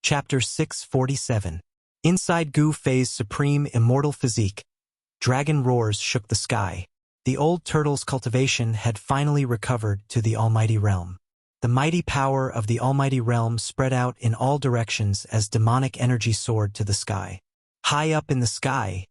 Chapter 647. Inside Gu Fei's supreme immortal physique, dragon roars shook the sky. The old turtle's cultivation had finally recovered to the almighty realm. The mighty power of the almighty realm spread out in all directions as demonic energy soared to the sky. High up in the sky,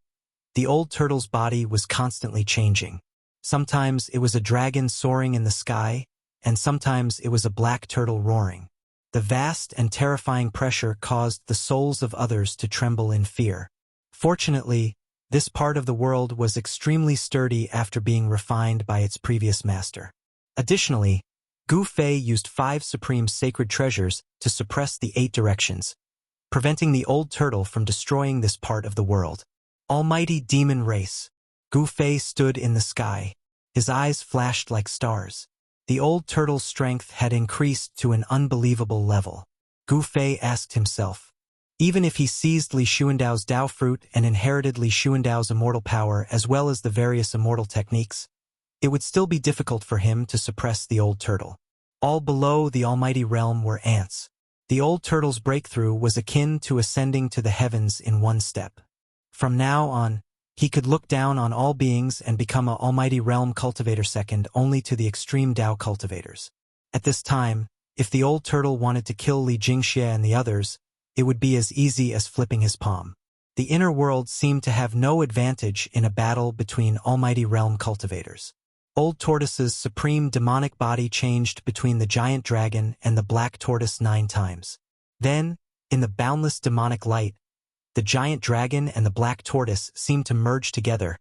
the old turtle's body was constantly changing. Sometimes it was a dragon soaring in the sky, and sometimes it was a black turtle roaring. The vast and terrifying pressure caused the souls of others to tremble in fear. Fortunately, this part of the world was extremely sturdy after being refined by its previous master. Additionally, Gu Fei used 5 supreme sacred treasures to suppress the 8 directions, preventing the old turtle from destroying this part of the world. Almighty demon race. Gu Fei stood in the sky. His eyes flashed like stars. The old turtle's strength had increased to an unbelievable level. Gu Fei asked himself, even if he seized Li Xuandao's Dao fruit and inherited Li Xuandao's immortal power as well as the various immortal techniques, it would still be difficult for him to suppress the old turtle. All below the almighty realm were ants. The old turtle's breakthrough was akin to ascending to the heavens in one step. From now on, he could look down on all beings and become an almighty realm cultivator second only to the extreme Dao cultivators. At this time, if the old turtle wanted to kill Li Jingxie and the others, it would be as easy as flipping his palm. The inner world seemed to have no advantage in a battle between almighty realm cultivators. Old Tortoise's supreme demonic body changed between the giant dragon and the black tortoise 9 times. Then, in the boundless demonic light, the giant dragon and the black tortoise seemed to merge together,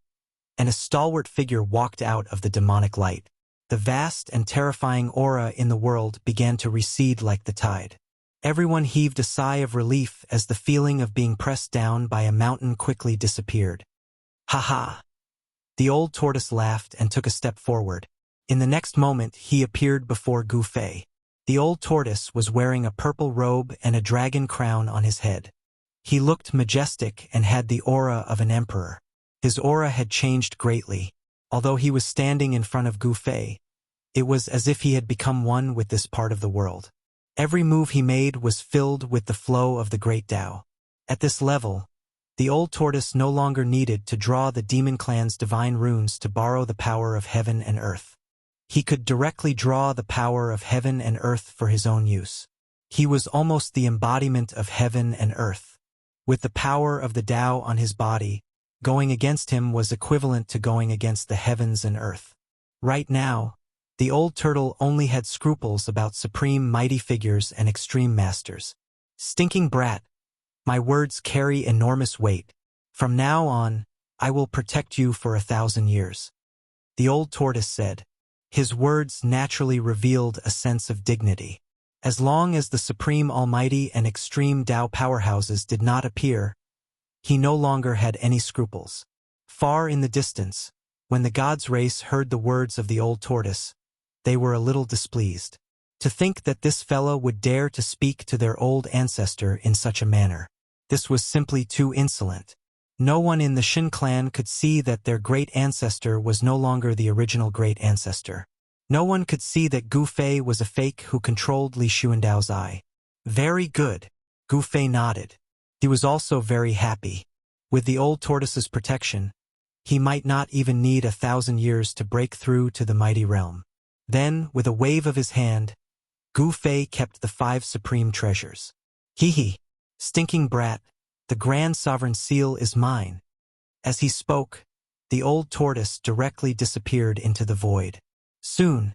and a stalwart figure walked out of the demonic light. The vast and terrifying aura in the world began to recede like the tide. Everyone heaved a sigh of relief as the feeling of being pressed down by a mountain quickly disappeared. Ha ha! The old tortoise laughed and took a step forward. In the next moment, he appeared before Gu Fei. The old tortoise was wearing a purple robe and a dragon crown on his head. He looked majestic and had the aura of an emperor. His aura had changed greatly. Although he was standing in front of Gu Fei, it was as if he had become one with this part of the world. Every move he made was filled with the flow of the great Tao. At this level, the old tortoise no longer needed to draw the demon clan's divine runes to borrow the power of heaven and earth. He could directly draw the power of heaven and earth for his own use. He was almost the embodiment of heaven and earth. With the power of the Tao on his body, going against him was equivalent to going against the heavens and earth. Right now, the old turtle only had scruples about supreme mighty figures and extreme masters. Stinking brat, my words carry enormous weight. From now on, I will protect you for 1,000 years. The old tortoise said. His words naturally revealed a sense of dignity. As long as the supreme almighty and extreme Tao powerhouses did not appear, he no longer had any scruples. Far in the distance, when the gods' race heard the words of the old tortoise, they were a little displeased. To think that this fellow would dare to speak to their old ancestor in such a manner. This was simply too insolent. No one in the Shin clan could see that their great ancestor was no longer the original great ancestor. No one could see that Gu Fei was a fake who controlled Li Xuandao's eye. Very good. Gu Fei nodded. He was also very happy. With the old tortoise's protection, he might not even need 1,000 years to break through to the mighty realm. Then, with a wave of his hand, Gu Fei kept the 5 supreme treasures. Hee, stinking brat, the grand sovereign seal is mine. As he spoke, the old tortoise directly disappeared into the void. Soon,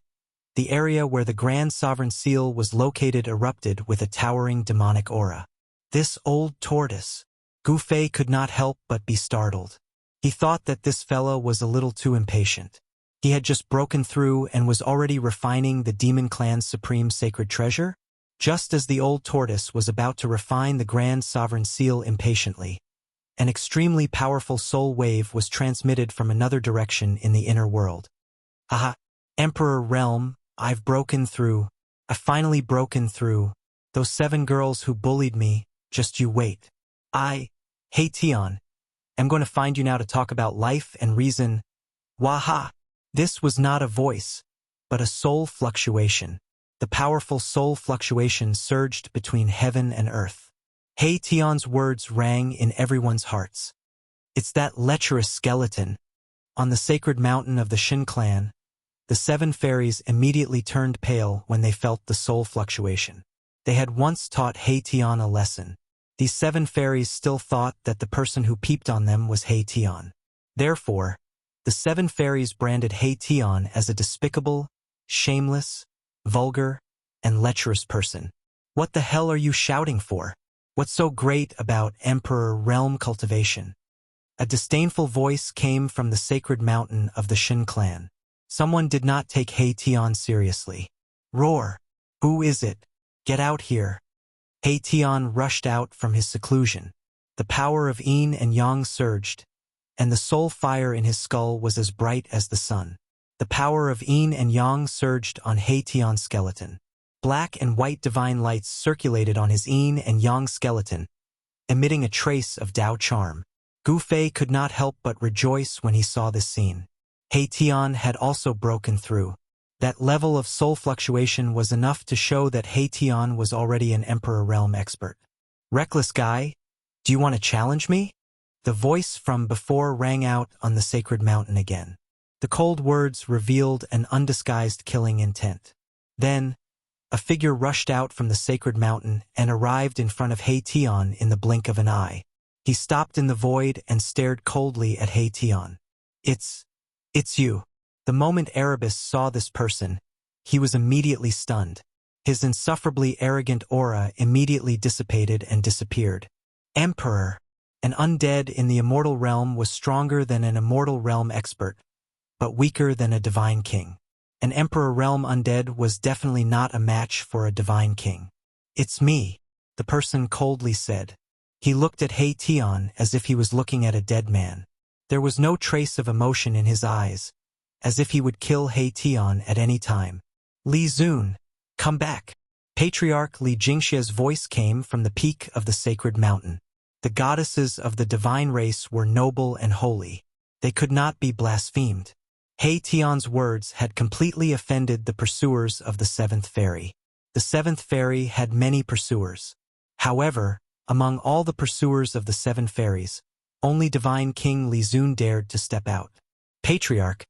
the area where the grand sovereign seal was located erupted with a towering demonic aura. This old tortoise. Gu Fei could not help but be startled. He thought that this fellow was a little too impatient. He had just broken through and was already refining the demon clan's supreme sacred treasure? Just as the old tortoise was about to refine the grand sovereign seal impatiently, an extremely powerful soul wave was transmitted from another direction in the inner world. Aha! Emperor Realm, I've broken through. I've finally broken through. Those 7 girls who bullied me, just you wait. Hey Tion, I'm going to find you now to talk about life and reason. Waha! This was not a voice, but a soul fluctuation. The powerful soul fluctuation surged between heaven and earth. Hei Tian's words rang in everyone's hearts. It's that lecherous skeleton. On the sacred mountain of the Shin clan, the 7 fairies immediately turned pale when they felt the soul fluctuation. They had once taught Hei Tian a lesson. These 7 fairies still thought that the person who peeped on them was Hei Tian. Therefore, the 7 fairies branded Hei Tian as a despicable, shameless, vulgar, and lecherous person. What the hell are you shouting for? What's so great about Emperor Realm cultivation? A disdainful voice came from the sacred mountain of the Shin clan. Someone did not take Hei Tian seriously. Roar! Who is it? Get out here! Hei Tian rushed out from his seclusion. The power of yin and yang surged, and the soul fire in his skull was as bright as the sun. The power of yin and yang surged on Hei Tian's skeleton. Black and white divine lights circulated on his yin and yang skeleton, emitting a trace of Tao charm. Gu Fei could not help but rejoice when he saw this scene. Hei Tian had also broken through. That level of soul fluctuation was enough to show that Hei Tian was already an Emperor Realm expert. Reckless guy, do you want to challenge me? The voice from before rang out on the sacred mountain again. The cold words revealed an undisguised killing intent. Then, a figure rushed out from the sacred mountain and arrived in front of Hei Tian in the blink of an eye. He stopped in the void and stared coldly at Hei Tian. It's you. The moment Erebus saw this person, he was immediately stunned. His insufferably arrogant aura immediately dissipated and disappeared. Emperor, an undead in the immortal realm, was stronger than an immortal realm expert, but weaker than a divine king. An Emperor Realm undead was definitely not a match for a divine king. It's me, the person coldly said. He looked at Hei Tian as if he was looking at a dead man. There was no trace of emotion in his eyes, as if he would kill Hei Tian at any time. Li Zun, come back. Patriarch Li Jingxia's voice came from the peak of the sacred mountain. The goddesses of the divine race were noble and holy. They could not be blasphemed. Hei Tian's words had completely offended the pursuers of the 7th fairy. The 7th fairy had many pursuers. However, among all the pursuers of the 7 fairies, only Divine King Li Zun dared to step out. Patriarch,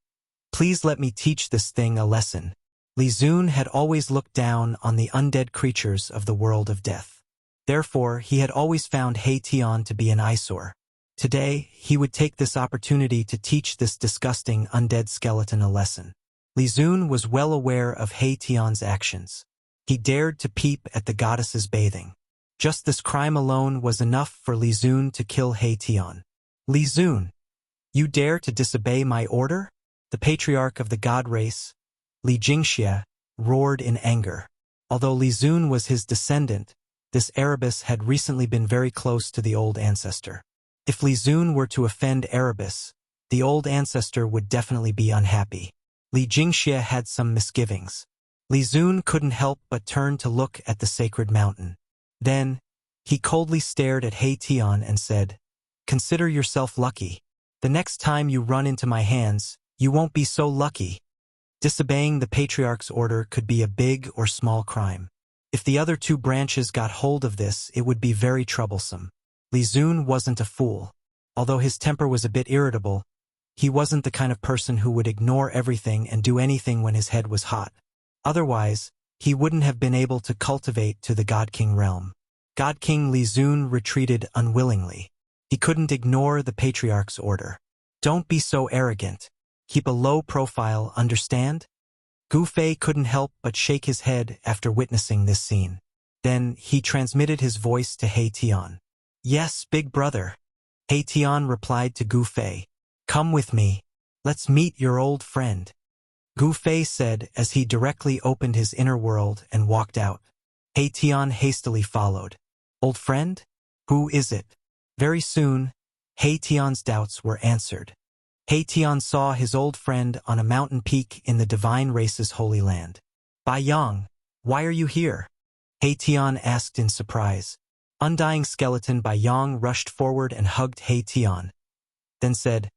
please let me teach this thing a lesson. Li Zun had always looked down on the undead creatures of the world of death. Therefore, he had always found Hei Tian to be an eyesore. Today, he would take this opportunity to teach this disgusting undead skeleton a lesson. Li Zun was well aware of Hei Tian's actions. He dared to peep at the goddesses bathing. Just this crime alone was enough for Li Zun to kill Hei Tian. Li Zun, you dare to disobey my order? The patriarch of the god race, Li Jingxia, roared in anger. Although Li Zun was his descendant, this Erebus had recently been very close to the old ancestor. If Li Zun were to offend Erebus, the old ancestor would definitely be unhappy. Li Jingxia had some misgivings. Li Zun couldn't help but turn to look at the sacred mountain. Then, he coldly stared at Hei Tian and said, "Consider yourself lucky. The next time you run into my hands, you won't be so lucky." Disobeying the patriarch's order could be a big or small crime. If the other 2 branches got hold of this, it would be very troublesome. Li Zun wasn't a fool. Although his temper was a bit irritable, he wasn't the kind of person who would ignore everything and do anything when his head was hot. Otherwise, he wouldn't have been able to cultivate to the God King realm. God King Li Zun retreated unwillingly. He couldn't ignore the patriarch's order. Don't be so arrogant. Keep a low profile, understand? Gu Fei couldn't help but shake his head after witnessing this scene. Then he transmitted his voice to Hei Tian. "Yes, big brother." Hei Tian replied to Gu Fei. "Come with me. Let's meet your old friend." Gu Fei said as he directly opened his inner world and walked out. Hei Tian hastily followed. "Old friend? Who is it?" Very soon, Hei Tian's doubts were answered. Hei Tian saw his old friend on a mountain peak in the divine race's holy land. "Bai Yang, why are you here?" Hei Tian asked in surprise. Undying skeleton Bai Yang rushed forward and hugged Hei Tian, then said,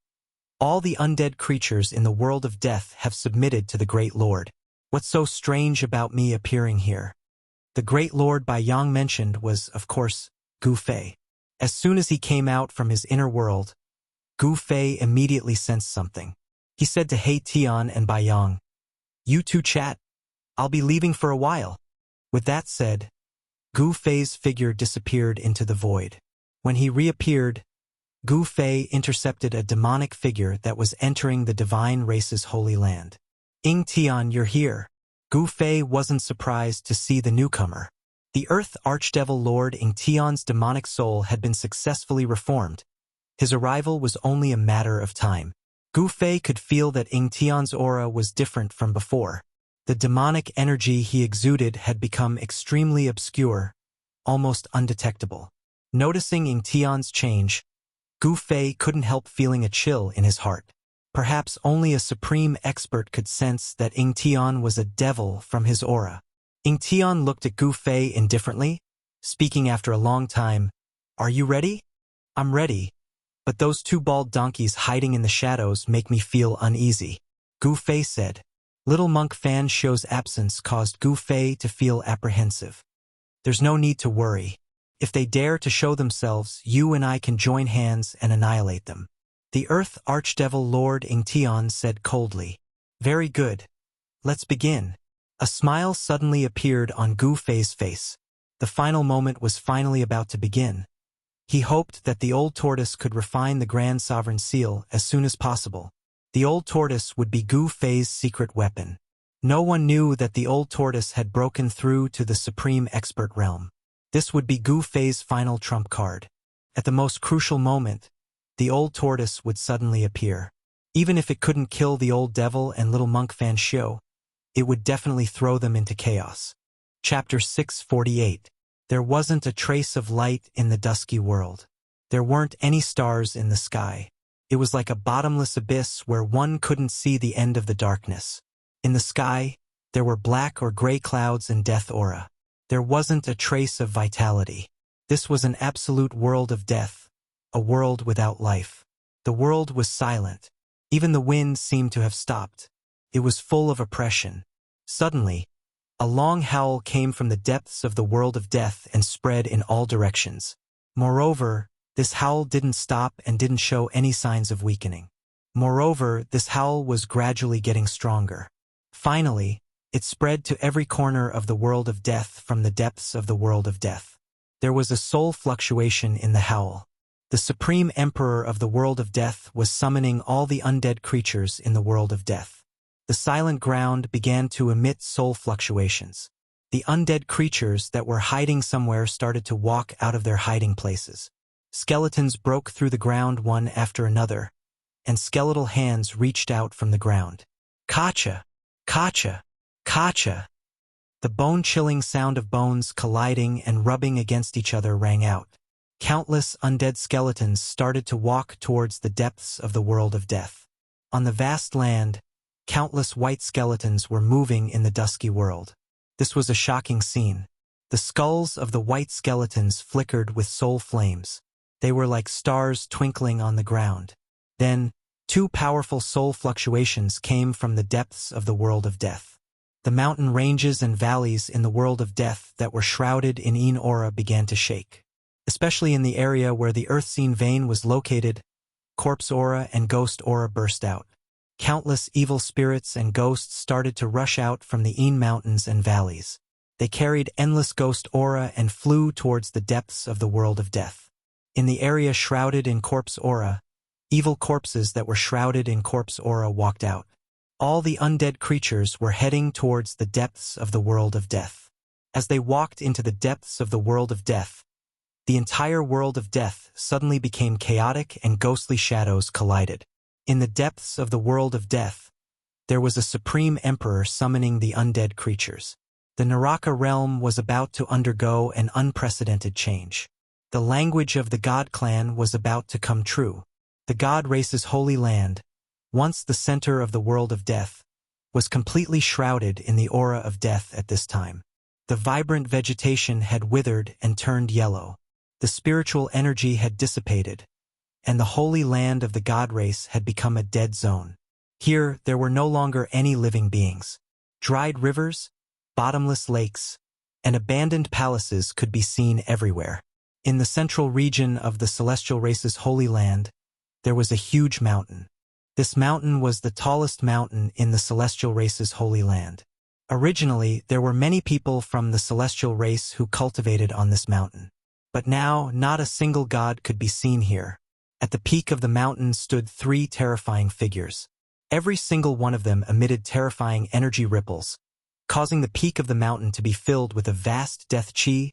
"All the undead creatures in the world of death have submitted to the Great Lord. What's so strange about me appearing here?" The Great Lord Bai Yang mentioned was, of course, Gu Fei. As soon as he came out from his inner world, Gu Fei immediately sensed something. He said to He Tian and Bai Yang, "You two chat. I'll be leaving for a while." With that said, Gu Fei's figure disappeared into the void. When he reappeared, Gu Fei intercepted a demonic figure that was entering the divine race's holy land. "Ying Tian, you're here." Gu Fei wasn't surprised to see the newcomer. The Earth Archdevil Lord Ying Tian's demonic soul had been successfully reformed. His arrival was only a matter of time. Gu Fei could feel that Ying Tian's aura was different from before. The demonic energy he exuded had become extremely obscure, almost undetectable. Noticing Ying Tian's change, Gu Fei couldn't help feeling a chill in his heart. Perhaps only a supreme expert could sense that Ying Tian was a devil from his aura. Ying Tian looked at Gu Fei indifferently, speaking after a long time. "Are you ready?" "I'm ready, but those two bald donkeys hiding in the shadows make me feel uneasy," Gu Fei said. Little monk Fan Shou's absence caused Gu Fei to feel apprehensive. "There's no need to worry. If they dare to show themselves, you and I can join hands and annihilate them," the Earth Archdevil Lord Ying Tian said coldly. "Very good. Let's begin." A smile suddenly appeared on Gu Fei's face. The final moment was finally about to begin. He hoped that the old tortoise could refine the Grand Sovereign Seal as soon as possible. The old tortoise would be Gu Fei's secret weapon. No one knew that the old tortoise had broken through to the Supreme Expert realm. This would be Gu Fei's final trump card. At the most crucial moment, the old tortoise would suddenly appear. Even if it couldn't kill the old devil and little monk Fan Shou, it would definitely throw them into chaos. Chapter 648. There wasn't a trace of light in the dusky world. There weren't any stars in the sky. It was like a bottomless abyss where one couldn't see the end of the darkness. In the sky, there were black or gray clouds and death aura. There wasn't a trace of vitality. This was an absolute world of death, a world without life. The world was silent. Even the wind seemed to have stopped. It was full of oppression. Suddenly, a long howl came from the depths of the world of death and spread in all directions. Moreover, this howl didn't stop and didn't show any signs of weakening. Moreover, this howl was gradually getting stronger. Finally, it spread to every corner of the world of death from the depths of the world of death. There was a soul fluctuation in the howl. The Supreme Emperor of the world of death was summoning all the undead creatures in the world of death. The silent ground began to emit soul fluctuations. The undead creatures that were hiding somewhere started to walk out of their hiding places. Skeletons broke through the ground one after another, and skeletal hands reached out from the ground. Kacha! Kacha! Kacha! The bone-chilling sound of bones colliding and rubbing against each other rang out. Countless undead skeletons started to walk towards the depths of the world of death. On the vast land, countless white skeletons were moving in the dusky world. This was a shocking scene. The skulls of the white skeletons flickered with soul flames. They were like stars twinkling on the ground. Then, two powerful soul fluctuations came from the depths of the world of death. The mountain ranges and valleys in the world of death that were shrouded in Yin aura began to shake. Especially in the area where the Earthseen vein was located, corpse aura and ghost aura burst out. Countless evil spirits and ghosts started to rush out from the Yin mountains and valleys. They carried endless ghost aura and flew towards the depths of the world of death. In the area shrouded in corpse aura, evil corpses that were shrouded in corpse aura walked out. All the undead creatures were heading towards the depths of the world of death. As they walked into the depths of the world of death, the entire world of death suddenly became chaotic and ghostly shadows collided. In the depths of the world of death, there was a supreme emperor summoning the undead creatures. The Naraka realm was about to undergo an unprecedented change. The language of the God clan was about to come true. The God race's holy land, once the center of the world of death, was completely shrouded in the aura of death at this time. The vibrant vegetation had withered and turned yellow. The spiritual energy had dissipated, and the holy land of the God race had become a dead zone. Here, there were no longer any living beings. Dried rivers, bottomless lakes, and abandoned palaces could be seen everywhere. In the central region of the celestial race's holy land, there was a huge mountain. This mountain was the tallest mountain in the celestial race's holy land. Originally, there were many people from the celestial race who cultivated on this mountain. But now, not a single god could be seen here. At the peak of the mountain stood 3 terrifying figures. Every single one of them emitted terrifying energy ripples, causing the peak of the mountain to be filled with a vast death chi,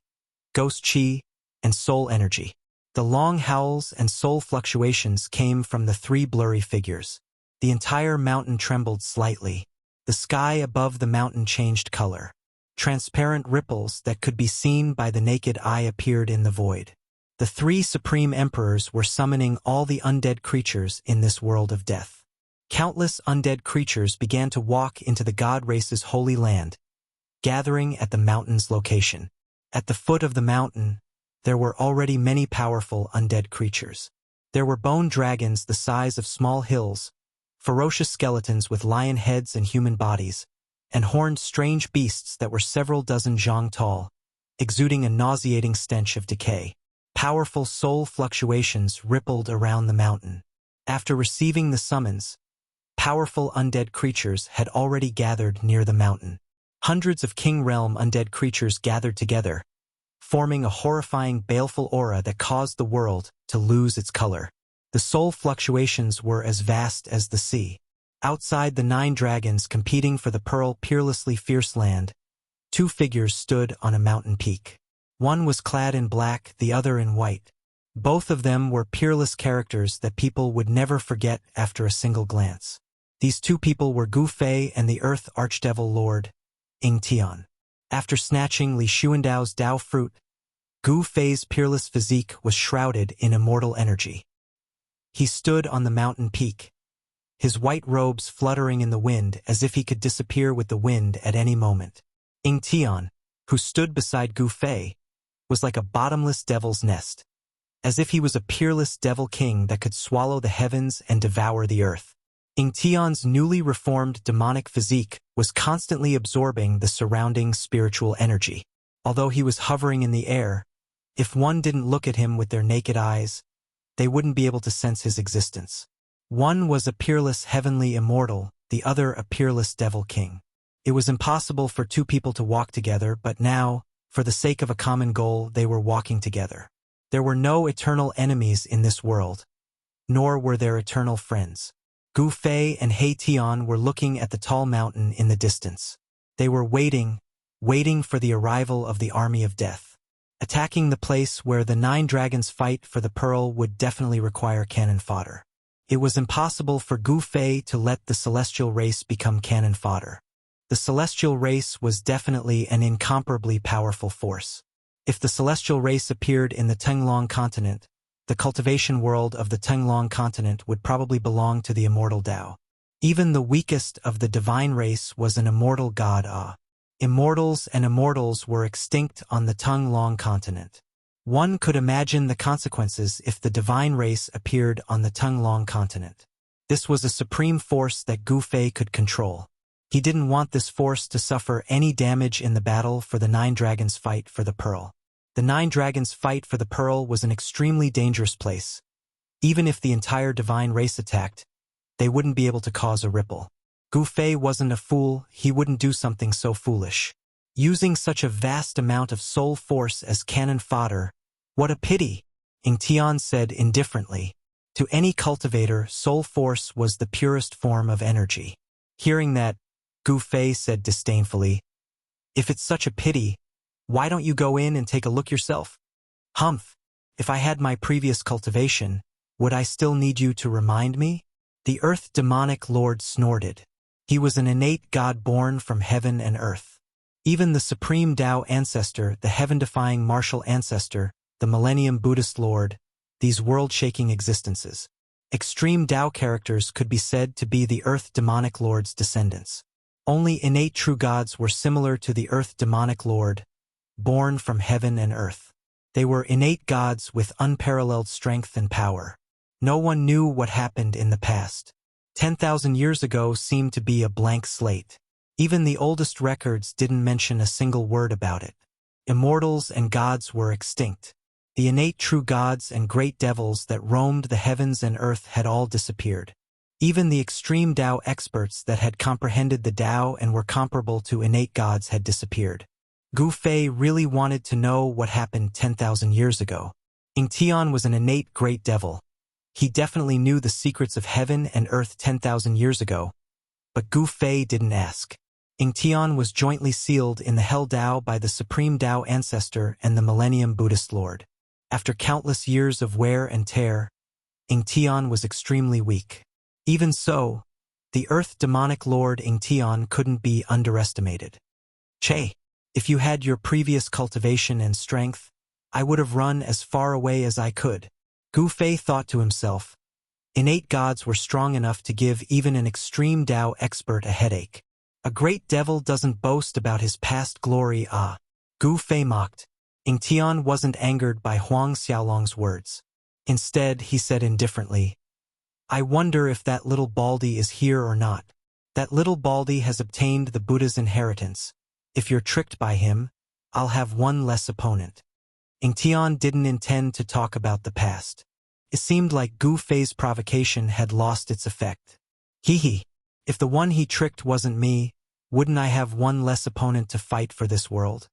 ghost chi, and soul energy. The long howls and soul fluctuations came from the 3 blurry figures. The entire mountain trembled slightly. The sky above the mountain changed color. Transparent ripples that could be seen by the naked eye appeared in the void. The 3 supreme emperors were summoning all the undead creatures in this world of death. Countless undead creatures began to walk into the god race's holy land, gathering at the mountain's location. At the foot of the mountain, there were already many powerful undead creatures. There were bone dragons the size of small hills, ferocious skeletons with lion heads and human bodies, and horned strange beasts that were several dozen zhang tall, exuding a nauseating stench of decay. Powerful soul fluctuations rippled around the mountain. After receiving the summons, powerful undead creatures had already gathered near the mountain. Hundreds of King Realm undead creatures gathered together, forming a horrifying baleful aura that caused the world to lose its color. The soul fluctuations were as vast as the sea. Outside the 9 dragons competing for the Pearl Peerlessly Fierce Land, 2 figures stood on a mountain peak. One was clad in black, the other in white. Both of them were peerless characters that people would never forget after a single glance. These 2 people were Gu Fei and the Earth Archdevil Lord, Ying Tian. After snatching Li Xuandao's Dao fruit, Gu Fei's peerless physique was shrouded in immortal energy. He stood on the mountain peak, his white robes fluttering in the wind as if he could disappear with the wind at any moment. Ying Tian, who stood beside Gu Fei, was like a bottomless devil's nest, as if he was a peerless devil king that could swallow the heavens and devour the earth. Ying Tian's newly reformed demonic physique was constantly absorbing the surrounding spiritual energy. Although he was hovering in the air, if one didn't look at him with their naked eyes, they wouldn't be able to sense his existence. One was a peerless heavenly immortal, the other a peerless devil king. It was impossible for 2 people to walk together, but now, for the sake of a common goal, they were walking together. There were no eternal enemies in this world, nor were there eternal friends. Gu Fei and He Tian were looking at the tall mountain in the distance. They were waiting for the arrival of the army of death. Attacking the place where the 9 dragons fight for the pearl would definitely require cannon fodder. It was impossible for Gu Fei to let the celestial race become cannon fodder. The celestial race was definitely an incomparably powerful force. If the celestial race appeared in the Tenglong continent, the cultivation world of the Tenglong continent would probably belong to the immortal Dao. Even the weakest of the divine race was an immortal god. Immortals and immortals were extinct on the Tenglong continent. One could imagine the consequences if the divine race appeared on the Tenglong continent. This was a supreme force that Gu Fei could control. He didn't want this force to suffer any damage in the battle for the 9 dragons' fight for the pearl. The 9 dragons' fight for the pearl was an extremely dangerous place. Even if the entire divine race attacked, they wouldn't be able to cause a ripple. Gu Fei wasn't a fool, he wouldn't do something so foolish. Using such a vast amount of soul force as cannon fodder, what a pity, Ying Tian said indifferently. To any cultivator, soul force was the purest form of energy. Hearing that, Gu Fei said disdainfully, "If it's such a pity, why don't you go in and take a look yourself?" "Humph, if I had my previous cultivation, would I still need you to remind me?" The Earth Demonic Lord snorted. He was an innate god born from heaven and earth. Even the Supreme Tao Ancestor, the heaven-defying martial ancestor, the Millennium Buddhist Lord, these world-shaking existences. Extreme Tao characters could be said to be the Earth Demonic Lord's descendants. Only innate true gods were similar to the Earth Demonic Lord, born from heaven and earth. They were innate gods with unparalleled strength and power. No one knew what happened in the past. 10,000 years ago seemed to be a blank slate. Even the oldest records didn't mention a single word about it. Immortals and gods were extinct. The innate true gods and great devils that roamed the heavens and earth had all disappeared. Even the extreme Tao experts that had comprehended the Tao and were comparable to innate gods had disappeared. Gu Fei really wanted to know what happened 10,000 years ago. Ying Tian was an innate great devil. He definitely knew the secrets of heaven and earth 10,000 years ago. But Gu Fei didn't ask. Ying Tian was jointly sealed in the Hell Tao by the Supreme Tao Ancestor and the Millennium Buddhist Lord. After countless years of wear and tear, Ying Tian was extremely weak. Even so, the Earth Demonic Lord Ying Tian couldn't be underestimated. Che, if you had your previous cultivation and strength, I would have run as far away as I could. Gu Fei thought to himself. Innate gods were strong enough to give even an extreme Tao expert a headache. A great devil doesn't boast about his past glory. Gu Fei mocked. Ying Tian wasn't angered by Huang Xiaolong's words. Instead, he said indifferently, I wonder if that little baldy is here or not. That little baldy has obtained the Buddha's inheritance. If you're tricked by him, I'll have one less opponent. Ying Tian didn't intend to talk about the past. It seemed like Gu Fei's provocation had lost its effect. Hee. If the one he tricked wasn't me, wouldn't I have one less opponent to fight for this world?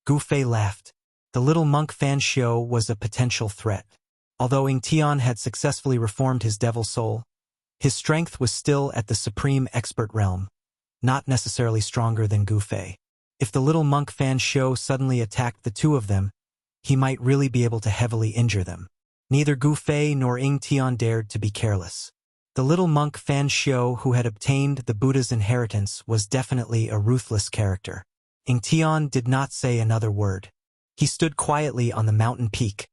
Gu Fei laughed. The little monk Fan Xiu was a potential threat. Although Ying Tian had successfully reformed his devil soul, his strength was still at the supreme expert realm, not necessarily stronger than Gu Fei. If the little monk Fan Xiu suddenly attacked the two of them, he might really be able to heavily injure them. Neither Gu Fei nor Ying Tian dared to be careless. The little monk Fan Xiu who had obtained the Buddha's inheritance was definitely a ruthless character. Ying Tian did not say another word. He stood quietly on the mountain peak,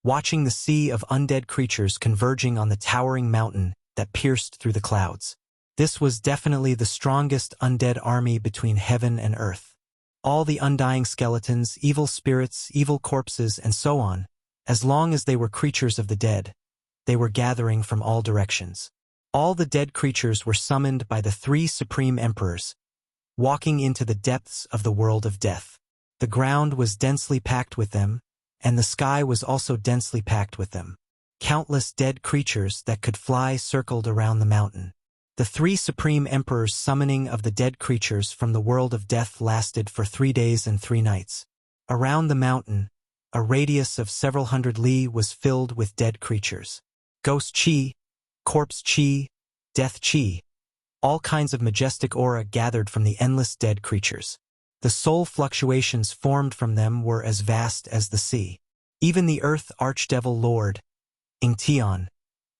watching the sea of undead creatures converging on the towering mountain that pierced through the clouds. This was definitely the strongest undead army between heaven and earth. All the undying skeletons, evil spirits, evil corpses, and so on, as long as they were creatures of the dead, they were gathering from all directions. All the dead creatures were summoned by the three supreme emperors, walking into the depths of the world of death. The ground was densely packed with them, and the sky was also densely packed with them. Countless dead creatures that could fly circled around the mountain. The three supreme emperors' summoning of the dead creatures from the world of death lasted for 3 days and 3 nights. Around the mountain, a radius of several hundred li was filled with dead creatures. Ghost chi, corpse chi, death chi. All kinds of majestic aura gathered from the endless dead creatures. The soul fluctuations formed from them were as vast as the sea. Even the Earth Archdevil Lord, Ying Tian,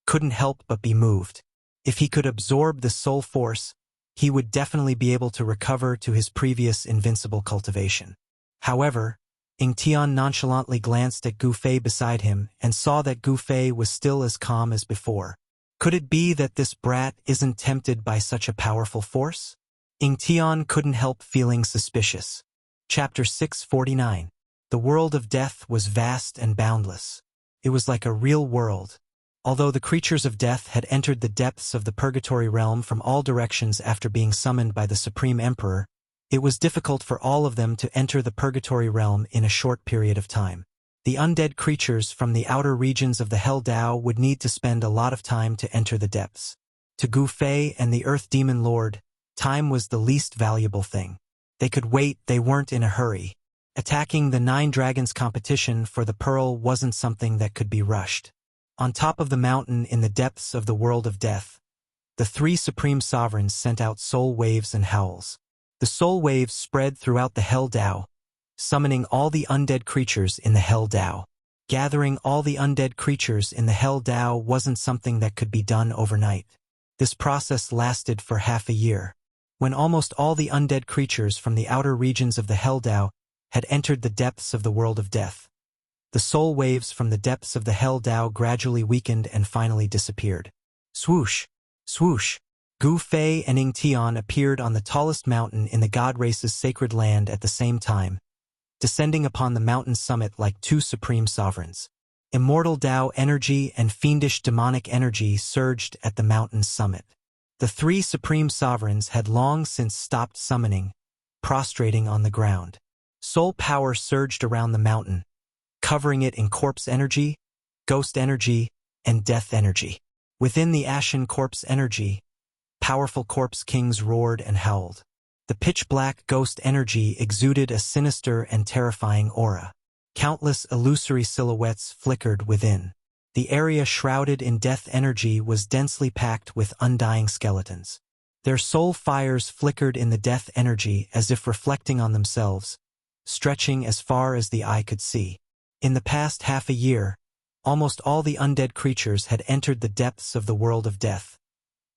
couldn't help but be moved. If he could absorb the soul force, he would definitely be able to recover to his previous invincible cultivation. However, Ying Tian nonchalantly glanced at Gu Fei beside him and saw that Gu Fei was still as calm as before. Could it be that this brat isn't tempted by such a powerful force? Ying Tian couldn't help feeling suspicious. Chapter 649. The world of death was vast and boundless. It was like a real world. Although the creatures of death had entered the depths of the purgatory realm from all directions after being summoned by the Supreme Emperor, it was difficult for all of them to enter the purgatory realm in a short period of time. The undead creatures from the outer regions of the Hell Tao would need to spend a lot of time to enter the depths. To Gu Fei and the Earth Demon Lord, time was the least valuable thing. They could wait, they weren't in a hurry. Attacking the 9 dragons competition for the pearl wasn't something that could be rushed. On top of the mountain in the depths of the world of death, the 3 supreme sovereigns sent out soul waves and howls. The soul waves spread throughout the Hell Tao, summoning all the undead creatures in the Hell Tao. Gathering all the undead creatures in the Hell Tao wasn't something that could be done overnight. This process lasted for half a year. When almost all the undead creatures from the outer regions of the Hell Tao had entered the depths of the world of death, the soul waves from the depths of the Hell Tao gradually weakened and finally disappeared. Swoosh! Swoosh! Gu Fei and Ying Tian appeared on the tallest mountain in the god race's sacred land at the same time, descending upon the mountain's summit like 2 supreme sovereigns. Immortal Tao energy and fiendish demonic energy surged at the mountain's summit. The 3 supreme sovereigns had long since stopped summoning, prostrating on the ground. Soul power surged around the mountain, covering it in corpse energy, ghost energy, and death energy. Within the ashen corpse energy, powerful corpse kings roared and howled. The pitch-black ghost energy exuded a sinister and terrifying aura. Countless illusory silhouettes flickered within. The area shrouded in death energy was densely packed with undying skeletons. Their soul fires flickered in the death energy as if reflecting on themselves, stretching as far as the eye could see. In the past half a year, almost all the undead creatures had entered the depths of the world of death,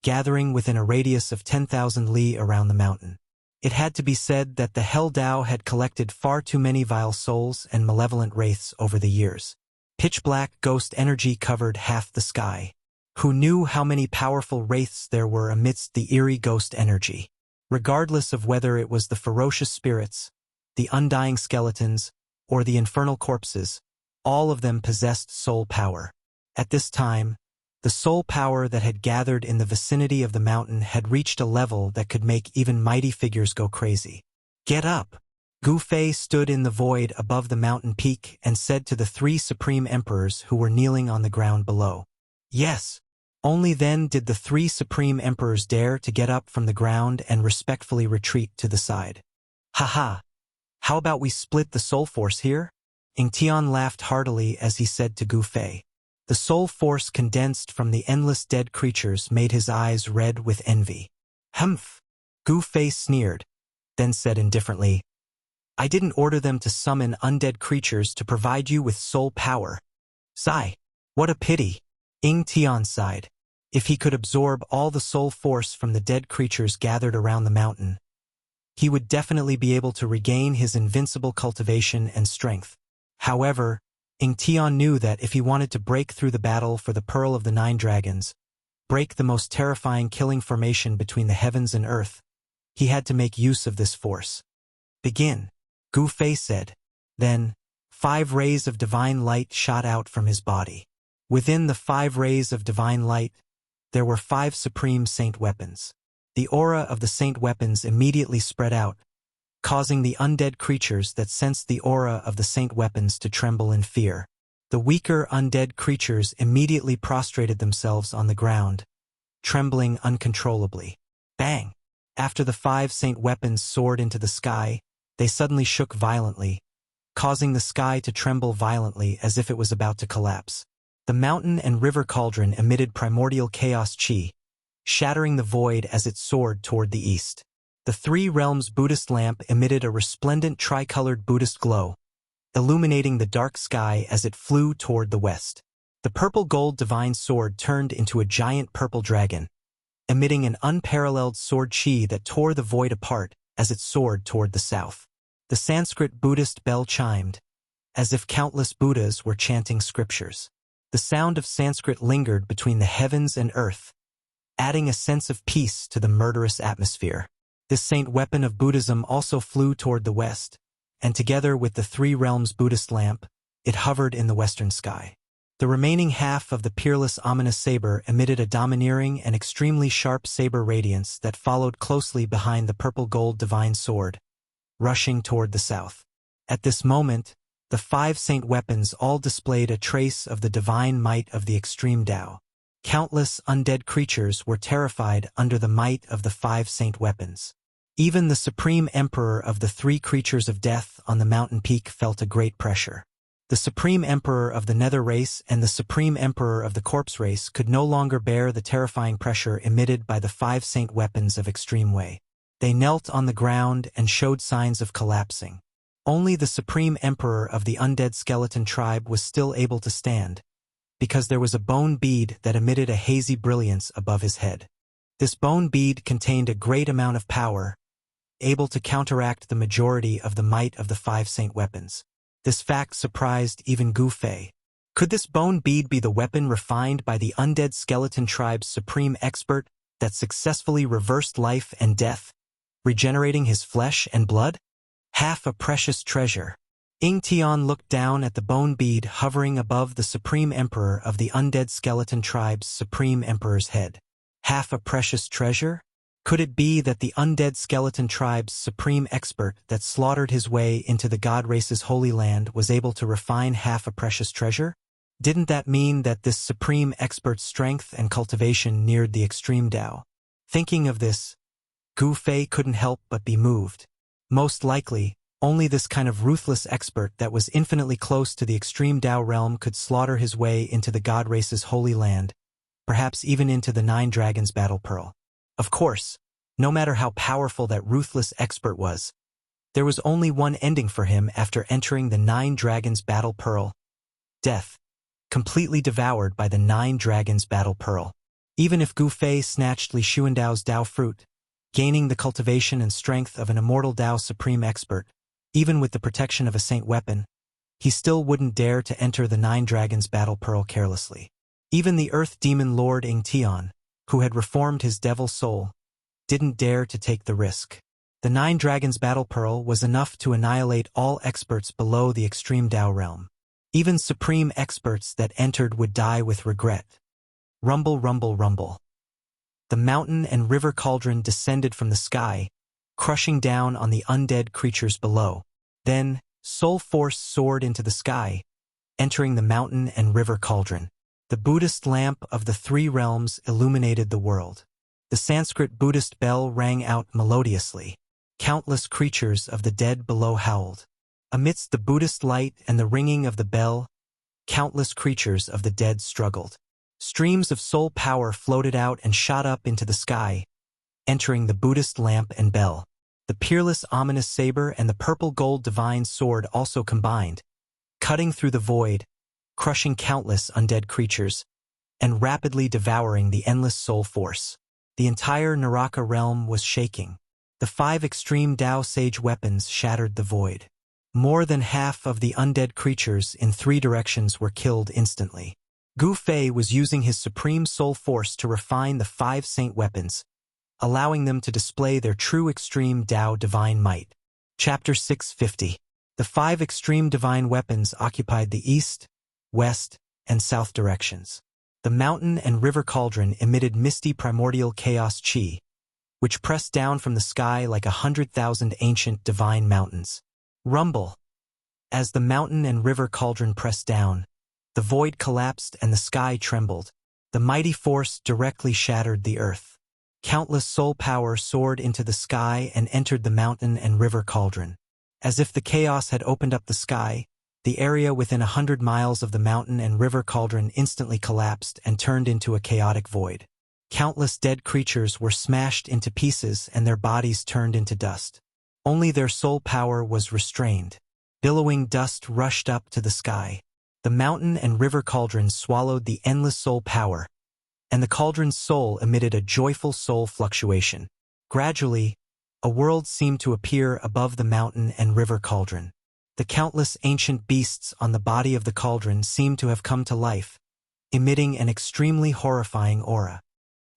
gathering within a radius of 10,000 li around the mountain. It had to be said that the Hell Dao had collected far too many vile souls and malevolent wraiths over the years. Pitch-black ghost energy covered half the sky. Who knew how many powerful wraiths there were amidst the eerie ghost energy? Regardless of whether it was the ferocious spirits, the undying skeletons, or the infernal corpses, all of them possessed soul power. At this time, the soul power that had gathered in the vicinity of the mountain had reached a level that could make even mighty figures go crazy. "Get up!" Gu Fei stood in the void above the mountain peak and said to the 3 supreme emperors who were kneeling on the ground below. Yes. Only then did the 3 supreme emperors dare to get up from the ground and respectfully retreat to the side. "Haha! How about we split the soul force here?" Ing Tian laughed heartily as he said to Gu Fei. The soul force condensed from the endless dead creatures made his eyes red with envy. "Humph!" Gu Fei sneered, then said indifferently, "I didn't order them to summon undead creatures to provide you with soul power. Sigh. What a pity." Ing Tian sighed. If he could absorb all the soul force from the dead creatures gathered around the mountain, he would definitely be able to regain his invincible cultivation and strength. However, Ing Tian knew that if he wanted to break through the battle for the Pearl of the 9 Dragons, break the most terrifying killing formation between the heavens and earth, he had to make use of this force. "Begin," Gu Fei said. Then, 5 rays of divine light shot out from his body. Within the 5 rays of divine light, there were 5 supreme saint weapons. The aura of the saint weapons immediately spread out, causing the undead creatures that sensed the aura of the saint weapons to tremble in fear. The weaker undead creatures immediately prostrated themselves on the ground, trembling uncontrollably. Bang! After the 5 saint weapons soared into the sky, they suddenly shook violently, causing the sky to tremble violently as if it was about to collapse. The mountain and river cauldron emitted primordial chaos chi, shattering the void as it soared toward the east. The 3 realms Buddhist lamp emitted a resplendent tricolored Buddhist glow, illuminating the dark sky as it flew toward the west. The purple-gold divine sword turned into a giant purple dragon, emitting an unparalleled sword chi that tore the void apart as it soared toward the south. The Sanskrit Buddhist bell chimed, as if countless Buddhas were chanting scriptures. The sound of Sanskrit lingered between the heavens and earth, adding a sense of peace to the murderous atmosphere. This saint weapon of Buddhism also flew toward the west, and together with the 3 realms Buddhist lamp, it hovered in the western sky. The remaining half of the peerless ominous saber emitted a domineering and extremely sharp saber radiance that followed closely behind the purple-gold divine sword, rushing toward the south. At this moment, the 5 saint weapons all displayed a trace of the divine might of the extreme Tao. Countless undead creatures were terrified under the might of the 5 saint weapons. Even the supreme emperor of the 3 creatures of death on the mountain peak felt a great pressure. The supreme emperor of the nether race and the supreme emperor of the corpse race could no longer bear the terrifying pressure emitted by the 5 saint weapons of extreme way. They knelt on the ground and showed signs of collapsing. Only the supreme emperor of the undead skeleton tribe was still able to stand, because there was a bone bead that emitted a hazy brilliance above his head. This bone bead contained a great amount of power, able to counteract the majority of the might of the 5 saint weapons. This fact surprised even Gu Fei. Could this bone bead be the weapon refined by the undead skeleton tribe's supreme expert that successfully reversed life and death, regenerating his flesh and blood? Half a precious treasure. Ing Tian looked down at the bone bead hovering above the supreme emperor of the undead skeleton tribe's supreme emperor's head. Half a precious treasure? Could it be that the undead skeleton tribe's supreme expert that slaughtered his way into the god race's holy land was able to refine half a precious treasure? Didn't that mean that this supreme expert's strength and cultivation neared the extreme Tao? Thinking of this, Gu Fei couldn't help but be moved. Most likely, only this kind of ruthless expert that was infinitely close to the extreme Tao realm could slaughter his way into the god race's holy land, perhaps even into the Nine Dragons Battle Pearl. Of course, no matter how powerful that ruthless expert was, there was only one ending for him after entering the Nine Dragons Battle Pearl: death, completely devoured by the Nine Dragons Battle Pearl. Even if Gu Fei snatched Li Xuandao's Dao fruit, gaining the cultivation and strength of an immortal Dao supreme expert, even with the protection of a saint weapon, he still wouldn't dare to enter the Nine Dragons Battle Pearl carelessly. Even the Earth Demon Lord Ing Tian, who had reformed his devil soul, didn't dare to take the risk. The Nine Dragons Battle Pearl was enough to annihilate all experts below the extreme Tao realm. Even supreme experts that entered would die with regret. Rumble, rumble, rumble. The mountain and river cauldron descended from the sky, crushing down on the undead creatures below. Then, soul force soared into the sky, entering the mountain and river cauldron. The Buddhist lamp of the three realms illuminated the world. The Sanskrit Buddhist bell rang out melodiously. Countless creatures of the dead below howled. Amidst the Buddhist light and the ringing of the bell, countless creatures of the dead struggled. Streams of soul power floated out and shot up into the sky, entering the Buddhist lamp and bell. The peerless ominous saber and the purple gold divine sword also combined, cutting through the void, crushing countless undead creatures, and rapidly devouring the endless soul force. The entire Naraka realm was shaking. The 5 extreme Dao Sage weapons shattered the void. More than half of the undead creatures in 3 directions were killed instantly. Gu Fei was using his supreme soul force to refine the 5 saint weapons, allowing them to display their true extreme Dao divine might. Chapter 650. The 5 extreme divine weapons occupied the east, west, and south directions. The mountain and river cauldron emitted misty primordial chaos chi, which pressed down from the sky like 100,000 ancient divine mountains. Rumble. As the mountain and river cauldron pressed down, the void collapsed and the sky trembled. The mighty force directly shattered the earth. Countless soul power soared into the sky and entered the mountain and river cauldron. As if the chaos had opened up the sky, the area within 100 miles of the mountain and river cauldron instantly collapsed and turned into a chaotic void. Countless dead creatures were smashed into pieces and their bodies turned into dust. Only their soul power was restrained. Billowing dust rushed up to the sky. The mountain and river cauldron swallowed the endless soul power, and the cauldron's soul emitted a joyful soul fluctuation. Gradually, a world seemed to appear above the mountain and river cauldron. The countless ancient beasts on the body of the cauldron seemed to have come to life, emitting an extremely horrifying aura.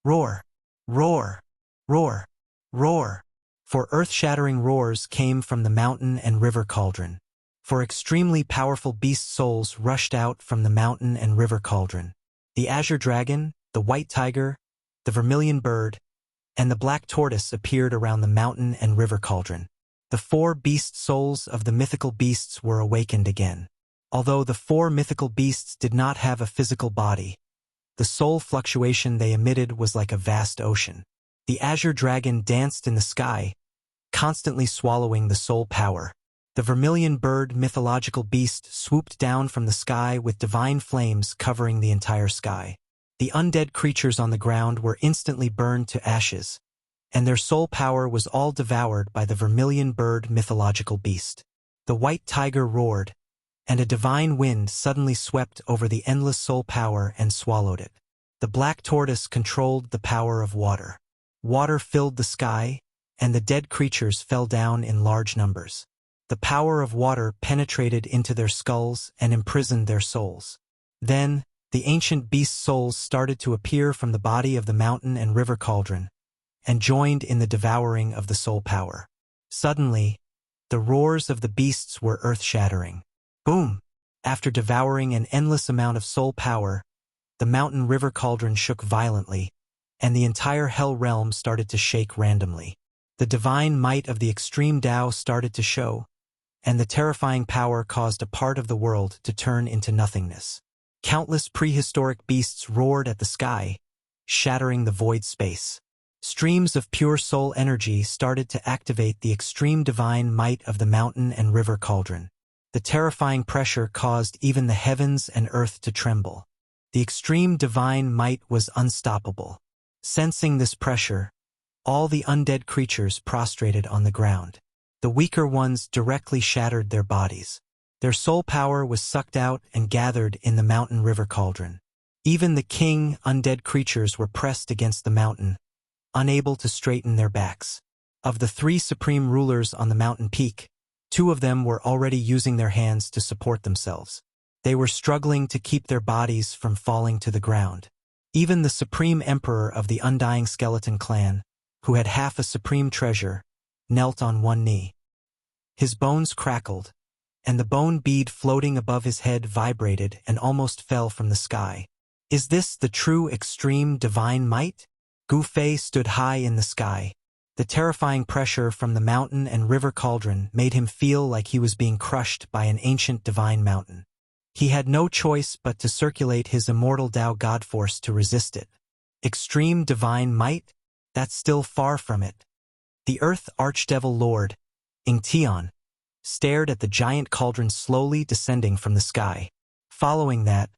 Roar! Roar! Roar! Roar! For earth-shattering roars came from the mountain and river cauldron. For extremely powerful beast souls rushed out from the mountain and river cauldron. The azure dragon, the white tiger, the vermilion bird, and the black tortoise appeared around the mountain and river cauldron. The 4 beast souls of the mythical beasts were awakened again. Although the 4 mythical beasts did not have a physical body, the soul fluctuation they emitted was like a vast ocean. The azure dragon danced in the sky, constantly swallowing the soul power. The vermilion bird mythological beast swooped down from the sky with divine flames covering the entire sky. The undead creatures on the ground were instantly burned to ashes, and their soul power was all devoured by the vermilion bird mythological beast. The white tiger roared, and a divine wind suddenly swept over the endless soul power and swallowed it. The black tortoise controlled the power of water. Water filled the sky, and the dead creatures fell down in large numbers. The power of water penetrated into their skulls and imprisoned their souls. Then, the ancient beast souls started to appear from the body of the mountain and river cauldron, and joined in the devouring of the soul power. Suddenly, the roars of the beasts were earth-shattering. Boom! After devouring an endless amount of soul power, the mountain river cauldron shook violently, and the entire hell realm started to shake randomly. The divine might of the extreme Tao started to show, and the terrifying power caused a part of the world to turn into nothingness. Countless prehistoric beasts roared at the sky, shattering the void space. Streams of pure soul energy started to activate the extreme divine might of the mountain and river cauldron. The terrifying pressure caused even the heavens and earth to tremble. The extreme divine might was unstoppable. Sensing this pressure, all the undead creatures prostrated on the ground. The weaker ones directly shattered their bodies. Their soul power was sucked out and gathered in the mountain river cauldron. Even the king undead creatures were pressed against the mountain, unable to straighten their backs. Of the 3 supreme rulers on the mountain peak, 2 of them were already using their hands to support themselves. They were struggling to keep their bodies from falling to the ground. Even the supreme emperor of the undying skeleton clan, who had half a supreme treasure, knelt on one knee. His bones crackled, and the bone bead floating above his head vibrated and almost fell from the sky. Is this the true extreme divine might? Gu Fei stood high in the sky. The terrifying pressure from the mountain and river cauldron made him feel like he was being crushed by an ancient divine mountain. He had no choice but to circulate his immortal Tao God force to resist it. Extreme divine might? That's still far from it. The Earth Archdevil Lord, Ingtian, stared at the giant cauldron slowly descending from the sky. Following that,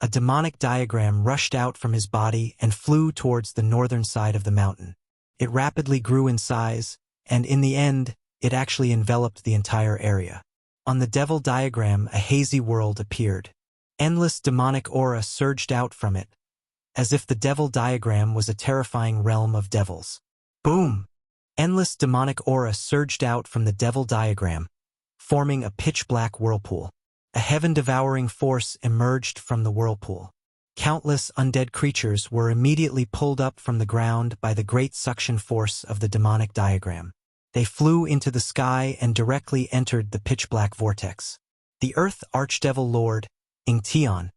a demonic diagram rushed out from his body and flew towards the northern side of the mountain. It rapidly grew in size, and in the end, it actually enveloped the entire area. On the devil diagram, a hazy world appeared. Endless demonic aura surged out from it, as if the devil diagram was a terrifying realm of devils. Boom! Endless demonic aura surged out from the devil diagram, forming a pitch-black whirlpool. A heaven-devouring force emerged from the whirlpool. Countless undead creatures were immediately pulled up from the ground by the great suction force of the demonic diagram. They flew into the sky and directly entered the pitch-black vortex. The Earth Archdevil Lord, Ingtian,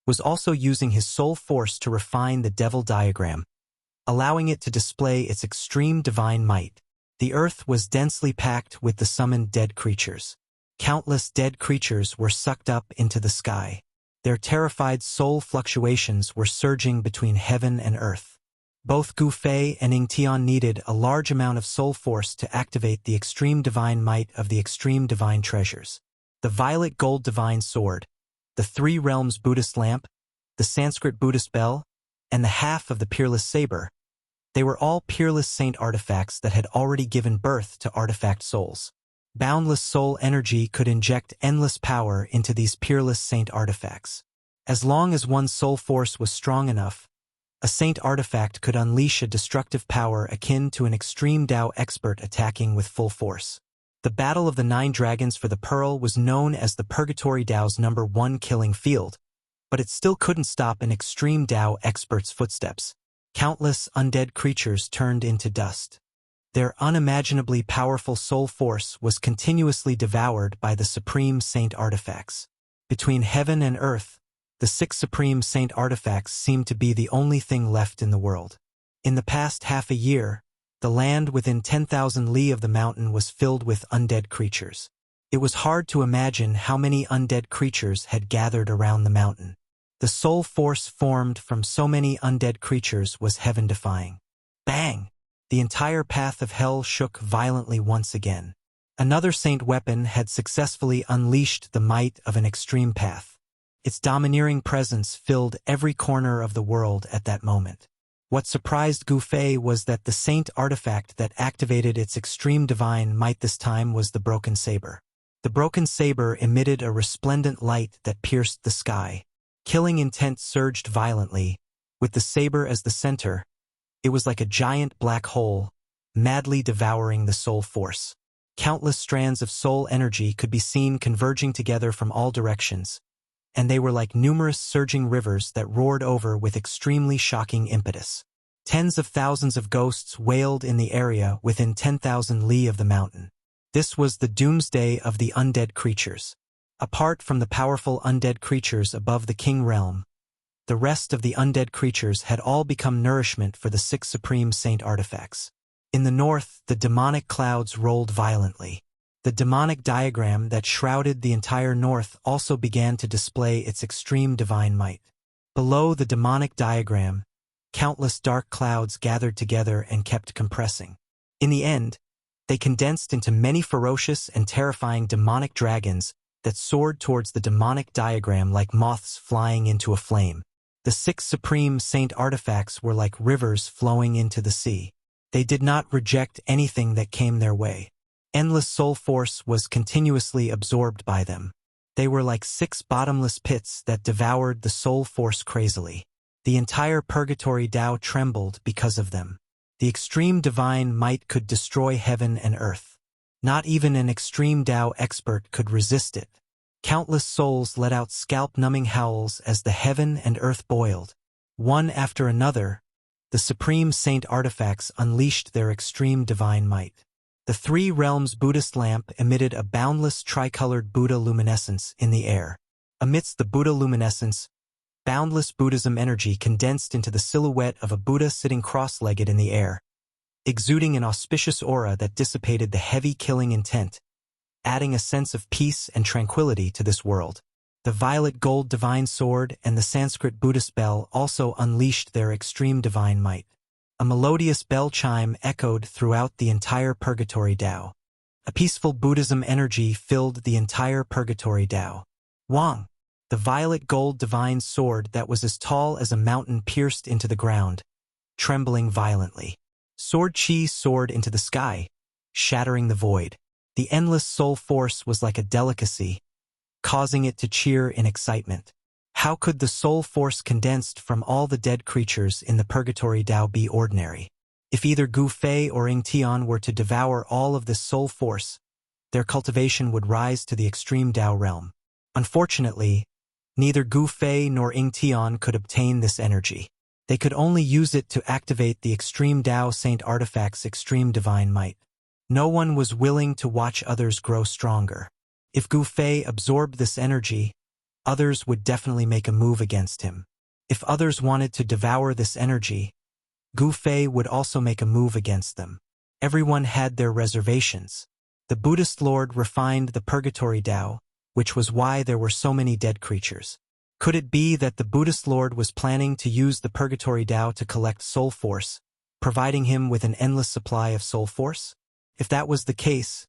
was also using his soul force to refine the devil diagram, allowing it to display its extreme divine might. The earth was densely packed with the summoned dead creatures. Countless dead creatures were sucked up into the sky. Their terrified soul fluctuations were surging between heaven and earth. Both Gu Fei and Ingtian needed a large amount of soul force to activate the extreme divine might of the extreme divine treasures. The violet gold divine sword, the 3 realms Buddhist lamp, the Sanskrit Buddhist bell, and the half of the peerless saber. They were all peerless saint artifacts that had already given birth to artifact souls. Boundless soul energy could inject endless power into these peerless saint artifacts. As long as one's soul force was strong enough, a saint artifact could unleash a destructive power akin to an extreme Tao expert attacking with full force. The Battle of the 9 Dragons for the Pearl was known as the Purgatory Tao's #1 killing field, but it still couldn't stop an extreme Tao expert's footsteps. Countless undead creatures turned into dust. Their unimaginably powerful soul force was continuously devoured by the supreme saint artifacts. Between heaven and earth, the 6 supreme saint artifacts seemed to be the only thing left in the world. In the past half a year, the land within 10,000 li of the mountain was filled with undead creatures. It was hard to imagine how many undead creatures had gathered around the mountain. The soul force formed from so many undead creatures was heaven-defying. Bang! The entire path of hell shook violently once again. Another saint weapon had successfully unleashed the might of an extreme path. Its domineering presence filled every corner of the world at that moment. What surprised Gu Fei was that the saint artifact that activated its extreme divine might this time was the broken saber. The broken saber emitted a resplendent light that pierced the sky. Killing intent surged violently, with the saber as the center. It was like a giant black hole, madly devouring the soul force. Countless strands of soul energy could be seen converging together from all directions, and they were like numerous surging rivers that roared over with extremely shocking impetus. Tens of thousands of ghosts wailed in the area within 10,000 li of the mountain. This was the doomsday of the undead creatures. Apart from the powerful undead creatures above the king realm, the rest of the undead creatures had all become nourishment for the 6 supreme saint artifacts. In the north, the demonic clouds rolled violently. The demonic diagram that shrouded the entire north also began to display its extreme divine might. Below the demonic diagram, countless dark clouds gathered together and kept compressing. In the end, they condensed into many ferocious and terrifying demonic dragons that soared towards the demonic diagram like moths flying into a flame. The 6 supreme saint artifacts were like rivers flowing into the sea. They did not reject anything that came their way. Endless soul force was continuously absorbed by them. They were like 6 bottomless pits that devoured the soul force crazily. The entire purgatory Tao trembled because of them. The extreme divine might could destroy heaven and earth. Not even an extreme Tao expert could resist it. Countless souls let out scalp-numbing howls as the heaven and earth boiled. One after another, the supreme saint artifacts unleashed their extreme divine might. The 3 realms Buddhist lamp emitted a boundless tricolored Buddha luminescence in the air. Amidst the Buddha luminescence, boundless Buddhism energy condensed into the silhouette of a Buddha sitting cross-legged in the air, exuding an auspicious aura that dissipated the heavy killing intent, adding a sense of peace and tranquility to this world. The violet gold divine sword and the Sanskrit Buddhist bell also unleashed their extreme divine might. A melodious bell chime echoed throughout the entire purgatory Tao. A peaceful Buddhism energy filled the entire purgatory Tao. Wang, the violet gold divine sword that was as tall as a mountain pierced into the ground, trembling violently. Sword Chi soared into the sky, shattering the void. The endless soul force was like a delicacy, causing it to cheer in excitement. How could the soul force condensed from all the dead creatures in the purgatory Tao be ordinary? If either Gu Fei or Ying Tian were to devour all of this soul force, their cultivation would rise to the extreme Tao realm. Unfortunately, neither Gu Fei nor Ying Tian could obtain this energy. They could only use it to activate the extreme Tao Saint Artifact's extreme divine might. No one was willing to watch others grow stronger. If Gu Fei absorbed this energy, others would definitely make a move against him. If others wanted to devour this energy, Gu Fei would also make a move against them. Everyone had their reservations. The Buddhist Lord refined the purgatory Tao, which was why there were so many dead creatures. Could it be that the Buddhist Lord was planning to use the purgatory Tao to collect soul force, providing him with an endless supply of soul force? If that was the case,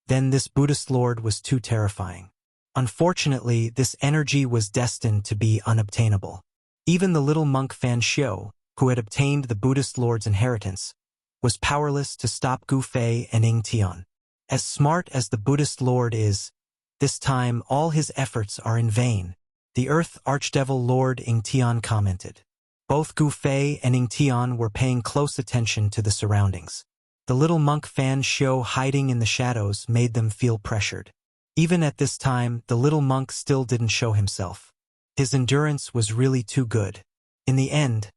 then this Buddhist Lord was too terrifying. Unfortunately, this energy was destined to be unobtainable. Even the little monk Fan Xiu, who had obtained the Buddhist Lord's inheritance, was powerless to stop Gu Fei and Ying Tian. As smart as the Buddhist Lord is, this time all his efforts are in vain. The Earth Archdevil Lord Ying Tian commented. Both Gu Fei and Ying Tian were paying close attention to the surroundings. The little monk Fan Xiu hiding in the shadows made them feel pressured. Even at this time, the little monk still didn't show himself. His endurance was really too good. In the end,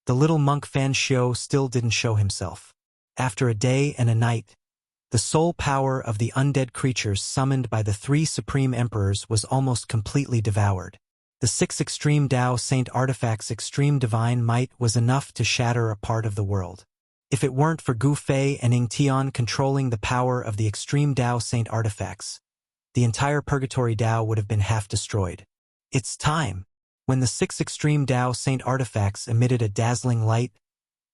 the little monk Fan Xiu still didn't show himself. After a day and a night, the soul power of the undead creatures summoned by the 3 supreme emperors was almost completely devoured. The 6 extreme Tao Saint Artifacts' extreme divine might was enough to shatter a part of the world. If it weren't for Gu Fei and Ying Tian controlling the power of the extreme Tao Saint Artifacts, the entire purgatory Tao would have been half destroyed. It's time. When the 6 extreme Tao Saint Artifacts emitted a dazzling light,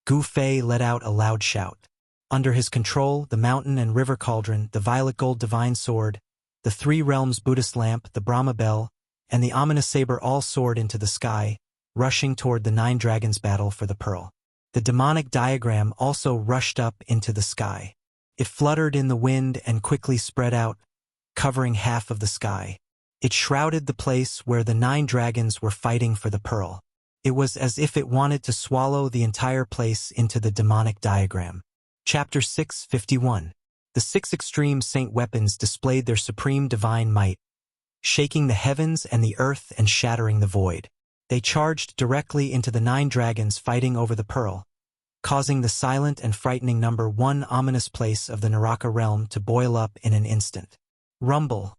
Gu Fei let out a loud shout. Under his control, the mountain and river cauldron, the violet gold divine sword, the 3 realms Buddhist lamp, the Brahma bell, and the ominous saber all soared into the sky, rushing toward the 9 dragons' battle for the pearl. The demonic diagram also rushed up into the sky. It fluttered in the wind and quickly spread out, covering half of the sky. It shrouded the place where the 9 dragons were fighting for the pearl. It was as if it wanted to swallow the entire place into the demonic diagram. Chapter 651. The 6 extreme saint weapons displayed their supreme divine might, shaking the heavens and the earth and shattering the void. They charged directly into the 9 dragons fighting over the pearl, causing the silent and frightening number 1 ominous place of the Naraka realm to boil up in an instant. Rumble.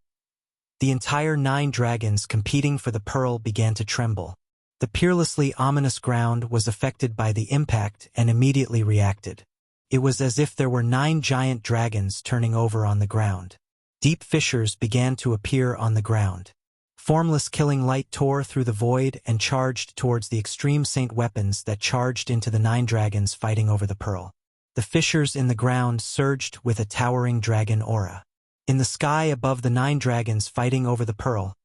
The entire 9 dragons competing for the pearl began to tremble. The peerlessly ominous ground was affected by the impact and immediately reacted. It was as if there were 9 giant dragons turning over on the ground. Deep fissures began to appear on the ground. Formless killing light tore through the void and charged towards the extreme saint weapons that charged into the 9 dragons fighting over the pearl. The fissures in the ground surged with a towering dragon aura. In the sky above the 9 dragons fighting over the pearl,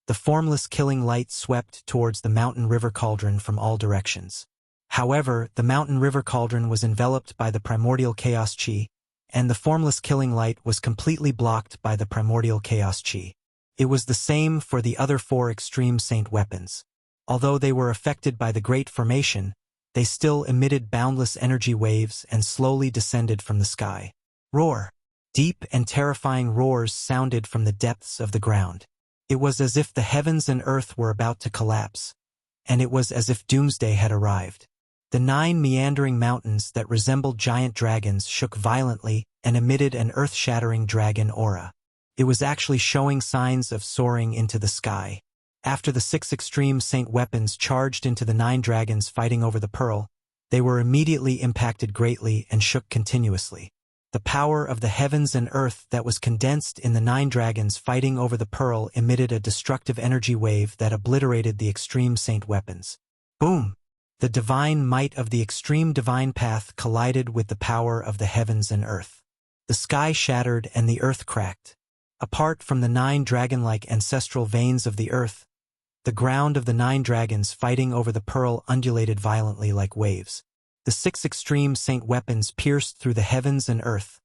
the formless killing light swept towards the mountain river cauldron from all directions. However, the mountain river cauldron was enveloped by the primordial chaos chi, and the formless killing light was completely blocked by the primordial chaos chi. It was the same for the other 4 extreme saint weapons. Although they were affected by the Great Formation, they still emitted boundless energy waves and slowly descended from the sky. Roar! Deep and terrifying roars sounded from the depths of the ground. It was as if the heavens and earth were about to collapse, and it was as if doomsday had arrived. The 9 meandering mountains that resembled giant dragons shook violently and emitted an earth-shattering dragon aura. It was actually showing signs of soaring into the sky. After the 6 extreme saint weapons charged into the 9 dragons fighting over the pearl, they were immediately impacted greatly and shook continuously. The power of the heavens and earth that was condensed in the 9 dragons fighting over the pearl emitted a destructive energy wave that obliterated the extreme saint weapons. Boom! The divine might of the extreme divine path collided with the power of the heavens and earth. The sky shattered and the earth cracked. Apart from the 9 dragon-like ancestral veins of the earth, the ground of the 9 dragons fighting over the pearl undulated violently like waves. The 6 extreme saint weapons pierced through the heavens and earth,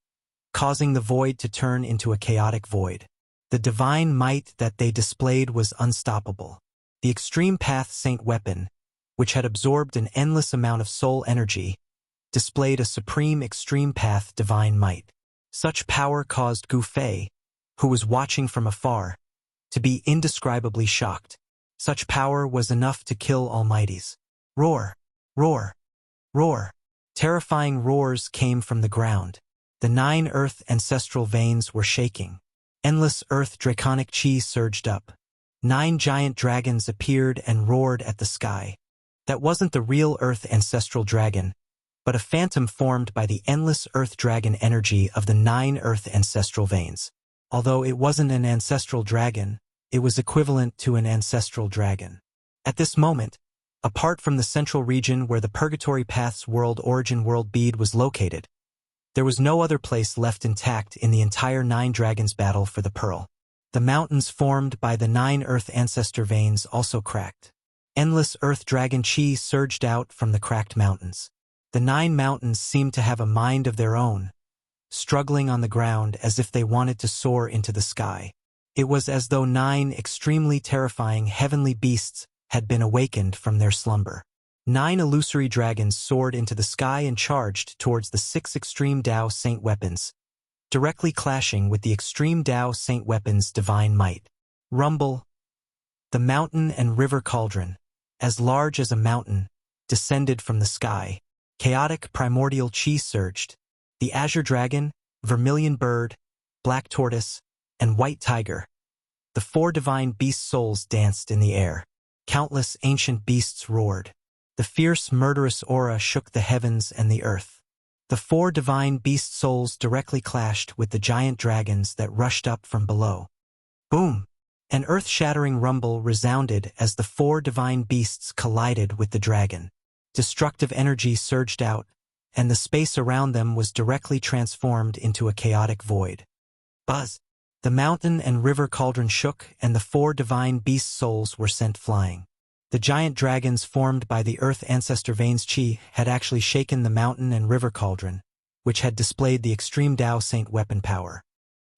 causing the void to turn into a chaotic void. The divine might that they displayed was unstoppable. The extreme path saint weapon, which had absorbed an endless amount of soul energy, displayed a supreme extreme path divine might. Such power caused Gu Fei, who was watching from afar, to be indescribably shocked. Such power was enough to kill almighties. Roar! Roar! Roar! Terrifying roars came from the ground. The 9 earth ancestral veins were shaking. Endless earth draconic chi surged up. 9 giant dragons appeared and roared at the sky. That wasn't the real earth ancestral dragon, but a phantom formed by the endless earth dragon energy of the 9 earth ancestral veins. Although it wasn't an ancestral dragon, it was equivalent to an ancestral dragon. At this moment, apart from the central region where the Purgatory Path's world origin world bead was located, there was no other place left intact in the entire 9 dragons battle for the pearl. The mountains formed by the 9 earth ancestor veins also cracked. Endless earth dragon chi surged out from the cracked mountains. The 9 mountains seemed to have a mind of their own, struggling on the ground as if they wanted to soar into the sky. It was as though 9 extremely terrifying heavenly beasts had been awakened from their slumber. 9 illusory dragons soared into the sky and charged towards the 6 extreme Dao saint weapons, directly clashing with the extreme Dao saint weapons' divine might. Rumble! The mountain and river cauldron, as large as a mountain, descended from the sky. Chaotic primordial chi surged. The azure dragon, vermilion bird, black tortoise, and white tiger. The 4 divine beast souls danced in the air. Countless ancient beasts roared. The fierce murderous aura shook the heavens and the earth. The 4 divine beast souls directly clashed with the giant dragons that rushed up from below. Boom! An earth-shattering rumble resounded as the 4 divine beasts collided with the dragon. Destructive energy surged out, and the space around them was directly transformed into a chaotic void. Buzz! The mountain and river cauldron shook, and the 4 divine beast souls were sent flying. The giant dragons formed by the earth ancestor veins chi had actually shaken the mountain and river cauldron, which had displayed the extreme Dao saint weapon power.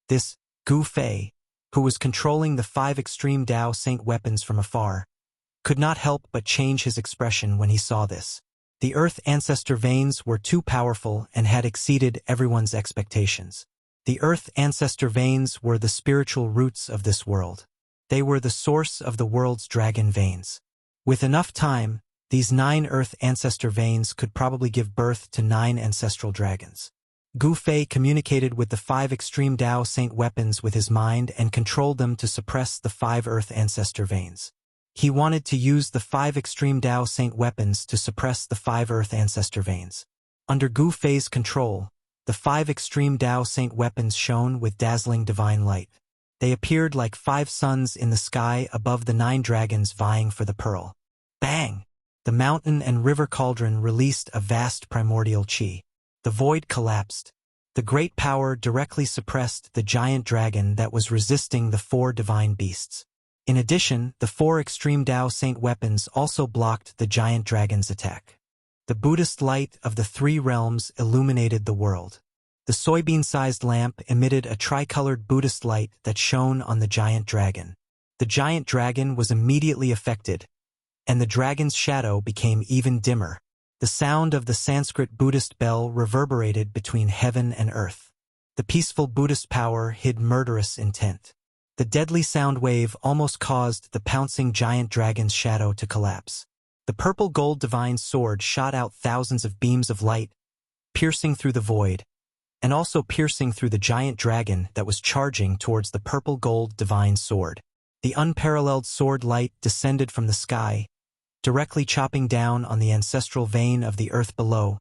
This Gu Fei, who was controlling the 5 extreme Dao saint weapons from afar, could not help but change his expression when he saw this. The earth ancestor veins were too powerful and had exceeded everyone's expectations. The earth ancestor veins were the spiritual roots of this world. They were the source of the world's dragon veins. With enough time, these 9 earth ancestor veins could probably give birth to 9 ancestral dragons. Gu Fei communicated with the 5 extreme Dao saint weapons with his mind and controlled them to suppress the 5 earth ancestor veins. He wanted to use the 5 extreme Dao Saint weapons to suppress the 5 Earth Ancestor veins. Under Gu Fei's control, the 5 extreme Dao Saint weapons shone with dazzling divine light. They appeared like 5 suns in the sky above the 9 dragons vying for the pearl. Bang! The mountain and river cauldron released a vast primordial qi. The void collapsed. The great power directly suppressed the giant dragon that was resisting the 4 divine beasts. In addition, the 4 extreme Dao Saint weapons also blocked the giant dragon's attack. The Buddhist light of the 3 realms illuminated the world. The soybean-sized lamp emitted a tricolored Buddhist light that shone on the giant dragon. The giant dragon was immediately affected, and the dragon's shadow became even dimmer. The sound of the Sanskrit Buddhist bell reverberated between heaven and earth. The peaceful Buddhist power hid murderous intent. The deadly sound wave almost caused the pouncing giant dragon's shadow to collapse. The purple gold divine sword shot out thousands of beams of light, piercing through the void, and also piercing through the giant dragon that was charging towards the purple gold divine sword. The unparalleled sword light descended from the sky, directly chopping down on the ancestral vein of the earth below,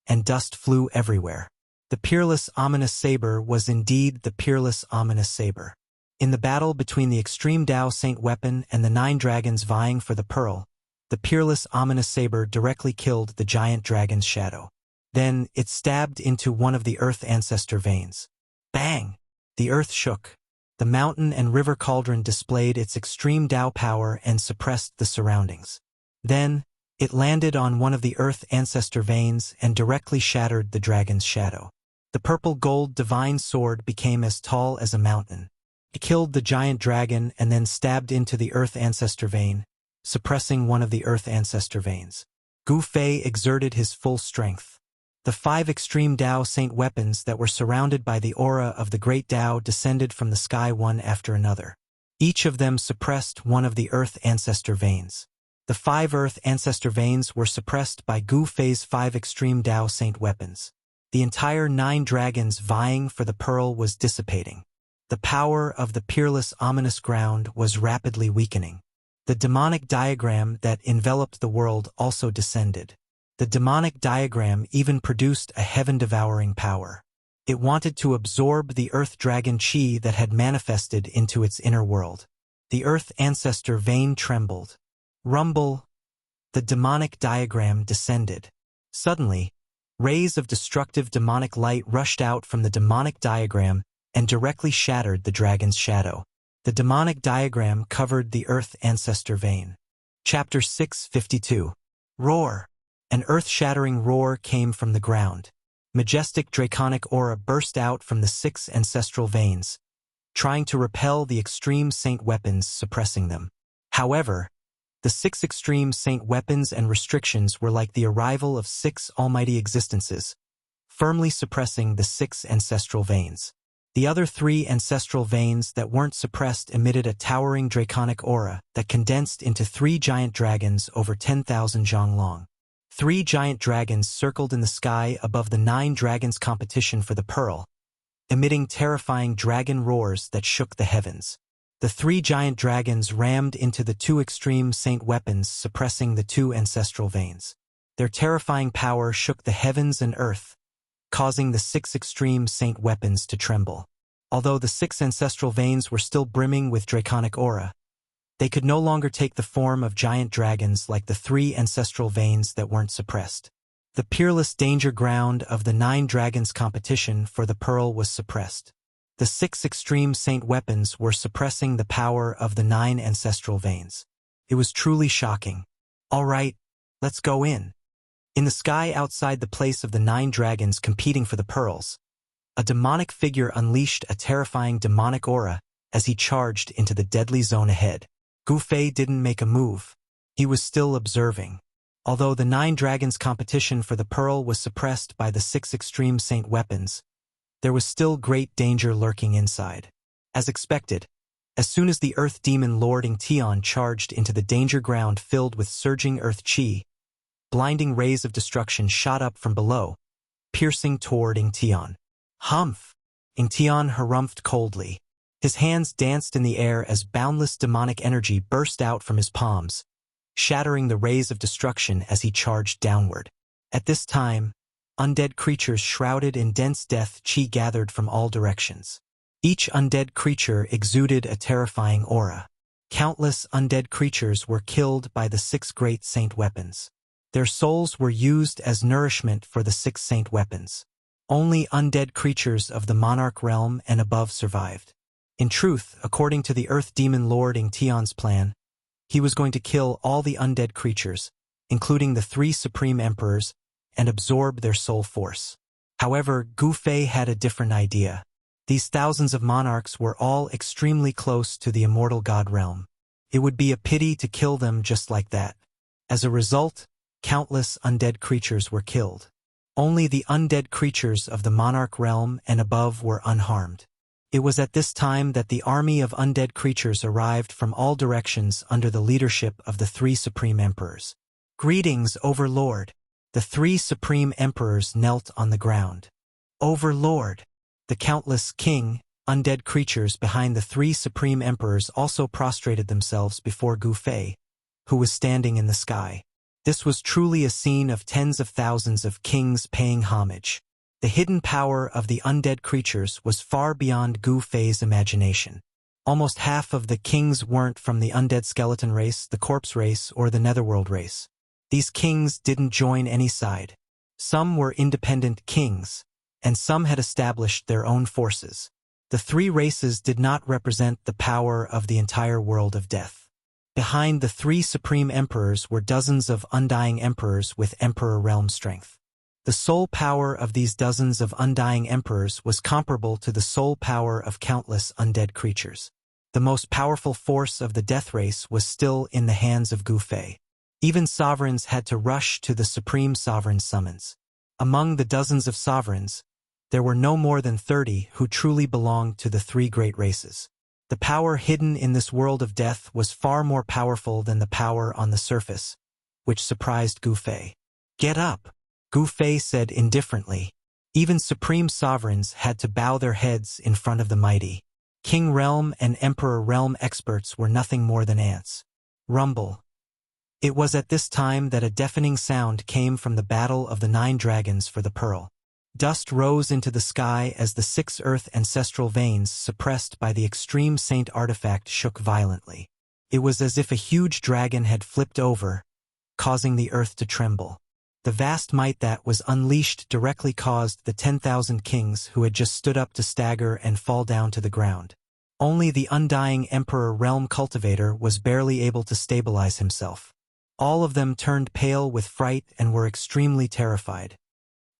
and dust flew everywhere. The peerless ominous saber was indeed the peerless ominous saber. In the battle between the extreme Dao Saint weapon and the 9 dragons vying for the pearl, the peerless ominous saber directly killed the giant dragon's shadow. Then it stabbed into one of the earth ancestor veins. Bang! The earth shook. The mountain and river cauldron displayed its extreme Dao power and suppressed the surroundings. Then, it landed on one of the earth ancestor veins and directly shattered the dragon's shadow. The purple gold divine sword became as tall as a mountain. It killed the giant dragon and then stabbed into the earth ancestor vein, suppressing one of the earth ancestor veins. Gu Fei exerted his full strength. The 5 extreme Dao Saint weapons that were surrounded by the aura of the great Dao descended from the sky one after another. Each of them suppressed one of the earth ancestor veins. The 5 earth ancestor veins were suppressed by Gu Fei's 5 extreme Dao Saint weapons. The entire 9 dragons vying for the pearl was dissipating. The power of the peerless ominous ground was rapidly weakening. The demonic diagram that enveloped the world also descended. The demonic diagram even produced a heaven-devouring power. It wanted to absorb the earth dragon chi that had manifested into its inner world. The earth ancestor vein trembled. Rumble! The demonic diagram descended. Suddenly, rays of destructive demonic light rushed out from the demonic diagram and directly shattered the dragon's shadow. The demonic diagram covered the earth ancestor vein. Chapter 652. Roar! An earth-shattering roar came from the ground. Majestic draconic aura burst out from the 6 ancestral veins, trying to repel the extreme saint weapons suppressing them. However, the 6 extreme saint weapons and restrictions were like the arrival of 6 almighty existences, firmly suppressing the 6 ancestral veins. The other 3 ancestral veins that weren't suppressed emitted a towering draconic aura that condensed into 3 giant dragons over 10,000 zhang long. 3 giant dragons circled in the sky above the 9 dragons' competition for the pearl, emitting terrifying dragon roars that shook the heavens. The 3 giant dragons rammed into the 2 extreme saint weapons, suppressing the 2 ancestral veins. Their terrifying power shook the heavens and earth, causing the 6 extreme saint weapons to tremble. Although the 6 ancestral veins were still brimming with draconic aura, they could no longer take the form of giant dragons like the 3 ancestral veins that weren't suppressed. The peerless danger ground of the 9 dragons' competition for the pearl was suppressed. The 6 extreme saint weapons were suppressing the power of the 9 ancestral veins. It was truly shocking. All right, let's go in. In the sky outside the place of the 9 dragons competing for the pearls, a demonic figure unleashed a terrifying demonic aura as he charged into the deadly zone ahead. Gu Fei didn't make a move. He was still observing. Although the 9 dragons' competition for the pearl was suppressed by the 6 extreme saint weapons, there was still great danger lurking inside. As expected, as soon as the earth demon Lord Ingtian charged into the danger ground filled with surging earth chi, blinding rays of destruction shot up from below, piercing toward Ingtian. Humph! Ingtian harumphed coldly. His hands danced in the air as boundless demonic energy burst out from his palms, shattering the rays of destruction as he charged downward. At this time, undead creatures shrouded in dense death chi gathered from all directions. Each undead creature exuded a terrifying aura. Countless undead creatures were killed by the 6 great saint weapons. Their souls were used as nourishment for the 6 saint weapons. Only undead creatures of the monarch realm and above survived. In truth, according to the Earth Demon Lord Ingtion's plan, he was going to kill all the undead creatures, including the 3 supreme emperors, and absorb their soul force. However, Gu Fei had a different idea. These thousands of monarchs were all extremely close to the immortal god realm. It would be a pity to kill them just like that. As a result, countless undead creatures were killed. Only the undead creatures of the monarch realm and above were unharmed. It was at this time that the army of undead creatures arrived from all directions under the leadership of the 3 supreme emperors. Greetings, Overlord. The 3 supreme emperors knelt on the ground. Overlord. The countless undead creatures behind the 3 supreme emperors also prostrated themselves before Gu Fei, who was standing in the sky. This was truly a scene of tens of thousands of kings paying homage. The hidden power of the undead creatures was far beyond Gu Fei's imagination. Almost half of the kings weren't from the undead skeleton race, the corpse race, or the netherworld race. These kings didn't join any side. Some were independent kings, and some had established their own forces. The 3 races did not represent the power of the entire world of death. Behind the 3 supreme emperors were dozens of undying emperors with emperor realm strength. The soul power of these dozens of undying emperors was comparable to the soul power of countless undead creatures. The most powerful force of the death race was still in the hands of Gu Fei. Even sovereigns had to rush to the supreme sovereign's summons. Among the dozens of sovereigns, there were no more than 30 who truly belonged to the 3 great races. The power hidden in this world of death was far more powerful than the power on the surface, which surprised Gu Fei. Get up, Gu Fei said indifferently. Even supreme sovereigns had to bow their heads in front of the mighty. King realm and emperor realm experts were nothing more than ants. Rumble. It was at this time that a deafening sound came from the battle of the 9 dragons for the pearl. Dust rose into the sky as the 6 earth ancestral veins suppressed by the extreme saint artifact shook violently. It was as if a huge dragon had flipped over, causing the earth to tremble. The vast might that was unleashed directly caused the 10,000 kings who had just stood up to stagger and fall down to the ground. Only the undying emperor realm cultivator was barely able to stabilize himself. All of them turned pale with fright and were extremely terrified.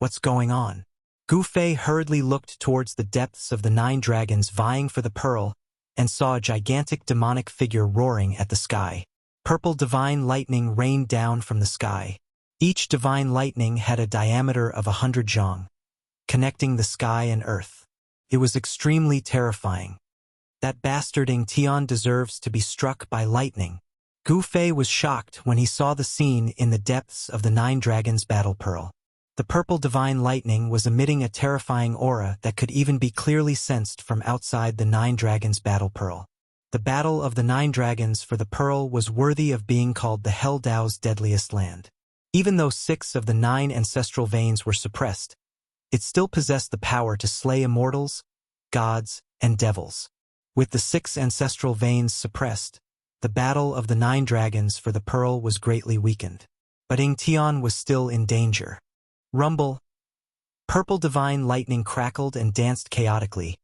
What's going on? Gu Fei hurriedly looked towards the depths of the 9 dragons vying for the pearl and saw a gigantic demonic figure roaring at the sky. Purple divine lightning rained down from the sky. Each divine lightning had a diameter of 100 zhang, connecting the sky and earth. It was extremely terrifying. That bastard Ingtion deserves to be struck by lightning. Gu Fei was shocked when he saw the scene in the depths of the 9 dragons' battle pearl. The purple divine lightning was emitting a terrifying aura that could even be clearly sensed from outside the 9 dragons' battle pearl. The battle of the 9 dragons for the pearl was worthy of being called the Hell Dao's deadliest land. Even though 6 of the 9 ancestral veins were suppressed, it still possessed the power to slay immortals, gods, and devils. With the 6 ancestral veins suppressed, the battle of the 9 dragons for the pearl was greatly weakened. But Ingtion was still in danger. Rumble. Purple divine lightning crackled and danced chaotically,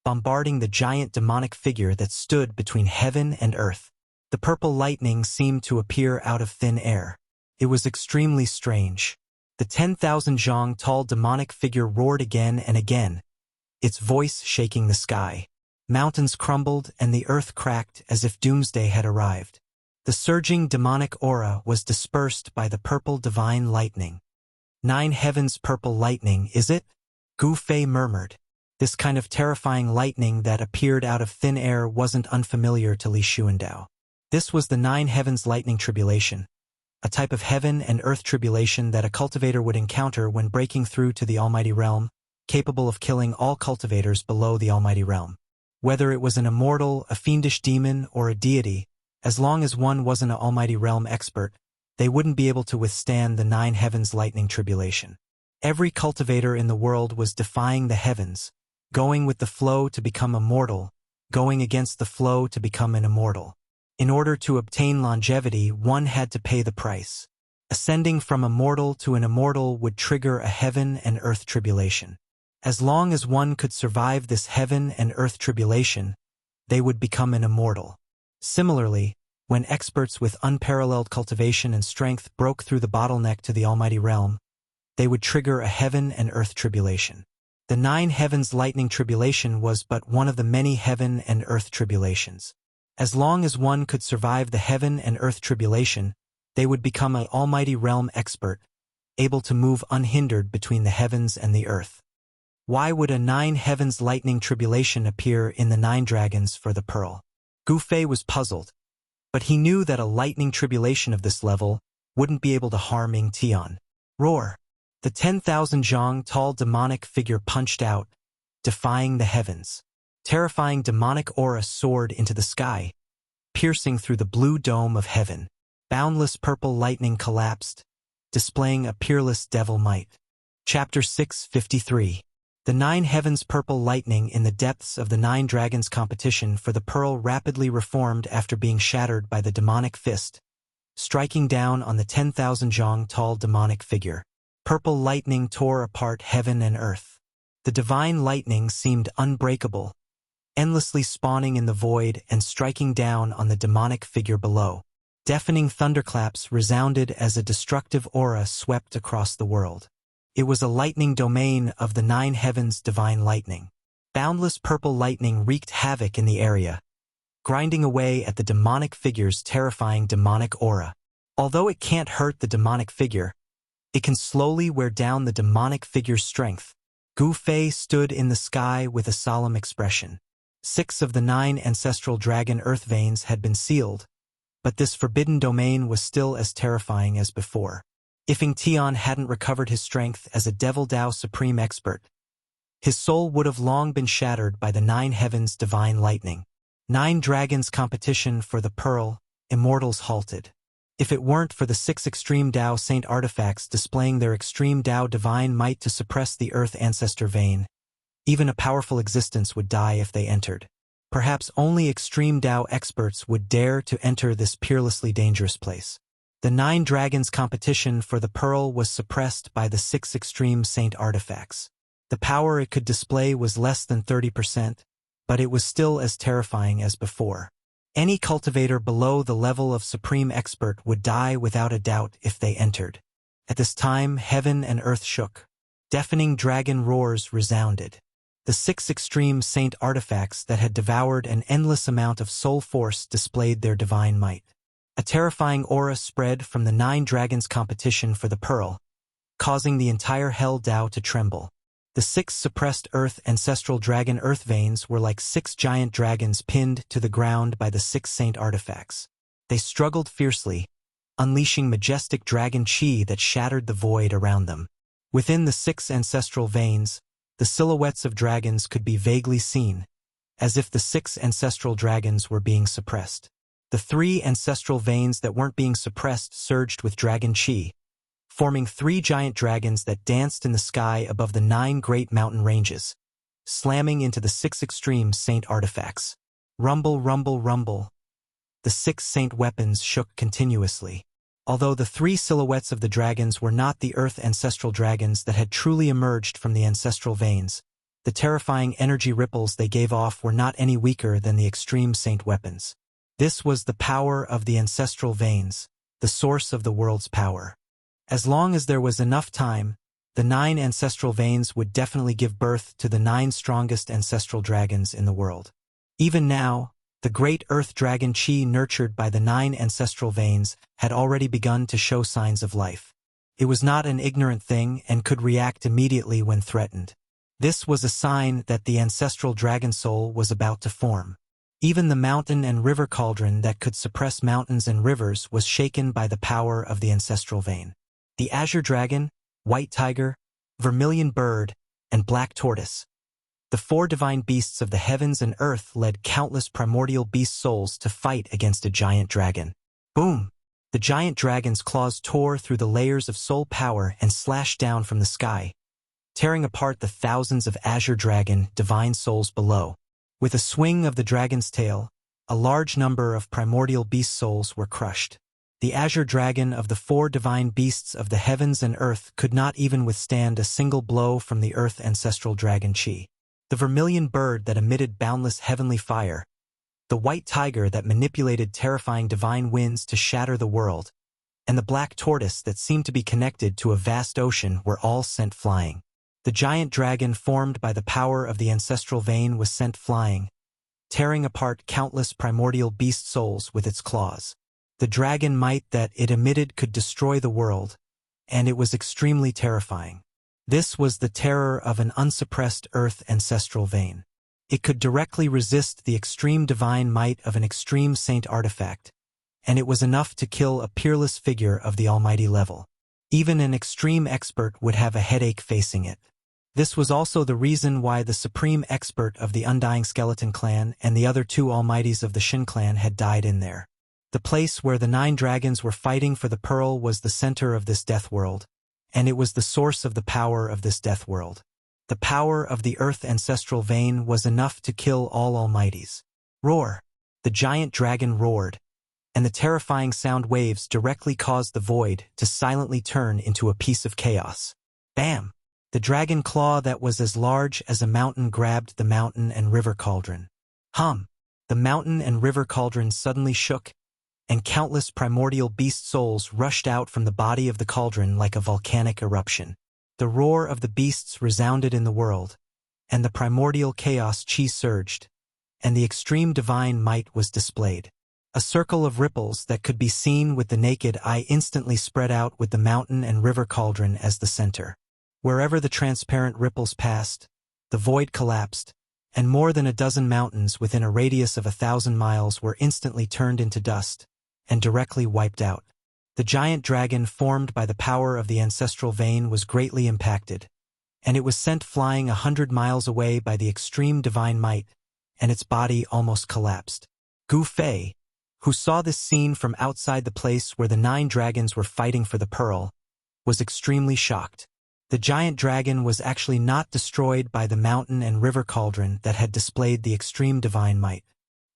bombarding the giant demonic figure that stood between heaven and earth. The purple lightning seemed to appear out of thin air. It was extremely strange. The 10,000 zhang tall demonic figure roared again and again, its voice shaking the sky. Mountains crumbled and the earth cracked as if doomsday had arrived. The surging demonic aura was dispersed by the purple divine lightning. 9 heavens purple lightning, is it? Gu Fei murmured. This kind of terrifying lightning that appeared out of thin air wasn't unfamiliar to Li Xuandao. This was the 9 heavens lightning tribulation, a type of heaven and earth tribulation that a cultivator would encounter when breaking through to the almighty realm, capable of killing all cultivators below the almighty realm. Whether it was an immortal, a fiendish demon, or a deity, as long as one wasn't an almighty realm expert, they wouldn't be able to withstand the 9 heavens lightning tribulation. Every cultivator in the world was defying the heavens, going with the flow to become immortal, going against the flow to become an immortal. In order to obtain longevity, one had to pay the price. Ascending from immortal to an immortal would trigger a heaven and earth tribulation. As long as one could survive this heaven and earth tribulation, they would become an immortal. Similarly, when experts with unparalleled cultivation and strength broke through the bottleneck to the almighty realm, they would trigger a heaven and earth tribulation. The 9 heavens lightning tribulation was but one of the many heaven and earth tribulations. As long as one could survive the heaven and earth tribulation, they would become an almighty realm expert, able to move unhindered between the heavens and the earth. Why would a 9 heavens lightning tribulation appear in the 9 dragons for the pearl? Gu Fei was puzzled, but he knew that a lightning tribulation of this level wouldn't be able to harm Ying Tian. Roar! The 10,000 zhang tall demonic figure punched out, defying the heavens. Terrifying demonic aura soared into the sky, piercing through the blue dome of heaven. Boundless purple lightning collapsed, displaying a peerless devil might. Chapter 653. The 9 heavens purple lightning in the depths of the 9 dragons competition for the pearl rapidly reformed after being shattered by the demonic fist, striking down on the 10,000 zhang tall demonic figure. Purple lightning tore apart heaven and earth. The divine lightning seemed unbreakable, endlessly spawning in the void and striking down on the demonic figure below. Deafening thunderclaps resounded as a destructive aura swept across the world. It was a lightning domain of the 9 heavens divine lightning. Boundless purple lightning wreaked havoc in the area, grinding away at the demonic figure's terrifying demonic aura. Although it can't hurt the demonic figure, it can slowly wear down the demonic figure's strength. Gu Fei stood in the sky with a solemn expression. 6 of the 9 ancestral dragon earth veins had been sealed, but this forbidden domain was still as terrifying as before. If Ying Tian hadn't recovered his strength as a Devil Dao supreme expert, his soul would have long been shattered by the 9 heavens divine lightning. 9 dragons competition for the pearl, immortals halted. If it weren't for the 6 extreme Dao saint artifacts displaying their extreme Dao divine might to suppress the earth ancestor vein, even a powerful existence would die if they entered. Perhaps only extreme Dao experts would dare to enter this peerlessly dangerous place. The 9 dragons competition for the pearl was suppressed by the 6 extreme saint artifacts. The power it could display was less than 30%, but it was still as terrifying as before. Any cultivator below the level of supreme expert would die without a doubt if they entered. At this time, heaven and earth shook. Deafening dragon roars resounded. The 6 extreme saint artifacts that had devoured an endless amount of soul force displayed their divine might. A terrifying aura spread from the 9 dragons competition for the pearl, causing the entire Hell Dao to tremble. The 6 suppressed earth ancestral dragon earth veins were like 6 giant dragons pinned to the ground by the 6 saint artifacts. They struggled fiercely, unleashing majestic dragon chi that shattered the void around them. Within the 6 ancestral veins, the silhouettes of dragons could be vaguely seen, as if the 6 ancestral dragons were being suppressed. The 3 ancestral veins that weren't being suppressed surged with dragon chi, forming 3 giant dragons that danced in the sky above the 9 great mountain ranges, slamming into the 6 extreme saint artifacts. Rumble, rumble, rumble. The 6 saint weapons shook continuously. Although the 3 silhouettes of the dragons were not the earth ancestral dragons that had truly emerged from the ancestral veins, the terrifying energy ripples they gave off were not any weaker than the extreme saint weapons. This was the power of the ancestral veins, the source of the world's power. As long as there was enough time, the 9 ancestral veins would definitely give birth to the 9 strongest ancestral dragons in the world. Even now, the great earth dragon chi nurtured by the 9 ancestral veins had already begun to show signs of life. It was not an ignorant thing and could react immediately when threatened. This was a sign that the ancestral dragon soul was about to form. Even the mountain and river cauldron that could suppress mountains and rivers was shaken by the power of the ancestral vein. The azure dragon, white tiger, vermilion bird, and black tortoise, the The four divine beasts of the heavens and earth led countless primordial beast souls to fight against a giant dragon. Boom! The giant dragon's claws tore through the layers of soul power and slashed down from the sky, tearing apart the thousands of azure dragon divine souls below. With a swing of the dragon's tail, a large number of primordial beast souls were crushed. The azure dragon of the four divine beasts of the heavens and earth could not even withstand a single blow from the earth ancestral dragon Chi. The vermilion bird that emitted boundless heavenly fire, the white tiger that manipulated terrifying divine winds to shatter the world, and the black tortoise that seemed to be connected to a vast ocean were all sent flying. The giant dragon formed by the power of the ancestral vein was sent flying, tearing apart countless primordial beast souls with its claws. The dragon might that it emitted could destroy the world, and it was extremely terrifying. This was the terror of an unsuppressed earth ancestral vein. It could directly resist the extreme divine might of an extreme saint artifact, and it was enough to kill a peerless figure of the almighty level. Even an extreme expert would have a headache facing it. This was also the reason why the supreme expert of the Undying Skeleton Clan and the other two almighties of the Shin Clan had died in there. The place where the 9 dragons were fighting for the pearl was the center of this death world, and it was the source of the power of this death world. The power of the earth ancestral vein was enough to kill all almighties. Roar! The giant dragon roared, and the terrifying sound waves directly caused the void to silently turn into a piece of chaos. Bam! The dragon claw that was as large as a mountain grabbed the mountain and river cauldron. Hum! The mountain and river cauldron suddenly shook, and countless primordial beast souls rushed out from the body of the cauldron like a volcanic eruption. The roar of the beasts resounded in the world, and the primordial chaos chi surged, and the extreme divine might was displayed. A circle of ripples that could be seen with the naked eye instantly spread out with the mountain and river cauldron as the center. Wherever the transparent ripples passed, the void collapsed, and more than a dozen mountains within a radius of 1,000 miles were instantly turned into dust and directly wiped out. The giant dragon formed by the power of the ancestral vein was greatly impacted, and it was sent flying 100 miles away by the extreme divine might, and its body almost collapsed. Gu Fei, who saw this scene from outside the place where the 9 dragons were fighting for the pearl, was extremely shocked. The giant dragon was actually not destroyed by the mountain and river cauldron that had displayed the extreme divine might.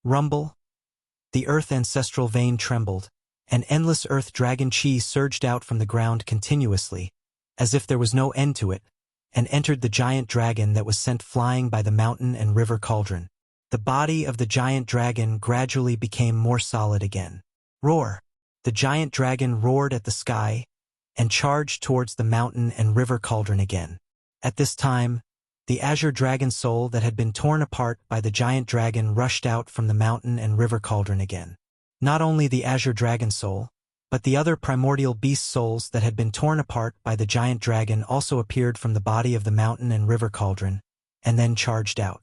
Rumble! The earth ancestral vein trembled, and endless earth dragon chi surged out from the ground continuously, as if there was no end to it, and entered the giant dragon that was sent flying by the mountain and river cauldron. The body of the giant dragon gradually became more solid again. Roar! The giant dragon roared at the sky and charged towards the mountain and river cauldron again. At this time, the azure dragon soul that had been torn apart by the giant dragon rushed out from the mountain and river cauldron again. Not only the azure dragon soul, but the other primordial beast souls that had been torn apart by the giant dragon also appeared from the body of the mountain and river cauldron, and then charged out.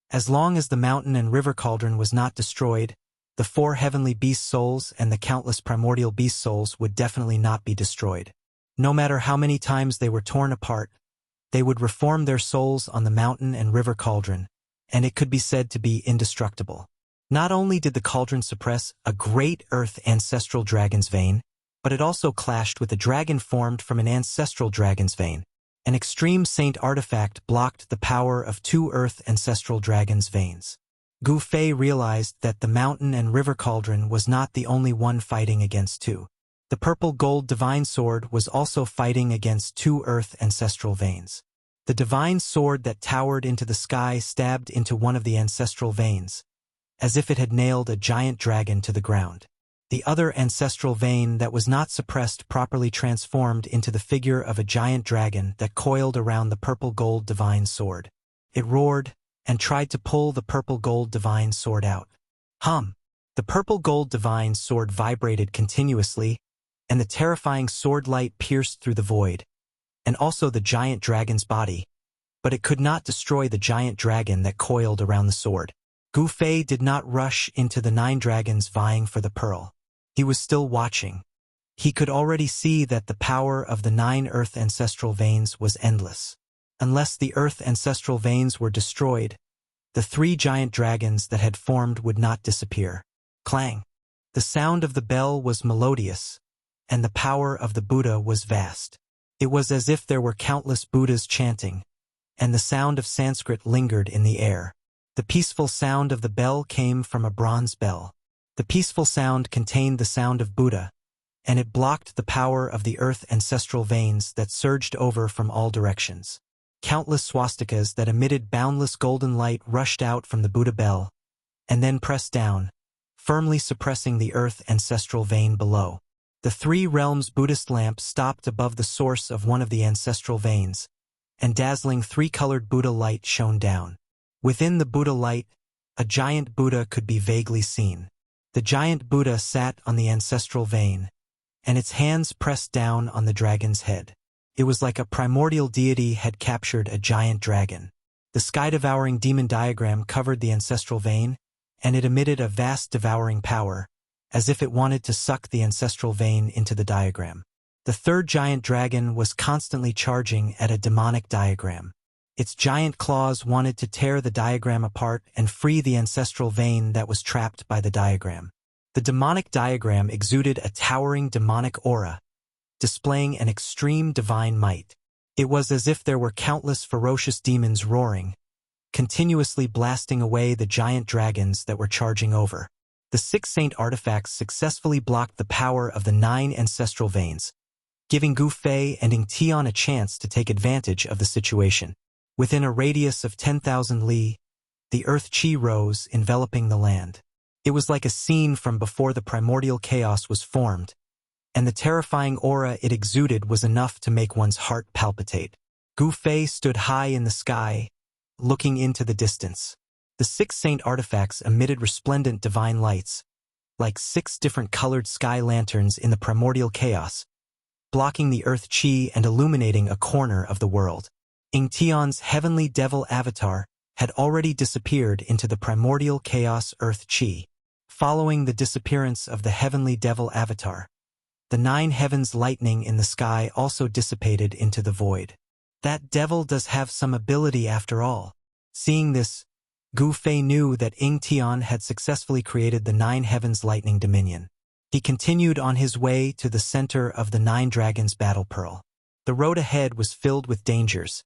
As long as the mountain and river cauldron was not destroyed, the 4 heavenly beast souls and the countless primordial beast souls would definitely not be destroyed. No matter how many times they were torn apart, they would reform their souls on the mountain and river cauldron, and it could be said to be indestructible. Not only did the cauldron suppress a great earth ancestral dragon's vein, but it also clashed with a dragon formed from an ancestral dragon's vein. An extreme saint artifact blocked the power of 2 earth ancestral dragon's veins. Gu Fei realized that the mountain and river cauldron was not the only one fighting against 2. The purple gold divine sword was also fighting against 2 earth ancestral veins. The divine sword that towered into the sky stabbed into one of the ancestral veins, as if it had nailed a giant dragon to the ground. The other ancestral vein that was not suppressed properly transformed into the figure of a giant dragon that coiled around the purple gold divine sword. It roared and tried to pull the purple gold divine sword out. Hum! The purple gold divine sword vibrated continuously, and the terrifying sword light pierced through the void, and also the giant dragon's body, but it could not destroy the giant dragon that coiled around the sword. Gu Fei did not rush into the 9 dragons vying for the pearl. He was still watching. He could already see that the power of the 9 earth ancestral veins was endless. Unless the earth ancestral veins were destroyed, the three giant dragons that had formed would not disappear. Clang! The sound of the bell was melodious, and the power of the Buddha was vast. It was as if there were countless Buddhas chanting, and the sound of Sanskrit lingered in the air. The peaceful sound of the bell came from a bronze bell. The peaceful sound contained the sound of Buddha, and it blocked the power of the earth ancestral veins that surged over from all directions. Countless swastikas that emitted boundless golden light rushed out from the Buddha bell, and then pressed down, firmly suppressing the earth ancestral vein below. The three realms Buddhist lamp stopped above the source of one of the ancestral veins, and dazzling three-colored Buddha light shone down. Within the Buddha light, a giant Buddha could be vaguely seen. The giant Buddha sat on the ancestral vein, and its hands pressed down on the dragon's head. It was like a primordial deity had captured a giant dragon. The sky-devouring demon diagram covered the ancestral vein, and it emitted a vast devouring power, as if it wanted to suck the ancestral vein into the diagram. The third giant dragon was constantly charging at a demonic diagram. Its giant claws wanted to tear the diagram apart and free the ancestral vein that was trapped by the diagram. The demonic diagram exuded a towering demonic aura, displaying an extreme divine might. It was as if there were countless ferocious demons roaring, continuously blasting away the giant dragons that were charging over. The 6 saint artifacts successfully blocked the power of the 9 ancestral veins, giving Gu Fei and Ying Tian a chance to take advantage of the situation. Within a radius of 10,000 li, the earth chi rose, enveloping the land. It was like a scene from before the primordial chaos was formed, and the terrifying aura it exuded was enough to make one's heart palpitate. Gu Fei stood high in the sky, looking into the distance. The 6 saint artifacts emitted resplendent divine lights, like 6 different colored sky lanterns in the primordial chaos, blocking the earth chi and illuminating a corner of the world. Ying Tian's heavenly devil avatar had already disappeared into the primordial chaos earth chi. Following the disappearance of the heavenly devil avatar, the 9 heavens lightning in the sky also dissipated into the void. That devil does have some ability after all. Seeing this, Gu Fei knew that Ying Tian had successfully created the 9 heavens lightning dominion. He continued on his way to the center of the 9 dragons battle pearl. The road ahead was filled with dangers,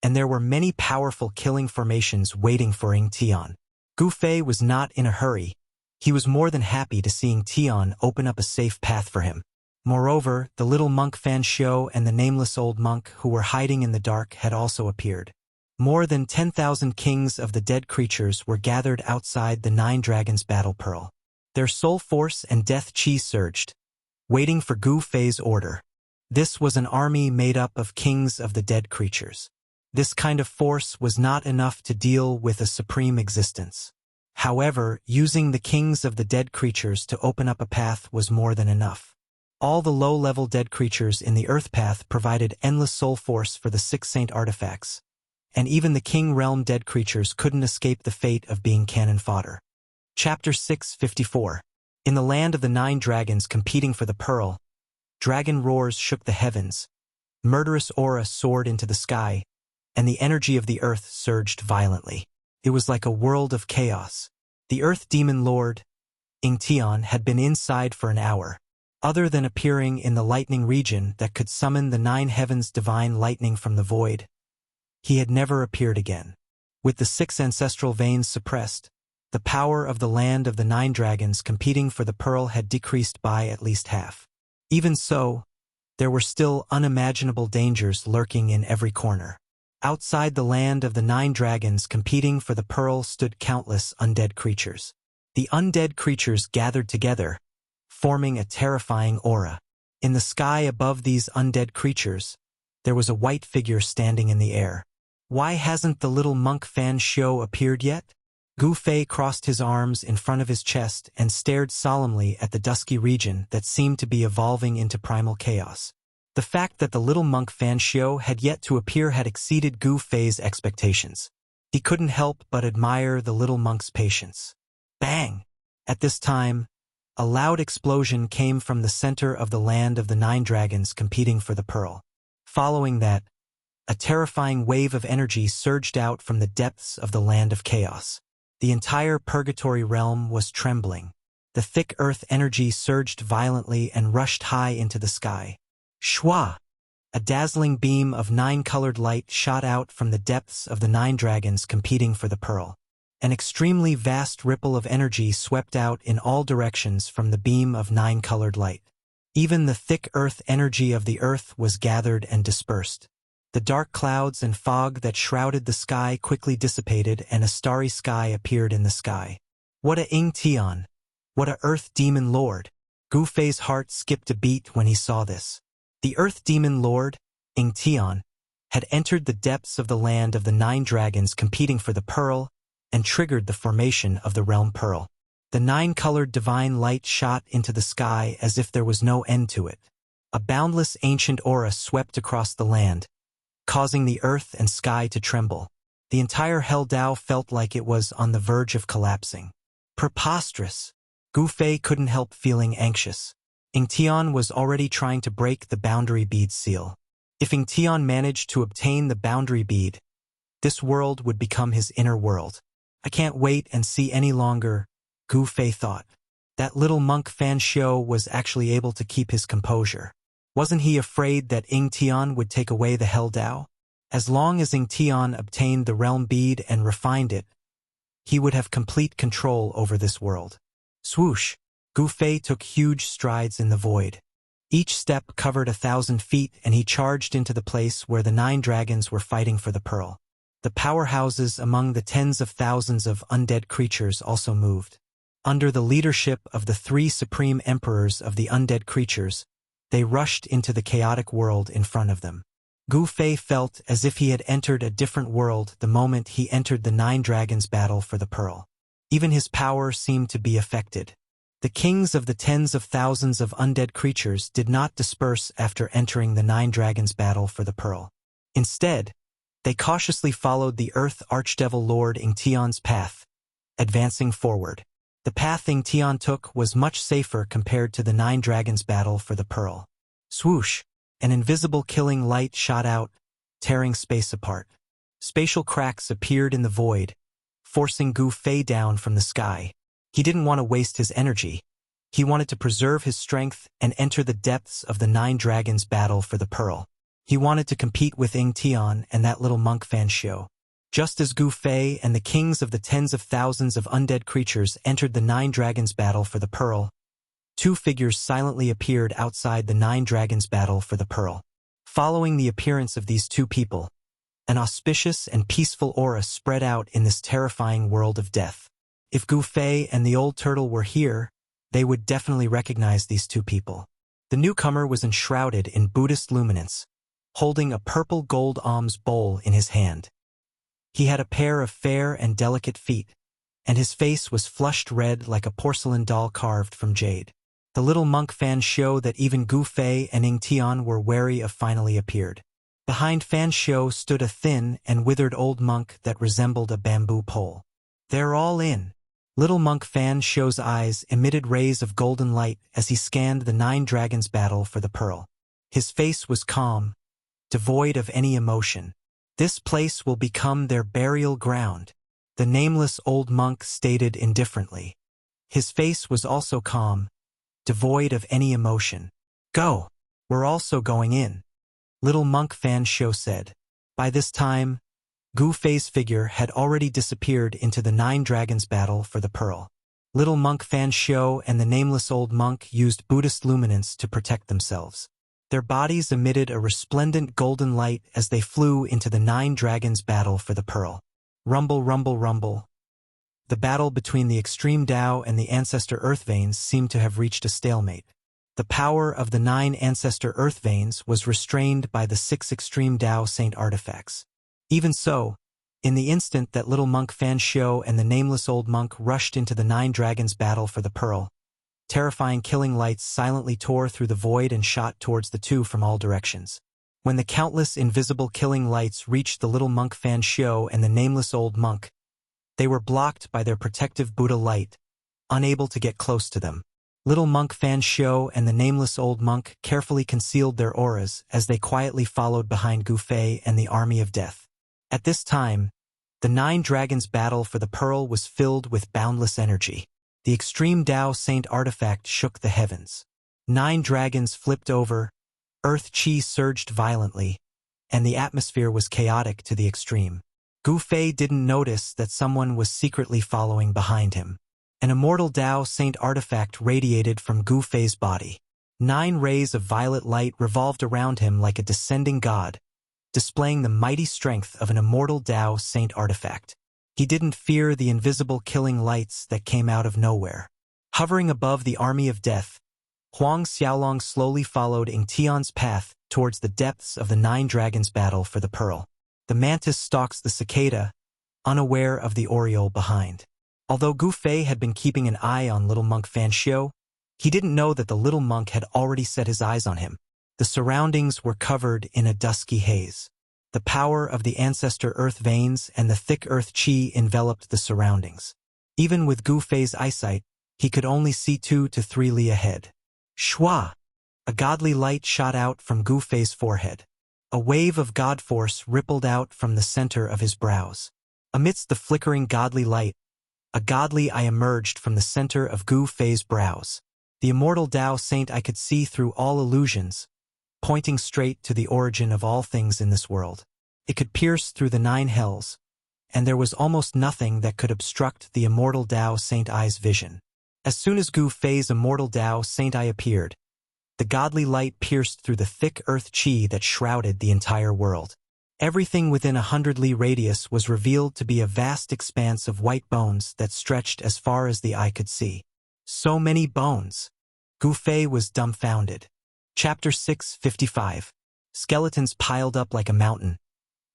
and there were many powerful killing formations waiting for Ying Tian. Gu Fei was not in a hurry. He was more than happy to see Ying Tian open up a safe path for him. Moreover, the little monk Fan Xiu and the nameless old monk who were hiding in the dark had also appeared. More than 10,000 kings of the dead creatures were gathered outside the 9 dragons battle pearl. Their soul force and death chi surged, waiting for Gu Fei's order. This was an army made up of kings of the dead creatures. This kind of force was not enough to deal with a supreme existence. However, using the kings of the dead creatures to open up a path was more than enough. All the low-level dead creatures in the earth path provided endless soul force for the 6 saint artifacts, and even the king realm dead creatures couldn't escape the fate of being cannon fodder. Chapter 654. In the land of the 9 dragons competing for the pearl, dragon roars shook the heavens, murderous aura soared into the sky, and the energy of the earth surged violently. It was like a world of chaos. The earth demon lord, Ying Tian, had been inside for an hour. Other than appearing in the lightning region that could summon the 9 heavens divine lightning from the void, he had never appeared again. With the 6 ancestral veins suppressed, the power of the land of the 9 dragons competing for the pearl had decreased by at least half. Even so, there were still unimaginable dangers lurking in every corner. Outside the land of the 9 dragons competing for the pearl stood countless undead creatures. The undead creatures gathered together, forming a terrifying aura. In the sky above these undead creatures, there was a white figure standing in the air. Why hasn't the little monk Fan Xiu appeared yet? Gu Fei crossed his arms in front of his chest and stared solemnly at the dusky region that seemed to be evolving into primal chaos. The fact that the little monk Fan Xiu had yet to appear had exceeded Gu Fei's expectations. He couldn't help but admire the little monk's patience. Bang! At this time, a loud explosion came from the center of the land of the 9 dragons competing for the pearl. Following that, a terrifying wave of energy surged out from the depths of the land of chaos. The entire purgatory realm was trembling. The thick earth energy surged violently and rushed high into the sky. Shwa! A dazzling beam of 9-colored light shot out from the depths of the 9 dragons competing for the pearl. An extremely vast ripple of energy swept out in all directions from the beam of 9-colored light. Even the thick earth energy of the earth was gathered and dispersed. The dark clouds and fog that shrouded the sky quickly dissipated and a starry sky appeared in the sky. What a Ing Tian! What a Earth Demon Lord! Gu Fei's heart skipped a beat when he saw this. The Earth Demon Lord, Ing Tian, had entered the depths of the land of the 9 dragons competing for the pearl and triggered the formation of the realm pearl. The 9-colored divine light shot into the sky as if there was no end to it. A boundless ancient aura swept across the land, causing the earth and sky to tremble. The entire Hell Dao felt like it was on the verge of collapsing. Preposterous! Gu Fei couldn't help feeling anxious. Ing Tian was already trying to break the boundary bead seal. If Ing Tian managed to obtain the boundary bead, this world would become his inner world. I can't wait and see any longer, Gu Fei thought. That little monk Fan Xiu was actually able to keep his composure. Wasn't he afraid that Ing Tian would take away the Hell Dao? As long as Ing Tian obtained the realm bead and refined it, he would have complete control over this world. Swoosh! Gu Fei took huge strides in the void. Each step covered 1,000 feet and he charged into the place where the 9 dragons were fighting for the pearl. The powerhouses among the tens of thousands of undead creatures also moved. Under the leadership of the 3 supreme emperors of the undead creatures, they rushed into the chaotic world in front of them. Gu Fei felt as if he had entered a different world the moment he entered the 9 dragons' battle for the pearl. Even his power seemed to be affected. The kings of the tens of thousands of undead creatures did not disperse after entering the 9 dragons' battle for the pearl. Instead, they cautiously followed the Earth Archdevil Lord Ing Tian's path, advancing forward. The path Ing Tian took was much safer compared to the 9 dragons' battle for the pearl. Swoosh! An invisible killing light shot out, tearing space apart. Spatial cracks appeared in the void, forcing Gu Fei down from the sky. He didn't want to waste his energy. He wanted to preserve his strength and enter the depths of the 9 dragons' battle for the pearl. He wanted to compete with Ing Tian and that little monk Fan Xiu. Just as Gu Fei and the kings of the tens of thousands of undead creatures entered the 9 dragons' battle for the pearl, 2 figures silently appeared outside the 9 dragons' battle for the pearl. Following the appearance of these 2 people, an auspicious and peaceful aura spread out in this terrifying world of death. If Gu Fei and the old turtle were here, they would definitely recognize these 2 people. The newcomer was enshrouded in Buddhist luminance, holding a purple gold alms bowl in his hand. He had a pair of fair and delicate feet, and his face was flushed red like a porcelain doll carved from jade. The little monk Fan Xiu that even Gu Fei and Ing Tian were wary of finally appeared. Behind Fan Xiu stood a thin and withered old monk that resembled a bamboo pole. "They're all in." Little monk Fan Xiu's eyes emitted rays of golden light as he scanned the 9 dragons' battle for the pearl. His face was calm, devoid of any emotion. "This place will become their burial ground," the nameless old monk stated indifferently. His face was also calm, devoid of any emotion. "Go! We're also going in," little monk Fan Xiu said. By this time, Gu Fei's figure had already disappeared into the 9 dragons' battle for the pearl. Little monk Fan Xiu and the nameless old monk used Buddhist luminance to protect themselves. Their bodies emitted a resplendent golden light as they flew into the 9 dragons' battle for the pearl. Rumble, rumble, rumble. The battle between the extreme Tao and the ancestor earth veins seemed to have reached a stalemate. The power of the 9 ancestor earth veins was restrained by the 6 extreme Tao saint artifacts. Even so, in the instant that little monk Fan Xiu and the nameless old monk rushed into the 9 dragons' battle for the pearl, terrifying killing lights silently tore through the void and shot towards the 2 from all directions. When the countless invisible killing lights reached the little monk Fan Xiu and the nameless old monk, they were blocked by their protective Buddha light, unable to get close to them. Little monk Fan Xiao and the nameless old monk carefully concealed their auras as they quietly followed behind Gu Fei and the army of death. At this time, the Nine Dragons' battle for the pearl was filled with boundless energy. The extreme Tao Saint artifact shook the heavens. 9 dragons flipped over, earth chi surged violently, and the atmosphere was chaotic to the extreme. Gu Fei didn't notice that someone was secretly following behind him. An immortal Tao Saint artifact radiated from Gu Fei's body. 9 rays of violet light revolved around him like a descending god, displaying the mighty strength of an immortal Tao Saint artifact. He didn't fear the invisible killing lights that came out of nowhere. Hovering above the army of death, Huang Xiaolong slowly followed Ying Tian's path towards the depths of the 9 dragons' battle for the pearl. The mantis stalks the cicada, unaware of the oriole behind. Although Gu Fei had been keeping an eye on little monk Fan Xiao, he didn't know that the little monk had already set his eyes on him. The surroundings were covered in a dusky haze. The power of the ancestor earth veins and the thick earth chi enveloped the surroundings. Even with Gu Fei's eyesight, he could only see 2 to 3 li ahead. Shua! A godly light shot out from Gu Fei's forehead. A wave of god force rippled out from the center of his brows. Amidst the flickering godly light, a godly eye emerged from the center of Gu Fei's brows. The immortal Tao Saint I could see through all illusions, pointing straight to the origin of all things in this world. It could pierce through the 9 hells, and there was almost nothing that could obstruct the immortal Tao Saint Eye's vision. As soon as Gu Fei's immortal Tao Saint Eye appeared, the godly light pierced through the thick earth chi that shrouded the entire world. Everything within 100 li radius was revealed to be a vast expanse of white bones that stretched as far as the eye could see. So many bones! Gu Fei was dumbfounded. Chapter 655. Skeletons piled up like a mountain,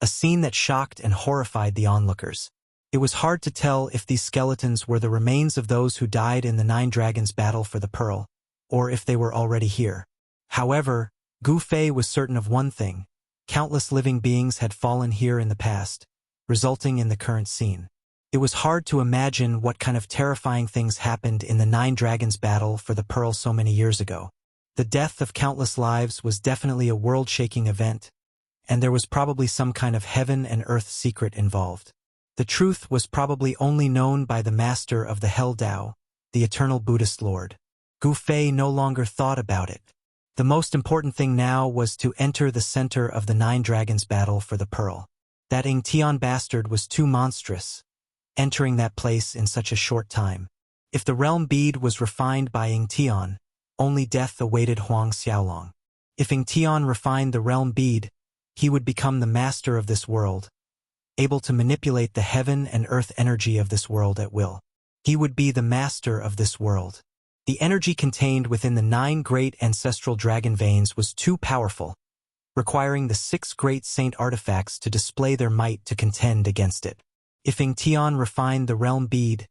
a scene that shocked and horrified the onlookers. It was hard to tell if these skeletons were the remains of those who died in the 9 dragons' battle for the pearl, or if they were already here. However, Gu Fei was certain of one thing: countless living beings had fallen here in the past, resulting in the current scene. It was hard to imagine what kind of terrifying things happened in the 9 dragons' battle for the pearl so many years ago. The death of countless lives was definitely a world-shaking event, and there was probably some kind of heaven and earth secret involved. The truth was probably only known by the master of the Hell Tao, the eternal Buddhist Lord. Gu Fei no longer thought about it. The most important thing now was to enter the center of the 9 dragons' battle for the pearl. That Ying Tian bastard was too monstrous, entering that place in such a short time. If the realm bead was refined by Ying Tian, only death awaited Huang Xiaolong. If Ying Tian refined the realm bead, he would become the master of this world, able to manipulate the heaven and earth energy of this world at will. He would be the master of this world. The energy contained within the 9 great ancestral dragon veins was too powerful, requiring the 6 great saint artifacts to display their might to contend against it. If Ying Tian refined the realm bead,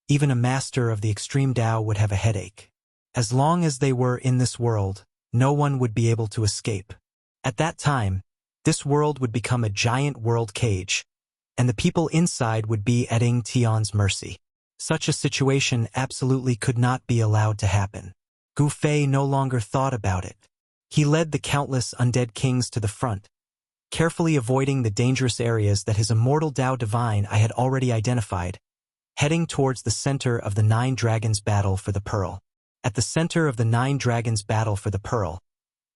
even a master of the extreme Tao would have a headache. As long as they were in this world, no one would be able to escape. At that time, this world would become a giant world cage, and the people inside would be at Ying Tian's mercy. Such a situation absolutely could not be allowed to happen. Gu Fei no longer thought about it. He led the countless undead kings to the front, carefully avoiding the dangerous areas that his immortal Tao Divine I had already identified, heading towards the center of the 9 dragons' battle for the pearl. At the center of the 9 dragons' battle for the pearl,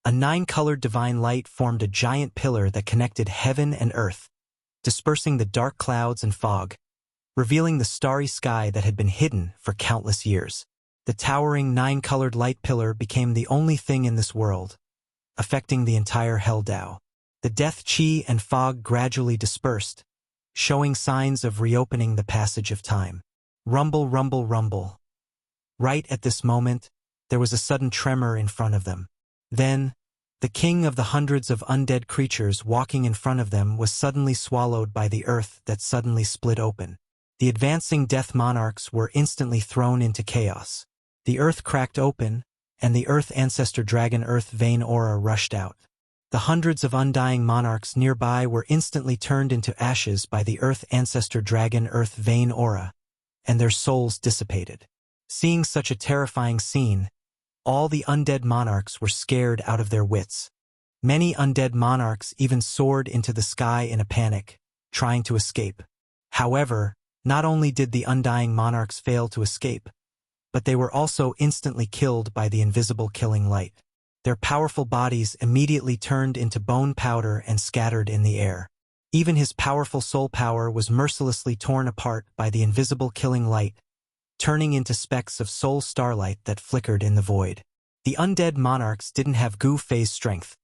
a 9-colored divine light formed a giant pillar that connected heaven and earth, dispersing the dark clouds and fog, revealing the starry sky that had been hidden for countless years. The towering 9-colored light pillar became the only thing in this world, affecting the entire Hell Tao. The death chi and fog gradually dispersed, showing signs of reopening the passage of time. Rumble, rumble, rumble. Right at this moment, there was a sudden tremor in front of them. Then, the king of the hundreds of undead creatures walking in front of them was suddenly swallowed by the earth that suddenly split open. The advancing death monarchs were instantly thrown into chaos. The earth cracked open, and the earth ancestor dragon earth vein aura rushed out. The hundreds of undying monarchs nearby were instantly turned into ashes by the earth ancestor dragon earth vein aura, and their souls dissipated. Seeing such a terrifying scene, all the undead monarchs were scared out of their wits. Many undead monarchs even soared into the sky in a panic, trying to escape. However, not only did the undying monarchs fail to escape, but they were also instantly killed by the invisible killing light. Their powerful bodies immediately turned into bone powder and scattered in the air. Even his powerful soul power was mercilessly torn apart by the invisible killing light, turning into specks of soul starlight that flickered in the void. The undead monarchs didn't have Gu Fei's strength,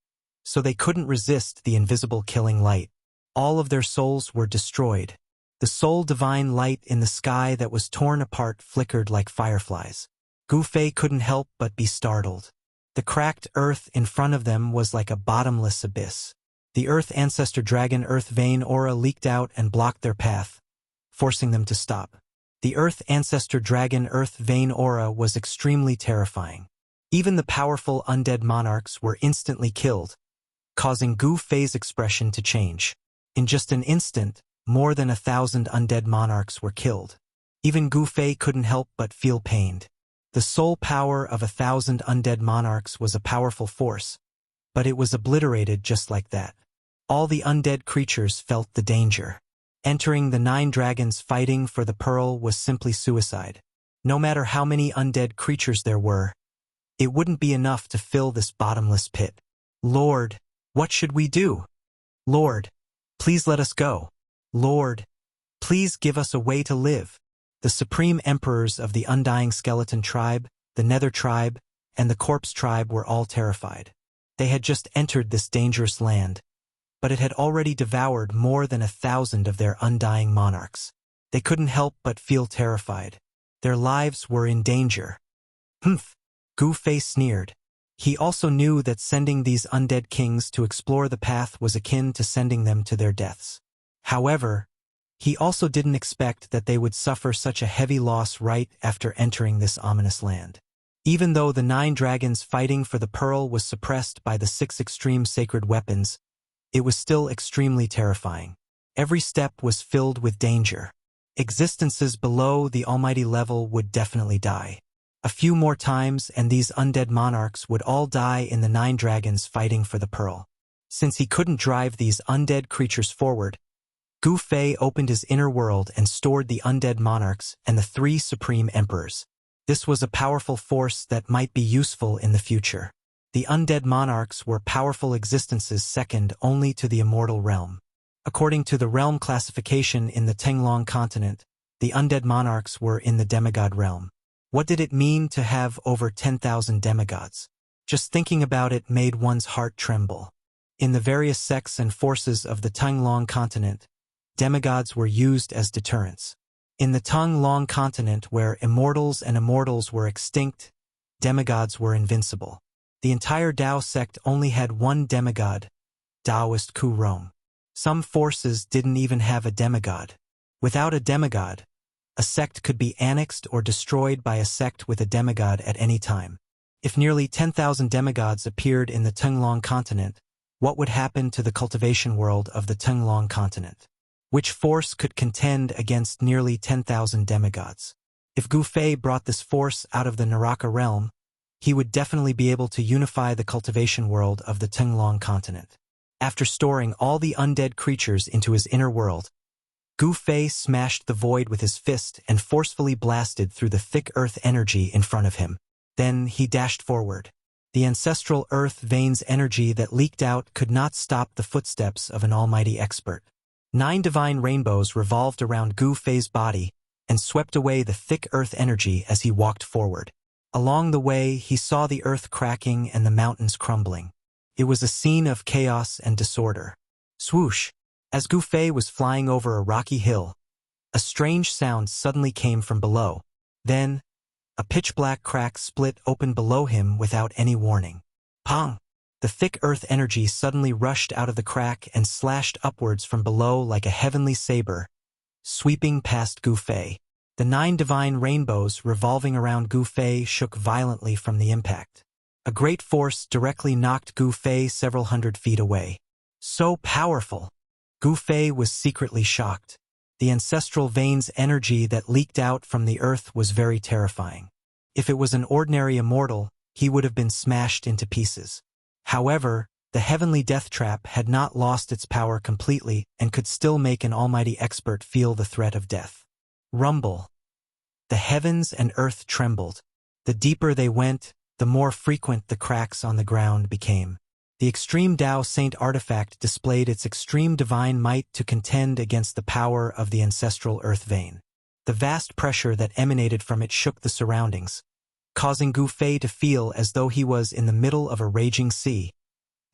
so they couldn't resist the invisible killing light. All of their souls were destroyed. The soul divine light in the sky that was torn apart flickered like fireflies. Gu Fei couldn't help but be startled. The cracked earth in front of them was like a bottomless abyss. The Earth Ancestor Dragon Earth Vein aura leaked out and blocked their path, forcing them to stop. The Earth Ancestor Dragon Earth Vein aura was extremely terrifying. Even the powerful undead monarchs were instantly killed, causing Gu Fei's expression to change. In just an instant, more than 1,000 undead monarchs were killed. Even Gu Fei couldn't help but feel pained. The soul power of 1,000 undead monarchs was a powerful force, but it was obliterated just like that. All the undead creatures felt the danger. Entering the 9 dragons fighting for the pearl was simply suicide. No matter how many undead creatures there were, it wouldn't be enough to fill this bottomless pit. Lord, what should we do? Lord, please let us go. Lord, please give us a way to live. The supreme emperors of the Undying Skeleton Tribe, the Nether Tribe, and the Corpse Tribe were all terrified. They had just entered this dangerous land, but it had already devoured more than 1,000 of their undying monarchs. They couldn't help but feel terrified. Their lives were in danger. Humph! Gu Fei sneered. He also knew that sending these undead kings to explore the path was akin to sending them to their deaths. However, he also didn't expect that they would suffer such a heavy loss right after entering this ominous land. Even though the 9 dragons fighting for the pearl was suppressed by the 6 extreme sacred weapons, it was still extremely terrifying. Every step was filled with danger. Existences below the almighty level would definitely die. A few more times and these undead monarchs would all die in the 9 dragons fighting for the pearl. Since he couldn't drive these undead creatures forward, Gu Fei opened his inner world and stored the undead monarchs and the 3 supreme emperors. This was a powerful force that might be useful in the future. The undead monarchs were powerful existences second only to the immortal realm. According to the realm classification in the Tenglong continent, the undead monarchs were in the demigod realm. What did it mean to have over 10,000 demigods? Just thinking about it made one's heart tremble. In the various sects and forces of the Tenglong continent, demigods were used as deterrents. In the Tenglong continent where immortals and immortals were extinct, demigods were invincible. The entire Dao sect only had one demigod, Taoist Ku Rong. Some forces didn't even have a demigod. Without a demigod, a sect could be annexed or destroyed by a sect with a demigod at any time. If nearly 10,000 demigods appeared in the Tenglong continent, what would happen to the cultivation world of the Tenglong continent? Which force could contend against nearly 10,000 demigods? If Gu Fei brought this force out of the Naraka realm, he would definitely be able to unify the cultivation world of the Tenglong continent. After storing all the undead creatures into his inner world, Gu Fei smashed the void with his fist and forcefully blasted through the thick earth energy in front of him. Then he dashed forward. The ancestral earth veins energy that leaked out could not stop the footsteps of an almighty expert. 9 divine rainbows revolved around Gu Fei's body and swept away the thick earth energy as he walked forward. Along the way, he saw the earth cracking and the mountains crumbling. It was a scene of chaos and disorder. Swoosh! As Gu Fei was flying over a rocky hill, a strange sound suddenly came from below. Then, a pitch-black crack split open below him without any warning. Pong! The thick earth energy suddenly rushed out of the crack and slashed upwards from below like a heavenly saber, sweeping past Gu Fei. The 9 divine rainbows revolving around Gu Fei shook violently from the impact. A great force directly knocked Gu Fei several hundred feet away. So powerful! Gu Fei was secretly shocked. The ancestral veins energy that leaked out from the earth was very terrifying. If it was an ordinary immortal, he would have been smashed into pieces. However, the heavenly death trap had not lost its power completely and could still make an almighty expert feel the threat of death. Rumble. The heavens and earth trembled. The deeper they went, the more frequent the cracks on the ground became. The extreme Tao Saint artifact displayed its extreme divine might to contend against the power of the ancestral earth vein. The vast pressure that emanated from it shook the surroundings, causing Gu Fei to feel as though he was in the middle of a raging sea,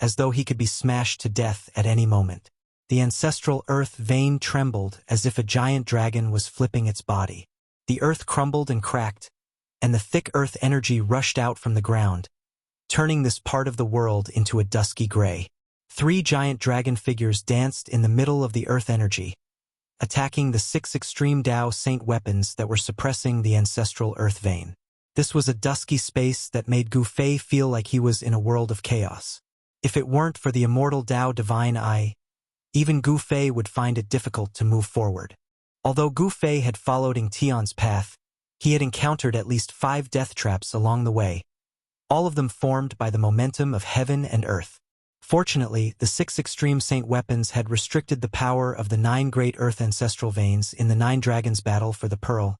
as though he could be smashed to death at any moment. The ancestral earth vein trembled as if a giant dragon was flipping its body. The earth crumbled and cracked, and the thick earth energy rushed out from the ground, turning this part of the world into a dusky gray. 3 giant dragon figures danced in the middle of the earth energy, attacking the 6 extreme Tao Saint weapons that were suppressing the ancestral earth vein. This was a dusky space that made Gu Fei feel like he was in a world of chaos. If it weren't for the immortal Tao Divine Eye, even Gu Fei would find it difficult to move forward. Although Gu Fei had followed Ing Tian's path, he had encountered at least 5 death traps along the way, all of them formed by the momentum of heaven and earth. Fortunately, the 6 extreme saint weapons had restricted the power of the 9 great earth ancestral veins in the 9 dragons' battle for the pearl,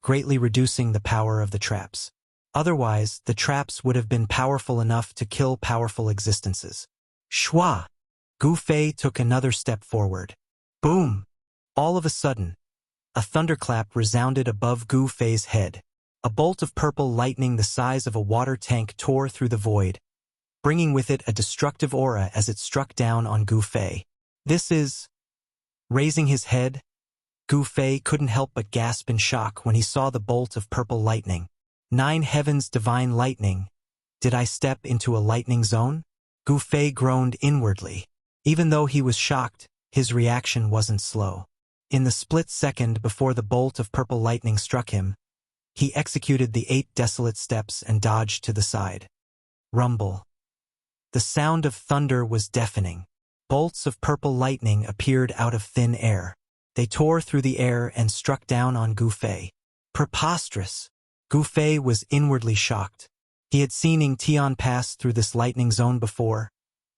greatly reducing the power of the traps. Otherwise, the traps would have been powerful enough to kill powerful existences. Shua! Gu Fei took another step forward. Boom! All of a sudden, a thunderclap resounded above Gu Fei's head. A bolt of purple lightning the size of a water tank tore through the void, bringing with it a destructive aura as it struck down on Gu Fei. This is... Raising his head, Gu Fei couldn't help but gasp in shock when he saw the bolt of purple lightning. 9 heavens divine lightning. Did I step into a lightning zone? Gu Fei groaned inwardly. Even though he was shocked, his reaction wasn't slow. In the split second before the bolt of purple lightning struck him, he executed the 8 desolate steps and dodged to the side. Rumble. The sound of thunder was deafening. Bolts of purple lightning appeared out of thin air. They tore through the air and struck down on Gu Fei. Preposterous! Gu Fei was inwardly shocked. He had seen Ing Tian pass through this lightning zone before,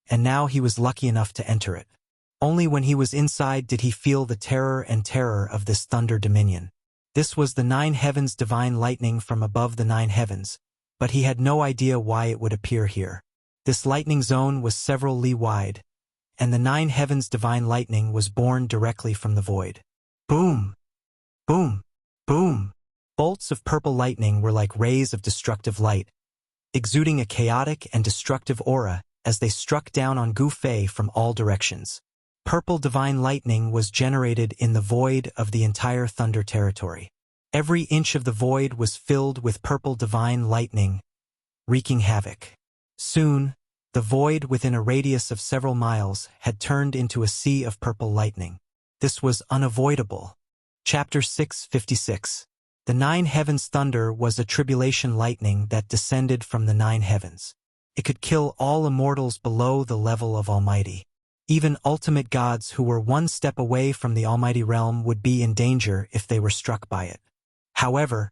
and now he was lucky enough to enter it. Only when he was inside did he feel the terror of this thunder dominion. This was the 9 heavens divine lightning from above the 9 heavens, but he had no idea why it would appear here. This lightning zone was several li wide, and the 9 heavens divine lightning was born directly from the void. Boom! Boom! Boom! Bolts of purple lightning were like rays of destructive light, exuding a chaotic and destructive aura as they struck down on Gu Fei from all directions. Purple divine lightning was generated in the void of the entire thunder territory. Every inch of the void was filled with purple divine lightning, wreaking havoc. Soon, the void within a radius of several miles had turned into a sea of purple lightning. This was unavoidable. Chapter 656. The 9 heavens thunder was a tribulation lightning that descended from the 9 heavens. It could kill all immortals below the level of Almighty. Even ultimate gods who were one step away from the Almighty realm would be in danger if they were struck by it. However,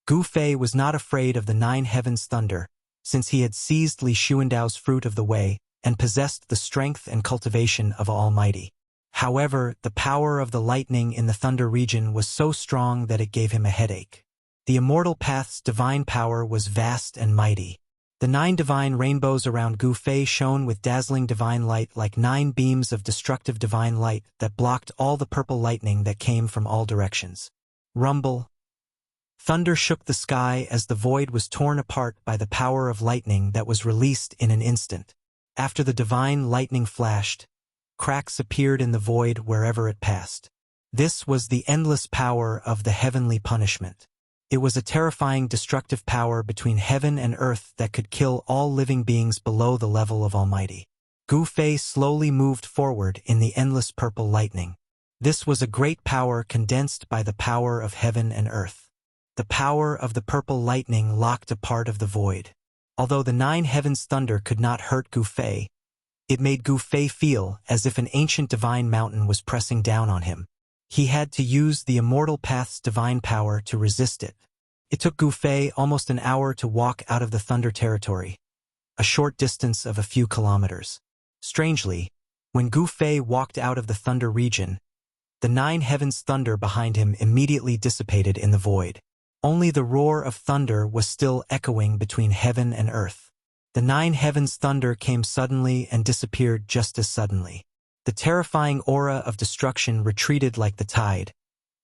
Gu Fei was not afraid of the 9 heavens thunder, since he had seized Li Xuandao's fruit of the way and possessed the strength and cultivation of Almighty. However, the power of the lightning in the thunder region was so strong that it gave him a headache. The immortal path's divine power was vast and mighty. The 9 divine rainbows around Gu Fei shone with dazzling divine light like 9 beams of destructive divine light that blocked all the purple lightning that came from all directions. Rumble. Thunder shook the sky as the void was torn apart by the power of lightning that was released in an instant. After the divine lightning flashed, cracks appeared in the void wherever it passed. This was the endless power of the heavenly punishment. It was a terrifying destructive power between heaven and earth that could kill all living beings below the level of Almighty. Gu Fei slowly moved forward in the endless purple lightning. This was a great power condensed by the power of heaven and earth. The power of the purple lightning locked a part of the void. Although the 9 heavens thunder could not hurt Gu Fei, it made Gu Fei feel as if an ancient divine mountain was pressing down on him. He had to use the immortal path's divine power to resist it. It took Gu Fei almost an hour to walk out of the thunder territory, a short distance of a few kilometers. Strangely, when Gu Fei walked out of the thunder region, the nine heavens' thunder behind him immediately dissipated in the void. Only the roar of thunder was still echoing between heaven and earth. The nine heavens' thunder came suddenly and disappeared just as suddenly. The terrifying aura of destruction retreated like the tide,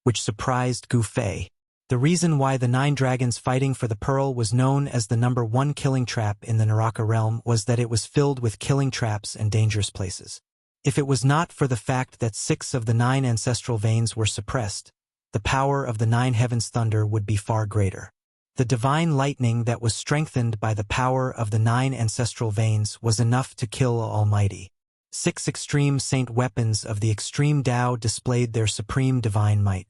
which surprised Gu Fei. The reason why the nine dragons fighting for the pearl was known as the number 1 killing trap in the Naraka realm was that it was filled with killing traps and dangerous places. If it was not for the fact that 6 of the 9 ancestral veins were suppressed, the power of the nine heavens' thunder would be far greater. The divine lightning that was strengthened by the power of the 9 ancestral veins was enough to kill Almighty. 6 extreme saint weapons of the extreme Tao displayed their supreme divine might.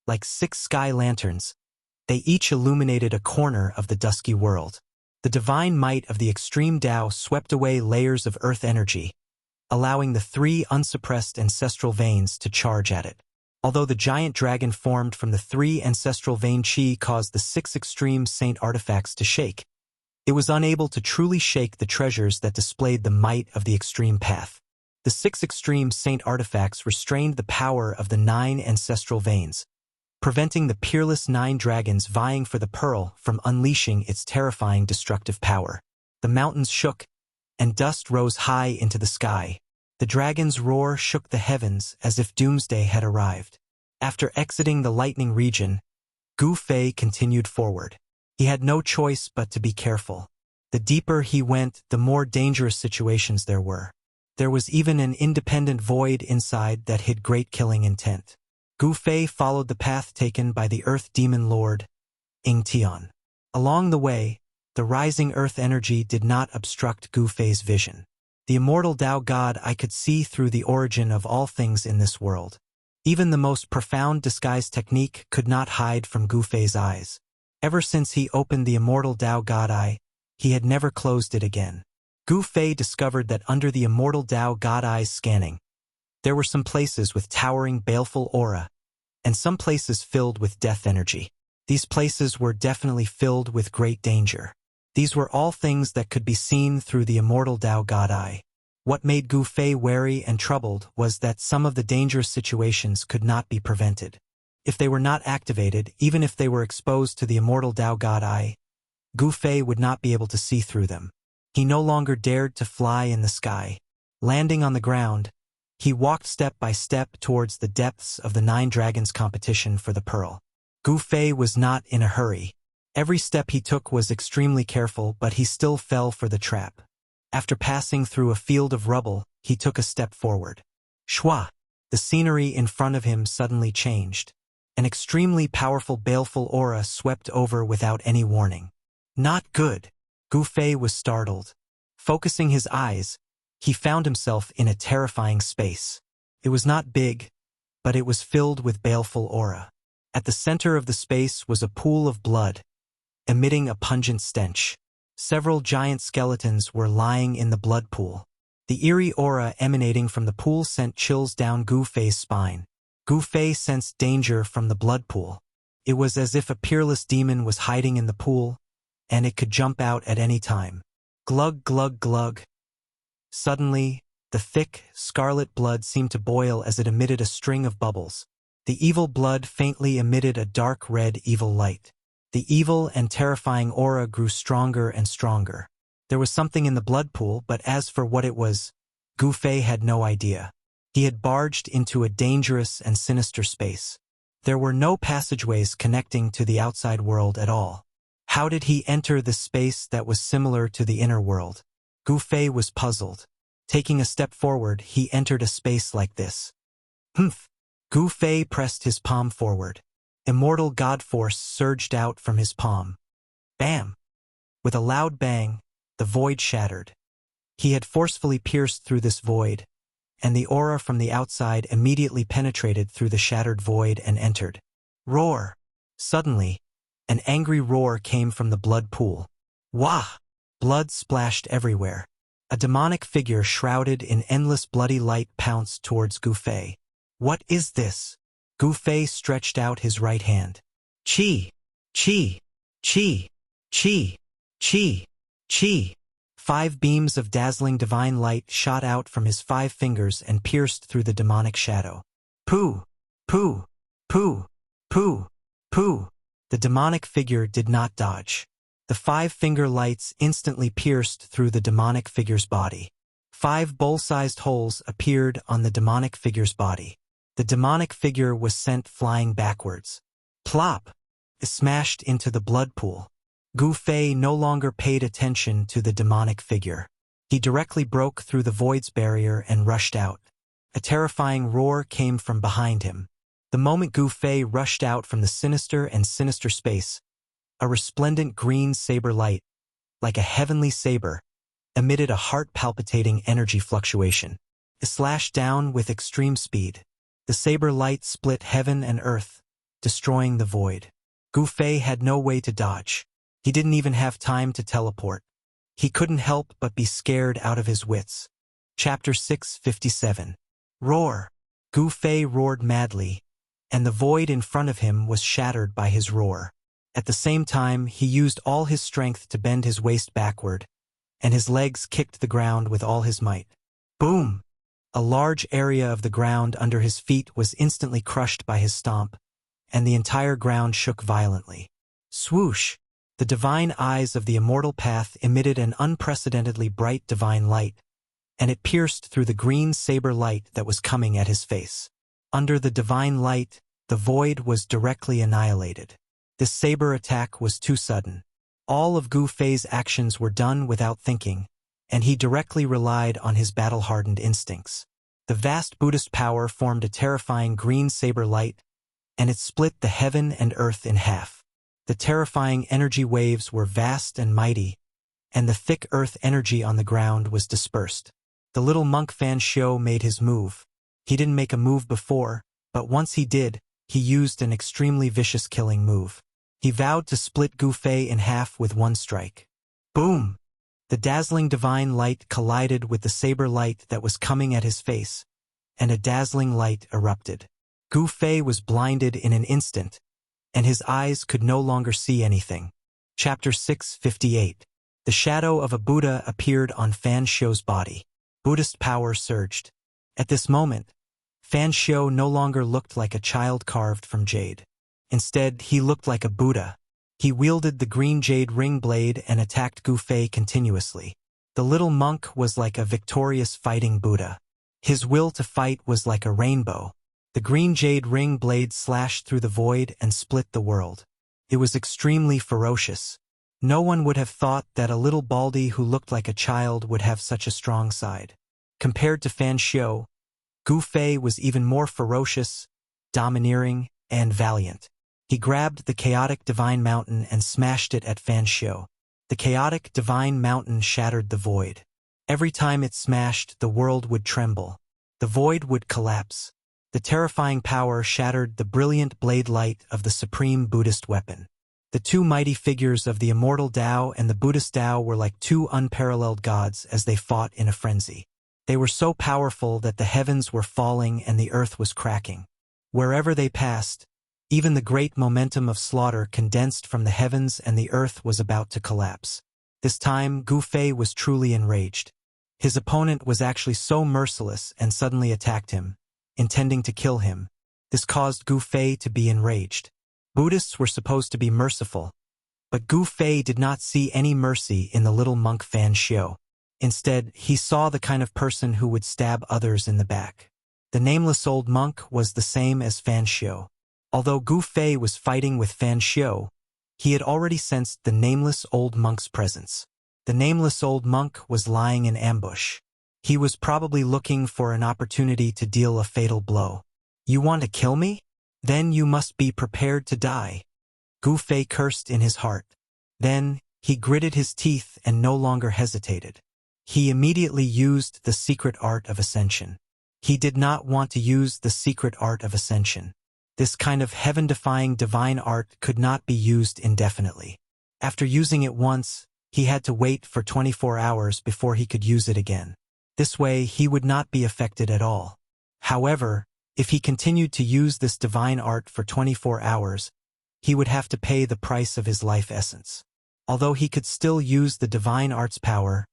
Like 6 sky lanterns, they each illuminated a corner of the dusky world. The divine might of the extreme Tao swept away layers of earth energy, allowing the 3 unsuppressed ancestral veins to charge at it. Although the giant dragon formed from the 3 ancestral vein chi caused the 6 extreme saint artifacts to shake, it was unable to truly shake the treasures that displayed the might of the extreme path. The 6 extreme saint artifacts restrained the power of the 9 ancestral veins, preventing the peerless 9 dragons vying for the pearl from unleashing its terrifying destructive power. The mountains shook, and dust rose high into the sky. The dragon's roar shook the heavens as if doomsday had arrived. After exiting the lightning region, Gu Fei continued forward. He had no choice but to be careful. The deeper he went, the more dangerous situations there were. There was even an independent void inside that hid great killing intent. Gu Fei followed the path taken by the Earth Demon Lord, Ing Tian. Along the way, the rising earth energy did not obstruct Gu Fei's vision. The immortal Tao God I could see through the origin of all things in this world. Even the most profound disguise technique could not hide from Gu Fei's eyes. Ever since he opened the immortal Tao God Eye, he had never closed it again. Gu Fei discovered that under the immortal Tao God Eye's scanning, there were some places with towering baleful aura, and some places filled with death energy. These places were definitely filled with great danger. These were all things that could be seen through the immortal Tao God Eye. What made Gu Fei wary and troubled was that some of the dangerous situations could not be prevented. If they were not activated, even if they were exposed to the immortal Tao God Eye, Gu Fei would not be able to see through them. He no longer dared to fly in the sky. Landing on the ground, he walked step by step towards the depths of the 9 dragons competition for the pearl. Gu Fei was not in a hurry. Every step he took was extremely careful, but he still fell for the trap. After passing through a field of rubble, he took a step forward. Shwa! The scenery in front of him suddenly changed. An extremely powerful baleful aura swept over without any warning. Not good. Gu Fei was startled. Focusing his eyes, he found himself in a terrifying space. It was not big, but it was filled with baleful aura. At the center of the space was a pool of blood, emitting a pungent stench. Several giant skeletons were lying in the blood pool. The eerie aura emanating from the pool sent chills down Gu Fei's spine. Gu Fei sensed danger from the blood pool. It was as if a peerless demon was hiding in the pool, and it could jump out at any time. Glug glug glug. Suddenly, the thick, scarlet blood seemed to boil as it emitted a string of bubbles. The evil blood faintly emitted a dark red evil light. The evil and terrifying aura grew stronger and stronger. There was something in the blood pool, but as for what it was, Gu Fei had no idea. He had barged into a dangerous and sinister space. There were no passageways connecting to the outside world at all. How did he enter this space that was similar to the inner world? Gu Fei was puzzled. Taking a step forward, he entered a space like this. Humph! Gu Fei pressed his palm forward. Immortal God Force surged out from his palm. Bam! With a loud bang, the void shattered. He had forcefully pierced through this void, and the aura from the outside immediately penetrated through the shattered void and entered. Roar! Suddenly, an angry roar came from the blood pool. Wah! Blood splashed everywhere. A demonic figure shrouded in endless bloody light pounced towards Gu Fei. What is this? Gu Fei stretched out his right hand. Chi! Chi! Chi! Chi! Chi! Chi! 5 beams of dazzling divine light shot out from his 5 fingers and pierced through the demonic shadow. Pooh! Pooh! Pooh! Pooh! Pooh! The demonic figure did not dodge. The 5-finger lights instantly pierced through the demonic figure's body. 5 bowl-sized holes appeared on the demonic figure's body. The demonic figure was sent flying backwards. Plop! It smashed into the blood pool. Gu Fei no longer paid attention to the demonic figure. He directly broke through the void's barrier and rushed out. A terrifying roar came from behind him. The moment Gu Fei rushed out from the sinister and sinister space, a resplendent green saber light, like a heavenly saber, emitted a heart-palpitating energy fluctuation. It slashed down with extreme speed. The saber light split heaven and earth, destroying the void. Gu Fei had no way to dodge. He didn't even have time to teleport. He couldn't help but be scared out of his wits. Chapter 657. Roar! Gu Fei roared madly, and the void in front of him was shattered by his roar. At the same time, he used all his strength to bend his waist backward, and his legs kicked the ground with all his might. Boom! A large area of the ground under his feet was instantly crushed by his stomp, and the entire ground shook violently. Swoosh! The divine eyes of the immortal path emitted an unprecedentedly bright divine light, and it pierced through the green saber light that was coming at his face. Under the divine light, the void was directly annihilated. This saber attack was too sudden. All of Gu Fei's actions were done without thinking, and he directly relied on his battle-hardened instincts. The vast Buddhist power formed a terrifying green saber light, and it split the heaven and earth in half. The terrifying energy waves were vast and mighty, and the thick earth energy on the ground was dispersed. The little monk Fan Xiu made his move. He didn't make a move before, but once he did, he used an extremely vicious killing move. He vowed to split Gu Fei in half with one strike. Boom! The dazzling divine light collided with the saber light that was coming at his face, and a dazzling light erupted. Gu Fei was blinded in an instant, and his eyes could no longer see anything. Chapter 658. The shadow of a Buddha appeared on Fan Xiu's body. Buddhist power surged. At this moment, Fan Xiu no longer looked like a child carved from jade. Instead, he looked like a Buddha. He wielded the green jade ring blade and attacked Gu Fei continuously. The little monk was like a victorious fighting Buddha. His will to fight was like a rainbow. The green jade ring blade slashed through the void and split the world. It was extremely ferocious. No one would have thought that a little baldy who looked like a child would have such a strong side. Compared to Fan Xiu, Gu Fei was even more ferocious, domineering, and valiant. He grabbed the chaotic divine mountain and smashed it at Fan Xiu. The chaotic divine mountain shattered the void. Every time it smashed, the world would tremble. The void would collapse. The terrifying power shattered the brilliant blade light of the supreme Buddhist weapon. The two mighty figures of the Immortal Tao and the Buddhist Tao were like two unparalleled gods as they fought in a frenzy. They were so powerful that the heavens were falling and the earth was cracking. Wherever they passed, even the great momentum of slaughter condensed from the heavens and the earth was about to collapse. This time, Gu Fei was truly enraged. His opponent was actually so merciless and suddenly attacked him, intending to kill him. This caused Gu Fei to be enraged. Buddhists were supposed to be merciful, but Gu Fei did not see any mercy in the little monk Fan Xiu. Instead, he saw the kind of person who would stab others in the back. The nameless old monk was the same as Fan Xiu. Although Gu Fei was fighting with Fan Xiu, he had already sensed the nameless old monk's presence. The nameless old monk was lying in ambush. He was probably looking for an opportunity to deal a fatal blow. "You want to kill me? Then you must be prepared to die." Gu Fei cursed in his heart. Then, he gritted his teeth and no longer hesitated. He immediately used the secret art of ascension. He did not want to use the secret art of ascension. This kind of heaven-defying divine art could not be used indefinitely. After using it once, he had to wait for 24 hours before he could use it again. This way, he would not be affected at all. However, if he continued to use this divine art for 24 hours, he would have to pay the price of his life essence. Although he could still use the divine art's power,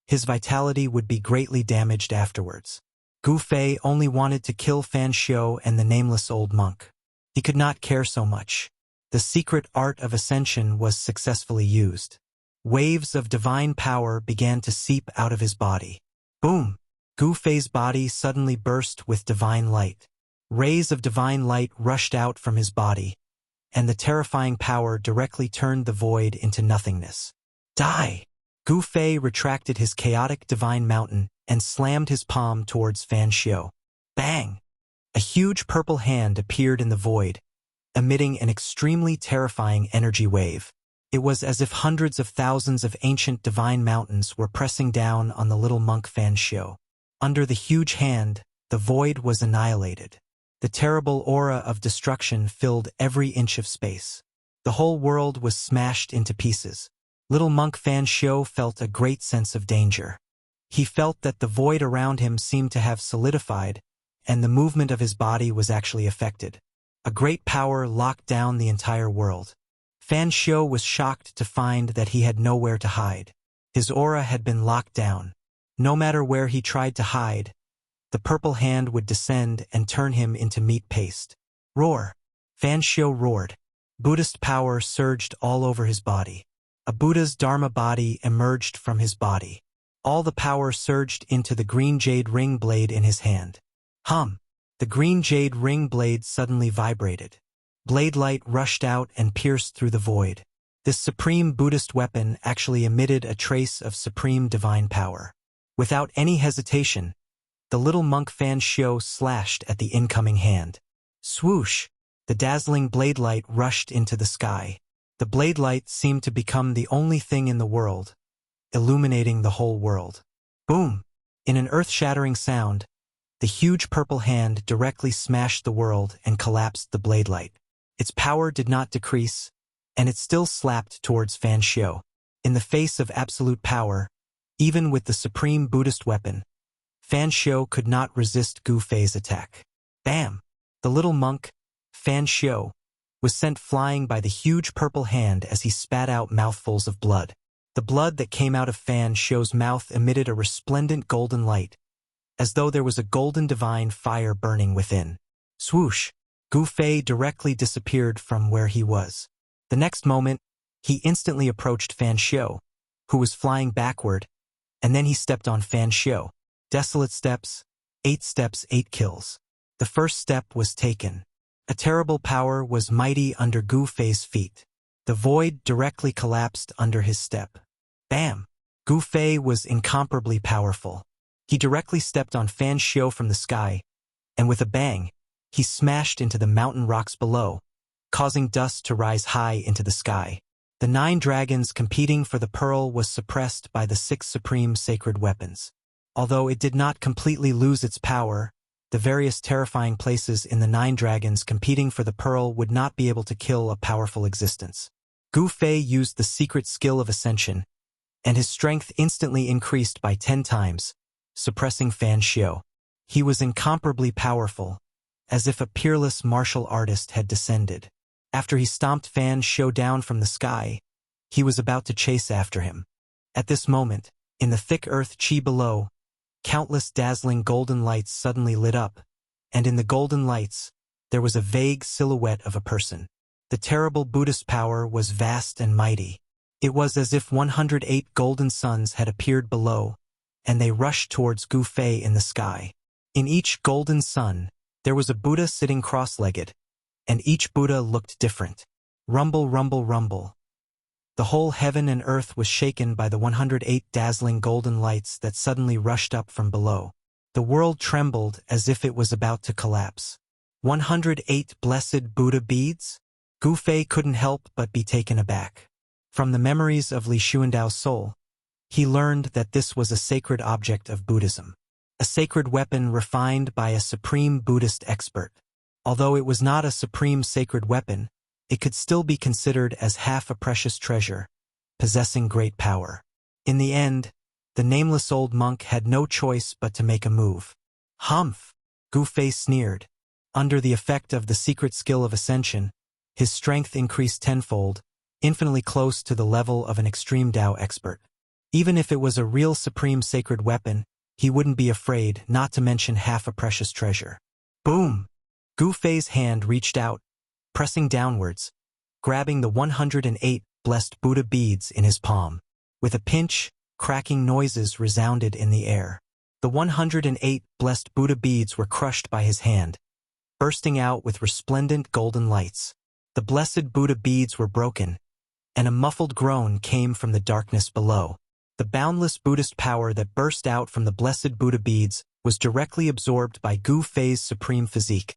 his vitality would be greatly damaged afterwards. Gu Fei only wanted to kill Fan Xiu and the nameless old monk. He could not care so much. The secret art of ascension was successfully used. Waves of divine power began to seep out of his body. Boom! Gu Fei's body suddenly burst with divine light. Rays of divine light rushed out from his body, and the terrifying power directly turned the void into nothingness. Die! Gu Fei retracted his chaotic divine mountain and slammed his palm towards Fan Xiu. Bang! A huge purple hand appeared in the void, emitting an extremely terrifying energy wave. It was as if hundreds of thousands of ancient divine mountains were pressing down on the little monk Fan Xiu. Under the huge hand, the void was annihilated. The terrible aura of destruction filled every inch of space. The whole world was smashed into pieces. Little monk Fan Xiu felt a great sense of danger. He felt that the void around him seemed to have solidified, and the movement of his body was actually affected. A great power locked down the entire world. Fan Xiu was shocked to find that he had nowhere to hide. His aura had been locked down. No matter where he tried to hide, the purple hand would descend and turn him into meat paste. Roar! Fan Xiu roared. Buddhist power surged all over his body. A Buddha's Dharma body emerged from his body. All the power surged into the green jade ring blade in his hand. Hum! The green jade ring blade suddenly vibrated. Blade light rushed out and pierced through the void. This supreme Buddhist weapon actually emitted a trace of supreme divine power. Without any hesitation, the little monk Fan Xiu slashed at the incoming hand. Swoosh! The dazzling blade light rushed into the sky. The blade light seemed to become the only thing in the world, illuminating the whole world. Boom! In an earth-shattering sound, the huge purple hand directly smashed the world and collapsed the blade light. Its power did not decrease, and it still slapped towards Fan Xiu. In the face of absolute power, even with the supreme Buddhist weapon, Fan Xiu could not resist Gu Fei's attack. Bam! The little monk, Fan Xiu, was sent flying by the huge purple hand as he spat out mouthfuls of blood. The blood that came out of Fan Xiu's mouth emitted a resplendent golden light, as though there was a golden divine fire burning within. Swoosh! Gu Fei directly disappeared from where he was. The next moment, he instantly approached Fan Xiu, who was flying backward, and then he stepped on Fan Xiu. Desolate steps, 8 kills. The first step was taken. A terrible power was mighty under Gu Fei's feet. The void directly collapsed under his step. Bam! Gu Fei was incomparably powerful. He directly stepped on Fan Xiu from the sky, and with a bang, he smashed into the mountain rocks below, causing dust to rise high into the sky. The 9 dragons competing for the pearl was suppressed by the 6 supreme sacred weapons. Although it did not completely lose its power, the various terrifying places in the 9 dragons competing for the pearl would not be able to kill a powerful existence. Gu Fei used the secret skill of ascension, and his strength instantly increased by 10 times, suppressing Fan Xiu. He was incomparably powerful, as if a peerless martial artist had descended. After he stomped Fan Xiu down from the sky, he was about to chase after him. At this moment, in the thick earth chi below, countless dazzling golden lights suddenly lit up, and in the golden lights, there was a vague silhouette of a person. The terrible Buddhist power was vast and mighty. It was as if 108 golden suns had appeared below, and they rushed towards Gu Fei in the sky. In each golden sun, there was a Buddha sitting cross-legged, and each Buddha looked different. Rumble, rumble, rumble. The whole heaven and earth was shaken by the 108 dazzling golden lights that suddenly rushed up from below. The world trembled as if it was about to collapse. 108 blessed Buddha beads? Gu Fei couldn't help but be taken aback. From the memories of Li Xuandao's soul, he learned that this was a sacred object of Buddhism, a sacred weapon refined by a supreme Buddhist expert. Although it was not a supreme sacred weapon, it could still be considered as half a precious treasure, possessing great power. In the end, the nameless old monk had no choice but to make a move. Humph! Gu Fei sneered. Under the effect of the secret skill of ascension, His strength increased tenfold, infinitely close to the level of an extreme Tao expert. Even if it was a real supreme sacred weapon, he wouldn't be afraid, not to mention half a precious treasure. Boom! Gu Fei's hand reached out, pressing downwards, grabbing the 108 blessed Buddha beads in his palm. With a pinch, cracking noises resounded in the air. The 108 blessed Buddha beads were crushed by his hand, bursting out with resplendent golden lights. The blessed Buddha beads were broken, and a muffled groan came from the darkness below. The boundless Buddhist power that burst out from the blessed Buddha beads was directly absorbed by Gu Fei's supreme physique,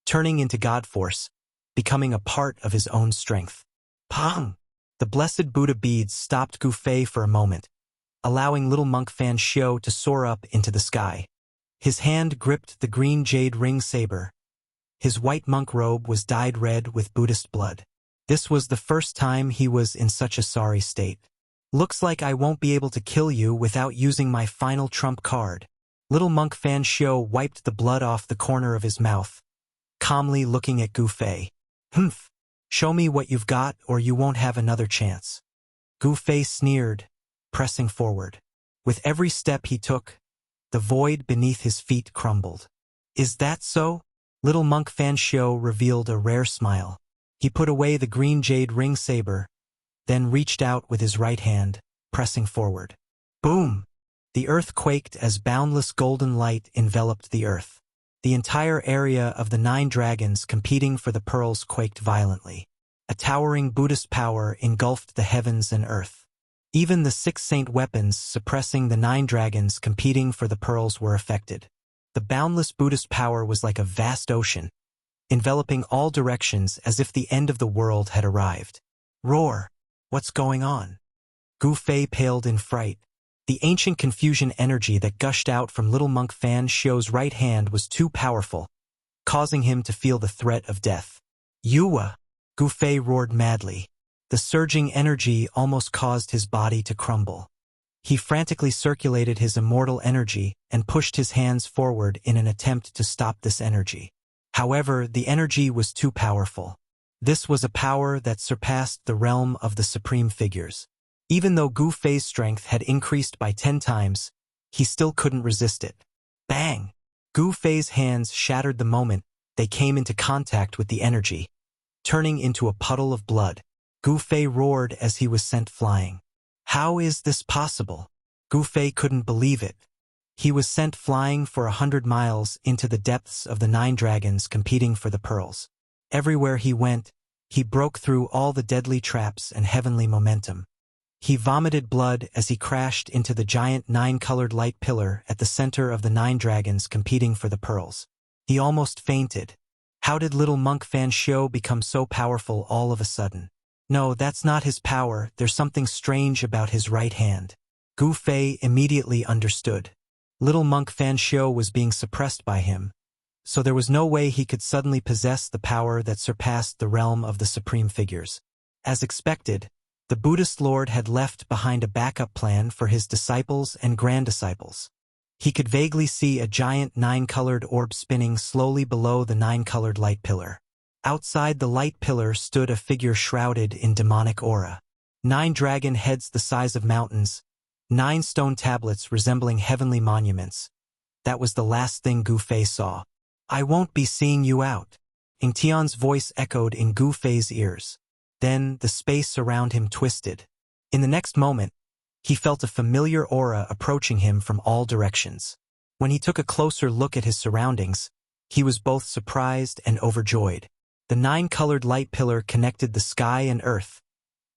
turning into God force, becoming a part of his own strength. Pang! The blessed Buddha beads stopped Gu Fei for a moment, allowing little monk Fan Xiao to soar up into the sky. His hand gripped the green jade ring saber. His white monk robe was dyed red with Buddhist blood. This was the first time he was in such a sorry state. Looks like I won't be able to kill you without using my final trump card. Little monk Fan Xiao wiped the blood off the corner of his mouth, calmly looking at Gu Fei. Humph! Show me what you've got or you won't have another chance. Gu Fei sneered, pressing forward. With every step he took, the void beneath his feet crumbled. Is that so? Little monk Fan Xiao revealed a rare smile. He put away the green jade ring saber, then reached out with his right hand, pressing forward. Boom! The earth quaked as boundless golden light enveloped the earth. The entire area of the 9 dragons competing for the pearls quaked violently. A towering Buddhist power engulfed the heavens and earth. Even the 6 saint weapons suppressing the 9 dragons competing for the pearls were affected. The boundless Buddhist power was like a vast ocean, enveloping all directions as if the end of the world had arrived. Roar! What's going on? Gu Fei paled in fright. The ancient confusion energy that gushed out from little monk Fan Xiao's right hand was too powerful, causing him to feel the threat of death. Yua! Gu Fei roared madly. The surging energy almost caused his body to crumble. He frantically circulated his immortal energy and pushed his hands forward in an attempt to stop this energy. However, the energy was too powerful. This was a power that surpassed the realm of the supreme figures. Even though Gu Fei's strength had increased by 10 times, he still couldn't resist it. Bang! Gu Fei's hands shattered the moment they came into contact with the energy, turning into a puddle of blood. Gu Fei roared as he was sent flying. How is this possible? Gu Fei couldn't believe it. He was sent flying for 100 miles into the depths of the 9 dragons competing for the pearls. Everywhere he went, he broke through all the deadly traps and heavenly momentum. He vomited blood as he crashed into the giant 9-colored light pillar at the center of the 9 dragons competing for the pearls. He almost fainted. How did little monk Fan Xiao become so powerful all of a sudden? No, that's not his power. There's something strange about his right hand. Gu Fei immediately understood. Little monk Fan Xiao was being suppressed by him, so there was no way he could suddenly possess the power that surpassed the realm of the supreme figures. As expected, the Buddhist Lord had left behind a backup plan for his disciples and grand-disciples. He could vaguely see a giant 9-colored orb spinning slowly below the 9-colored light pillar. Outside the light pillar stood a figure shrouded in demonic aura. 9 dragon heads the size of mountains, 9 stone tablets resembling heavenly monuments. That was the last thing Gu Fei saw. I won't be seeing you out. Ing Tian's voice echoed in Gu Fei's ears. Then the space around him twisted. In the next moment, he felt a familiar aura approaching him from all directions. When he took a closer look at his surroundings, he was both surprised and overjoyed. The 9-colored light pillar connected the sky and earth,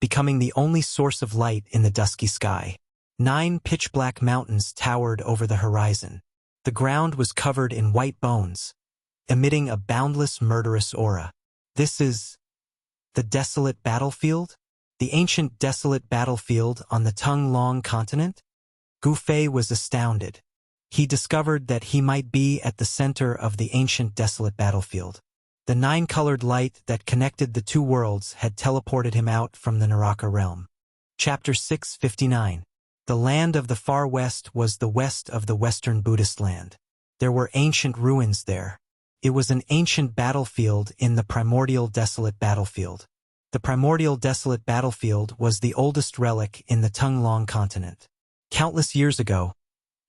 becoming the only source of light in the dusky sky. 9 pitch-black mountains towered over the horizon. The ground was covered in white bones, emitting a boundless, murderous aura. This is the desolate battlefield? The ancient desolate battlefield on the Tung-Long continent? Gu Fei was astounded. He discovered that he might be at the center of the ancient desolate battlefield. The 9-colored light that connected the 2 worlds had teleported him out from the Naraka realm. Chapter 659. The land of the far west was the west of the Western Buddhist land. There were ancient ruins there. It was an ancient battlefield in the primordial desolate battlefield. The primordial desolate battlefield was the oldest relic in the Tunglong continent. Countless years ago,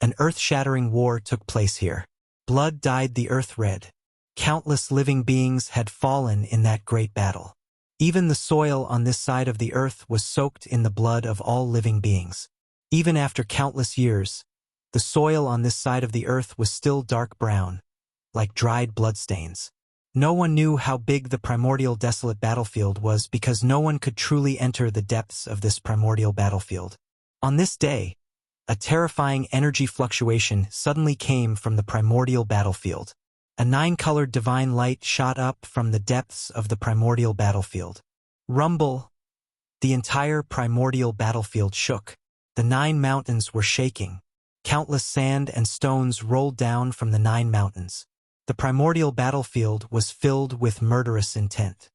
an earth-shattering war took place here. Blood dyed the earth red. Countless living beings had fallen in that great battle. Even the soil on this side of the earth was soaked in the blood of all living beings. Even after countless years, the soil on this side of the earth was still dark brown, like dried bloodstains. No one knew how big the primordial desolate battlefield was because no one could truly enter the depths of this primordial battlefield. On this day, a terrifying energy fluctuation suddenly came from the primordial battlefield. A 9-colored divine light shot up from the depths of the primordial battlefield. Rumble! The entire primordial battlefield shook. The 9 mountains were shaking. Countless sand and stones rolled down from the 9 mountains. The primordial battlefield was filled with murderous intent.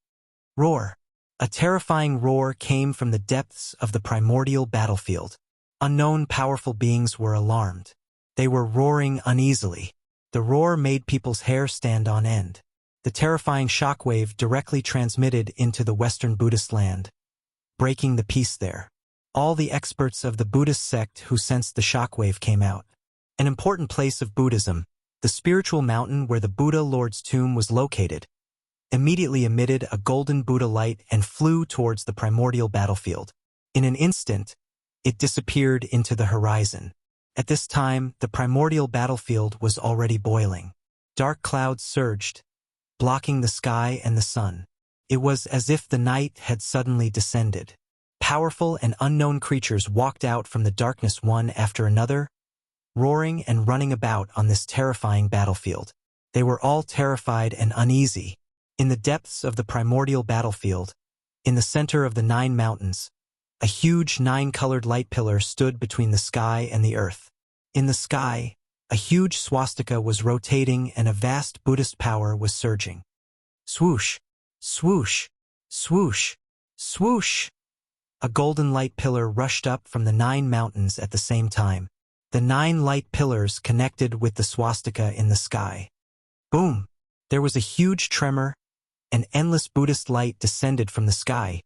Roar! A terrifying roar came from the depths of the primordial battlefield. Unknown powerful beings were alarmed. They were roaring uneasily. The roar made people's hair stand on end. The terrifying shockwave directly transmitted into the Western Buddhist land, breaking the peace there. All the experts of the Buddhist sect who sensed the shockwave came out. An important place of Buddhism, the spiritual mountain where the Buddha Lord's tomb was located, immediately emitted a golden Buddha light and flew towards the primordial battlefield. In an instant, it disappeared into the horizon. At this time, the primordial battlefield was already boiling. Dark clouds surged, blocking the sky and the sun. It was as if the night had suddenly descended. Powerful and unknown creatures walked out from the darkness one after another, roaring and running about on this terrifying battlefield. They were all terrified and uneasy. In the depths of the primordial battlefield, in the center of the 9 mountains, a huge 9-colored light pillar stood between the sky and the earth. In the sky, a huge swastika was rotating and a vast Buddhist power was surging. Swoosh! Swoosh! Swoosh! Swoosh! A golden light pillar rushed up from the 9 mountains at the same time. The 9 light pillars connected with the swastika in the sky. Boom! There was a huge tremor. An endless Buddhist light descended from the sky,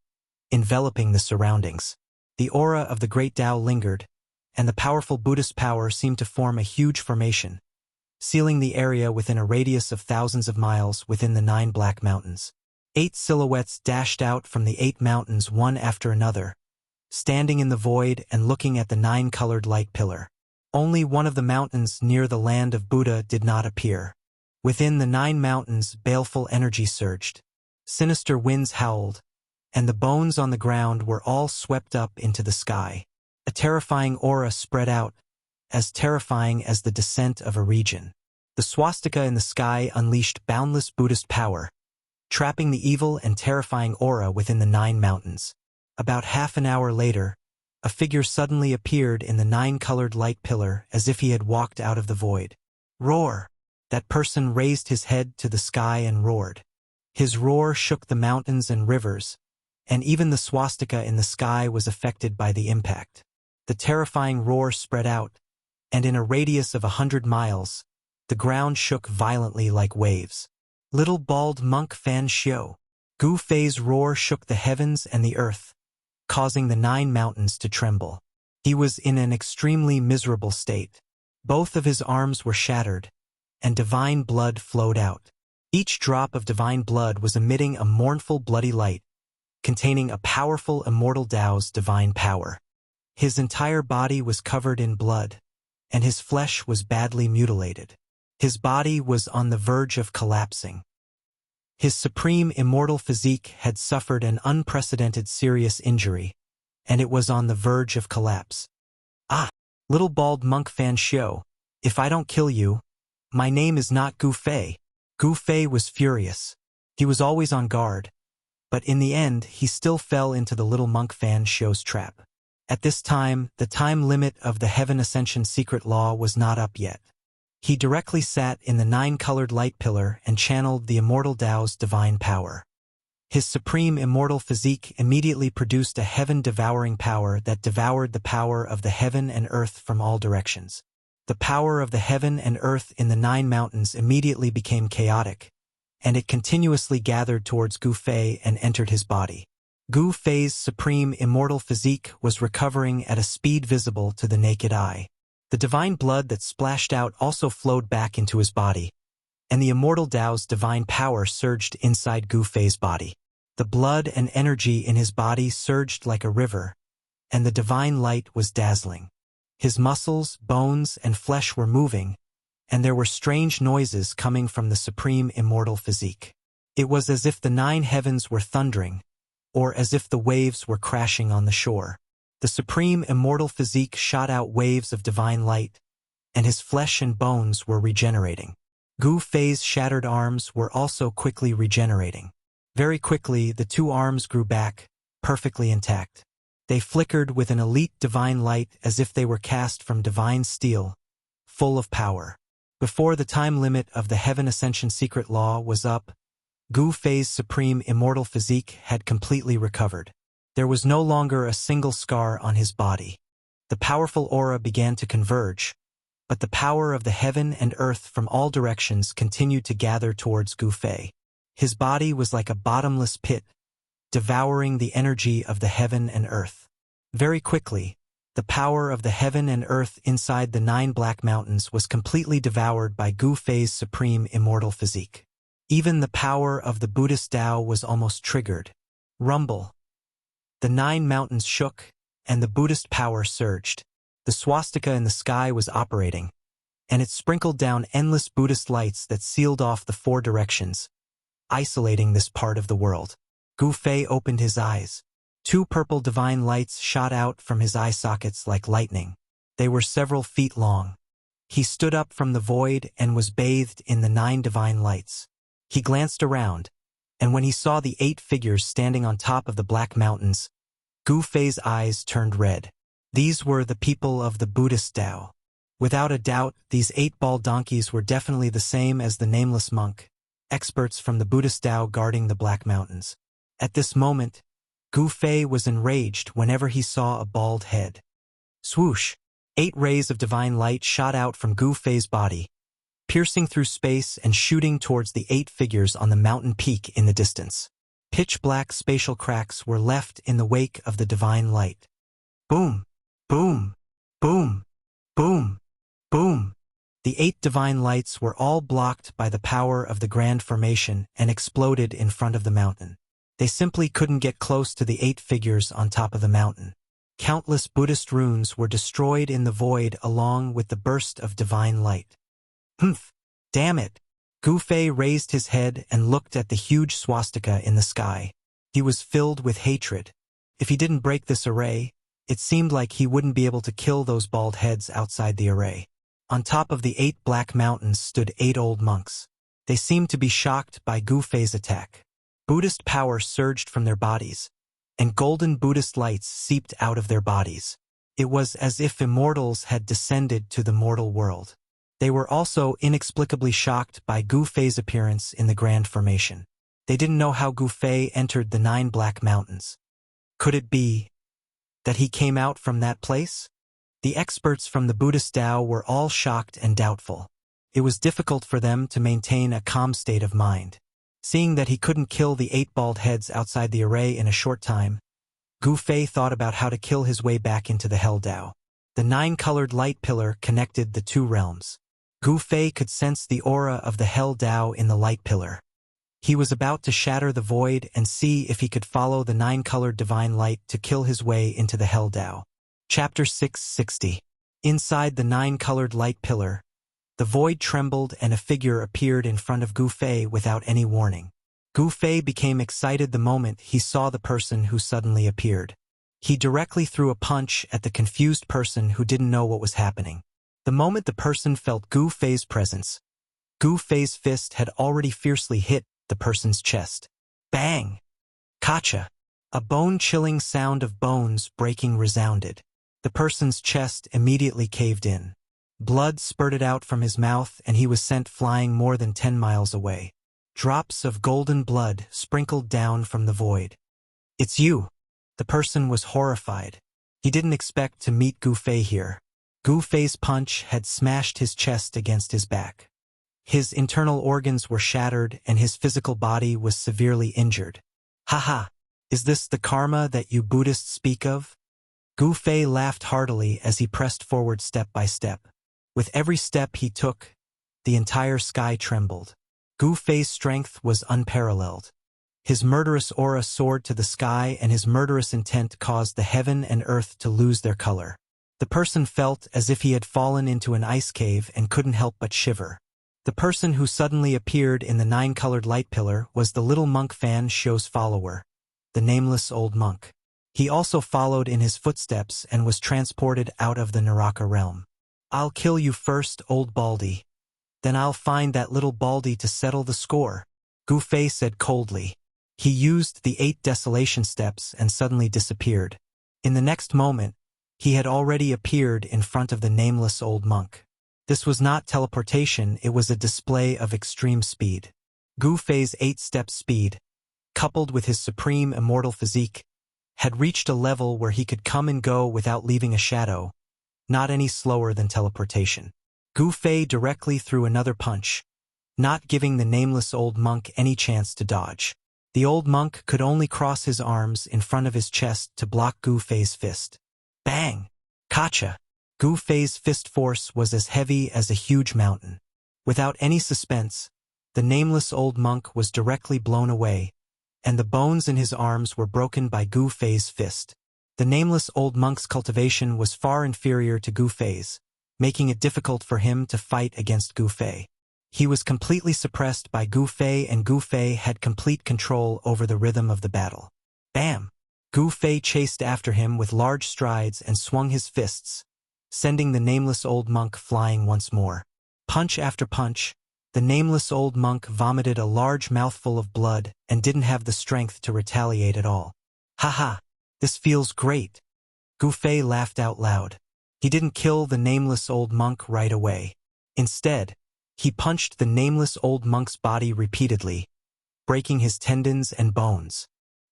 enveloping the surroundings. The aura of the great Tao lingered, and the powerful Buddhist power seemed to form a huge formation, sealing the area within a radius of thousands of miles within the 9 black mountains. 8 silhouettes dashed out from the 8 mountains one after another, standing in the void and looking at the 9-colored light pillar. Only one of the mountains near the land of Buddha did not appear. Within the 9 mountains, baleful energy surged. Sinister winds howled, and the bones on the ground were all swept up into the sky. A terrifying aura spread out, as terrifying as the descent of a region. The swastika in the sky unleashed boundless Buddhist power, trapping the evil and terrifying aura within the 9 mountains. About half an hour later, a figure suddenly appeared in the 9-colored light pillar as if he had walked out of the void. Roar! That person raised his head to the sky and roared. His roar shook the mountains and rivers, and even the swastika in the sky was affected by the impact. The terrifying roar spread out, and in a radius of 100 miles, the ground shook violently like waves. Little bald monk Fan Xiu. Gu Fei's roar shook the heavens and the earth, causing the 9 mountains to tremble. He was in an extremely miserable state. Both of his arms were shattered, and divine blood flowed out. Each drop of divine blood was emitting a mournful bloody light, containing a powerful immortal Tao's divine power. His entire body was covered in blood, and his flesh was badly mutilated. His body was on the verge of collapsing. His supreme immortal physique had suffered an unprecedented serious injury, and it was on the verge of collapse. Ah, little bald monk Fan Xiu, if I don't kill you, my name is not Gu Fei. Gu Fei was furious. He was always on guard, but in the end he still fell into the little monk Fan Xiu's trap. At this time, the time limit of the Heaven Ascension secret law was not up yet. He directly sat in the 9-colored light pillar and channeled the immortal Tao's divine power. His supreme immortal physique immediately produced a heaven-devouring power that devoured the power of the heaven and earth from all directions. The power of the heaven and earth in the 9 mountains immediately became chaotic, and it continuously gathered towards Gu Fei and entered his body. Gu Fei's supreme immortal physique was recovering at a speed visible to the naked eye. The divine blood that splashed out also flowed back into his body, and the immortal Tao's divine power surged inside Gu Fei's body. The blood and energy in his body surged like a river, and the divine light was dazzling. His muscles, bones, and flesh were moving, and there were strange noises coming from the supreme immortal physique. It was as if the 9 heavens were thundering, or as if the waves were crashing on the shore. The supreme immortal physique shot out waves of divine light, and his flesh and bones were regenerating. Gu Fei's shattered arms were also quickly regenerating. Very quickly, the 2 arms grew back, perfectly intact. They flickered with an elite divine light as if they were cast from divine steel, full of power. Before the time limit of the Heaven Ascension secret law was up, Gu Fei's supreme immortal physique had completely recovered. There was no longer a single scar on his body. The powerful aura began to converge, but the power of the heaven and earth from all directions continued to gather towards Gu Fei. His body was like a bottomless pit, devouring the energy of the heaven and earth. Very quickly, the power of the heaven and earth inside the 9 black mountains was completely devoured by Gu Fei's supreme immortal physique. Even the power of the Buddhist Tao was almost triggered. Rumble. The 9 mountains shook, and the Buddhist power surged. The swastika in the sky was operating, and it sprinkled down endless Buddhist lights that sealed off the 4 directions, isolating this part of the world. Gu Fei opened his eyes. 2 purple divine lights shot out from his eye sockets like lightning. They were several feet long. He stood up from the void and was bathed in the 9 divine lights. He glanced around, and when he saw the 8 figures standing on top of the black mountains, Gu Fei's eyes turned red. These were the people of the Buddhist Tao. Without a doubt, these 8-ball donkeys were definitely the same as the nameless monk, experts from the Buddhist Tao guarding the Black Mountains. At this moment, Gu Fei was enraged whenever he saw a bald head. Swoosh! 8 rays of divine light shot out from Gu Fei's body, piercing through space and shooting towards the 8 figures on the mountain peak in the distance. Pitch-black spatial cracks were left in the wake of the divine light. Boom! Boom! Boom! Boom! Boom! The 8 divine lights were all blocked by the power of the Grand Formation and exploded in front of the mountain. They simply couldn't get close to the 8 figures on top of the mountain. Countless Buddhist runes were destroyed in the void along with the burst of divine light. Humph! Damn it! Gu Fei raised his head and looked at the huge swastika in the sky. He was filled with hatred. If he didn't break this array, it seemed like he wouldn't be able to kill those bald heads outside the array. On top of the 8 black mountains stood 8 old monks. They seemed to be shocked by Gu Fei's attack. Buddhist power surged from their bodies, and golden Buddhist lights seeped out of their bodies. It was as if immortals had descended to the mortal world. They were also inexplicably shocked by Gu Fei's appearance in the Grand Formation. They didn't know how Gu Fei entered the 9 black mountains. Could it be that he came out from that place? The experts from the Buddhist Tao were all shocked and doubtful. It was difficult for them to maintain a calm state of mind. Seeing that he couldn't kill the 8 bald heads outside the array in a short time, Gu Fei thought about how to kill his way back into the Hell Tao. The 9-colored light pillar connected the 2 realms. Gu Fei could sense the aura of the Hell Tao in the light pillar. He was about to shatter the void and see if he could follow the 9-colored divine light to kill his way into the Hell Tao. Chapter 660. Inside the 9-colored light pillar, the void trembled and a figure appeared in front of Gu Fei without any warning. Gu Fei became excited the moment he saw the person who suddenly appeared. He directly threw a punch at the confused person who didn't know what was happening. The moment the person felt Gu Fei's presence, Gu Fei's fist had already fiercely hit the person's chest. Bang! Kacha! A bone-chilling sound of bones breaking resounded. The person's chest immediately caved in. Blood spurted out from his mouth and he was sent flying more than 10 miles away. Drops of golden blood sprinkled down from the void. It's you! The person was horrified. He didn't expect to meet Gu Fei here. Gu Fei's punch had smashed his chest against his back. His internal organs were shattered and his physical body was severely injured. Haha, is this the karma that you Buddhists speak of? Gu Fei laughed heartily as he pressed forward step by step. With every step he took, the entire sky trembled. Gu Fei's strength was unparalleled. His murderous aura soared to the sky and his murderous intent caused the heaven and earth to lose their color. The person felt as if he had fallen into an ice cave and couldn't help but shiver. The person who suddenly appeared in the 9-colored light pillar was the little monk Fan Shou's follower, the nameless old monk. He also followed in his footsteps and was transported out of the Naraka realm. I'll kill you first, old Baldy. Then I'll find that little Baldy to settle the score, Gu Fei said coldly. He used the 8 desolation steps and suddenly disappeared. In the next moment, he had already appeared in front of the nameless old monk. This was not teleportation, it was a display of extreme speed. Gu Fei's 8-step speed, coupled with his supreme immortal physique, had reached a level where he could come and go without leaving a shadow, not any slower than teleportation. Gu Fei directly threw another punch, not giving the nameless old monk any chance to dodge. The old monk could only cross his arms in front of his chest to block Gu Fei's fist. Bang! Kacha! Gu Fei's fist force was as heavy as a huge mountain. Without any suspense, the nameless old monk was directly blown away, and the bones in his arms were broken by Gu Fei's fist. The nameless old monk's cultivation was far inferior to Gu Fei's, making it difficult for him to fight against Gu Fei. He was completely suppressed by Gu Fei and Gu Fei had complete control over the rhythm of the battle. Bam! Gu Fei chased after him with large strides and swung his fists, sending the nameless old monk flying once more. Punch after punch, the nameless old monk vomited a large mouthful of blood and didn't have the strength to retaliate at all. Haha, this feels great. Gu Fei laughed out loud. He didn't kill the nameless old monk right away. Instead, he punched the nameless old monk's body repeatedly, breaking his tendons and bones.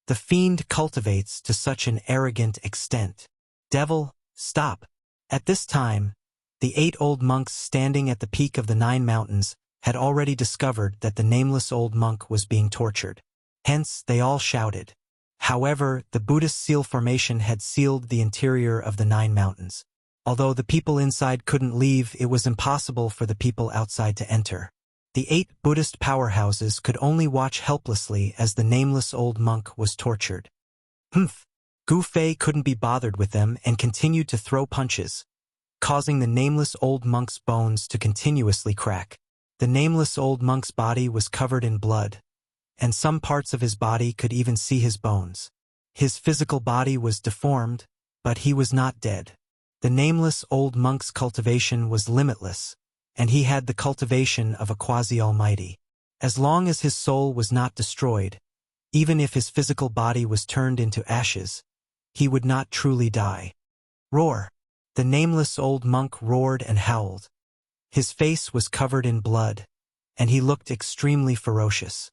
The fiend cultivates to such an arrogant extent. Devil, stop. At this time, the 8 old monks standing at the peak of the 9 mountains had already discovered that the nameless old monk was being tortured. Hence, they all shouted. However, the Buddhist seal formation had sealed the interior of the 9 mountains. Although the people inside couldn't leave, it was impossible for the people outside to enter. The 8 Buddhist powerhouses could only watch helplessly as the nameless old monk was tortured. Gu Fei couldn't be bothered with them and continued to throw punches, causing the nameless old monk's bones to continuously crack. The nameless old monk's body was covered in blood, and some parts of his body could even see his bones. His physical body was deformed, but he was not dead. The nameless old monk's cultivation was limitless, and he had the cultivation of a quasi-almighty. As long as his soul was not destroyed, even if his physical body was turned into ashes, he would not truly die. Roar! The nameless old monk roared and howled. His face was covered in blood, and he looked extremely ferocious.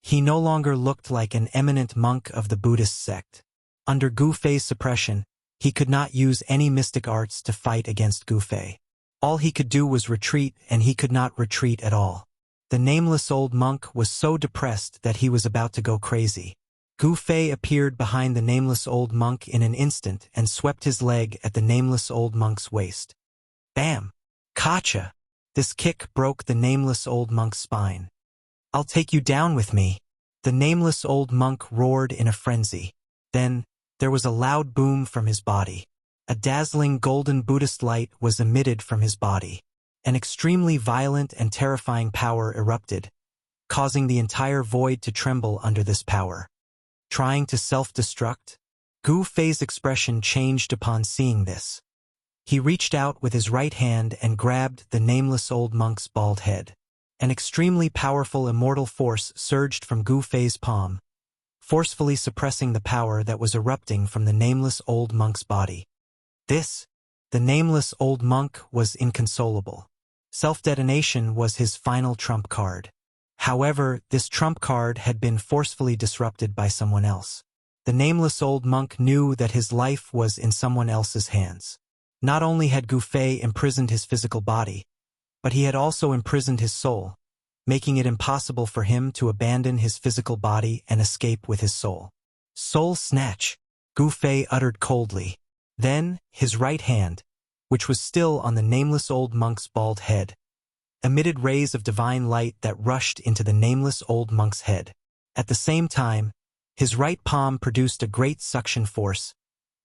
He no longer looked like an eminent monk of the Buddhist sect. Under Gu Fei's suppression, he could not use any mystic arts to fight against Gu Fei. All he could do was retreat, and he could not retreat at all. The nameless old monk was so depressed that he was about to go crazy. Gu Fei appeared behind the nameless old monk in an instant and swept his leg at the nameless old monk's waist. Bam! Kacha! This kick broke the nameless old monk's spine. I'll take you down with me. The nameless old monk roared in a frenzy. Then, there was a loud boom from his body. A dazzling golden Buddhist light was emitted from his body. An extremely violent and terrifying power erupted, causing the entire void to tremble under this power. Trying to self-destruct? Gu Fei's expression changed upon seeing this. He reached out with his right hand and grabbed the nameless old monk's bald head. An extremely powerful immortal force surged from Gu Fei's palm, forcefully suppressing the power that was erupting from the nameless old monk's body. The nameless old monk was inconsolable. Self-detonation was his final trump card. However, this trump card had been forcefully disrupted by someone else. The nameless old monk knew that his life was in someone else's hands. Not only had Gu Fei imprisoned his physical body, but he had also imprisoned his soul, making it impossible for him to abandon his physical body and escape with his soul. Soul snatch, Gu Fei uttered coldly. Then, his right hand, which was still on the nameless old monk's bald head, emitted rays of divine light that rushed into the nameless old monk's head. At the same time, his right palm produced a great suction force,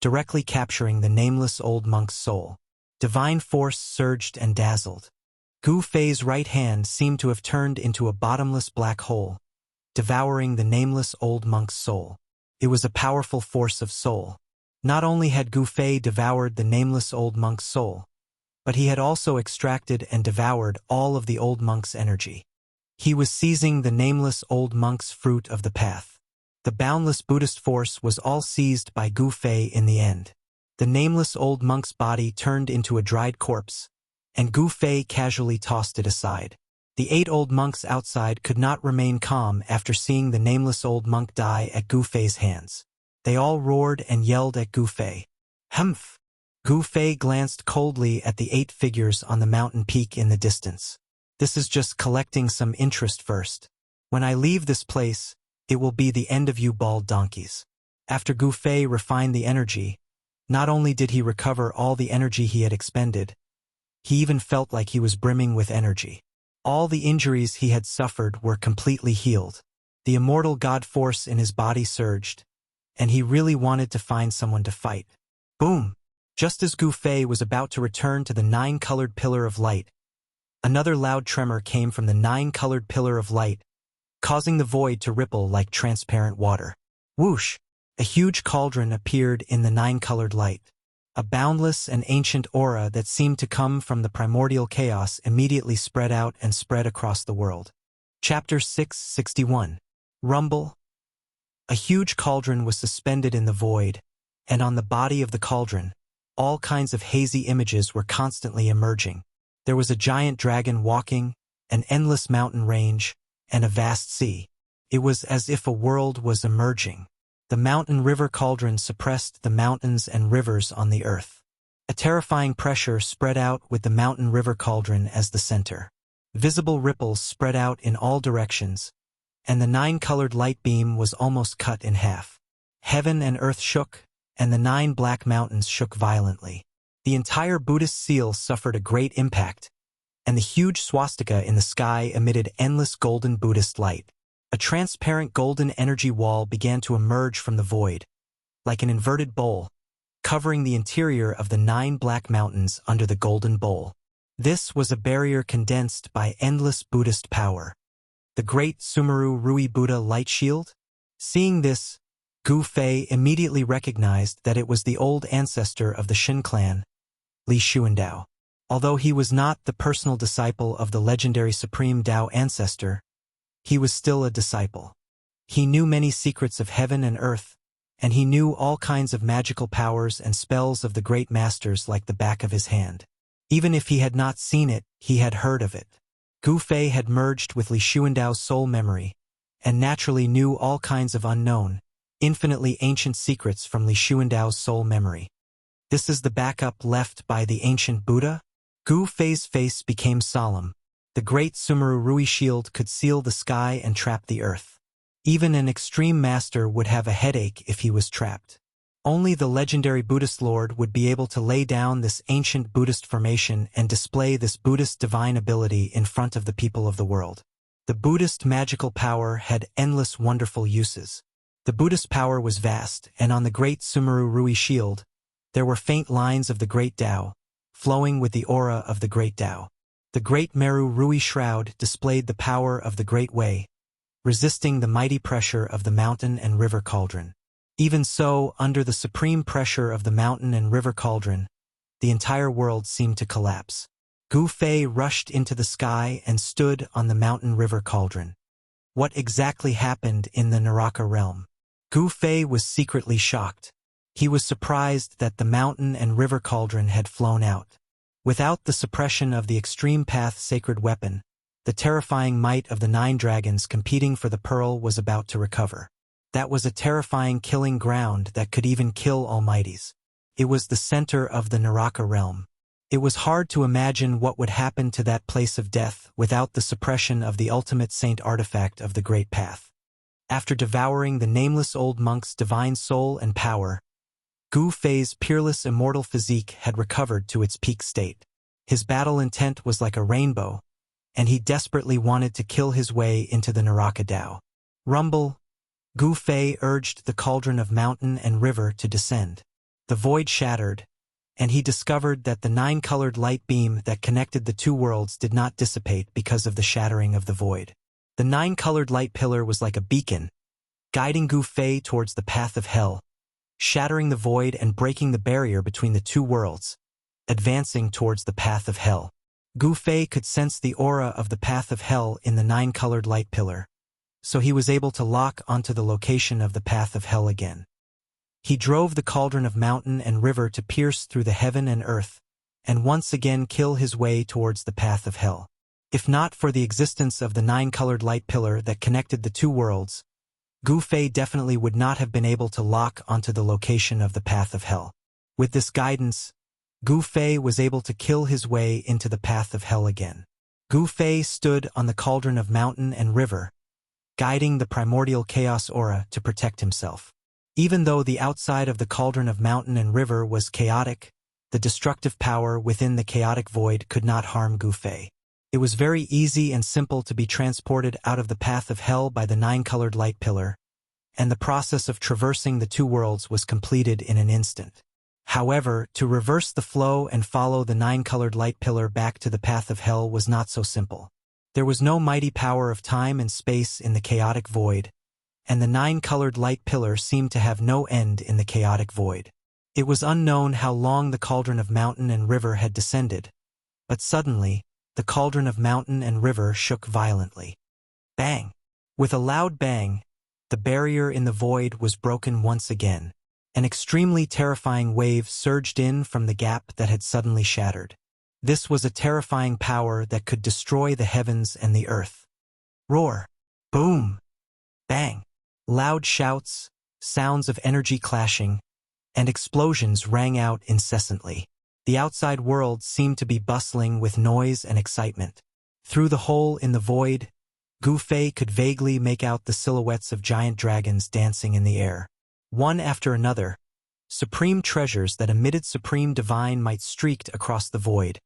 directly capturing the nameless old monk's soul. Divine force surged and dazzled. Gu Fei's right hand seemed to have turned into a bottomless black hole, devouring the nameless old monk's soul. It was a powerful force of soul. Not only had Gu Fei devoured the nameless old monk's soul, but he had also extracted and devoured all of the old monk's energy. He was seizing the nameless old monk's fruit of the path. The boundless Buddhist force was all seized by Gu Fei in the end. The nameless old monk's body turned into a dried corpse, and Gu Fei casually tossed it aside. The 8 old monks outside could not remain calm after seeing the nameless old monk die at Gu Fei's hands. They all roared and yelled at Gu Fei. Humph! Gu Fei glanced coldly at the 8 figures on the mountain peak in the distance. This is just collecting some interest first. When I leave this place, it will be the end of you bald donkeys. After Gu Fei refined the energy, not only did he recover all the energy he had expended, he even felt like he was brimming with energy. All the injuries he had suffered were completely healed. The immortal god force in his body surged, and he really wanted to find someone to fight. Boom! Just as Gu Fei was about to return to the 9-colored pillar of light, another loud tremor came from the 9-colored pillar of light, causing the void to ripple like transparent water. Whoosh! A huge cauldron appeared in the 9-colored light. A boundless and ancient aura that seemed to come from the primordial chaos immediately spread out and spread across the world. Chapter 661. Rumble. A huge cauldron was suspended in the void, and on the body of the cauldron, all kinds of hazy images were constantly emerging. There was a giant dragon walking, an endless mountain range, and a vast sea. It was as if a world was emerging. The mountain river cauldron suppressed the mountains and rivers on the earth. A terrifying pressure spread out with the mountain river cauldron as the center. Visible ripples spread out in all directions, and the 9-colored light beam was almost cut in half. Heaven and earth shook, and the 9 black mountains shook violently. The entire Buddhist seal suffered a great impact, and the huge swastika in the sky emitted endless golden Buddhist light. A transparent golden energy wall began to emerge from the void, like an inverted bowl, covering the interior of the 9 black mountains under the golden bowl. This was a barrier condensed by endless Buddhist power. The great Sumeru Rui Buddha light shield? Seeing this, Gu Fei immediately recognized that it was the old ancestor of the Shin clan, Li Xuandao. Although he was not the personal disciple of the legendary Supreme Tao ancestor, he was still a disciple. He knew many secrets of heaven and earth, and he knew all kinds of magical powers and spells of the great masters like the back of his hand. Even if he had not seen it, he had heard of it. Gu Fei had merged with Li Xuandao's soul memory, and naturally knew all kinds of unknown, infinitely ancient secrets from Li Xuandao's soul memory. This is the backup left by the ancient Buddha? Gu Fei's face became solemn. The great Sumeru Rui shield could seal the sky and trap the earth. Even an extreme master would have a headache if he was trapped. Only the legendary Buddhist Lord would be able to lay down this ancient Buddhist formation and display this Buddhist divine ability in front of the people of the world. The Buddhist magical power had endless wonderful uses. The Buddhist power was vast, and on the great Sumeru Rui shield, there were faint lines of the great Tao, flowing with the aura of the great Tao. The great Meru Rui shroud displayed the power of the Great Way, resisting the mighty pressure of the mountain and river cauldron. Even so, under the supreme pressure of the mountain and river cauldron, the entire world seemed to collapse. Gu Fei rushed into the sky and stood on the mountain river cauldron. What exactly happened in the Naraka realm? Gu Fei was secretly shocked. He was surprised that the mountain and river cauldron had flown out. Without the suppression of the extreme path sacred weapon, the terrifying might of the 9 dragons competing for the pearl was about to recover. That was a terrifying killing ground that could even kill almighties. It was the center of the Naraka realm. It was hard to imagine what would happen to that place of death without the suppression of the ultimate saint artifact of the Great Path. After devouring the nameless old monk's divine soul and power, Gu Fei's peerless immortal physique had recovered to its peak state. His battle intent was like a rainbow, and he desperately wanted to kill his way into the Naraka Dao. Rumble, Gu Fei urged the cauldron of mountain and river to descend. The void shattered, and he discovered that the 9-colored light beam that connected the two worlds did not dissipate because of the shattering of the void. The 9-colored light pillar was like a beacon, guiding Gu Fei towards the path of hell, shattering the void and breaking the barrier between the two worlds, advancing towards the path of hell. Gu Fei could sense the aura of the path of hell in the 9-colored light pillar, so he was able to lock onto the location of the path of hell again. He drove the cauldron of mountain and river to pierce through the heaven and earth, and once again kill his way towards the path of hell. If not for the existence of the 9-colored light pillar that connected the two worlds, Gu Fei definitely would not have been able to lock onto the location of the path of hell. With this guidance, Gu Fei was able to kill his way into the path of hell again. Gu Fei stood on the cauldron of mountain and river, guiding the primordial chaos aura to protect himself. Even though the outside of the cauldron of mountain and river was chaotic, the destructive power within the chaotic void could not harm Gu Fei. It was very easy and simple to be transported out of the path of hell by the 9-colored light pillar, and the process of traversing the two worlds was completed in an instant. However, to reverse the flow and follow the 9-colored light pillar back to the path of hell was not so simple. There was no mighty power of time and space in the chaotic void, and the 9-colored light pillar seemed to have no end in the chaotic void. It was unknown how long the cauldron of mountain and river had descended, but suddenly, the cauldron of mountain and river shook violently. Bang! With a loud bang, the barrier in the void was broken once again. An extremely terrifying wave surged in from the gap that had suddenly shattered. This was a terrifying power that could destroy the heavens and the earth. Roar! Boom! Bang! Loud shouts, sounds of energy clashing, and explosions rang out incessantly. The outside world seemed to be bustling with noise and excitement. Through the hole in the void, Gu Fei could vaguely make out the silhouettes of giant dragons dancing in the air. One after another, supreme treasures that emitted supreme divine might streaked across the void,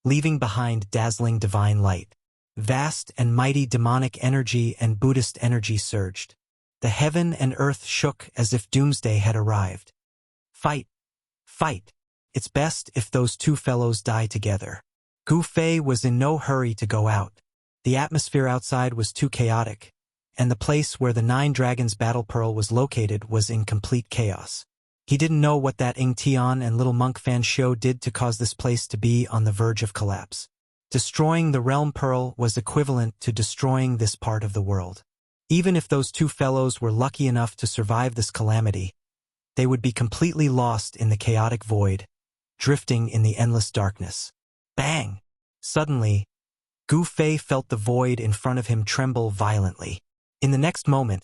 leaving behind dazzling divine light. Vast and mighty demonic energy and Buddhist energy surged. The heaven and earth shook as if doomsday had arrived. Fight! Fight! It's best if those two fellows die together. Gu Fei was in no hurry to go out. The atmosphere outside was too chaotic, and the place where the 9 Dragons battle pearl was located was in complete chaos. He didn't know what that Ing Tian and little monk Fan Shou did to cause this place to be on the verge of collapse. Destroying the realm pearl was equivalent to destroying this part of the world. Even if those two fellows were lucky enough to survive this calamity, they would be completely lost in the chaotic void, drifting in the endless darkness. Bang! Suddenly, Gu Fei felt the void in front of him tremble violently. In the next moment,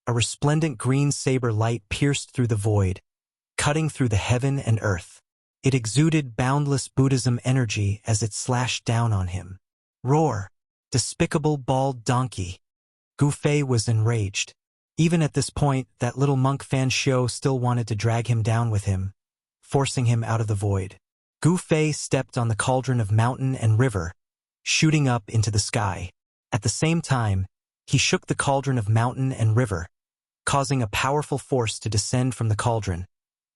a resplendent green saber light pierced through the void, cutting through the heaven and earth. It exuded boundless Buddhism energy as it slashed down on him. Roar! Despicable bald donkey! Gu Fei was enraged. Even at this point, that little monk Fan Shou still wanted to drag him down with him, forcing him out of the void. Gu Fei stepped on the cauldron of mountain and river, shooting up into the sky. At the same time, he shook the cauldron of mountain and river, causing a powerful force to descend from the cauldron,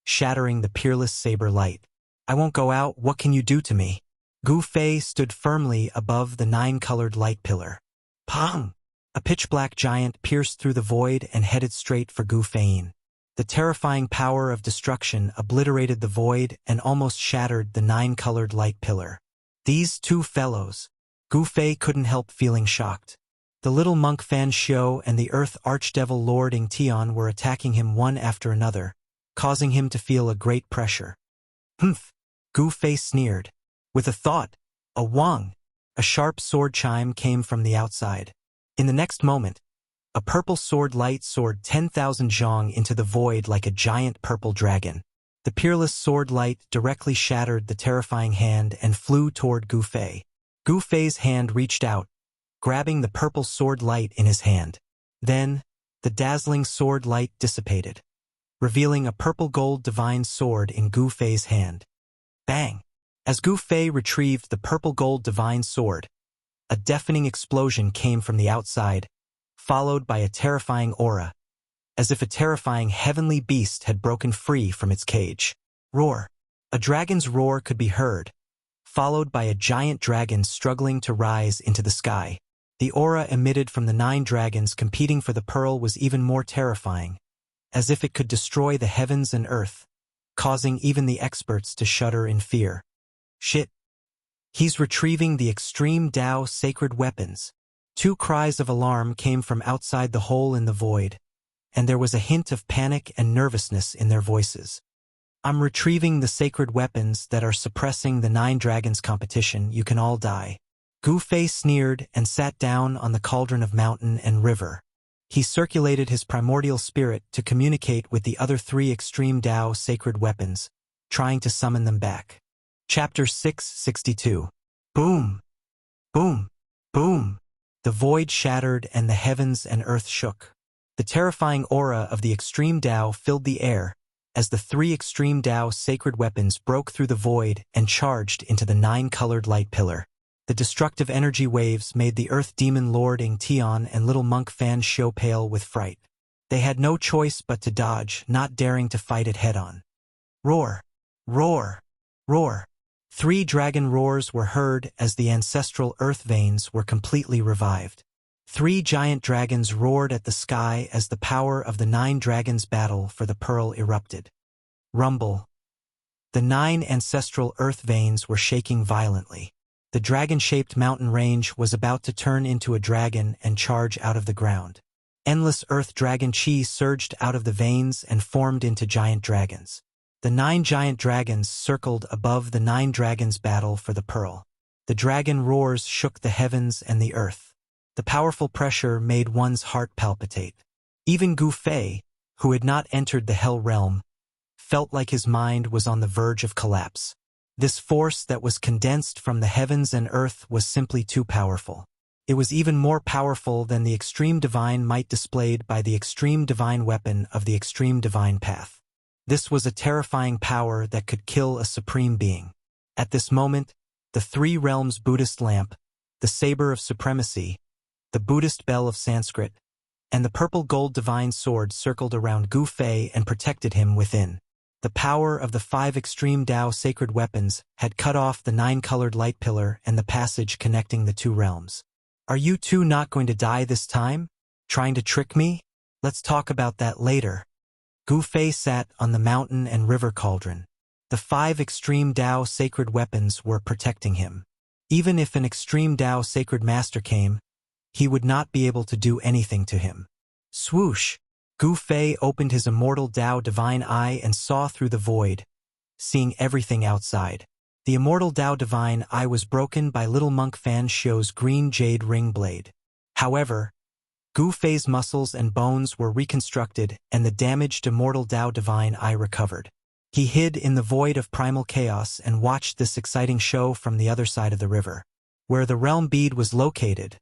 shattering the peerless saber light. I won't go out, what can you do to me? Gu Fei stood firmly above the 9-colored light pillar. Pong! A pitch-black giant pierced through the void and headed straight for Gu Fei. The terrifying power of destruction obliterated the void and almost shattered the 9-colored light pillar. These two fellows. Gu Fei couldn't help feeling shocked. The little monk Fan Shou and the Earth Archdevil Lord Ing Tian were attacking him one after another, causing him to feel a great pressure. Humph! Gu Fei sneered. With a thought, a wang! A sharp sword chime came from the outside. In the next moment, a purple sword light soared 10,000 zhong into the void like a giant purple dragon. The peerless sword light directly shattered the terrifying hand and flew toward Gu Fei. Gu Fei's hand reached out, grabbing the purple sword light in his hand. Then, the dazzling sword light dissipated, revealing a purple-gold divine sword in Gu Fei's hand. Bang! As Gu Fei retrieved the purple-gold divine sword, a deafening explosion came from the outside, followed by a terrifying aura, as if a terrifying heavenly beast had broken free from its cage. Roar! A dragon's roar could be heard, followed by a giant dragon struggling to rise into the sky. The aura emitted from the 9 dragons competing for the pearl was even more terrifying, as if it could destroy the heavens and earth, causing even the experts to shudder in fear. Shit! He's retrieving the extreme Dao sacred weapons. 2 cries of alarm came from outside the hole in the void, and there was a hint of panic and nervousness in their voices. I'm retrieving the sacred weapons that are suppressing the 9 dragons competition. You can all die. Gu Fei sneered and sat down on the cauldron of mountain and river. He circulated his primordial spirit to communicate with the other 3 extreme Dao sacred weapons, trying to summon them back. Chapter 662. Boom! Boom! Boom! The void shattered and the heavens and earth shook. The terrifying aura of the extreme Dao filled the air as the 3 extreme Dao sacred weapons broke through the void and charged into the 9-colored light pillar. The destructive energy waves made the Earth Demon Lord Ing Tian and little monk Fan Shou pale with fright. They had no choice but to dodge, not daring to fight it head-on. Roar! Roar! Roar! 3 dragon roars were heard as the ancestral earth veins were completely revived. 3 giant dragons roared at the sky as the power of the 9 dragons' battle for the pearl erupted. Rumble! The 9 ancestral earth veins were shaking violently. The dragon-shaped mountain range was about to turn into a dragon and charge out of the ground. Endless earth dragon chi surged out of the veins and formed into giant dragons. The 9 giant dragons circled above the 9 dragons' battle for the pearl. The dragon roars shook the heavens and the earth. The powerful pressure made one's heart palpitate. Even Gu Fei, who had not entered the Hell Realm, felt like his mind was on the verge of collapse. This force that was condensed from the heavens and earth was simply too powerful. It was even more powerful than the extreme divine might displayed by the extreme divine weapon of the extreme divine path. This was a terrifying power that could kill a supreme being. At this moment, the 3 realms Buddhist lamp, the saber of supremacy, the Buddhist bell of Sanskrit, and the purple gold divine sword circled around Gu Fei and protected him within. The power of the 5 extreme Dao sacred weapons had cut off the 9-colored light pillar and the passage connecting the 2 realms. Are you 2 not going to die this time? Trying to trick me? Let's talk about that later. Gu Fei sat on the mountain and river cauldron. The 5 extreme Dao sacred weapons were protecting him. Even if an extreme Dao sacred master came, he would not be able to do anything to him. Swoosh! Gu Fei opened his immortal Dao divine eye and saw through the void, seeing everything outside. The immortal Dao divine eye was broken by little monk Fan Shou's green jade ring blade. However, Gu Fei's muscles and bones were reconstructed and the damaged immortal Dao divine eye recovered. He hid in the void of primal chaos and watched this exciting show from the other side of the river. Where the realm bead was located,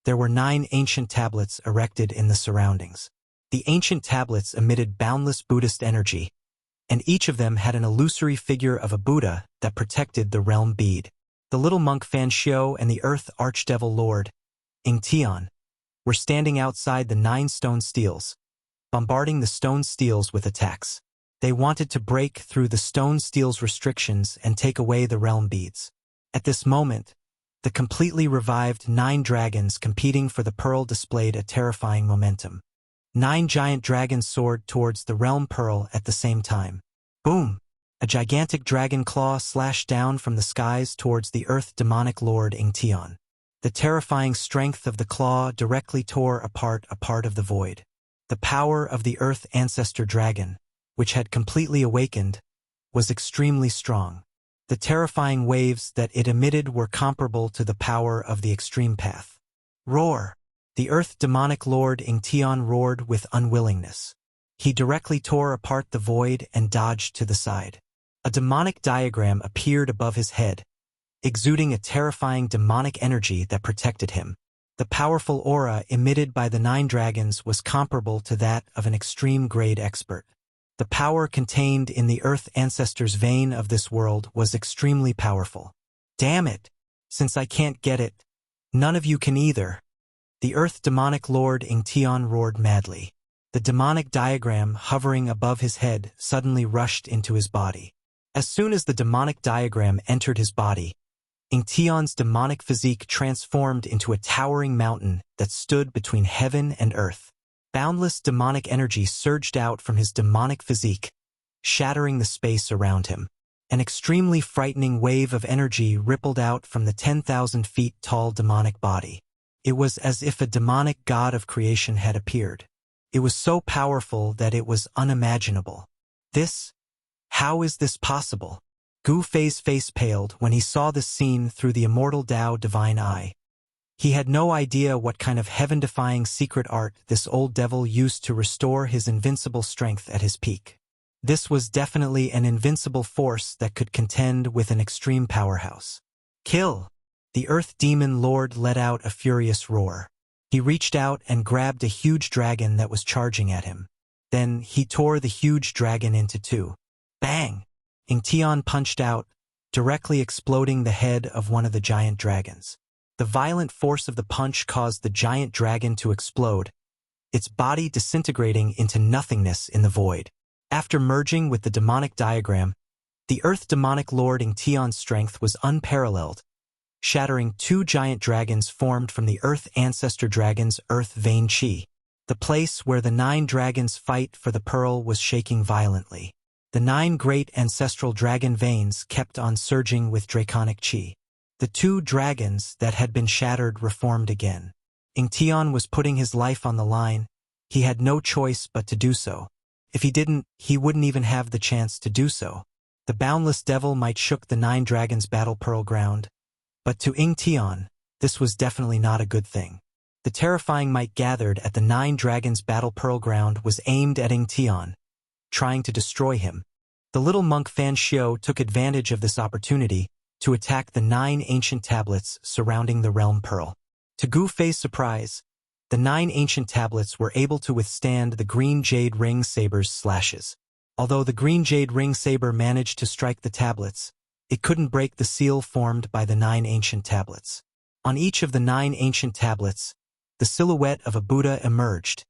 there were 9 ancient tablets erected in the surroundings. The ancient tablets emitted boundless Buddhist energy, and each of them had an illusory figure of a Buddha that protected the realm bead. The little monk Fan Shou and the Earth Archdevil Lord, Ing Tian, were standing outside the 9 stone steels, bombarding the stone steels with attacks. They wanted to break through the stone steel's restrictions and take away the realm beads. At this moment, the completely revived 9 dragons competing for the pearl displayed a terrifying momentum. 9 giant dragons soared towards the realm pearl at the same time. Boom! A gigantic dragon claw slashed down from the skies towards the earth demonic lord Ing Tian. The terrifying strength of the claw directly tore apart a part of the void. The power of the earth ancestor dragon, which had completely awakened, was extremely strong. The terrifying waves that it emitted were comparable to the power of the extreme path. Roar! The earth demonic lord Ing Tian roared with unwillingness. He directly tore apart the void and dodged to the side. A demonic diagram appeared above his head, exuding a terrifying demonic energy that protected him. The powerful aura emitted by the 9 dragons was comparable to that of an extreme-grade expert. The power contained in the Earth Ancestor's vein of this world was extremely powerful. Damn it! Since I can't get it, none of you can either. The Earth Demonic Lord Ingtion roared madly. The demonic diagram hovering above his head suddenly rushed into his body. As soon as the demonic diagram entered his body, Ingtion's demonic physique transformed into a towering mountain that stood between heaven and earth. Boundless demonic energy surged out from his demonic physique, shattering the space around him. An extremely frightening wave of energy rippled out from the 10,000 feet tall demonic body. It was as if a demonic god of creation had appeared. It was so powerful that it was unimaginable. How is this possible? Gu Fei's face paled when he saw this scene through the Immortal Tao divine eye. He had no idea what kind of heaven-defying secret art this old devil used to restore his invincible strength at his peak. This was definitely an invincible force that could contend with an extreme powerhouse. Kill! The Earth Demon Lord let out a furious roar. He reached out and grabbed a huge dragon that was charging at him. Then he tore the huge dragon into 2. Bang! Ingtion punched out, directly exploding the head of one of the giant dragons. The violent force of the punch caused the giant dragon to explode, its body disintegrating into nothingness in the void. After merging with the demonic diagram, the Earth Demonic Lord Ingtion's strength was unparalleled, shattering 2 giant dragons formed from the Earth Ancestor Dragon's Earth Vein Qi. The place where the 9 dragons fight for the pearl was shaking violently. The 9 great ancestral dragon veins kept on surging with draconic qi. The 2 dragons that had been shattered reformed again. Ingtion was putting his life on the line. He had no choice but to do so. If he didn't, he wouldn't even have the chance to do so. The boundless devil might shook the 9 dragons' battle pearl ground, but to Ingtion, this was definitely not a good thing. The terrifying might gathered at the 9 dragons' battle pearl ground was aimed at Ingtion, trying to destroy him. The little monk Fan Xiao took advantage of this opportunity to attack the 9 ancient tablets surrounding the realm pearl. To Gu Fei's surprise, the 9 ancient tablets were able to withstand the green jade ring saber's slashes. Although the green jade ring saber managed to strike the tablets, it couldn't break the seal formed by the 9 ancient tablets. On each of the 9 ancient tablets, the silhouette of a Buddha emerged,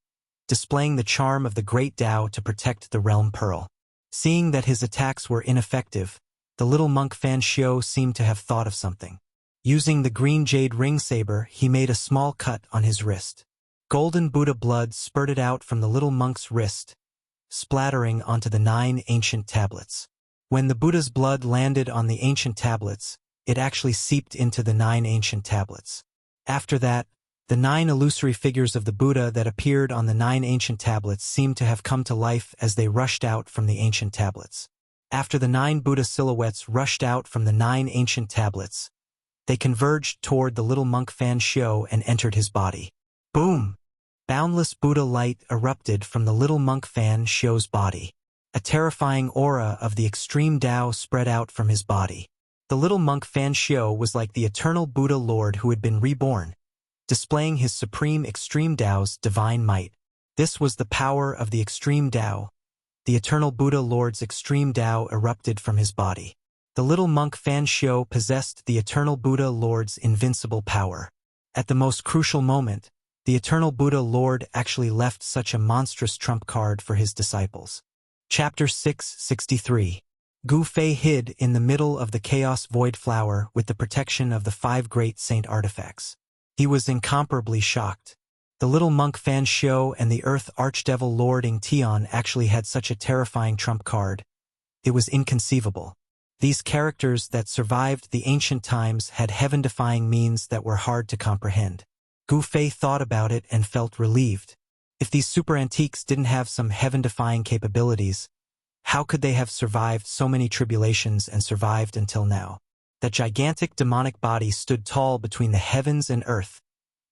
displaying the charm of the great Tao to protect the realm pearl. Seeing that his attacks were ineffective, the little monk Fan Xiao seemed to have thought of something. Using the green jade ring saber, he made a small cut on his wrist. Golden Buddha blood spurted out from the little monk's wrist, splattering onto the 9 ancient tablets. When the Buddha's blood landed on the ancient tablets, it actually seeped into the 9 ancient tablets. After that, the 9 illusory figures of the Buddha that appeared on the 9 ancient tablets seemed to have come to life as they rushed out from the ancient tablets. After the 9 Buddha silhouettes rushed out from the 9 ancient tablets, they converged toward the little monk Fan Xiao and entered his body. Boom! Boundless Buddha light erupted from the little monk Fan Xiao's body. A terrifying aura of the extreme Tao spread out from his body. The little monk Fan Xiao was like the eternal Buddha Lord who had been reborn, displaying his supreme extreme Tao's divine might. This was the power of the extreme Tao. The eternal Buddha Lord's extreme Tao erupted from his body. The little monk Fan Xiao possessed the eternal Buddha Lord's invincible power. At the most crucial moment, the eternal Buddha Lord actually left such a monstrous trump card for his disciples. Chapter 663. Gu Fei hid in the middle of the Chaos Void Flower with the protection of the 5 great saint artifacts. He was incomparably shocked. The little monk Fan Xiao and the Earth Archdevil Lord Ingtion actually had such a terrifying trump card. It was inconceivable. These characters that survived the ancient times had heaven-defying means that were hard to comprehend. Gu Fei thought about it and felt relieved. If these super antiques didn't have some heaven-defying capabilities, how could they have survived so many tribulations and survived until now? That gigantic demonic body stood tall between the heavens and earth,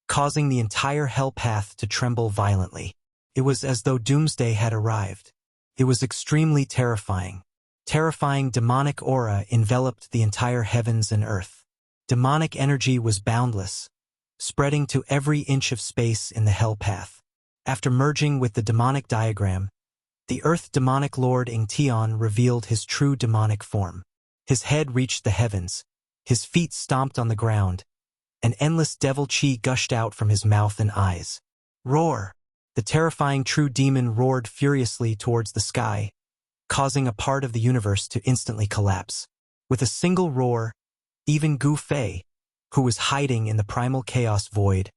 causing the entire hell path to tremble violently. It was as though doomsday had arrived. It was extremely terrifying. Terrifying demonic aura enveloped the entire heavens and earth. Demonic energy was boundless, spreading to every inch of space in the hell path. After merging with the demonic diagram, the earth demonic lord Ingtion revealed his true demonic form. His head reached the heavens, his feet stomped on the ground, and endless devil chi gushed out from his mouth and eyes. Roar! The terrifying true demon roared furiously towards the sky, causing a part of the universe to instantly collapse. With a single roar, even Gu Fei, who was hiding in the primal chaos void,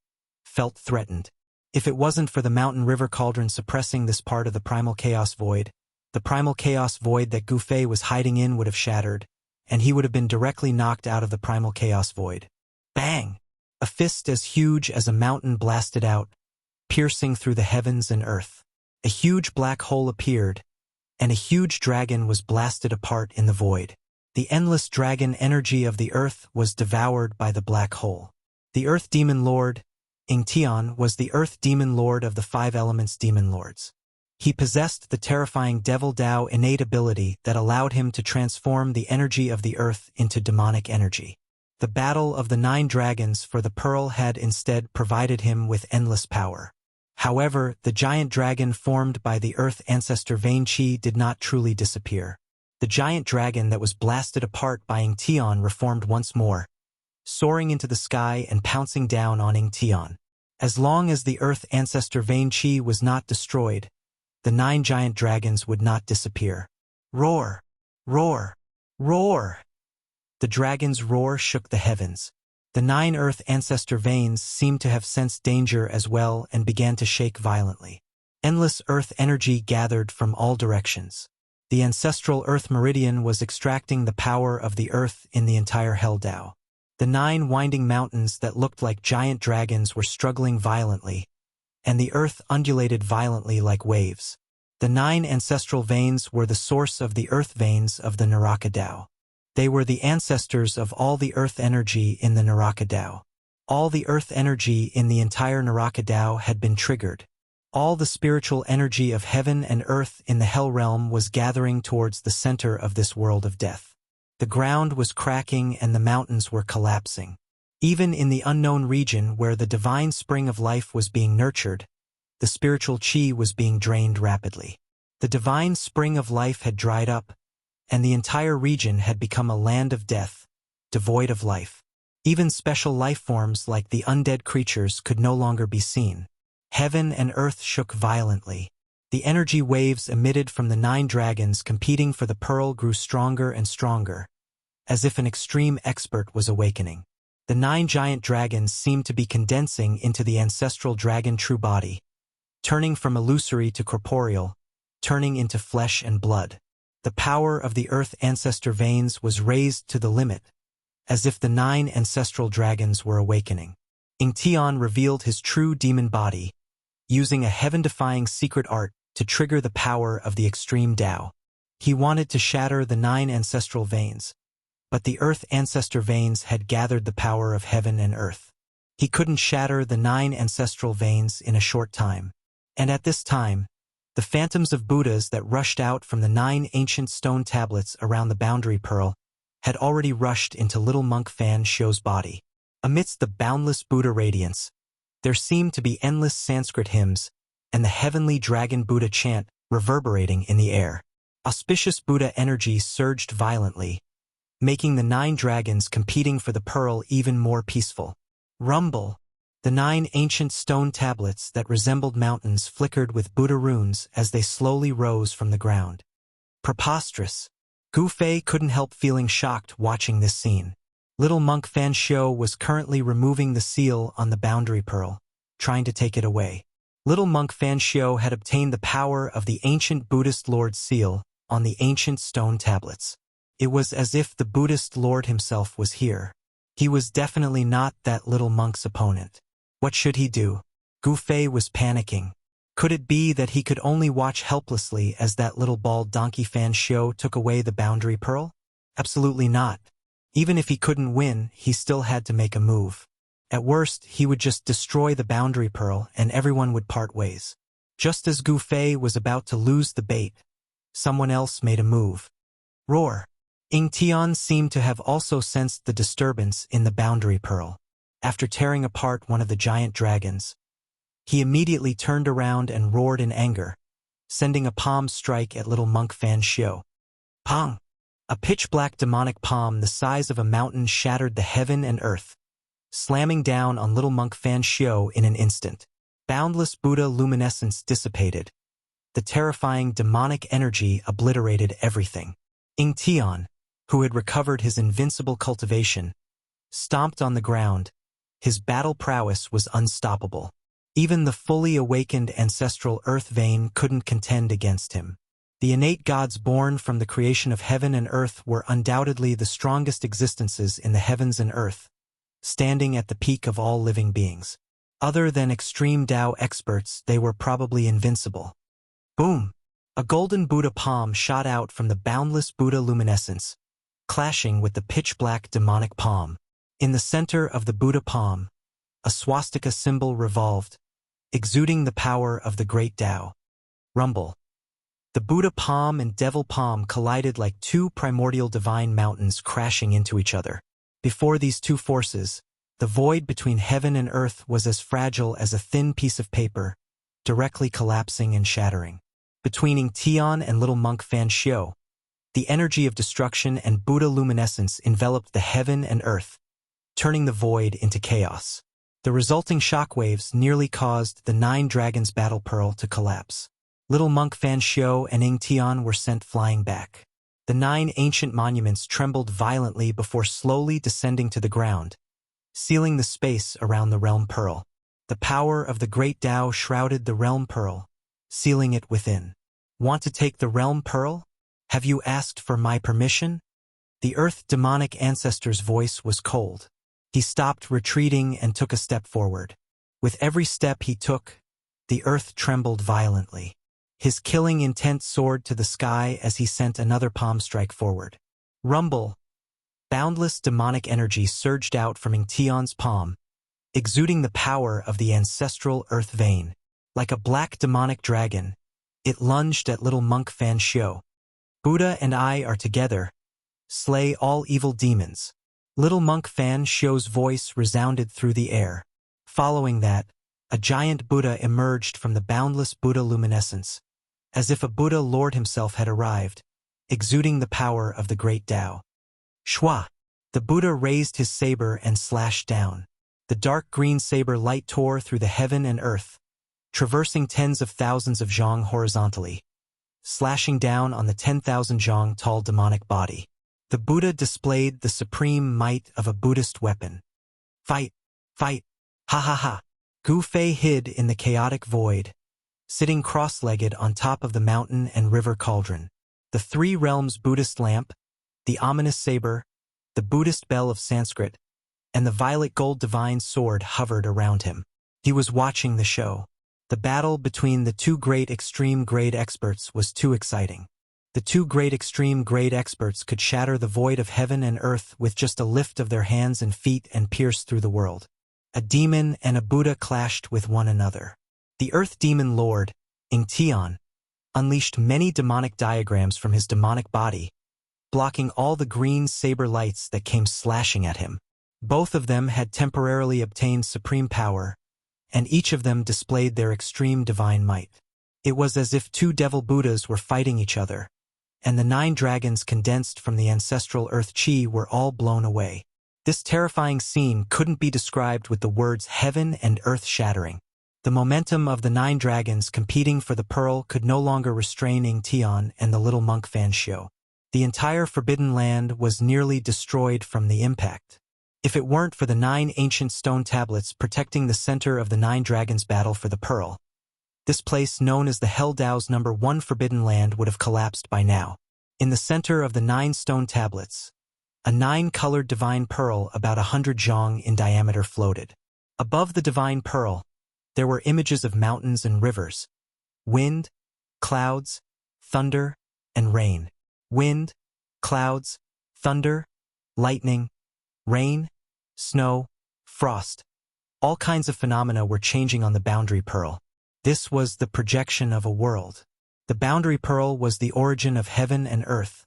felt threatened. If it wasn't for the mountain river cauldron suppressing this part of the primal chaos void that Gu Fei was hiding in would have shattered, and he would have been directly knocked out of the primal chaos void. Bang! A fist as huge as a mountain blasted out, piercing through the heavens and earth. A huge black hole appeared, and a huge dragon was blasted apart in the void. The endless dragon energy of the earth was devoured by the black hole. The earth demon lord, Ingtion, was the earth demon lord of the 5 elements demon lords. He possessed the terrifying Devil Dao innate ability that allowed him to transform the energy of the earth into demonic energy. The battle of the 9 dragons for the pearl had instead provided him with endless power. However, the giant dragon formed by the earth ancestor Vein Qi did not truly disappear. The giant dragon that was blasted apart by Ingtion reformed once more, soaring into the sky and pouncing down on Ingtion. As long as the earth ancestor Vein Qi was not destroyed, the 9 giant dragons would not disappear. Roar! Roar! Roar! The dragon's roar shook the heavens. The 9 earth ancestor veins seemed to have sensed danger as well and began to shake violently. Endless earth energy gathered from all directions. The ancestral earth meridian was extracting the power of the earth in the entire Hell Dao. The 9 winding mountains that looked like giant dragons were struggling violently, and the earth undulated violently like waves. The 9 ancestral veins were the source of the earth veins of the Naraka Dao. They were the ancestors of all the earth energy in the Naraka Dao. All the earth energy in the entire Naraka Dao had been triggered. All the spiritual energy of heaven and earth in the Hell Realm was gathering towards the center of this world of death. The ground was cracking and the mountains were collapsing. Even in the unknown region where the divine spring of life was being nurtured, the spiritual chi was being drained rapidly. The divine spring of life had dried up, and the entire region had become a land of death, devoid of life. Even special life forms like the undead creatures could no longer be seen. Heaven and earth shook violently. The energy waves emitted from the 9 dragons competing for the pearl grew stronger and stronger, as if an extreme expert was awakening. The 9 giant dragons seemed to be condensing into the ancestral dragon true body, turning from illusory to corporeal, turning into flesh and blood. The power of the earth ancestor veins was raised to the limit, as if the 9 ancestral dragons were awakening. Ingtion revealed his true demon body, using a heaven-defying secret art to trigger the power of the extreme Dao. He wanted to shatter the 9 ancestral veins, but the earth ancestor veins had gathered the power of heaven and earth. He couldn't shatter the 9 ancestral veins in a short time. And at this time, the phantoms of Buddhas that rushed out from the 9 ancient stone tablets around the boundary pearl had already rushed into little monk Fan Shio's body. Amidst the boundless Buddha radiance, there seemed to be endless Sanskrit hymns and the heavenly dragon Buddha chant reverberating in the air. Auspicious Buddha energy surged violently, making the 9 dragons competing for the pearl even more peaceful. Rumble! The 9 ancient stone tablets that resembled mountains flickered with Buddha runes as they slowly rose from the ground. Preposterous! Gu Fei couldn't help feeling shocked watching this scene. Little monk Fan Shio was currently removing the seal on the boundary pearl, trying to take it away. Little monk Fan Shio had obtained the power of the ancient Buddhist Lord's seal on the ancient stone tablets. It was as if the Buddhist Lord himself was here. He was definitely not that little monk's opponent. What should he do? Gu Fei was panicking. Could it be that he could only watch helplessly as that little bald donkey Fan Shio took away the boundary pearl? Absolutely not. Even if he couldn't win, he still had to make a move. At worst, he would just destroy the boundary pearl and everyone would part ways. Just as Gu Fei was about to lose the bait, someone else made a move. Roar! Ying Tian seemed to have also sensed the disturbance in the boundary pearl. After tearing apart one of the giant dragons, he immediately turned around and roared in anger, sending a palm strike at little monk Fan Xiu. Pong! A pitch-black demonic palm the size of a mountain shattered the heaven and earth, slamming down on little monk Fan Xiu in an instant. Boundless Buddha luminescence dissipated. The terrifying demonic energy obliterated everything. Ying Tian, who had recovered his invincible cultivation, stomped on the ground. His battle prowess was unstoppable. Even the fully awakened ancestral earth vein couldn't contend against him. The innate gods born from the creation of heaven and earth were undoubtedly the strongest existences in the heavens and earth, standing at the peak of all living beings. Other than extreme Tao experts, they were probably invincible. Boom! A golden Buddha palm shot out from the boundless Buddha luminescence, clashing with the pitch-black demonic palm. In the center of the Buddha palm, a swastika symbol revolved, exuding the power of the great Tao. Rumble. The Buddha palm and devil palm collided like two primordial divine mountains crashing into each other. Before these two forces, the void between heaven and earth was as fragile as a thin piece of paper, directly collapsing and shattering. Between Ying Tian and little monk Fan Xiu, the energy of destruction and Buddha luminescence enveloped the heaven and earth, turning the void into chaos. The resulting shockwaves nearly caused the 9 Dragons battle pearl to collapse. Little monk Fan Xiu and Ying Tian were sent flying back. The 9 ancient monuments trembled violently before slowly descending to the ground, sealing the space around the realm pearl. The power of the great Tao shrouded the realm pearl, sealing it within. Want to take the realm pearl? Have you asked for my permission? The earth demonic ancestor's voice was cold. He stopped retreating and took a step forward. With every step he took, the earth trembled violently. His killing intent soared to the sky as he sent another palm strike forward. Rumble! Boundless demonic energy surged out from Ying Tian's palm, exuding the power of the ancestral earth vein. Like a black demonic dragon, it lunged at little monk Fan Xiu. Buddha and I are together. Slay all evil demons. Little monk Fan Xiu's voice resounded through the air. Following that, a giant Buddha emerged from the boundless Buddha luminescence, as if a Buddha Lord himself had arrived, exuding the power of the great Tao. Shua! The Buddha raised his saber and slashed down. The dark green saber light tore through the heaven and earth, traversing tens of thousands of zhang horizontally, slashing down on the 10,000 zhang tall demonic body. The Buddha displayed the supreme might of a Buddhist weapon. Fight! Fight! Ha ha ha! Gu Fei hid in the chaotic void, sitting cross-legged on top of the mountain and river cauldron. The 3 realms Buddhist lamp, the ominous saber, the Buddhist bell of Sanskrit, and the violet gold divine sword hovered around him. He was watching the show. The battle between the 2 great extreme grade experts was too exciting. The 2 great extreme grade experts could shatter the void of heaven and earth with just a lift of their hands and feet and pierce through the world. A demon and a Buddha clashed with one another. The Earth Demon Lord, Ying Tian, unleashed many demonic diagrams from his demonic body, blocking all the green saber lights that came slashing at him. Both of them had temporarily obtained supreme power, and each of them displayed their extreme divine might. It was as if 2 devil Buddhas were fighting each other, and the 9 dragons condensed from the ancestral earth chi were all blown away. This terrifying scene couldn't be described with the words heaven and earth shattering. The momentum of the 9 dragons competing for the pearl could no longer restrain Ying Tian and the little monk Fan Xiu. The entire Forbidden Land was nearly destroyed from the impact. If it weren't for the 9 ancient stone tablets protecting the center of the 9 dragons' battle for the pearl, this place known as the Hell Dao's number 1 Forbidden Land would have collapsed by now. In the center of the 9 stone tablets, a 9-colored divine pearl about 100 zhang in diameter floated. Above the divine pearl, there were images of mountains and rivers, wind, clouds, thunder, and rain. Wind, clouds, thunder, lightning, rain, snow, frost. All kinds of phenomena were changing on the boundary pearl. This was the projection of a world. The boundary pearl was the origin of heaven and earth,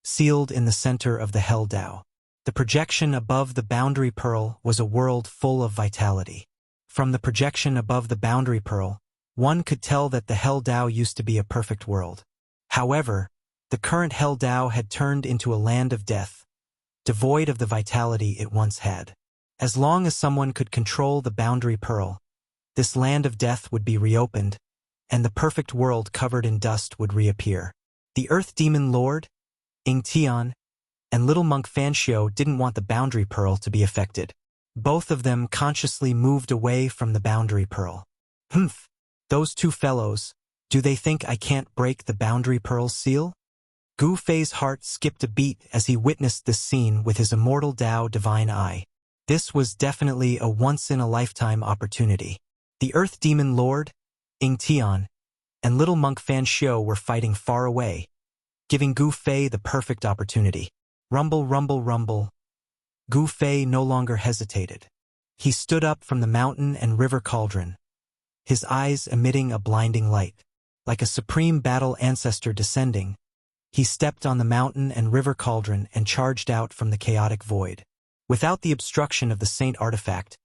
sealed in the center of the Hell Tao. The projection above the boundary pearl was a world full of vitality. From the projection above the boundary pearl, one could tell that the Hell Tao used to be a perfect world. However, the current Hell Tao had turned into a land of death, devoid of the vitality it once had. As long as someone could control the boundary pearl, this land of death would be reopened, and the perfect world covered in dust would reappear. The Earth Demon Lord, Ing Tian, and Little Monk Fanxiu didn't want the boundary pearl to be affected. Both of them consciously moved away from the boundary pearl. Humph, those two fellows, do they think I can't break the boundary pearl's seal? Gu Fei's heart skipped a beat as he witnessed this scene with his immortal Tao divine eye. This was definitely a once-in-a-lifetime opportunity. The Earth Demon Lord, Ing Tian, and Little Monk Fanxiu were fighting far away, giving Gu Fei the perfect opportunity. Rumble, rumble, rumble. Gu Fei no longer hesitated. He stood up from the mountain and river cauldron, his eyes emitting a blinding light. Like a supreme battle ancestor descending, he stepped on the mountain and river cauldron and charged out from the chaotic void. Without the obstruction of the saint artifact,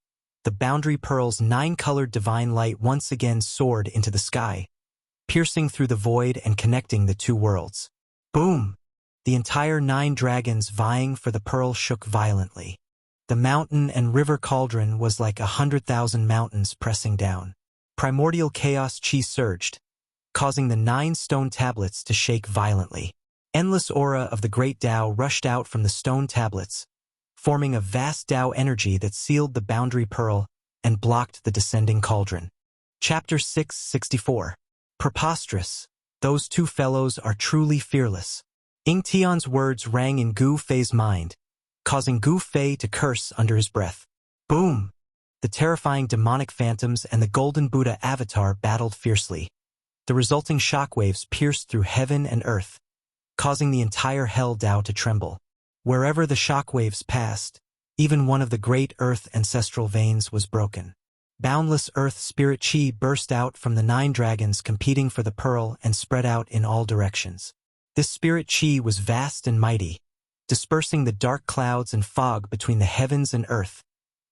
the boundary pearl's 9-colored divine light once again soared into the sky, piercing through the void and connecting the two worlds. Boom! The entire 9 dragons vying for the pearl shook violently. The mountain and river cauldron was like 100,000 mountains pressing down. Primordial chaos chi surged, causing the 9 stone tablets to shake violently. Endless aura of the great Tao rushed out from the stone tablets, forming a vast Tao energy that sealed the boundary pearl and blocked the descending cauldron. Chapter 664. Preposterous. Those two fellows are truly fearless. Ing Tian's words rang in Gu Fei's mind, causing Gu Fei to curse under his breath. Boom! The terrifying demonic phantoms and the Golden Buddha avatar battled fiercely. The resulting shockwaves pierced through heaven and earth, causing the entire Hell Tao to tremble. Wherever the shockwaves passed, even one of the great earth ancestral veins was broken. Boundless earth spirit chi burst out from the 9 dragons competing for the pearl and spread out in all directions. This spirit chi was vast and mighty, dispersing the dark clouds and fog between the heavens and earth,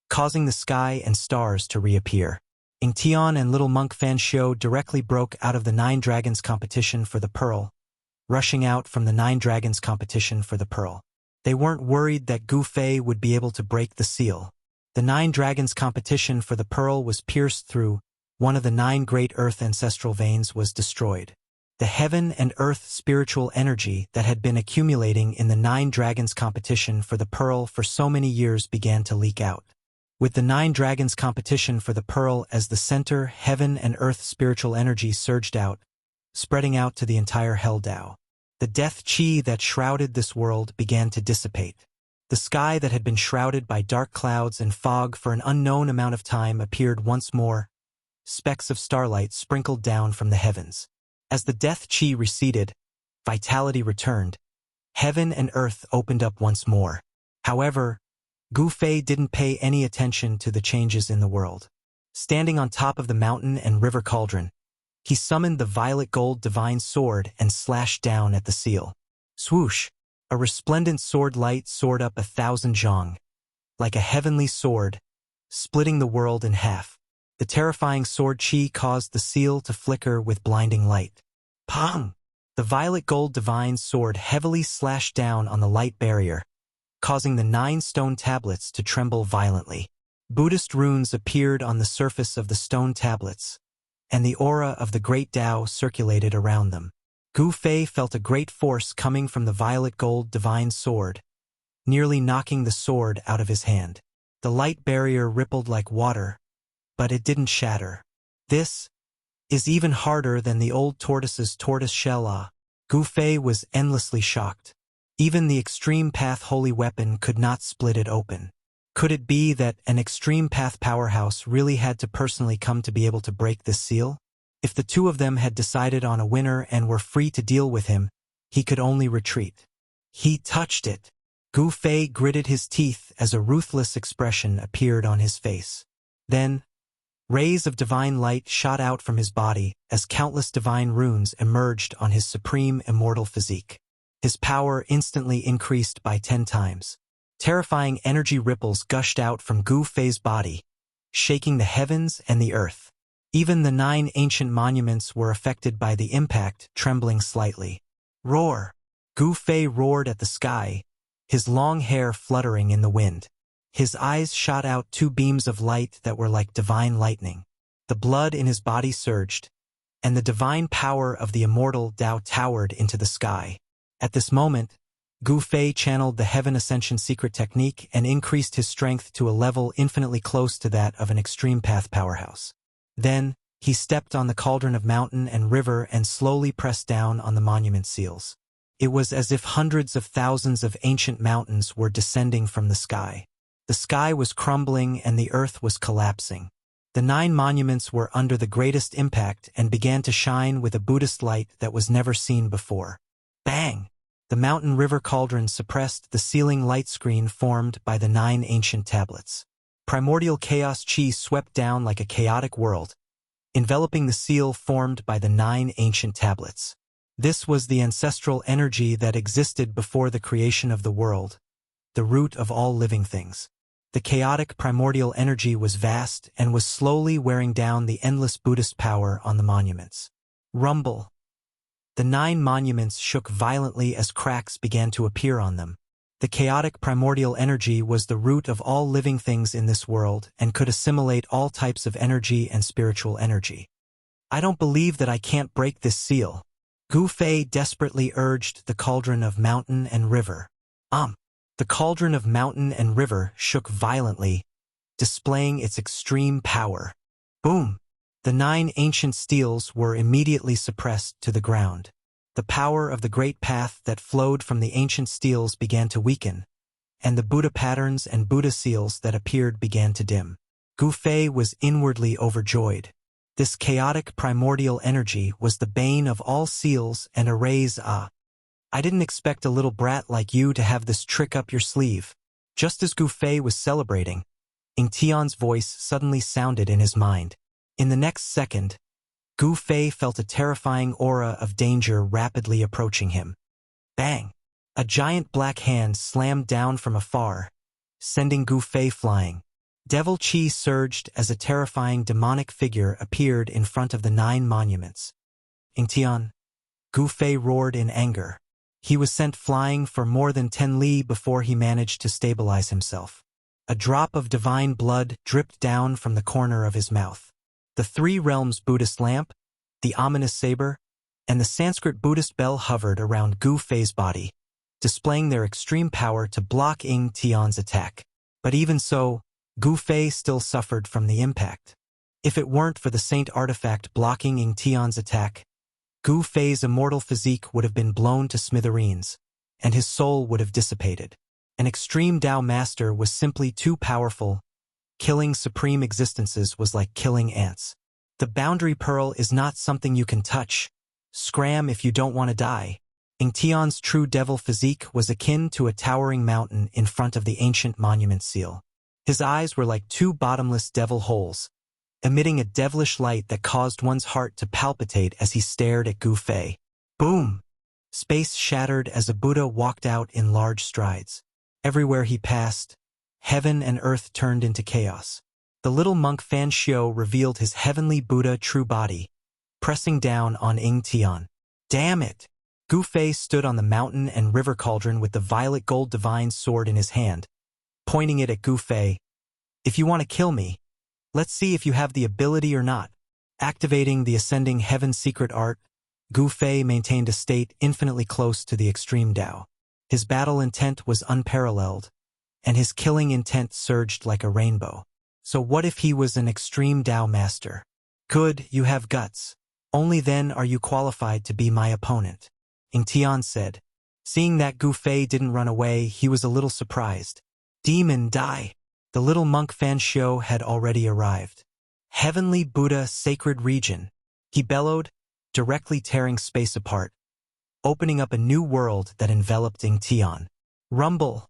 causing the sky and stars to reappear. Ing Tian and Little Monk Fanxiu directly broke out of the 9 dragons competition for the pearl, rushing out from the 9 dragons competition for the pearl. They weren't worried that Gu Fei would be able to break the seal. The 9 dragons competition for the pearl was pierced through, one of the 9 great earth ancestral veins was destroyed. The heaven and earth spiritual energy that had been accumulating in the 9 dragons competition for the pearl for so many years began to leak out. With the 9 dragons competition for the pearl as the center, heaven and earth spiritual energy surged out, spreading out to the entire Hell Tao. The death chi that shrouded this world began to dissipate. The sky that had been shrouded by dark clouds and fog for an unknown amount of time appeared once more. Specks of starlight sprinkled down from the heavens. As the death chi receded, vitality returned. Heaven and earth opened up once more. However, Gu Fei didn't pay any attention to the changes in the world. Standing on top of the mountain and river cauldron, he summoned the violet gold divine sword and slashed down at the seal. Swoosh! A resplendent sword light soared up 1,000 zhang, like a heavenly sword, splitting the world in half. The terrifying sword chi caused the seal to flicker with blinding light. Pong! The violet gold divine sword heavily slashed down on the light barrier, causing the 9 stone tablets to tremble violently. Buddhist runes appeared on the surface of the stone tablets, and the aura of the great Tao circulated around them. Gu Fei felt a great force coming from the violet gold divine sword, nearly knocking the sword out of his hand. The light barrier rippled like water, but it didn't shatter. This is even harder than the old tortoise's tortoise shell. Gu Fei was endlessly shocked. Even the extreme path holy weapon could not split it open. Could it be that an extreme path powerhouse really had to personally come to be able to break this seal? If the two of them had decided on a winner and were free to deal with him, he could only retreat. He touched it. Gu Fei gritted his teeth as a ruthless expression appeared on his face. Then, Rays of divine light shot out from his body as countless divine runes emerged on his supreme immortal physique. His power instantly increased by 10 times. Terrifying energy ripples gushed out from Gu Fei's body, shaking the heavens and the earth. Even the 9 ancient monuments were affected by the impact, trembling slightly. Roar! Gu Fei roared at the sky, his long hair fluttering in the wind. His eyes shot out 2 beams of light that were like divine lightning. The blood in his body surged, and the divine power of the immortal Tao towered into the sky. At this moment, Gu Fei channeled the Heaven Ascension secret technique and increased his strength to a level infinitely close to that of an extreme path powerhouse. Then, he stepped on the cauldron of mountain and river and slowly pressed down on the monument seals. It was as if hundreds of thousands of ancient mountains were descending from the sky. The sky was crumbling and the earth was collapsing. The 9 monuments were under the greatest impact and began to shine with a Buddhist light that was never seen before. Bang! The mountain river cauldron suppressed the ceiling light screen formed by the 9 ancient tablets. Primordial chaos chi swept down like a chaotic world, enveloping the seal formed by the 9 ancient tablets. This was the ancestral energy that existed before the creation of the world, the root of all living things. The chaotic primordial energy was vast and was slowly wearing down the endless Buddhist power on the monuments. Rumble. The 9 monuments shook violently as cracks began to appear on them. The chaotic primordial energy was the root of all living things in this world and could assimilate all types of energy and spiritual energy. I don't believe that I can't break this seal. Gu Fei desperately urged the cauldron of mountain and river. The cauldron of mountain and river shook violently, displaying its extreme power. Boom! The 9 ancient steels were immediately suppressed to the ground. The power of the great path that flowed from the ancient steels began to weaken, and the Buddha patterns and Buddha seals that appeared began to dim. Gu Fei was inwardly overjoyed. This chaotic primordial energy was the bane of all seals and arrays. I didn't expect a little brat like you to have this trick up your sleeve. Just as Gu Fei was celebrating, Ying Tian's voice suddenly sounded in his mind. In the next second, Gu Fei felt a terrifying aura of danger rapidly approaching him. Bang! A giant black hand slammed down from afar, sending Gu Fei flying. Devil Chi surged as a terrifying demonic figure appeared in front of the 9 monuments. Ying Tian, Gu Fei roared in anger. He was sent flying for more than 10 li before he managed to stabilize himself. A drop of divine blood dripped down from the corner of his mouth. The 3 realms Buddhist lamp, the ominous saber, and the Sanskrit Buddhist bell hovered around Gu Fei's body, displaying their extreme power to block Ying Tian's attack. But even so, Gu Fei still suffered from the impact. If it weren't for the saint artifact blocking Ying Tian's attack, Gu Fei's immortal physique would have been blown to smithereens, and his soul would have dissipated. An extreme Tao master was simply too powerful. Killing supreme existences was like killing ants. The boundary pearl is not something you can touch. Scram if you don't want to die. Ying Tian's true devil physique was akin to a towering mountain in front of the ancient monument seal. His eyes were like 2 bottomless devil holes, emitting a devilish light that caused one's heart to palpitate as he stared at Gu Fei. Boom! Space shattered as a Buddha walked out in large strides. Everywhere he passed, heaven and earth turned into chaos. The little monk Fan Xiao revealed his heavenly Buddha true body, pressing down on Ying Tian. Damn it! Gu Fei stood on the mountain and river cauldron with the violet gold divine sword in his hand, pointing it at Gu Fei. If you want to kill me, let's see if you have the ability or not. Activating the ascending heaven secret art, Gu Fei maintained a state infinitely close to the extreme Tao. His battle intent was unparalleled, and his killing intent surged like a rainbow. So what if he was an extreme Tao master? Good, you have guts. Only then are you qualified to be my opponent, Ying Tian said. Seeing that Gu Fei didn't run away, he was a little surprised. Demon, die! The little monk Fan Xiao had already arrived. Heavenly Buddha sacred region, he bellowed, directly tearing space apart, opening up a new world that enveloped Ying Tian. Rumble!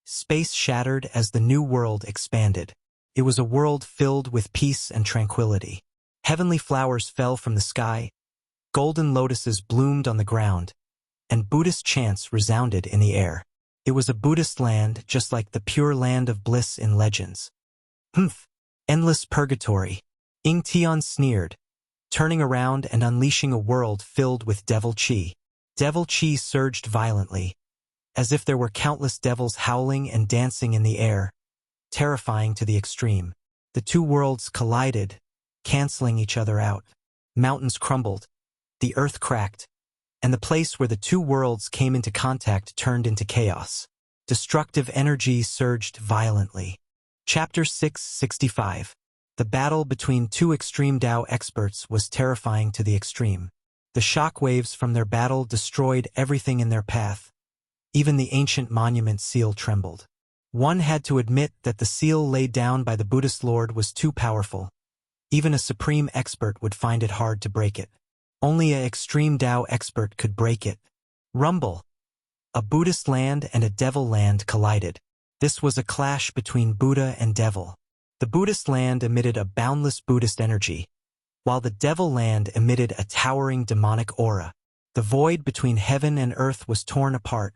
Space shattered as the new world expanded. It was a world filled with peace and tranquility. Heavenly flowers fell from the sky, golden lotuses bloomed on the ground, and Buddhist chants resounded in the air. It was a Buddhist land just like the pure land of bliss in legends. Humph! Endless purgatory. Ing Tian sneered, turning around and unleashing a world filled with devil chi. Devil chi surged violently, as if there were countless devils howling and dancing in the air, terrifying to the extreme. The two worlds collided, canceling each other out. Mountains crumbled, the earth cracked, and the place where the two worlds came into contact turned into chaos. Destructive energy surged violently. Chapter 665. The battle between two extreme Tao experts was terrifying to the extreme. The shockwaves from their battle destroyed everything in their path. Even the ancient monument seal trembled. One had to admit that the seal laid down by the Buddhist Lord was too powerful. Even a supreme expert would find it hard to break it. Only an extreme Tao expert could break it. Rumble. A Buddhist land and a devil land collided. This was a clash between Buddha and devil. The Buddhist land emitted a boundless Buddhist energy, while the devil land emitted a towering demonic aura. The void between heaven and earth was torn apart.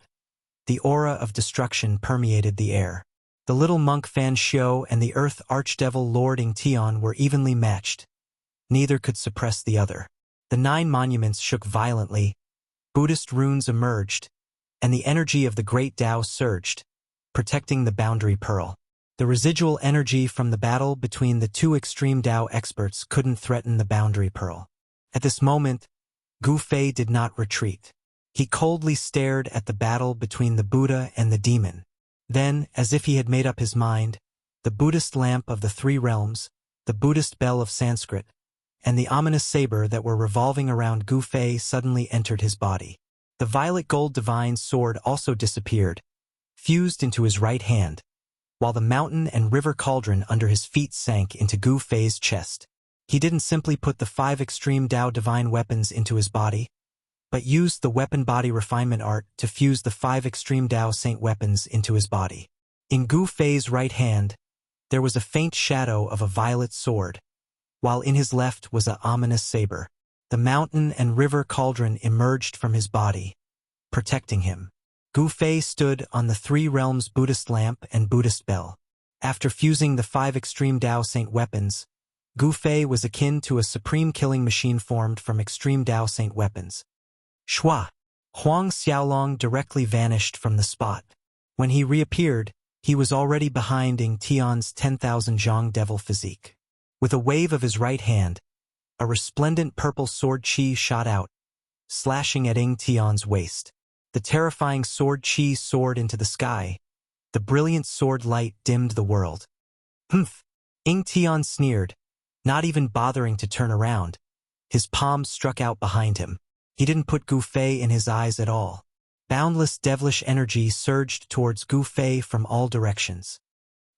The aura of destruction permeated the air. The little monk Fan Xiao and the earth archdevil Lord Ing Tian were evenly matched. Neither could suppress the other. The 9 monuments shook violently, Buddhist runes emerged, and the energy of the great Tao surged, protecting the boundary pearl. The residual energy from the battle between the two extreme Tao experts couldn't threaten the boundary pearl. At this moment, Gu Fei did not retreat. He coldly stared at the battle between the Buddha and the demon. Then, as if he had made up his mind, the Buddhist lamp of the 3 realms, the Buddhist bell of Sanskrit, and the ominous saber that were revolving around Gu Fei suddenly entered his body. The violet gold divine sword also disappeared, fused into his right hand, while the mountain and river cauldron under his feet sank into Gu Fei's chest. He didn't simply put the 5 extreme Tao divine weapons into his body, but used the weapon body refinement art to fuse the 5 extreme Tao saint weapons into his body. In Gu Fei's right hand, there was a faint shadow of a violet sword, while in his left was an ominous saber. The mountain and river cauldron emerged from his body, protecting him. Gu Fei stood on the 3 realms Buddhist lamp and Buddhist bell. After fusing the 5 extreme Tao saint weapons, Gu Fei was akin to a supreme killing machine formed from extreme Tao saint weapons. Shua! Huang Xiaolong directly vanished from the spot. When he reappeared, he was already behind Ing Tian's 10,000 zhang devil physique. With a wave of his right hand, a resplendent purple sword chi shot out, slashing at Ing Tian's waist. The terrifying sword chi soared into the sky. The brilliant sword light dimmed the world. Humph! Ing Tian sneered, not even bothering to turn around. His palm struck out behind him. He didn't put Gu Fei in his eyes at all. Boundless devilish energy surged towards Gu Fei from all directions.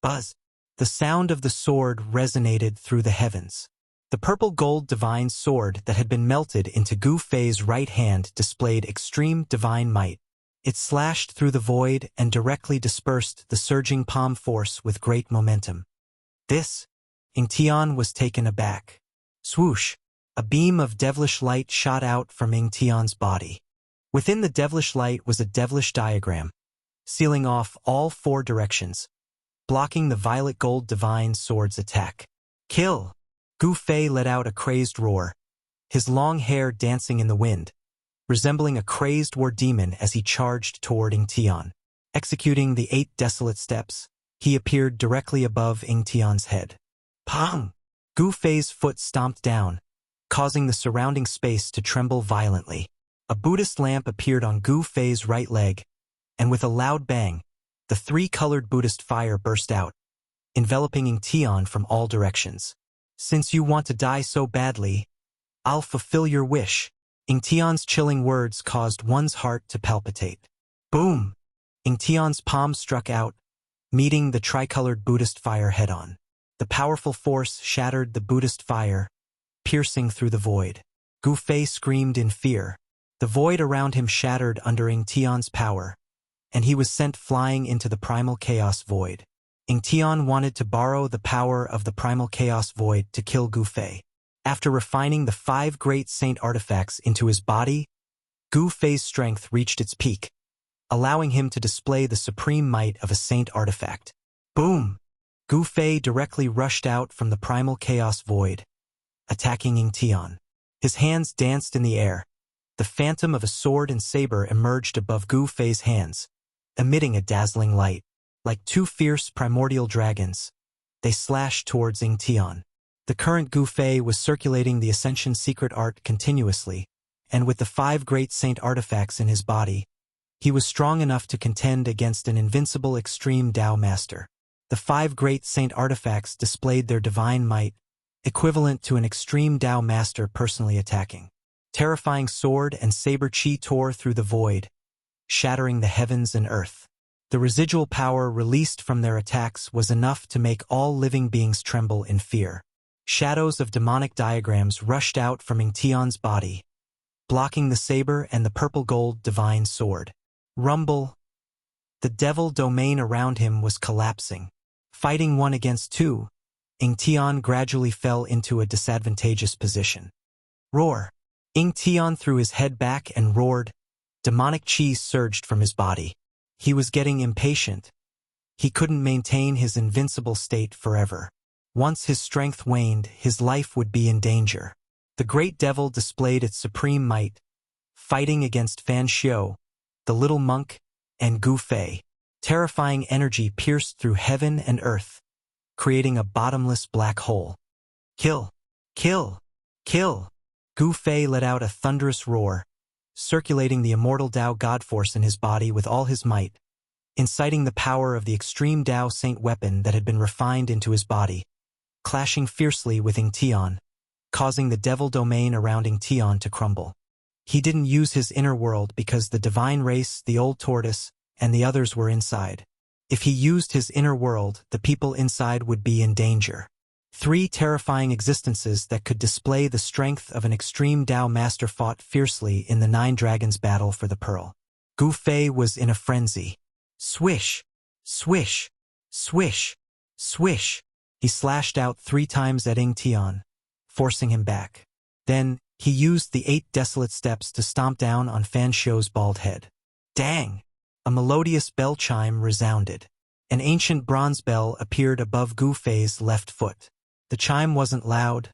Buzz! The sound of the sword resonated through the heavens. The purple gold divine sword that had been melted into Gu Fei's right hand displayed extreme divine might. It slashed through the void and directly dispersed the surging palm force with great momentum. This, Ing Tian was taken aback. Swoosh! A beam of devilish light shot out from Ing Tian's body. Within the devilish light was a devilish diagram, sealing off all 4 directions, blocking the violet gold divine sword's attack. Kill! Gu Fei let out a crazed roar, his long hair dancing in the wind, resembling a crazed war demon as he charged toward Ing Tian. Executing the 8 desolate steps, he appeared directly above Ing Tian's head. Pong! Gu Fei's foot stomped down, causing the surrounding space to tremble violently. A Buddhist lamp appeared on Gu Fei's right leg, and with a loud bang, the 3-colored Buddhist fire burst out, enveloping Ing Tian from all directions. Since you want to die so badly, I'll fulfill your wish. Ing Tian's chilling words caused one's heart to palpitate. Boom! Ing Tian's palm struck out, meeting the tricolored Buddhist fire head-on. The powerful force shattered the Buddhist fire, piercing through the void. Gu Fei screamed in fear. The void around him shattered under Ing Tian's power, and he was sent flying into the primal chaos void. Tian wanted to borrow the power of the primal chaos void to kill Gu Fei. After refining the 5 great saint artifacts into his body, Gu Fei's strength reached its peak, allowing him to display the supreme might of a saint artifact. Boom! Gu Fei directly rushed out from the primal chaos void, attacking Tian. His hands danced in the air. The phantom of a sword and saber emerged above Gu Fei's hands, emitting a dazzling light. Like 2 fierce primordial dragons, they slashed towards Tian. The current Gu Fei was circulating the Ascension secret art continuously, and with the 5 great saint artifacts in his body, he was strong enough to contend against an invincible extreme Dao master. The 5 great saint artifacts displayed their divine might, equivalent to an extreme Dao master personally attacking. Terrifying sword and saber chi tore through the void, shattering the heavens and earth. The residual power released from their attacks was enough to make all living beings tremble in fear. Shadows of demonic diagrams rushed out from Tian's body, blocking the saber and the purple-gold divine sword. Rumble! The devil domain around him was collapsing. Fighting 1 against 2, Tian gradually fell into a disadvantageous position. Roar! Tian threw his head back and roared. Demonic chi surged from his body. He was getting impatient. He couldn't maintain his invincible state forever. Once his strength waned, his life would be in danger. The great devil displayed its supreme might, fighting against Fan Xiu, the little monk, and Gu Fei. Terrifying energy pierced through heaven and earth, creating a bottomless black hole. Kill! Kill! Kill! Gu Fei let out a thunderous roar, circulating the immortal Dao God force in his body with all his might, inciting the power of the extreme Dao saint weapon that had been refined into his body, clashing fiercely with Tian, causing the devil domain around Tian to crumble. He didn't use his inner world because the divine race, the old tortoise, and the others were inside. If he used his inner world, the people inside would be in danger. 3 terrifying existences that could display the strength of an extreme Dao master fought fiercely in the 9 dragons battle for the pearl. Gu Fei was in a frenzy. Swish! Swish! Swish! Swish! He slashed out 3 times at Tian, forcing him back. Then, he used the 8 desolate steps to stomp down on Fan Xiu's bald head. Dang! A melodious bell chime resounded. An ancient bronze bell appeared above Gu Fei's left foot. The chime wasn't loud,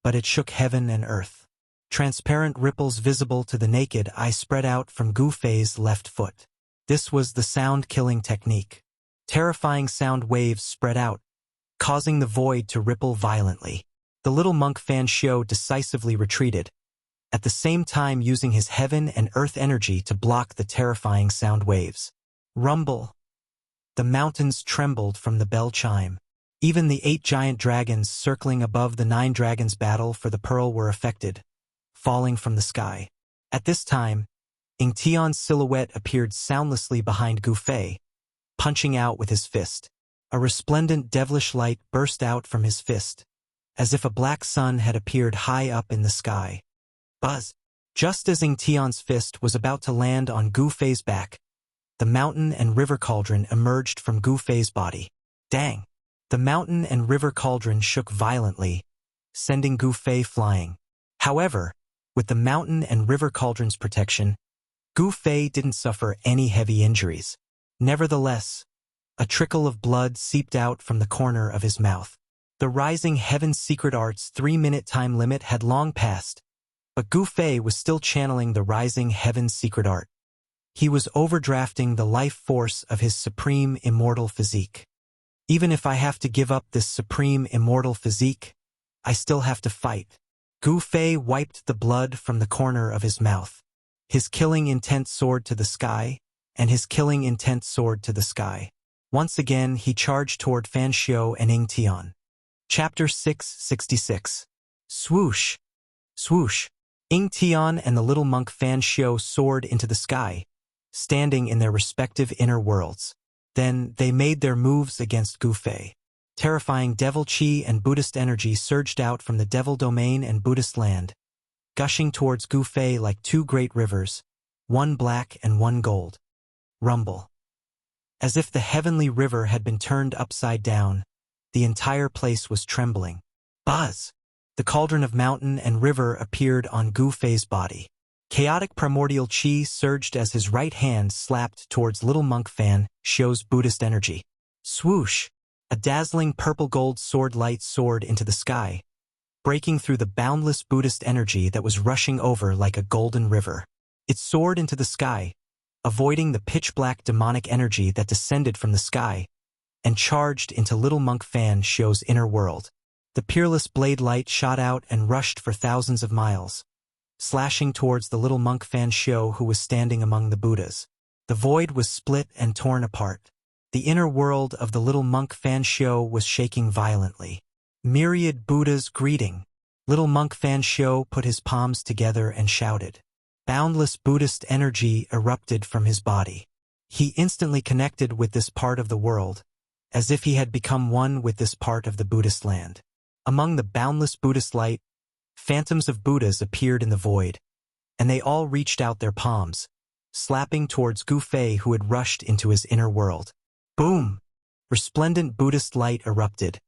but it shook heaven and earth. Transparent ripples visible to the naked eye spread out from Gu Fei's left foot. This was the sound-killing technique. Terrifying sound waves spread out, causing the void to ripple violently. The little monk Fan Xiu decisively retreated, at the same time using his heaven and earth energy to block the terrifying sound waves. Rumble! The mountains trembled from the bell chime. Even the 8 giant dragons circling above the 9 dragons battle for the pearl were affected, falling from the sky. At this time, Tian's silhouette appeared soundlessly behind Gu Fei, punching out with his fist. A resplendent devilish light burst out from his fist, as if a black sun had appeared high up in the sky. Buzz! Just as Tian's fist was about to land on Gu Fei's back, the mountain and river cauldron emerged from Gu Fei's body. Dang! The mountain and river cauldron shook violently, sending Gu Fei flying. However, with the mountain and river cauldron's protection, Gu Fei didn't suffer any heavy injuries. Nevertheless, a trickle of blood seeped out from the corner of his mouth. The Rising Heaven's secret art's 3-minute time limit had long passed, but Gu Fei was still channeling the Rising Heaven's secret art. He was overdrafting the life force of his supreme immortal physique. Even if I have to give up this supreme immortal physique, I still have to fight. Gu Fei wiped the blood from the corner of his mouth. His killing intent soared to the sky, and his killing intent soared to the sky. Once again, he charged toward Fan Xiu and Tian. Chapter 666. Swoosh! Swoosh! Tian and the little monk Fan Xiu soared into the sky, standing in their respective inner worlds. Then, they made their moves against Gu Fei. Terrifying devil chi and Buddhist energy surged out from the devil domain and Buddhist land, gushing towards Gu Fei like 2 great rivers, one black and one gold. Rumble. As if the heavenly river had been turned upside down, the entire place was trembling. Buzz! The cauldron of mountain and river appeared on Gu Fei's body. Chaotic primordial chi surged as his right hand slapped towards little monk Fan Xiu's Buddhist energy. Swoosh! A dazzling purple-gold sword light soared into the sky, breaking through the boundless Buddhist energy that was rushing over like a golden river. It soared into the sky, avoiding the pitch-black demonic energy that descended from the sky, and charged into little monk Fan Xiu's inner world. The peerless blade light shot out and rushed for thousands of miles, slashing towards the little monk Fan Xiu who was standing among the Buddhas. The void was split and torn apart. The inner world of the little monk Fan Xiu was shaking violently. Myriad Buddhas greeting. Little monk Fan Xiu put his palms together and shouted. Boundless Buddhist energy erupted from his body. He instantly connected with this part of the world, as if he had become one with this part of the Buddhist land. Among the boundless Buddhist light, phantoms of Buddhas appeared in the void, and they all reached out their palms, slapping towards Gu Fei who had rushed into his inner world. Boom! Resplendent Buddhist light erupted,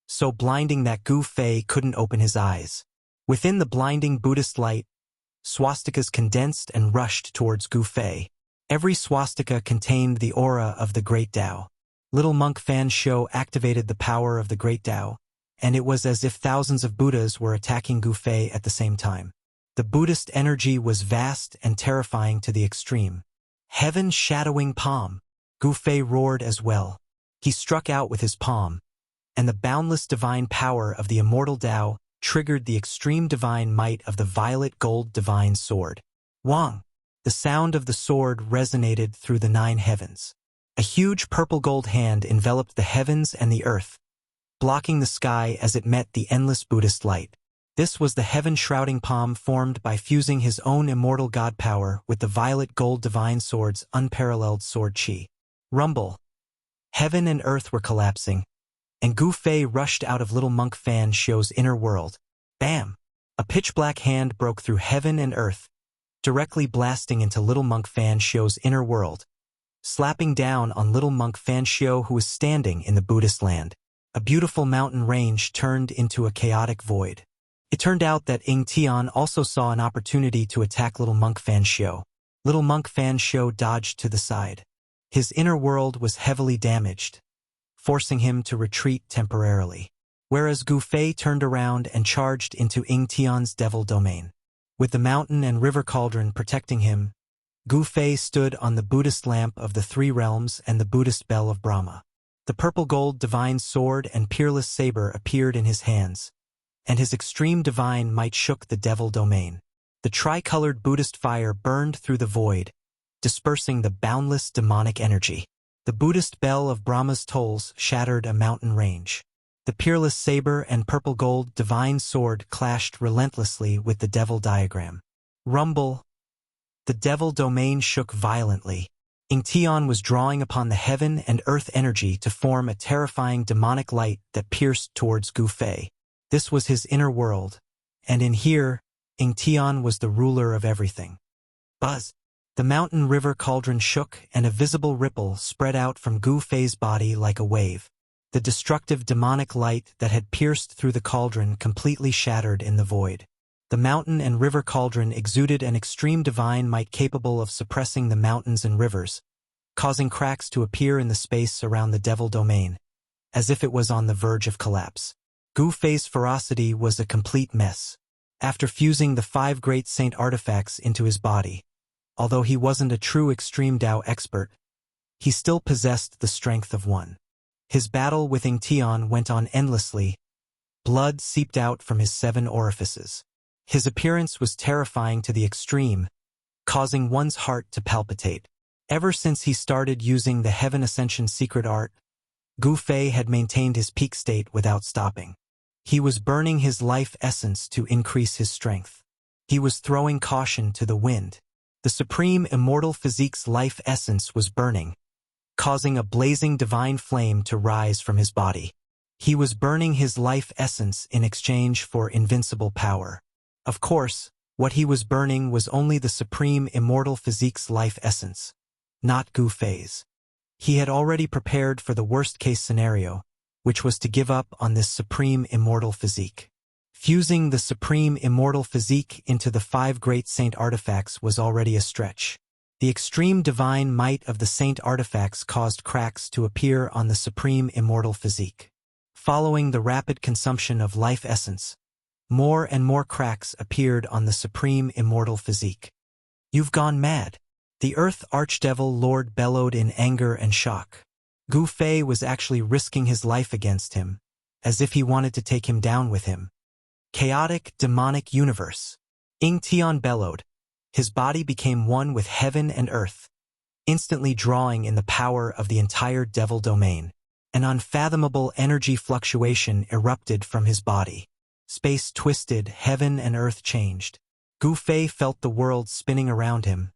so blinding that Gu Fei couldn't open his eyes. Within the blinding Buddhist light, swastikas condensed and rushed towards Gu Fei. Every swastika contained the aura of the Great Tao. Little monk Fan Xiu activated the power of the Great Tao, and it was as if thousands of Buddhas were attacking Gu Fei at the same time. The Buddhist energy was vast and terrifying to the extreme. Heaven shadowing palm. Gu Fei roared as well. He struck out with his palm, and the boundless divine power of the immortal Tao triggered the extreme divine might of the violet gold divine sword. Wang! The sound of the sword resonated through the 9 heavens. A huge purple gold hand enveloped the heavens and the earth, blocking the sky as it met the endless Buddhist light. This was the heaven-shrouding palm formed by fusing his own immortal god power with the violet gold divine sword's unparalleled sword chi. Rumble! Heaven and earth were collapsing, and Gu Fei rushed out of little monk Fan Xiu's inner world. Bam! A pitch-black hand broke through heaven and earth, directly blasting into little monk Fan Xiu's inner world, slapping down on little monk Fan Xiu who was standing in the Buddhist land. A beautiful mountain range turned into a chaotic void. It turned out that Ying Tian also saw an opportunity to attack little monk Fan Xiu. Little monk Fan Xiu dodged to the side. His inner world was heavily damaged, forcing him to retreat temporarily, whereas Gu Fei turned around and charged into Ying Tian's devil domain. With the mountain and river cauldron protecting him, Gu Fei stood on the Buddhist lamp of the 3 realms and the Buddhist bell of Brahma. The purple gold divine sword and peerless saber appeared in his hands, and his extreme divine might shook the devil domain. The tricolored Buddhist fire burned through the void, dispersing the boundless demonic energy. The Buddhist bell of Brahma's tolls shattered a mountain range. The peerless saber and purple gold divine sword clashed relentlessly with the devil diagram. Rumble! The devil domain shook violently. Ying Tian was drawing upon the heaven and earth energy to form a terrifying demonic light that pierced towards Gu Fei. This was his inner world, and in here, Ying Tian was the ruler of everything. Buzz! The mountain river cauldron shook and a visible ripple spread out from Gu Fei's body like a wave. The destructive demonic light that had pierced through the cauldron completely shattered in the void. The mountain and river cauldron exuded an extreme divine might capable of suppressing the mountains and rivers, causing cracks to appear in the space around the devil domain, as if it was on the verge of collapse. Gu Fei's ferocity was a complete mess. After fusing the 5 great saint artifacts into his body, although he wasn't a true extreme Tao expert, he still possessed the strength of one. His battle with Ying Tian went on endlessly. Blood seeped out from his 7 orifices. His appearance was terrifying to the extreme, causing one's heart to palpitate. Ever since he started using the Heaven Ascension secret art, Gu Fei had maintained his peak state without stopping. He was burning his life essence to increase his strength. He was throwing caution to the wind. The supreme immortal physique's life essence was burning, causing a blazing divine flame to rise from his body. He was burning his life essence in exchange for invincible power. Of course, what he was burning was only the supreme immortal physique's life essence, not Gu Fei's. He had already prepared for the worst-case scenario, which was to give up on this supreme immortal physique. Fusing the supreme immortal physique into the 5 great saint artifacts was already a stretch. The extreme divine might of the saint artifacts caused cracks to appear on the supreme immortal physique. Following the rapid consumption of life essence, more and more cracks appeared on the supreme immortal physique. "You've gone mad," the Earth Archdevil Lord bellowed in anger and shock. Gu Fei was actually risking his life against him, as if he wanted to take him down with him. "Chaotic, demonic universe." Ying Tian bellowed. His body became one with heaven and earth, instantly drawing in the power of the entire devil domain. An unfathomable energy fluctuation erupted from his body. Space twisted, heaven and earth changed. Gu Fei felt the world spinning around him.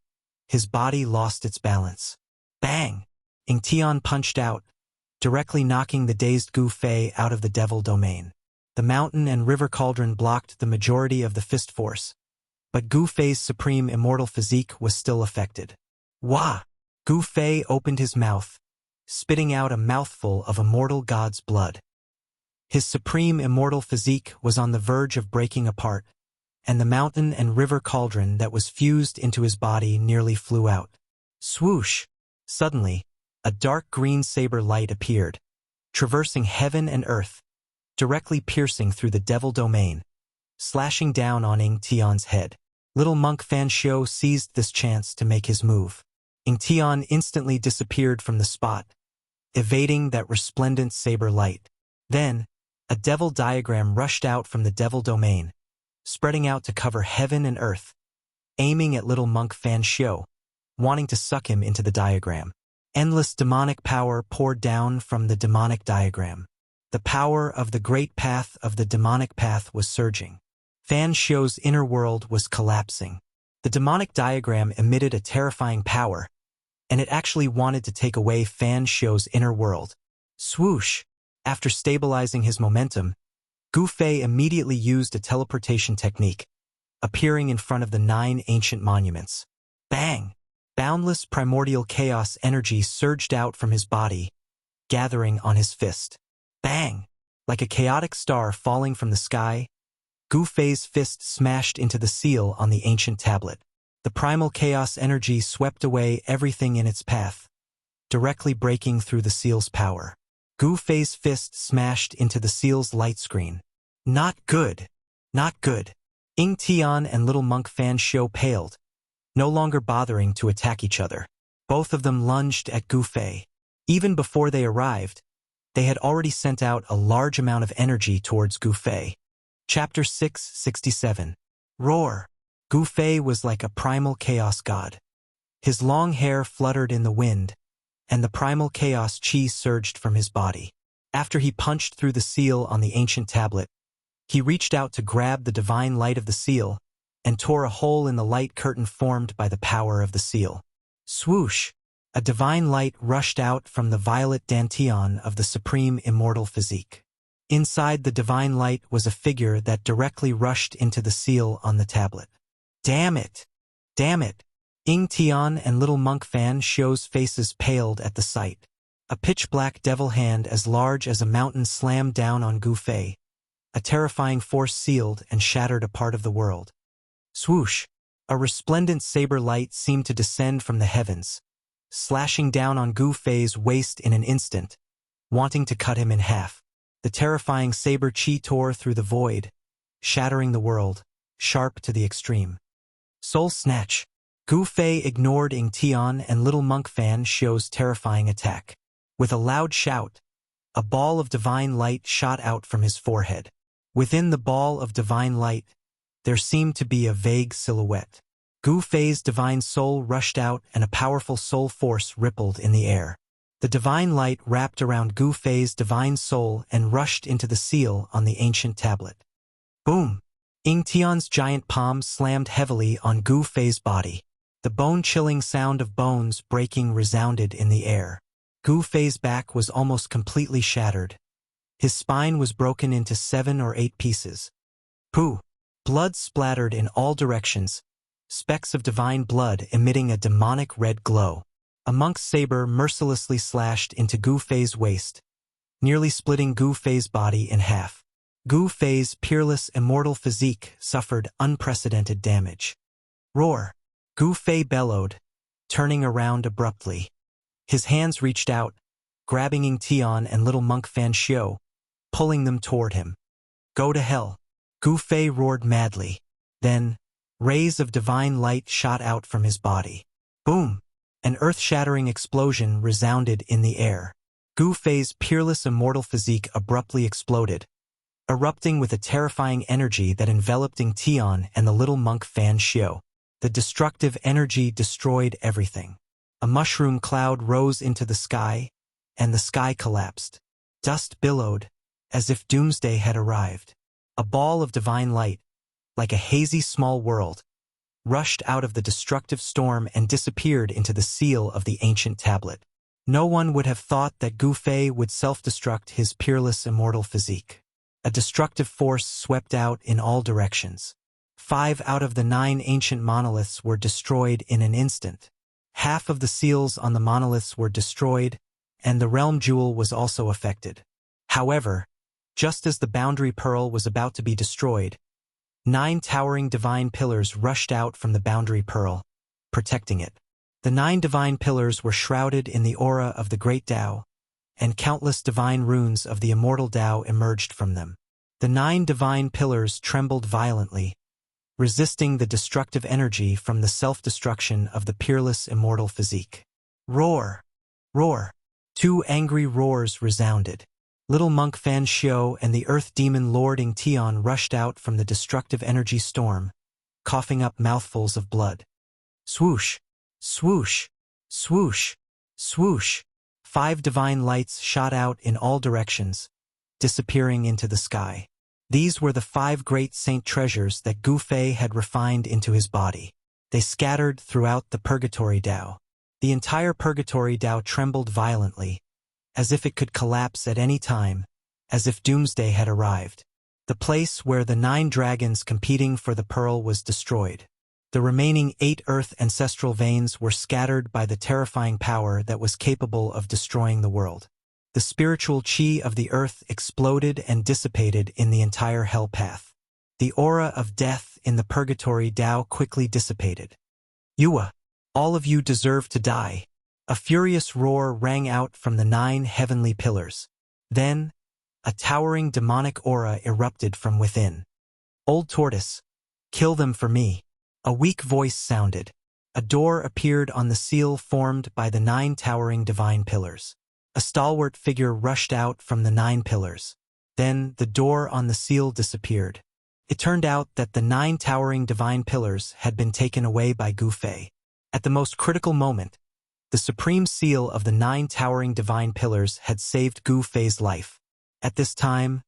His body lost its balance. Bang! Ying Tian punched out, directly knocking the dazed Gu Fei out of the devil domain. The mountain and river cauldron blocked the majority of the fist force, but Gu Fei's supreme immortal physique was still affected. Wah! Gu Fei opened his mouth, spitting out a mouthful of immortal god's blood. His supreme immortal physique was on the verge of breaking apart, and the mountain and river cauldron that was fused into his body nearly flew out. Swoosh! Suddenly, a dark green saber light appeared, traversing heaven and earth, directly piercing through the devil domain, slashing down on Ying Tian's head. Little monk Fan Xiu seized this chance to make his move. Ying Tian instantly disappeared from the spot, evading that resplendent saber light. Then, a devil diagram rushed out from the devil domain, spreading out to cover heaven and earth, aiming at little monk Fan Xiu, wanting to suck him into the diagram. Endless demonic power poured down from the demonic diagram. The power of the great path of the demonic path was surging. Fan Xiu's inner world was collapsing. The demonic diagram emitted a terrifying power, and it actually wanted to take away Fan Xiu's inner world. Swoosh! After stabilizing his momentum, Gu Fei immediately used a teleportation technique, appearing in front of the 9 ancient monuments. Bang! Boundless primordial chaos energy surged out from his body, gathering on his fist. Bang! Like a chaotic star falling from the sky, Gu Fei's fist smashed into the seal on the ancient tablet. The primal chaos energy swept away everything in its path, directly breaking through the seal's power. Gu Fei's fist smashed into the seal's light screen. Not good. Not good. Ying Tian and little monk Fan Xiu paled, no longer bothering to attack each other. Both of them lunged at Gu Fei. Even before they arrived, they had already sent out a large amount of energy towards Gu Fei. Chapter 667. Roar. Gu Fei was like a primal chaos god. His long hair fluttered in the wind, and the primal chaos chi surged from his body. After he punched through the seal on the ancient tablet, he reached out to grab the divine light of the seal and tore a hole in the light curtain formed by the power of the seal. Swoosh! A divine light rushed out from the violet dantian of the supreme immortal physique. Inside the divine light was a figure that directly rushed into the seal on the tablet. Damn it! Damn it! Ying Tian and little monk Fan Xiu's faces paled at the sight. A pitch-black devil hand as large as a mountain slammed down on Gu Fei. A terrifying force sealed and shattered a part of the world. Swoosh! A resplendent saber light seemed to descend from the heavens, slashing down on Gu Fei's waist in an instant, wanting to cut him in half. The terrifying saber chi tore through the void, shattering the world, sharp to the extreme. Soul Snatch! Gu Fei ignored Ying Tian and little monk Fan Xiu's terrifying attack. With a loud shout, a ball of divine light shot out from his forehead. Within the ball of divine light, there seemed to be a vague silhouette. Gu Fei's divine soul rushed out and a powerful soul force rippled in the air. The divine light wrapped around Gu Fei's divine soul and rushed into the seal on the ancient tablet. Boom! Ying Tian's giant palm slammed heavily on Gu Fei's body. The bone-chilling sound of bones breaking resounded in the air. Gu Fei's back was almost completely shattered. His spine was broken into 7 or 8 pieces. Pooh! Blood splattered in all directions, specks of divine blood emitting a demonic red glow. A monk's saber mercilessly slashed into Gu Fei's waist, nearly splitting Gu Fei's body in half. Gu Fei's peerless immortal physique suffered unprecedented damage. Roar! Gu Fei bellowed, turning around abruptly. His hands reached out, grabbing Ying Tian and little monk Fan Xiu, pulling them toward him. Go to hell! Gu Fei roared madly. Then, rays of divine light shot out from his body. Boom! An earth-shattering explosion resounded in the air. Gu Fei's peerless immortal physique abruptly exploded, erupting with a terrifying energy that enveloped Ying Tian and the little monk Fan Xiu. The destructive energy destroyed everything. A mushroom cloud rose into the sky, and the sky collapsed. Dust billowed, as if doomsday had arrived. A ball of divine light, like a hazy small world, rushed out of the destructive storm and disappeared into the seal of the ancient tablet. No one would have thought that Gu Fei would self-destruct his peerless immortal physique. A destructive force swept out in all directions. 5 out of the 9 ancient monoliths were destroyed in an instant. Half of the seals on the monoliths were destroyed, and the realm jewel was also affected. However, just as the boundary pearl was about to be destroyed, 9 towering divine pillars rushed out from the boundary pearl, protecting it. The 9 divine pillars were shrouded in the aura of the great Tao, and countless divine runes of the immortal Tao emerged from them. The 9 divine pillars trembled violently, resisting the destructive energy from the self-destruction of the peerless immortal physique. Roar! Roar! 2 angry roars resounded. Little monk Fan Xiu and the earth demon Lord Ying Tian rushed out from the destructive energy storm, coughing up mouthfuls of blood. Swoosh! Swoosh! Swoosh! Swoosh! 5 divine lights shot out in all directions, disappearing into the sky. These were the 5 great saint treasures that Gu Fei had refined into his body. They scattered throughout the Purgatory Tao. The entire Purgatory Tao trembled violently, as if it could collapse at any time, as if doomsday had arrived. The place where the 9 dragons competing for the pearl was destroyed. The remaining 8 earth ancestral veins were scattered by the terrifying power that was capable of destroying the world. The spiritual chi of the earth exploded and dissipated in the entire hell path. The aura of death in the Purgatory Tao quickly dissipated. Yua, all of you deserve to die. A furious roar rang out from the 9 heavenly pillars. Then, a towering demonic aura erupted from within. Old Tortoise, kill them for me. A weak voice sounded. A door appeared on the seal formed by the 9 towering divine pillars. A stalwart figure rushed out from the 9 pillars. Then the door on the seal disappeared. It turned out that the 9 towering divine pillars had been taken away by Gu Fei. At the most critical moment, the supreme seal of the 9 towering divine pillars had saved Gu Fei's life. At this time,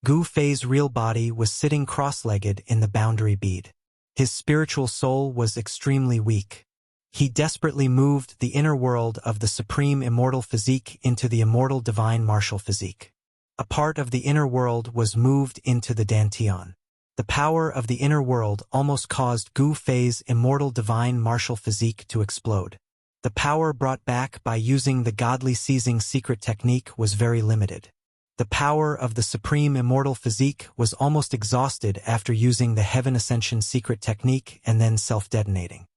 Gu Fei's real body was sitting cross-legged in the boundary bead. His spiritual soul was extremely weak. He desperately moved the inner world of the supreme immortal physique into the immortal divine martial physique. A part of the inner world was moved into the Dantian. The power of the inner world almost caused Gu Fei's immortal divine martial physique to explode. The power brought back by using the godly seizing secret technique was very limited. The power of the supreme immortal physique was almost exhausted after using the heaven ascension secret technique and then self-detonating.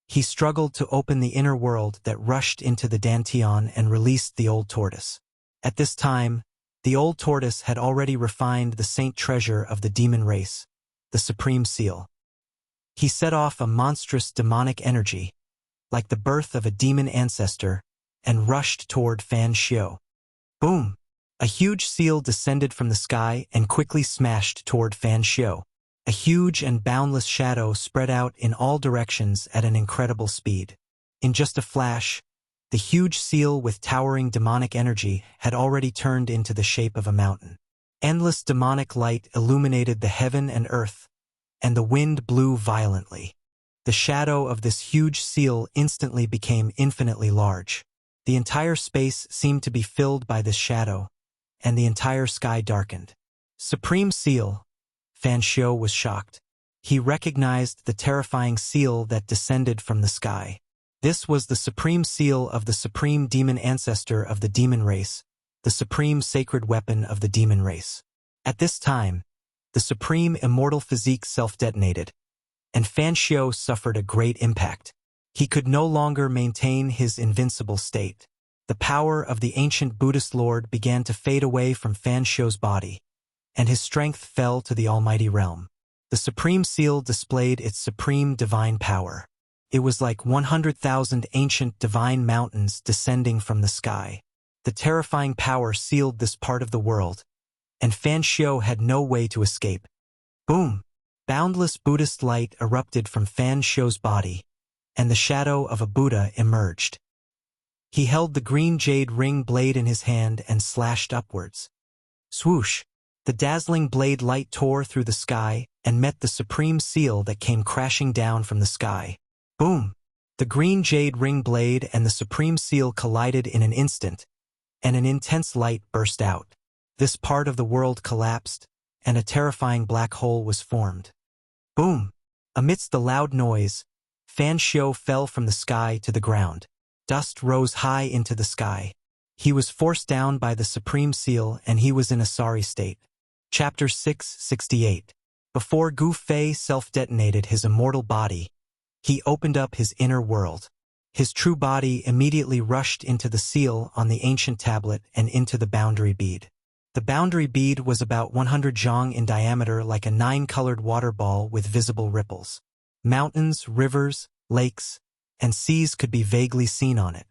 He struggled to open the inner world that rushed into the Dantian and released the old tortoise. At this time, the old tortoise had already refined the saint treasure of the demon race, the supreme seal. He set off a monstrous demonic energy, like the birth of a demon ancestor, and rushed toward Fan Xiu. Boom! A huge seal descended from the sky and quickly smashed toward Fan Xiu. A huge and boundless shadow spread out in all directions at an incredible speed. In just a flash, the huge seal with towering demonic energy had already turned into the shape of a mountain. Endless demonic light illuminated the heaven and earth, and the wind blew violently. The shadow of this huge seal instantly became infinitely large. The entire space seemed to be filled by this shadow, and the entire sky darkened. Supreme Seal! Fan Xiu was shocked. He recognized the terrifying seal that descended from the sky. This was the supreme seal of the supreme demon ancestor of the demon race, the supreme sacred weapon of the demon race. At this time, the supreme immortal physique self-detonated, and Fan Xiao suffered a great impact. He could no longer maintain his invincible state. The power of the ancient Buddhist Lord began to fade away from Fan Xiao's body, and his strength fell to the almighty realm. The supreme seal displayed its supreme divine power. It was like 100,000 ancient divine mountains descending from the sky. The terrifying power sealed this part of the world, and Fan Xiao had no way to escape. Boom! Boundless Buddhist light erupted from Fan Xiao's body, and the shadow of a Buddha emerged. He held the green jade ring blade in his hand and slashed upwards. Swoosh! The dazzling blade light tore through the sky and met the supreme seal that came crashing down from the sky. Boom! The green jade ring blade and the supreme seal collided in an instant, and an intense light burst out. This part of the world collapsed, and a terrifying black hole was formed. Boom! Amidst the loud noise, Fan Xiao fell from the sky to the ground. Dust rose high into the sky. He was forced down by the supreme seal, and he was in a sorry state. Chapter 668. Before Gu Fei self-detonated his immortal body, he opened up his inner world. His true body immediately rushed into the seal on the ancient tablet and into the boundary bead. The boundary bead was about 100 zhang in diameter, like a 9-colored water ball with visible ripples. Mountains, rivers, lakes, and seas could be vaguely seen on it.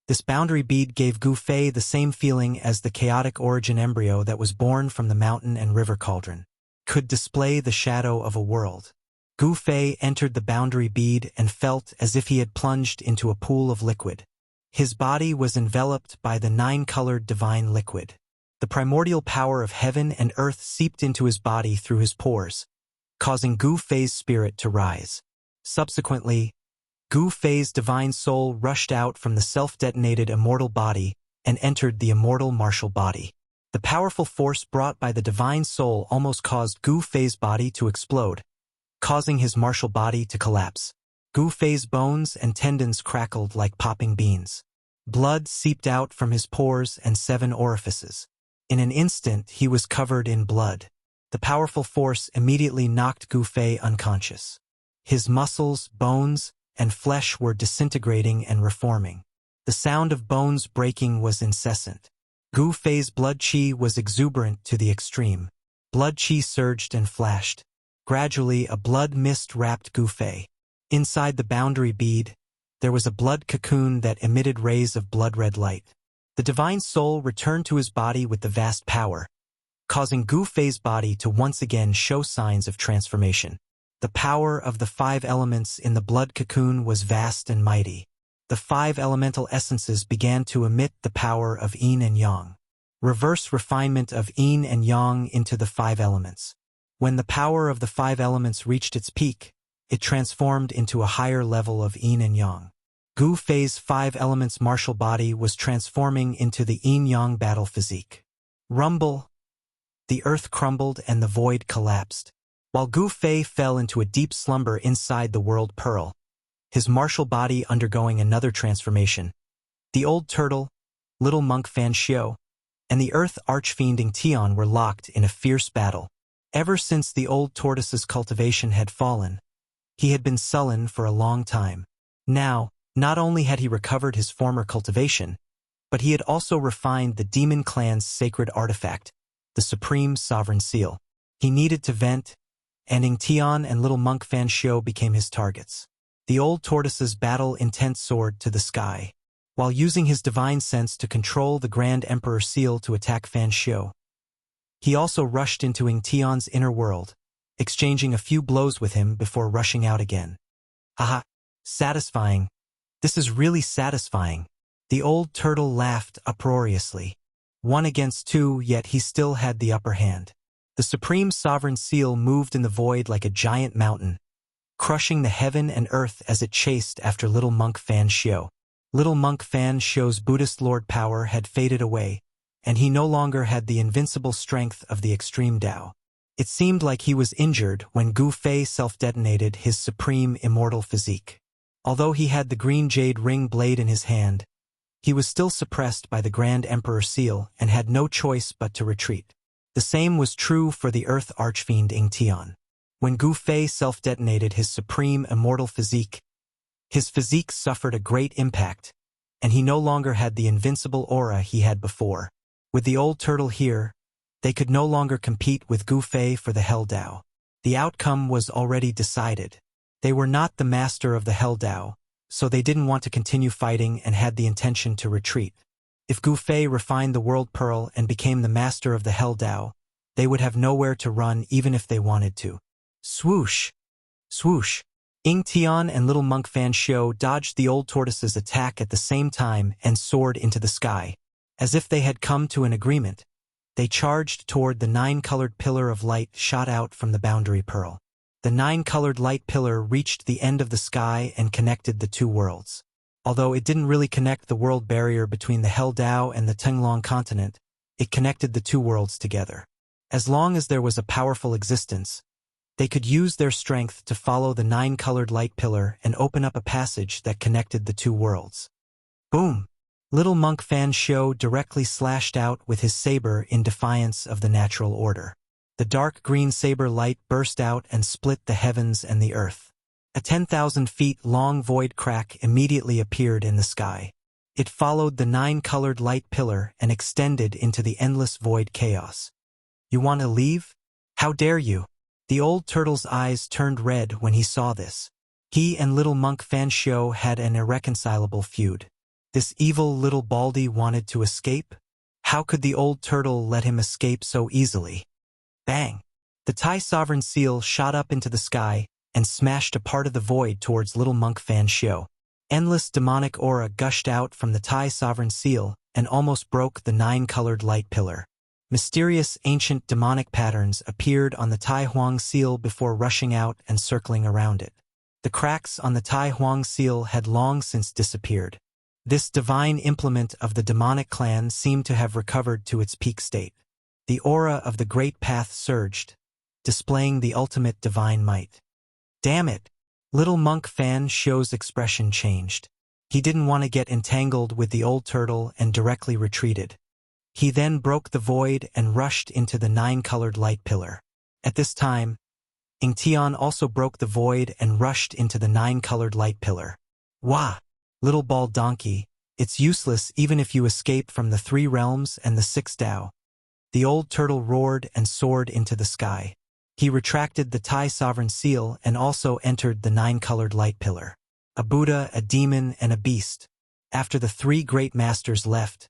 This boundary bead gave Gu Fei the same feeling as the chaotic origin embryo that was born from the mountain and river cauldron. Could display the shadow of a world. Gu Fei entered the boundary bead and felt as if he had plunged into a pool of liquid. His body was enveloped by the 9-colored divine liquid. The primordial power of heaven and earth seeped into his body through his pores, causing Gu Fei's spirit to rise. Subsequently, Gu Fei's divine soul rushed out from the self-detonated immortal body and entered the immortal martial body. The powerful force brought by the divine soul almost caused Gu Fei's body to explode, causing his martial body to collapse. Gu Fei's bones and tendons crackled like popping beans. Blood seeped out from his pores and 7 orifices. In an instant, he was covered in blood. The powerful force immediately knocked Gu Fei unconscious. His muscles, bones, and flesh were disintegrating and reforming. The sound of bones breaking was incessant. Gu Fei's blood qi was exuberant to the extreme. Blood qi surged and flashed. Gradually, a blood mist wrapped Gu Fei. Inside the boundary bead, there was a blood cocoon that emitted rays of blood-red light. The divine soul returned to his body with the vast power, causing Gu Fei's body to once again show signs of transformation. The power of the 5 elements in the blood cocoon was vast and mighty. The 5 elemental essences began to emit the power of yin and yang. Reverse refinement of yin and yang into the 5 elements. When the power of the 5 elements reached its peak, it transformed into a higher level of yin and yang. Gu Fei's 5 elements martial body was transforming into the yin-yang battle physique. Rumble! The earth crumbled and the void collapsed. While Gu Fei fell into a deep slumber inside the world pearl, his martial body undergoing another transformation. The old turtle, little monk Fan Xiao, and the earth archfiending Tian were locked in a fierce battle. Ever since the old tortoise's cultivation had fallen, he had been sullen for a long time. Now, not only had he recovered his former cultivation, but he had also refined the demon clan's sacred artifact, the supreme sovereign seal. He needed to vent, and Ing Tian and little monk Fan Xiao became his targets. The old tortoise's battle-intent soared to the sky. While using his divine sense to control the Grand Emperor seal to attack Fan Xiao, he also rushed into Ing Tian's inner world, exchanging a few blows with him before rushing out again. Haha, satisfying. This is really satisfying. The old turtle laughed uproariously. 1 against 2, yet he still had the upper hand. The supreme sovereign seal moved in the void like a giant mountain, crushing the heaven and earth as it chased after little monk Fan Xiao. Little monk Fan Xiao's Buddhist lord power had faded away, and he no longer had the invincible strength of the extreme Tao. It seemed like he was injured when Gu Fei self-detonated his supreme immortal physique. Although he had the green jade ring blade in his hand, he was still suppressed by the Grand Emperor seal and had no choice but to retreat. The same was true for the Earth Archfiend Ingtian. When Gu Fei self-detonated his supreme immortal physique, his physique suffered a great impact, and he no longer had the invincible aura he had before. With the old turtle here, they could no longer compete with Gu Fei for the Hell Dao. The outcome was already decided. They were not the master of the Hell Dao, so they didn't want to continue fighting and had the intention to retreat. If Gu Fei refined the World Pearl and became the master of the Hell Dao, they would have nowhere to run even if they wanted to. Swoosh! Swoosh! Ingtian and little monk Fan Xiu dodged the old tortoise's attack at the same time and soared into the sky. As if they had come to an agreement, they charged toward the 9-colored pillar of light shot out from the boundary pearl. The 9-colored light pillar reached the end of the sky and connected the two worlds. Although it didn't really connect the world barrier between the Hell Dao and the Tenglong continent, it connected the two worlds together. As long as there was a powerful existence, they could use their strength to follow the 9-colored light pillar and open up a passage that connected the two worlds. Boom! Little monk Fan Xiu directly slashed out with his saber in defiance of the natural order. The dark green saber light burst out and split the heavens and the earth. A 10,000 feet long void crack immediately appeared in the sky. It followed the 9-colored light pillar and extended into the endless void chaos. You want to leave? How dare you? The old turtle's eyes turned red when he saw this. He and little monk Fan Xiu had an irreconcilable feud. This evil little baldy wanted to escape? How could the old turtle let him escape so easily? Bang! The Tai Sovereign Seal shot up into the sky and smashed a part of the void towards little monk Fan Xiu. Endless demonic aura gushed out from the Tai Sovereign Seal and almost broke the 9-colored light pillar. Mysterious ancient demonic patterns appeared on the Tai Huang Seal before rushing out and circling around it. The cracks on the Tai Huang Seal had long since disappeared. This divine implement of the demonic clan seemed to have recovered to its peak state. The aura of the Great Path surged, displaying the ultimate divine might. Damn it! Little monk Fan Xiu's expression changed. He didn't want to get entangled with the old turtle and directly retreated. He then broke the void and rushed into the 9-colored light pillar. At this time, Ingtian also broke the void and rushed into the 9-colored light pillar. Wah! Little bald donkey, it's useless even if you escape from the 3 realms and the 6 Dao. The old turtle roared and soared into the sky. He retracted the Tai Sovereign Seal and also entered the 9-colored light pillar. A Buddha, a demon, and a beast. After the 3 great masters left,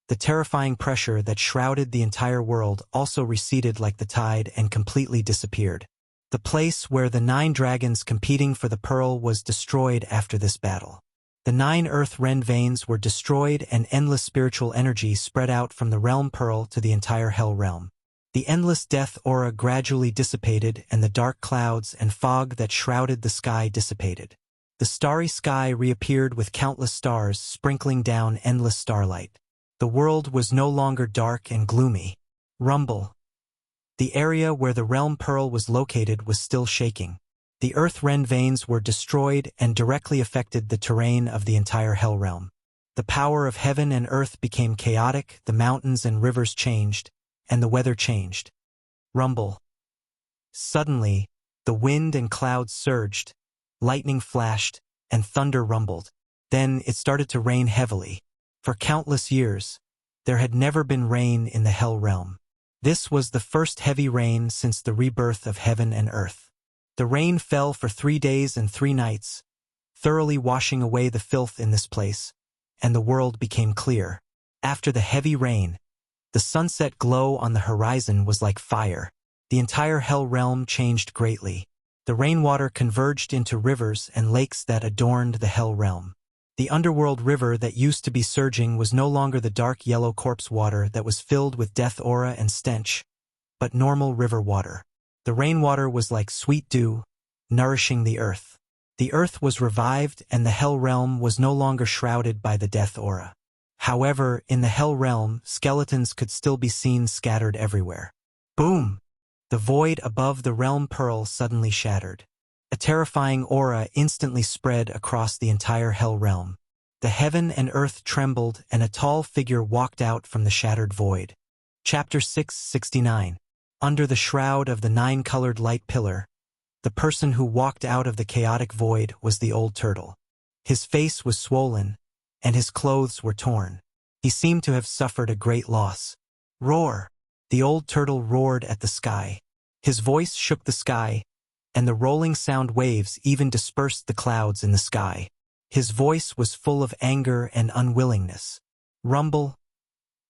the terrifying pressure that shrouded the entire world also receded like the tide and completely disappeared. The place where the 9 dragons competing for the pearl was destroyed after this battle. The 9 earth ren veins were destroyed and endless spiritual energy spread out from the realm pearl to the entire hell realm. The endless death aura gradually dissipated and the dark clouds and fog that shrouded the sky dissipated. The starry sky reappeared with countless stars sprinkling down endless starlight. The world was no longer dark and gloomy. Rumble. The area where the realm pearl was located was still shaking. The earth ren veins were destroyed and directly affected the terrain of the entire hell realm. The power of heaven and earth became chaotic, the mountains and rivers changed, and the weather changed. Rumble. Suddenly, the wind and clouds surged, lightning flashed, and thunder rumbled. Then it started to rain heavily. For countless years, there had never been rain in the hell realm. This was the first heavy rain since the rebirth of heaven and earth. The rain fell for 3 days and 3 nights, thoroughly washing away the filth in this place, and the world became clear. After the heavy rain, the sunset glow on the horizon was like fire. The entire hell realm changed greatly. The rainwater converged into rivers and lakes that adorned the hell realm. The underworld river that used to be surging was no longer the dark yellow corpse water that was filled with death aura and stench, but normal river water. The rainwater was like sweet dew, nourishing the earth. The earth was revived and the hell realm was no longer shrouded by the death aura. However, in the hell realm, skeletons could still be seen scattered everywhere. Boom! The void above the realm pearl suddenly shattered. A terrifying aura instantly spread across the entire hell realm. The heaven and earth trembled, and a tall figure walked out from the shattered void. Chapter 669. Under the shroud of the nine-colored light pillar, the person who walked out of the chaotic void was the old turtle. His face was swollen, and his clothes were torn. He seemed to have suffered a great loss. Roar! The old turtle roared at the sky. His voice shook the sky, and the rolling sound waves even dispersed the clouds in the sky. His voice was full of anger and unwillingness. Rumble!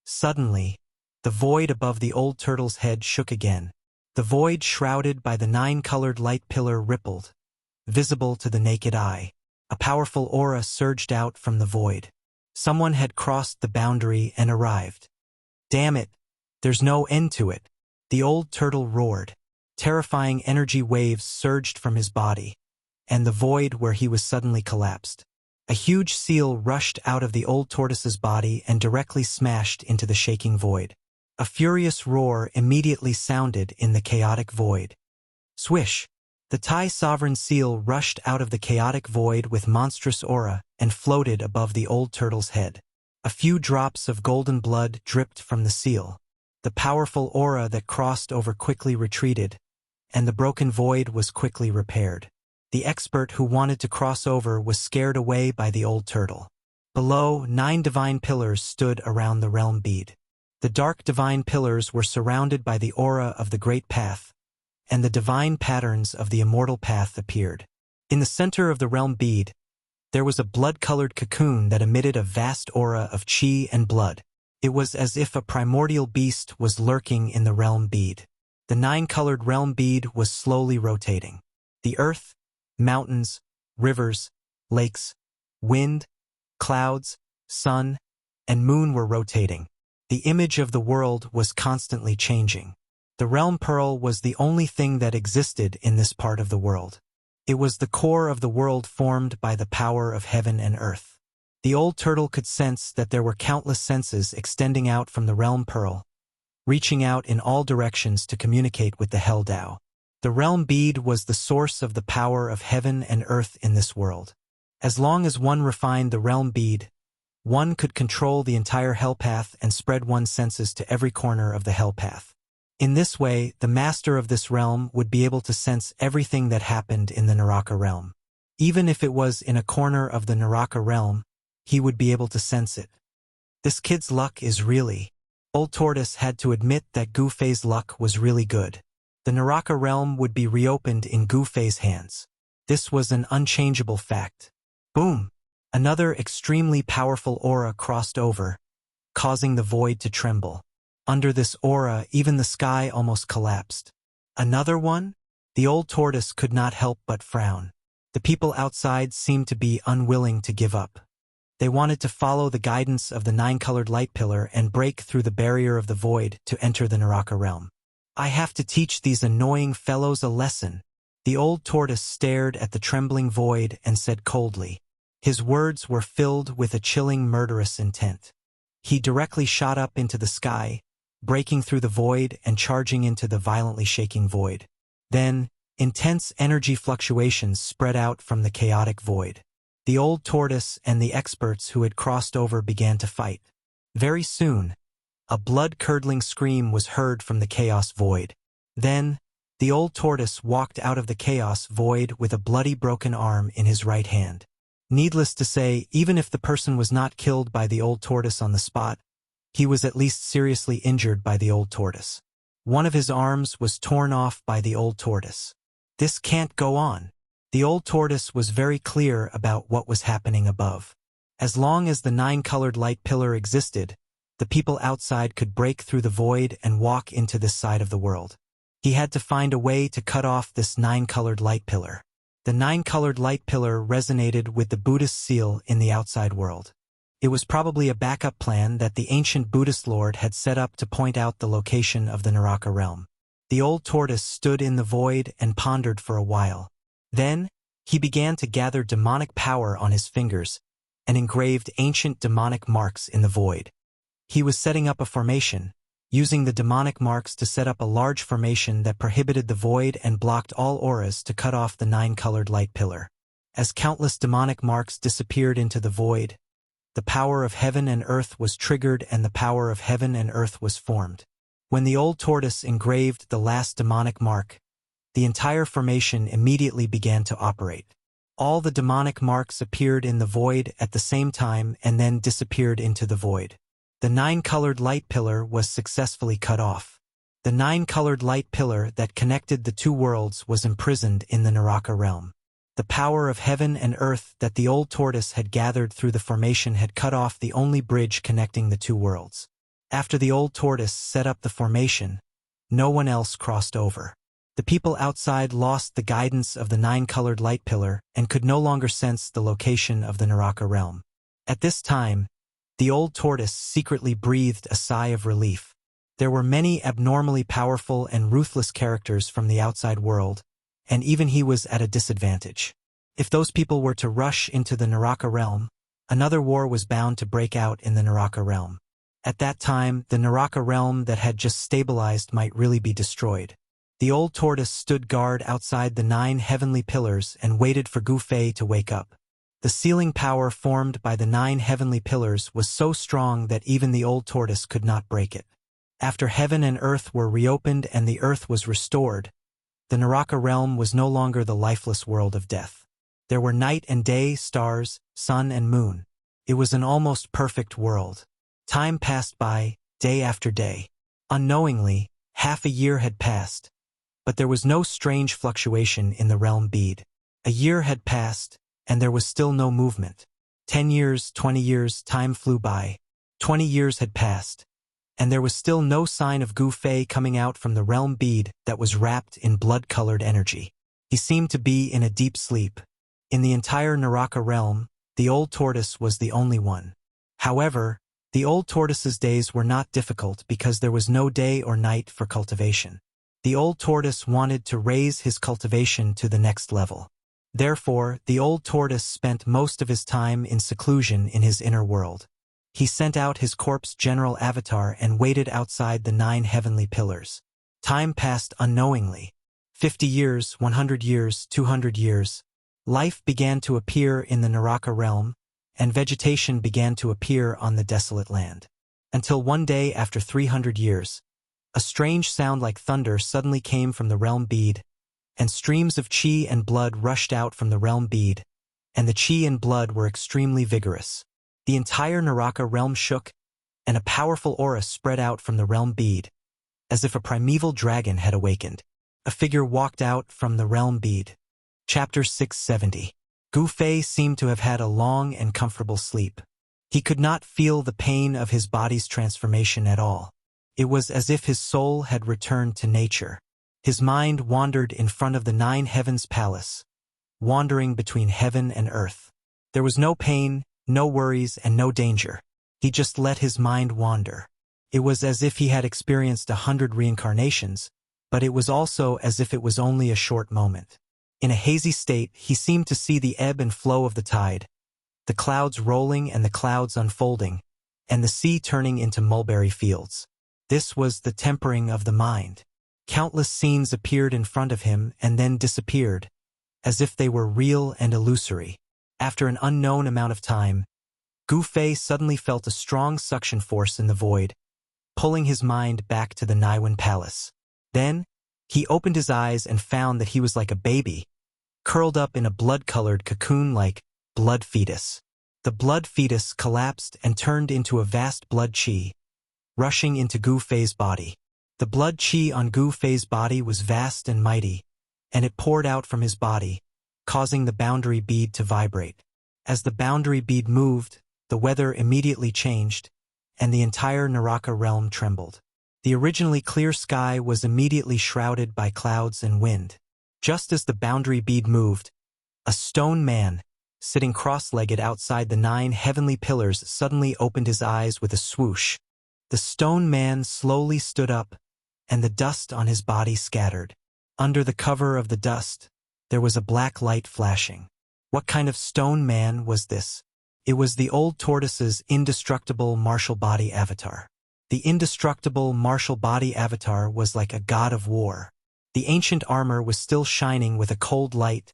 Suddenly, the void above the old turtle's head shook again. The void shrouded by the nine-colored light pillar rippled, visible to the naked eye. A powerful aura surged out from the void. Someone had crossed the boundary and arrived. Damn it! There's no end to it! The old turtle roared. Terrifying energy waves surged from his body, and the void where he was suddenly collapsed. A huge seal rushed out of the old tortoise's body and directly smashed into the shaking void. A furious roar immediately sounded in the chaotic void. Swish! The Thai sovereign seal rushed out of the chaotic void with monstrous aura and floated above the old turtle's head. A few drops of golden blood dripped from the seal. The powerful aura that crossed over quickly retreated, and the broken void was quickly repaired. The expert who wanted to cross over was scared away by the old turtle. Below, 9 divine pillars stood around the realm bead. The dark divine pillars were surrounded by the aura of the Great Path, and the divine patterns of the Immortal Path appeared. In the center of the realm bead, there was a blood-colored cocoon that emitted a vast aura of chi and blood. It was as if a primordial beast was lurking in the realm bead. The 9-colored realm bead was slowly rotating. The earth, mountains, rivers, lakes, wind, clouds, sun, and moon were rotating. The image of the world was constantly changing. The realm pearl was the only thing that existed in this part of the world. It was the core of the world formed by the power of heaven and earth. The old turtle could sense that there were countless senses extending out from the realm pearl, reaching out in all directions to communicate with the Hell Tao. The realm bead was the source of the power of heaven and earth in this world. As long as one refined the realm bead, one could control the entire hell path and spread one's senses to every corner of the hell path. In this way, the master of this realm would be able to sense everything that happened in the Naraka realm. Even if it was in a corner of the Naraka realm, he would be able to sense it. This kid's luck is really... Old Tortoise had to admit that Gu Fei's luck was really good. The Naraka realm would be reopened in Gu Fei's hands. This was an unchangeable fact. Boom! Another extremely powerful aura crossed over, causing the void to tremble. Under this aura, even the sky almost collapsed. Another one? The old tortoise could not help but frown. The people outside seemed to be unwilling to give up. They wanted to follow the guidance of the 9-colored light pillar and break through the barrier of the void to enter the Naraka realm. I have to teach these annoying fellows a lesson. The old tortoise stared at the trembling void and said coldly. His words were filled with a chilling murderous intent. He directly shot up into the sky, breaking through the void and charging into the violently shaking void. Then, intense energy fluctuations spread out from the chaotic void. The old tortoise and the experts who had crossed over began to fight. Very soon, a blood-curdling scream was heard from the chaos void. Then, the old tortoise walked out of the chaos void with a bloody broken arm in his right hand. Needless to say, even if the person was not killed by the old tortoise on the spot, he was at least seriously injured by the old tortoise. One of his arms was torn off by the old tortoise. This can't go on. The old tortoise was very clear about what was happening above. As long as the 9-colored light pillar existed, the people outside could break through the void and walk into this side of the world. He had to find a way to cut off this 9-colored light pillar. The 9-colored light pillar resonated with the Buddhist seal in the outside world. It was probably a backup plan that the ancient Buddhist lord had set up to point out the location of the Naraka realm. The old tortoise stood in the void and pondered for a while. Then, he began to gather demonic power on his fingers and engraved ancient demonic marks in the void. He was setting up a formation, using the demonic marks to set up a large formation that prohibited the void and blocked all auras to cut off the 9-colored light pillar. As countless demonic marks disappeared into the void, the power of heaven and earth was triggered and the power of heaven and earth was formed. When the old tortoise engraved the last demonic mark, the entire formation immediately began to operate. All the demonic marks appeared in the void at the same time and then disappeared into the void. The 9-colored light pillar was successfully cut off. The 9-colored light pillar that connected the two worlds was imprisoned in the Naraka realm. The power of heaven and earth that the old tortoise had gathered through the formation had cut off the only bridge connecting the two worlds. After the old tortoise set up the formation, no one else crossed over. The people outside lost the guidance of the 9-colored light pillar and could no longer sense the location of the Naraka realm. At this time, the old tortoise secretly breathed a sigh of relief. There were many abnormally powerful and ruthless characters from the outside world, and even he was at a disadvantage. If those people were to rush into the Naraka realm, another war was bound to break out in the Naraka realm. At that time, the Naraka realm that had just stabilized might really be destroyed. The old tortoise stood guard outside the 9 heavenly pillars and waited for Gu Fei to wake up. The sealing power formed by the 9 heavenly pillars was so strong that even the old tortoise could not break it. After heaven and earth were reopened and the earth was restored, the Naraka realm was no longer the lifeless world of death. There were night and day, stars, sun and moon. It was an almost perfect world. Time passed by, day after day. Unknowingly, half a year had passed, but there was no strange fluctuation in the realm bead. A year had passed, and there was still no movement. 10 years, 20 years, time flew by. 20 years had passed, and there was still no sign of Gu Fei coming out from the realm bead that was wrapped in blood-colored energy. He seemed to be in a deep sleep. In the entire Naraka realm, the old tortoise was the only one. However, the old tortoise's days were not difficult because there was no day or night for cultivation. The old tortoise wanted to raise his cultivation to the next level. Therefore, the old tortoise spent most of his time in seclusion in his inner world. He sent out his corpse general avatar and waited outside the 9 heavenly pillars. Time passed unknowingly. 50 years, 100 years, 200 years. Life began to appear in the Naraka realm, and vegetation began to appear on the desolate land. Until one day after 300 years, a strange sound like thunder suddenly came from the realm bead, and streams of chi and blood rushed out from the realm bead, and the chi and blood were extremely vigorous. The entire Naraka realm shook, and a powerful aura spread out from the realm bead, as if a primeval dragon had awakened. A figure walked out from the realm bead. Chapter 670. Gu Fei seemed to have had a long and comfortable sleep. He could not feel the pain of his body's transformation at all. It was as if his soul had returned to nature. His mind wandered in front of the 9 heavens palace, wandering between heaven and earth. There was no pain, no worries, and no danger. He just let his mind wander. It was as if he had experienced 100 reincarnations, but it was also as if it was only a short moment. In a hazy state, he seemed to see the ebb and flow of the tide, the clouds rolling and the clouds unfolding, and the sea turning into mulberry fields. This was the tempering of the mind. Countless scenes appeared in front of him and then disappeared, as if they were real and illusory. After an unknown amount of time, Gu Fei suddenly felt a strong suction force in the void, pulling his mind back to the Naiwan palace. Then, he opened his eyes and found that he was like a baby, curled up in a blood-colored cocoon like blood fetus. The blood fetus collapsed and turned into a vast blood chi, rushing into Gu Fei's body. The blood chi on Gu Fei's body was vast and mighty, and it poured out from his body, causing the boundary bead to vibrate. As the boundary bead moved, the weather immediately changed, and the entire Naraka realm trembled. The originally clear sky was immediately shrouded by clouds and wind. Just as the boundary bead moved, a stone man, sitting cross-legged outside the 9 heavenly pillars, suddenly opened his eyes with a swoosh. The stone man slowly stood up, and the dust on his body scattered. Under the cover of the dust, there was a black light flashing. What kind of stone man was this? It was the old tortoise's indestructible martial body avatar. The indestructible martial body avatar was like a god of war. The ancient armor was still shining with a cold light,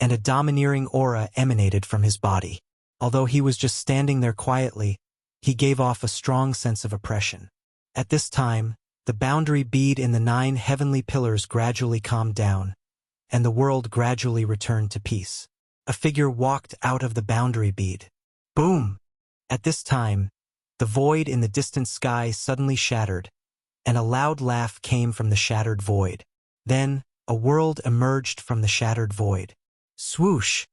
and a domineering aura emanated from his body. Although he was just standing there quietly, he gave off a strong sense of oppression. At this time, the boundary bead in the 9 heavenly pillars gradually calmed down, and the world gradually returned to peace. A figure walked out of the boundary bead. Boom! At this time, the void in the distant sky suddenly shattered, and a loud laugh came from the shattered void. Then, a world emerged from the shattered void. Swoosh!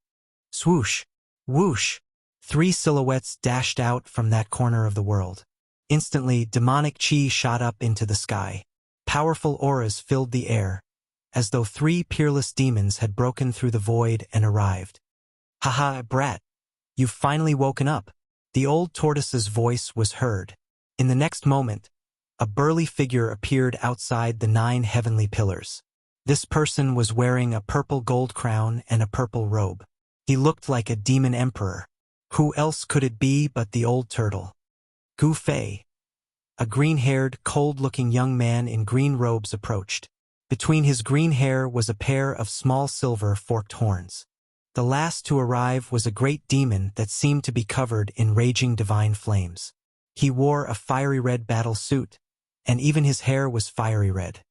Swoosh! Whoosh! 3 silhouettes dashed out from that corner of the world. Instantly, demonic chi shot up into the sky. Powerful auras filled the air, as though 3 peerless demons had broken through the void and arrived. Haha, brat! You've finally woken up. The old tortoise's voice was heard. In the next moment, a burly figure appeared outside the 9 heavenly pillars. This person was wearing a purple gold crown and a purple robe. He looked like a demon emperor. Who else could it be but the old turtle? Gu Fei. A green-haired, cold-looking young man in green robes approached. Between his green hair was a pair of small silver forked horns. The last to arrive was a great demon that seemed to be covered in raging divine flames. He wore a fiery red battle suit, and even his hair was fiery red.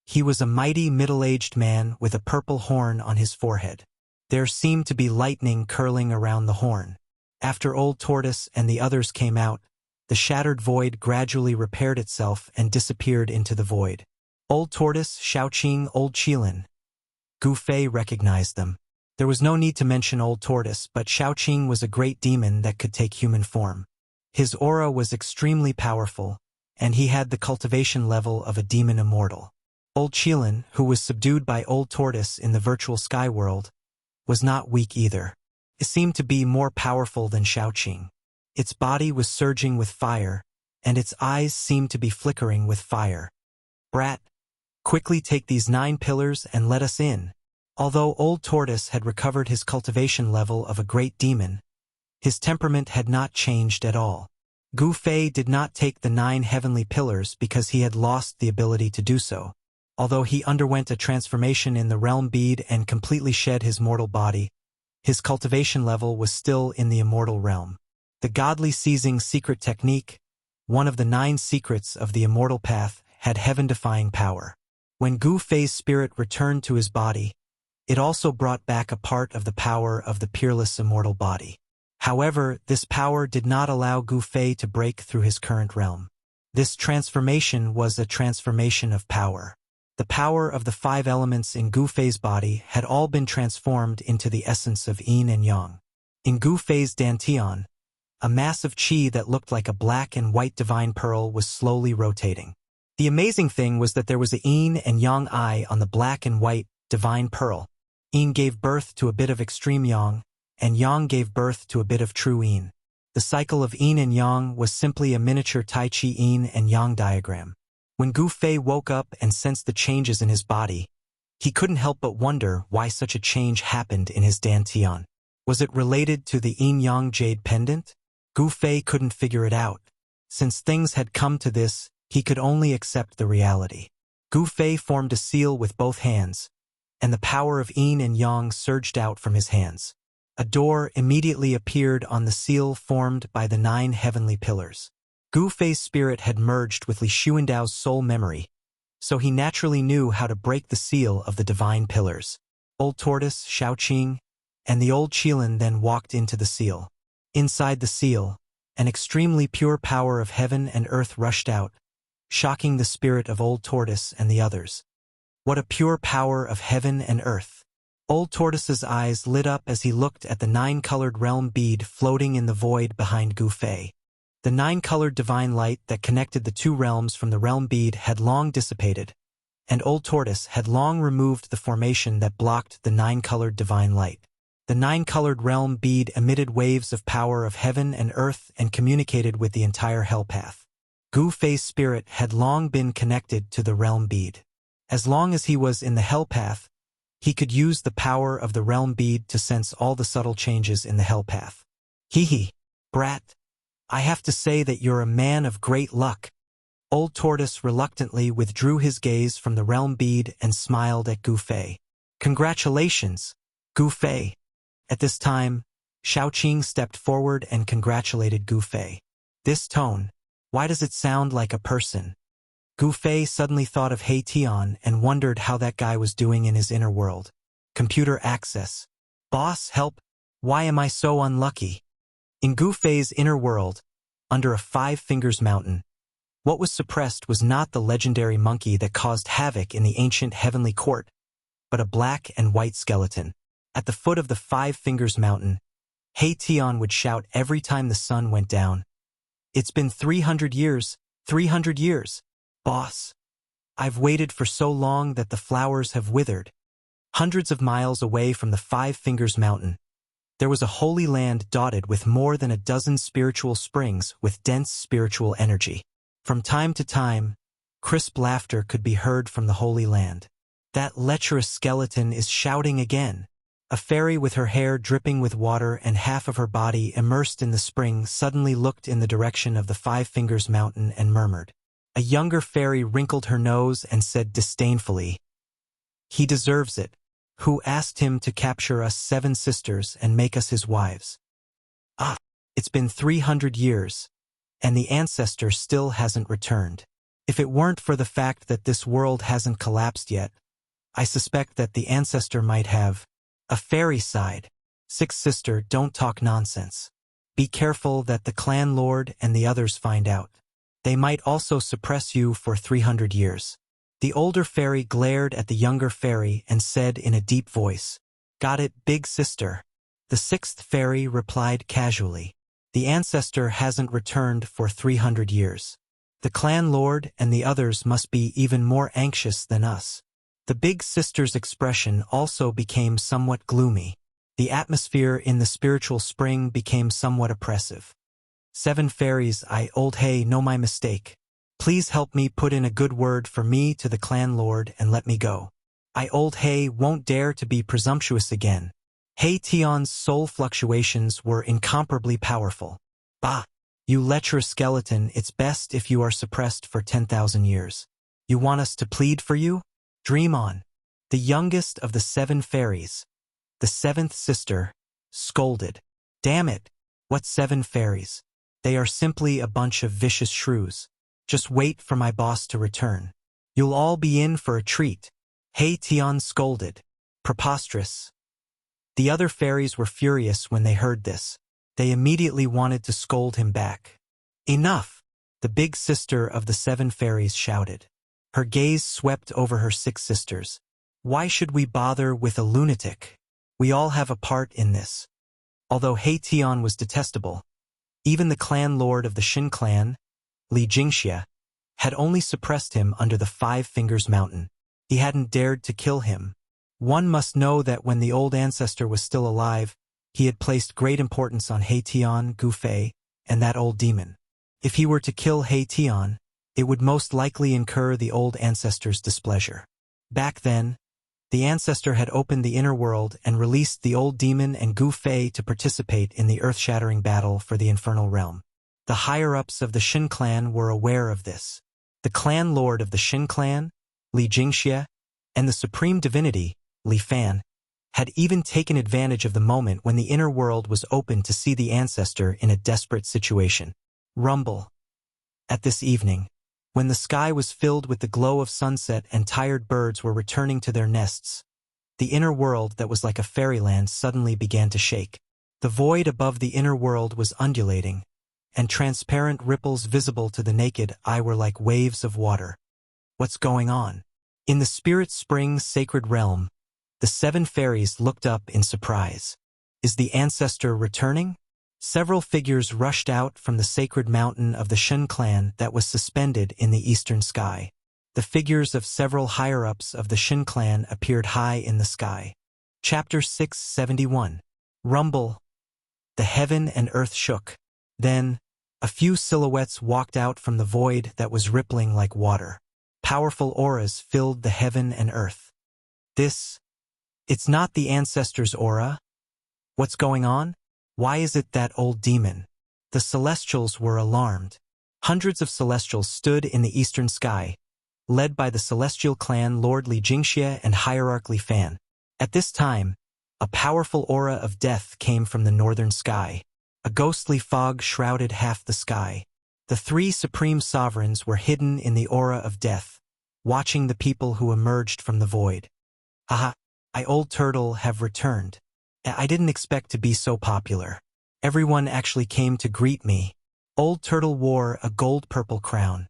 He was a mighty middle-aged man with a purple horn on his forehead. There seemed to be lightning curling around the horn. After Old Tortoise and the others came out, the shattered void gradually repaired itself and disappeared into the void. Old Tortoise, Shaoqing, Old Qilin. Gu Fei recognized them. There was no need to mention Old Tortoise, but Shaoqing was a great demon that could take human form. His aura was extremely powerful, and he had the cultivation level of a demon immortal. Old Qilin, who was subdued by Old Tortoise in the virtual sky world, was not weak either. It seemed to be more powerful than Shaoqing. Its body was surging with fire, and its eyes seemed to be flickering with fire. Brat, quickly take these 9 pillars and let us in. Although Old Tortoise had recovered his cultivation level of a great demon, his temperament had not changed at all. Gu Fei did not take the 9 heavenly pillars because he had lost the ability to do so. Although he underwent a transformation in the realm bead and completely shed his mortal body, his cultivation level was still in the immortal realm. The godly seizing secret technique, one of the 9 secrets of the immortal path, had heaven-defying power. When Gu Fei's spirit returned to his body, it also brought back a part of the power of the peerless immortal body. However, this power did not allow Gu Fei to break through his current realm. This transformation was a transformation of power. The power of the 5 elements in Gu Fei's body had all been transformed into the essence of yin and yang. In Gu Fei's dantian, a mass of qi that looked like a black and white divine pearl was slowly rotating. The amazing thing was that there was a yin and yang eye on the black and white divine pearl. Yin gave birth to a bit of extreme yang, and yang gave birth to a bit of true yin. The cycle of yin and yang was simply a miniature Tai Chi yin and yang diagram. When Gu Fei woke up and sensed the changes in his body, he couldn't help but wonder why such a change happened in his dantian. Was it related to the yin-yang jade pendant? Gu Fei couldn't figure it out. Since things had come to this, he could only accept the reality. Gu Fei formed a seal with both hands, and the power of yin and yang surged out from his hands. A door immediately appeared on the seal formed by the 9 heavenly pillars. Gu Fei's spirit had merged with Li Xuandao's soul memory, so he naturally knew how to break the seal of the divine pillars. Old Tortoise, Shaoqing, and the Old Qilin then walked into the seal. Inside the seal, an extremely pure power of heaven and earth rushed out, shocking the spirit of Old Tortoise and the others. What a pure power of heaven and earth! Old Tortoise's eyes lit up as he looked at the 9-colored realm bead floating in the void behind Gu Fei. The 9-colored divine light that connected the 2 realms from the realm bead had long dissipated, and Old Tortoise had long removed the formation that blocked the 9-colored divine light. The 9-colored realm bead emitted waves of power of heaven and earth and communicated with the entire hell path. Gu Fei's spirit had long been connected to the realm bead. As long as he was in the hell path, he could use the power of the realm bead to sense all the subtle changes in the hell path. Hee, brat. I have to say that you're a man of great luck. Old Tortoise reluctantly withdrew his gaze from the realm bead and smiled at Gu Fei. Congratulations, Gu Fei. At this time, Shaoqing stepped forward and congratulated Gu Fei. This tone, why does it sound like a person? Gu Fei suddenly thought of He Tian and wondered how that guy was doing in his inner world. Computer access. Boss, help! Why am I so unlucky? In Gu Fei's inner world, under a 5 Fingers mountain, what was suppressed was not the legendary monkey that caused havoc in the ancient heavenly court, but a black and white skeleton. At the foot of the 5 Fingers mountain, He Tian would shout every time the sun went down. It's been 300 years, 300 years. Boss, I've waited for so long that the flowers have withered. Hundreds of miles away from the 5 Fingers mountain, there was a holy land dotted with more than a dozen spiritual springs with dense spiritual energy. From time to time, crisp laughter could be heard from the holy land. That lecherous skeleton is shouting again. A fairy with her hair dripping with water and half of her body immersed in the spring suddenly looked in the direction of the 5 Fingers mountain and murmured. A younger fairy wrinkled her nose and said disdainfully, "He deserves it. Who asked him to capture us 7 sisters and make us his wives? Ah, it's been 300 years, and the ancestor still hasn't returned. If it weren't for the fact that this world hasn't collapsed yet, I suspect that the ancestor might have." A fairy sighed. "Sixth sister, don't talk nonsense. Be careful that the clan lord and the others find out. They might also suppress you for 300 years. The older fairy glared at the younger fairy and said in a deep voice, "Got it, big sister." The 6th fairy replied casually, "The ancestor hasn't returned for 300 years. The clan lord and the others must be even more anxious than us." The big sister's expression also became somewhat gloomy. The atmosphere in the spiritual spring became somewhat oppressive. 7 fairies, I, Old Hay, know my mistake. Please help me put in a good word for me to the clan lord and let me go. I, Old Hay, won't dare to be presumptuous again. He Tian's soul fluctuations were incomparably powerful. Bah! You lecherous skeleton, it's best if you are suppressed for 10,000 years. You want us to plead for you? Dream on. The youngest of the 7 fairies, the 7th sister, scolded. Damn it! What 7 fairies? They are simply a bunch of vicious shrews. Just wait for my boss to return. You'll all be in for a treat. He Tian scolded. Preposterous. The other fairies were furious when they heard this. They immediately wanted to scold him back. Enough! The big sister of the 7 fairies shouted. Her gaze swept over her 6 sisters. Why should we bother with a lunatic? We all have a part in this. Although He Tian was detestable, even the clan lord of the Shin clan, Li Jingxia, had only suppressed him under the 5 Fingers mountain. He hadn't dared to kill him. One must know that when the old ancestor was still alive, he had placed great importance on He Tian, Gu Fei, and that old demon. If he were to kill He Tian, it would most likely incur the old ancestor's displeasure. Back then, the ancestor had opened the inner world and released the old demon and Gu Fei to participate in the earth-shattering battle for the infernal realm. The higher-ups of the Shin clan were aware of this. The clan lord of the Shin clan, Li Jingxia, and the supreme divinity, Li Fan, had even taken advantage of the moment when the inner world was open to see the ancestor in a desperate situation. Rumble. At this evening, when the sky was filled with the glow of sunset and tired birds were returning to their nests, the inner world that was like a fairyland suddenly began to shake. The void above the inner world was undulating, and transparent ripples visible to the naked eye were like waves of water. What's going on? In the spirit spring's sacred realm, the 7 fairies looked up in surprise. Is the ancestor returning? Several figures rushed out from the sacred mountain of the Shin clan that was suspended in the eastern sky. The figures of several higher-ups of the Shin clan appeared high in the sky. Chapter 671. Rumble. The heaven and earth shook. Then, a few silhouettes walked out from the void that was rippling like water. Powerful auras filled the heaven and earth. It's not the ancestor's aura. What's going on? Why is it that old demon? The celestials were alarmed. Hundreds of celestials stood in the eastern sky, led by the celestial clan Lord Li Jingxie and Hierarch Li Fan. At this time, a powerful aura of death came from the northern sky. A ghostly fog shrouded half the sky. The three supreme sovereigns were hidden in the aura of death, watching the people who emerged from the void. Aha, I Old Turtle have returned. I didn't expect to be so popular. Everyone actually came to greet me. Old Turtle wore a gold-purple crown.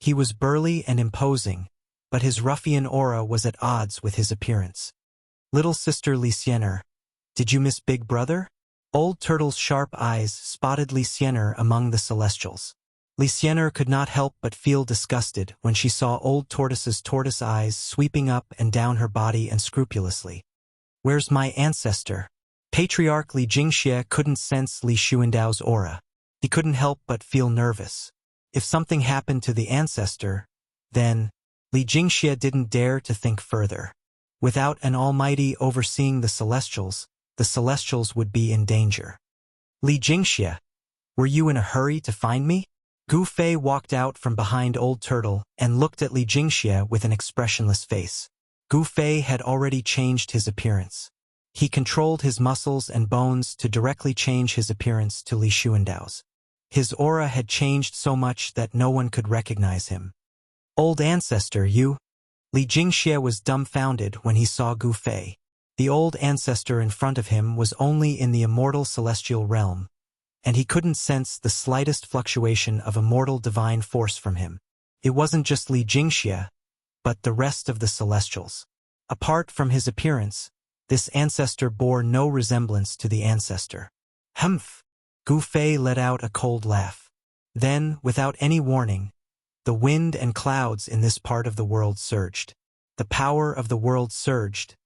He was burly and imposing, but his ruffian aura was at odds with his appearance. Little sister Li Xiener, did you miss Big Brother? Old Turtle's sharp eyes spotted Li Xiener among the celestials. Li Xiener could not help but feel disgusted when she saw Old Tortoise's tortoise eyes sweeping up and down her body unscrupulously. Where's my ancestor? Patriarch Li Jingxie couldn't sense Li Xuandao's aura. He couldn't help but feel nervous. If something happened to the ancestor, then Li Jingxie didn't dare to think further. Without an almighty overseeing the celestials would be in danger. Li Jingxie, were you in a hurry to find me? Gu Fei walked out from behind Old Turtle and looked at Li Jingxie with an expressionless face. Gu Fei had already changed his appearance. He controlled his muscles and bones to directly change his appearance to Li Xuandao's. His aura had changed so much that no one could recognize him. Old ancestor, you? Li Jingxie was dumbfounded when he saw Gu Fei. The old ancestor in front of him was only in the immortal celestial realm, and he couldn't sense the slightest fluctuation of immortal divine force from him. It wasn't just Li Jingxie, but the rest of the celestials. Apart from his appearance, this ancestor bore no resemblance to the ancestor. Humph! Gu Fei let out a cold laugh. Then, without any warning, the wind and clouds in this part of the world surged. The power of the world surged,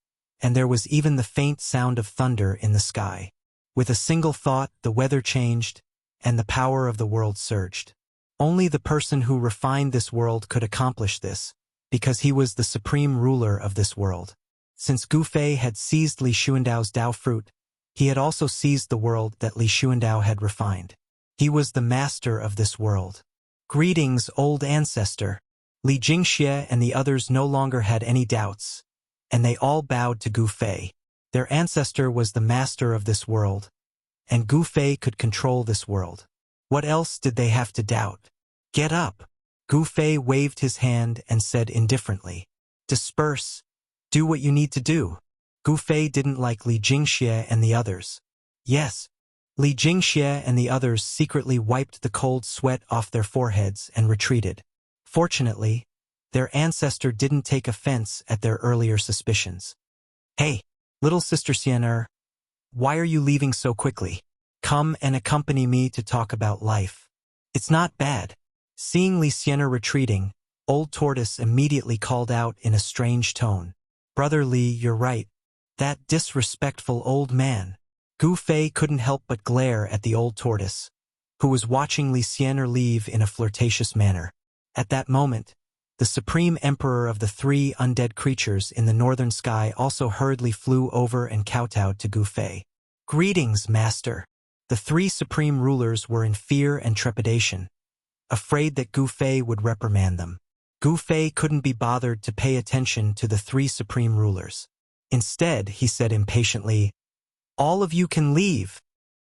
and there was even the faint sound of thunder in the sky. With a single thought, the weather changed, and the power of the world surged. Only the person who refined this world could accomplish this, because he was the supreme ruler of this world. Since Gu Fei had seized Li Xuandao's Dao fruit, he had also seized the world that Li Xuandao had refined. He was the master of this world. Greetings, old ancestor. Li Jingxie and the others no longer had any doubts, and they all bowed to Gu Fei. Their ancestor was the master of this world, and Gu Fei could control this world. What else did they have to doubt? Get up! Gu Fei waved his hand and said indifferently. Disperse. Do what you need to do. Gu Fei didn't like Li Jingxie and the others. Yes. Li Jingxie and the others secretly wiped the cold sweat off their foreheads and retreated. Fortunately, their ancestor didn't take offense at their earlier suspicions. Hey, little sister Xiener, why are you leaving so quickly? Come and accompany me to talk about life. It's not bad. Seeing Li Xiener retreating, Old Tortoise immediately called out in a strange tone. Brother Li, you're right. That disrespectful old man. Gu Fei couldn't help but glare at the Old Tortoise, who was watching Li Xiener leave in a flirtatious manner. At that moment, the supreme emperor of the three undead creatures in the northern sky also hurriedly flew over and kowtowed to Gu Fei. Greetings, master. The three supreme rulers were in fear and trepidation, afraid that Gu Fei would reprimand them. Gu Fei couldn't be bothered to pay attention to the three supreme rulers. Instead, he said impatiently, all of you can leave.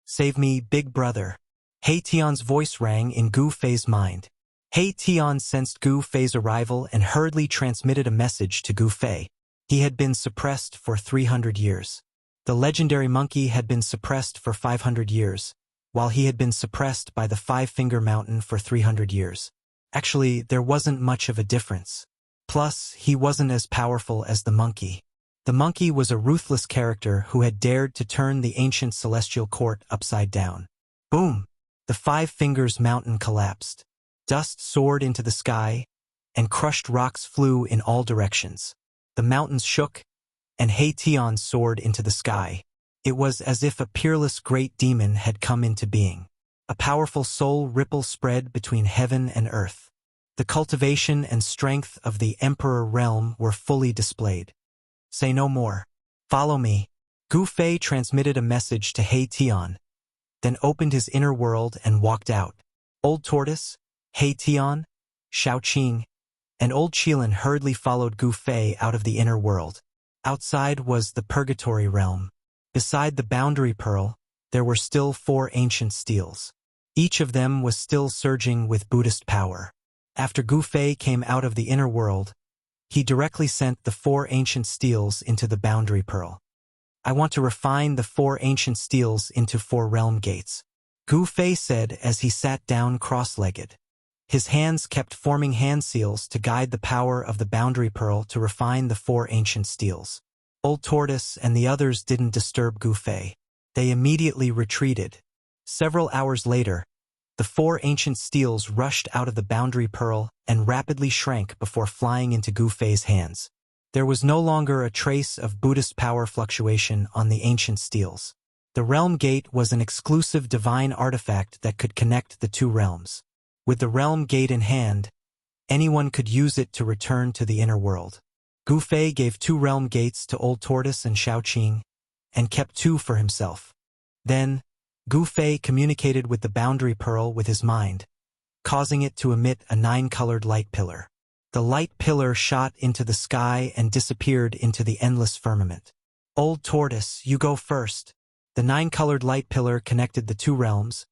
Save me, big brother. Hei Tian's voice rang in Gu Fei's mind. Hei Tian sensed Gu Fei's arrival and hurriedly transmitted a message to Gu Fei. He had been suppressed for 300 years. The legendary monkey had been suppressed for 500 years, while he had been suppressed by the Five-Finger Mountain for 300 years. Actually, there wasn't much of a difference. Plus, he wasn't as powerful as the monkey. The monkey was a ruthless character who had dared to turn the ancient celestial court upside down. Boom! The Five Fingers Mountain collapsed. Dust soared into the sky, and crushed rocks flew in all directions. The mountains shook, and Hei Tian soared into the sky. It was as if a peerless great demon had come into being. A powerful soul ripple spread between heaven and earth. The cultivation and strength of the Emperor realm were fully displayed. Say no more. Follow me. Gu Fei transmitted a message to Hei Tian, then opened his inner world and walked out. Old Tortoise, He Tian, Xiao Qing, and old Qilin hurriedly followed Gu Fei out of the inner world. Outside was the purgatory realm. Beside the boundary pearl, there were still 4 ancient steels. Each of them was still surging with Buddhist power. After Gu Fei came out of the inner world, he directly sent the 4 ancient steels into the boundary pearl. I want to refine the 4 ancient steels into 4 realm gates, Gu Fei said as he sat down cross-legged. His hands kept forming hand seals to guide the power of the boundary pearl to refine the 4 ancient steels. Old Tortoise and the others didn't disturb Gu Fei. They immediately retreated. Several hours later, the 4 ancient steels rushed out of the boundary pearl and rapidly shrank before flying into Gu Fei's hands. There was no longer a trace of Buddhist power fluctuation on the ancient steels. The Realm Gate was an exclusive divine artifact that could connect the 2 realms. With the Realm Gate in hand, anyone could use it to return to the inner world. Gu Fei gave 2 Realm Gates to Old Tortoise and Xiao Qing, and kept 2 for himself. Then, Gu Fei communicated with the boundary pearl with his mind, causing it to emit a 9-colored light pillar. The light pillar shot into the sky and disappeared into the endless firmament. Old Tortoise, you go first. The 9-colored light pillar connected the 2 realms,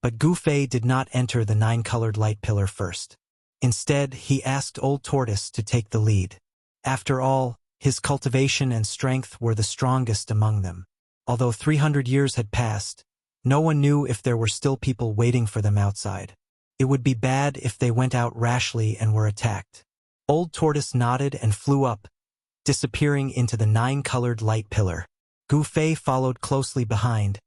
but Gu Fei did not enter the 9-colored light pillar first. Instead, he asked Old Tortoise to take the lead. After all, his cultivation and strength were the strongest among them. Although 300 years had passed, no one knew if there were still people waiting for them outside. It would be bad if they went out rashly and were attacked. Old Tortoise nodded and flew up, disappearing into the 9-colored light pillar. Gu Fei followed closely behind,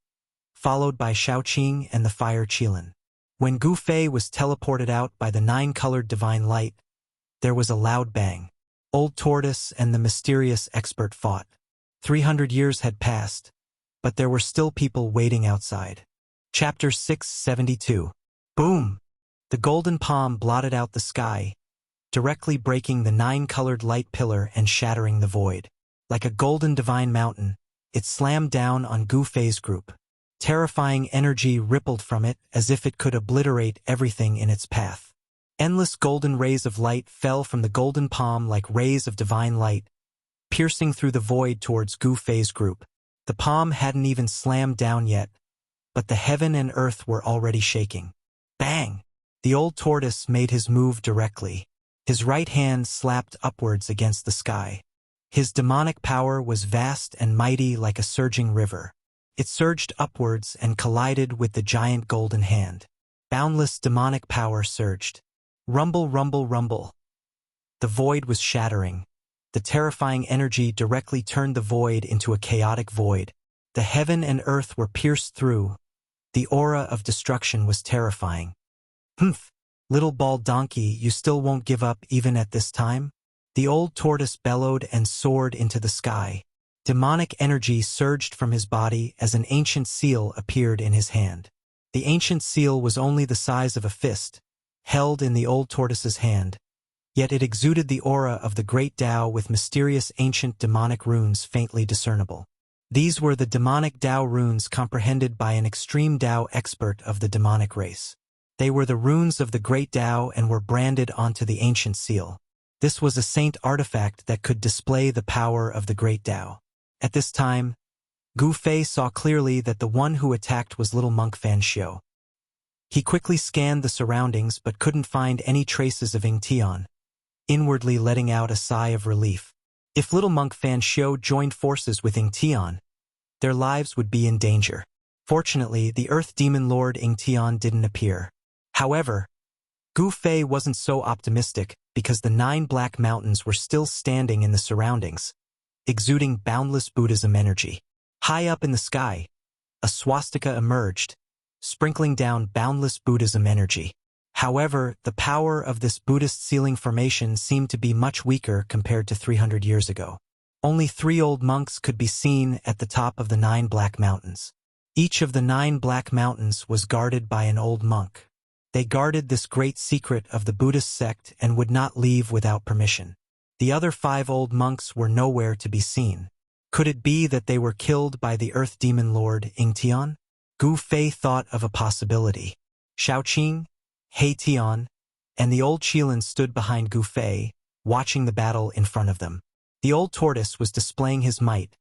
followed by Xiao Qing and the Fire Qilin. When Gu Fei was teleported out by the 9-colored divine light, there was a loud bang. Old Tortoise and the mysterious expert fought. 300 years had passed, but there were still people waiting outside. Chapter 672. Boom! The golden palm blotted out the sky, directly breaking the 9-colored light pillar and shattering the void. Like a golden divine mountain, it slammed down on Gu Fei's group. Terrifying energy rippled from it as if it could obliterate everything in its path. Endless golden rays of light fell from the golden palm like rays of divine light, piercing through the void towards Gu Fei's group. The palm hadn't even slammed down yet, but the heaven and earth were already shaking. Bang! The old tortoise made his move directly. His right hand slapped upwards against the sky. His demonic power was vast and mighty like a surging river. It surged upwards and collided with the giant golden hand. Boundless demonic power surged. Rumble, rumble, rumble. The void was shattering. The terrifying energy directly turned the void into a chaotic void. The heaven and earth were pierced through. The aura of destruction was terrifying. Humph! Little bald donkey, you still won't give up even at this time? The old tortoise bellowed and soared into the sky. Demonic energy surged from his body as an ancient seal appeared in his hand. The ancient seal was only the size of a fist, held in the old tortoise's hand, yet it exuded the aura of the great Tao with mysterious ancient demonic runes faintly discernible. These were the demonic Tao runes comprehended by an extreme Tao expert of the demonic race. They were the runes of the great Tao and were branded onto the ancient seal. This was a saint artifact that could display the power of the great Tao. At this time, Gu Fei saw clearly that the one who attacked was little monk Fan Xiu. He quickly scanned the surroundings but couldn't find any traces of Ying Tian, inwardly letting out a sigh of relief. If little monk Fan Xiu joined forces with Ying Tian, their lives would be in danger. Fortunately, the Earth Demon Lord Ying Tian didn't appear. However, Gu Fei wasn't so optimistic because the 9 black mountains were still standing in the surroundings, exuding boundless Buddhism energy. High up in the sky, a swastika emerged, sprinkling down boundless Buddhism energy. However, the power of this Buddhist ceiling formation seemed to be much weaker compared to 300 years ago. Only 3 old monks could be seen at the top of the 9 black mountains. Each of the 9 black mountains was guarded by an old monk. They guarded this great secret of the Buddhist sect and would not leave without permission. The other 5 old monks were nowhere to be seen. Could it be that they were killed by the Earth Demon Lord Ying Tian? Gu Fei thought of a possibility. Xiao Qing, He Tian, and the old Qilin stood behind Gu Fei, watching the battle in front of them. The old tortoise was displaying his might,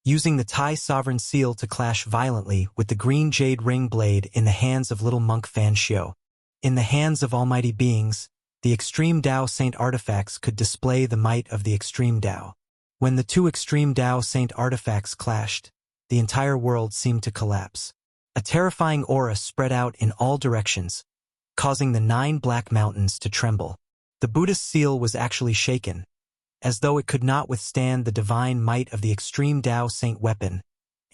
using the Tai sovereign seal to clash violently with the green jade ring blade in the hands of little monk Fan Xiu. In the hands of almighty beings, the extreme Dao Saint artifacts could display the might of the extreme Dao. When the two extreme Dao Saint artifacts clashed, the entire world seemed to collapse. A terrifying aura spread out in all directions, causing the 9 black mountains to tremble. The Buddhist seal was actually shaken, as though it could not withstand the divine might of the extreme Dao Saint weapon,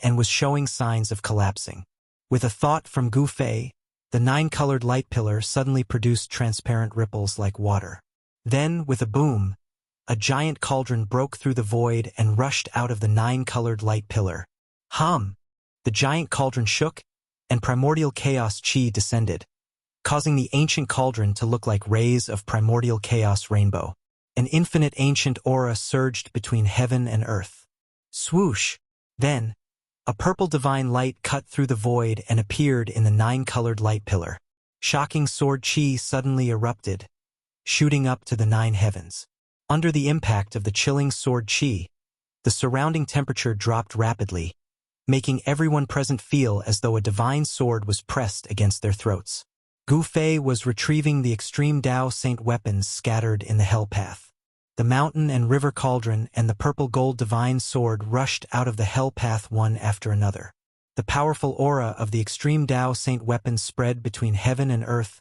and was showing signs of collapsing. With a thought from Gu Fei, the 9-colored light pillar suddenly produced transparent ripples like water. Then, with a boom, a giant cauldron broke through the void and rushed out of the 9-colored light pillar. Hum! The giant cauldron shook, and primordial chaos chi descended, causing the ancient cauldron to look like rays of primordial chaos rainbow. An infinite ancient aura surged between heaven and earth. Swoosh! Then, a purple divine light cut through the void and appeared in the 9-colored light pillar. Shocking sword chi suddenly erupted, shooting up to the 9 heavens. Under the impact of the chilling sword chi, the surrounding temperature dropped rapidly, making everyone present feel as though a divine sword was pressed against their throats. Gu Fei was retrieving the extreme Dao Saint weapons scattered in the hell path. The mountain and river cauldron and the purple gold divine sword rushed out of the hell path one after another. The powerful aura of the extreme Dao Saint weapons spread between heaven and earth,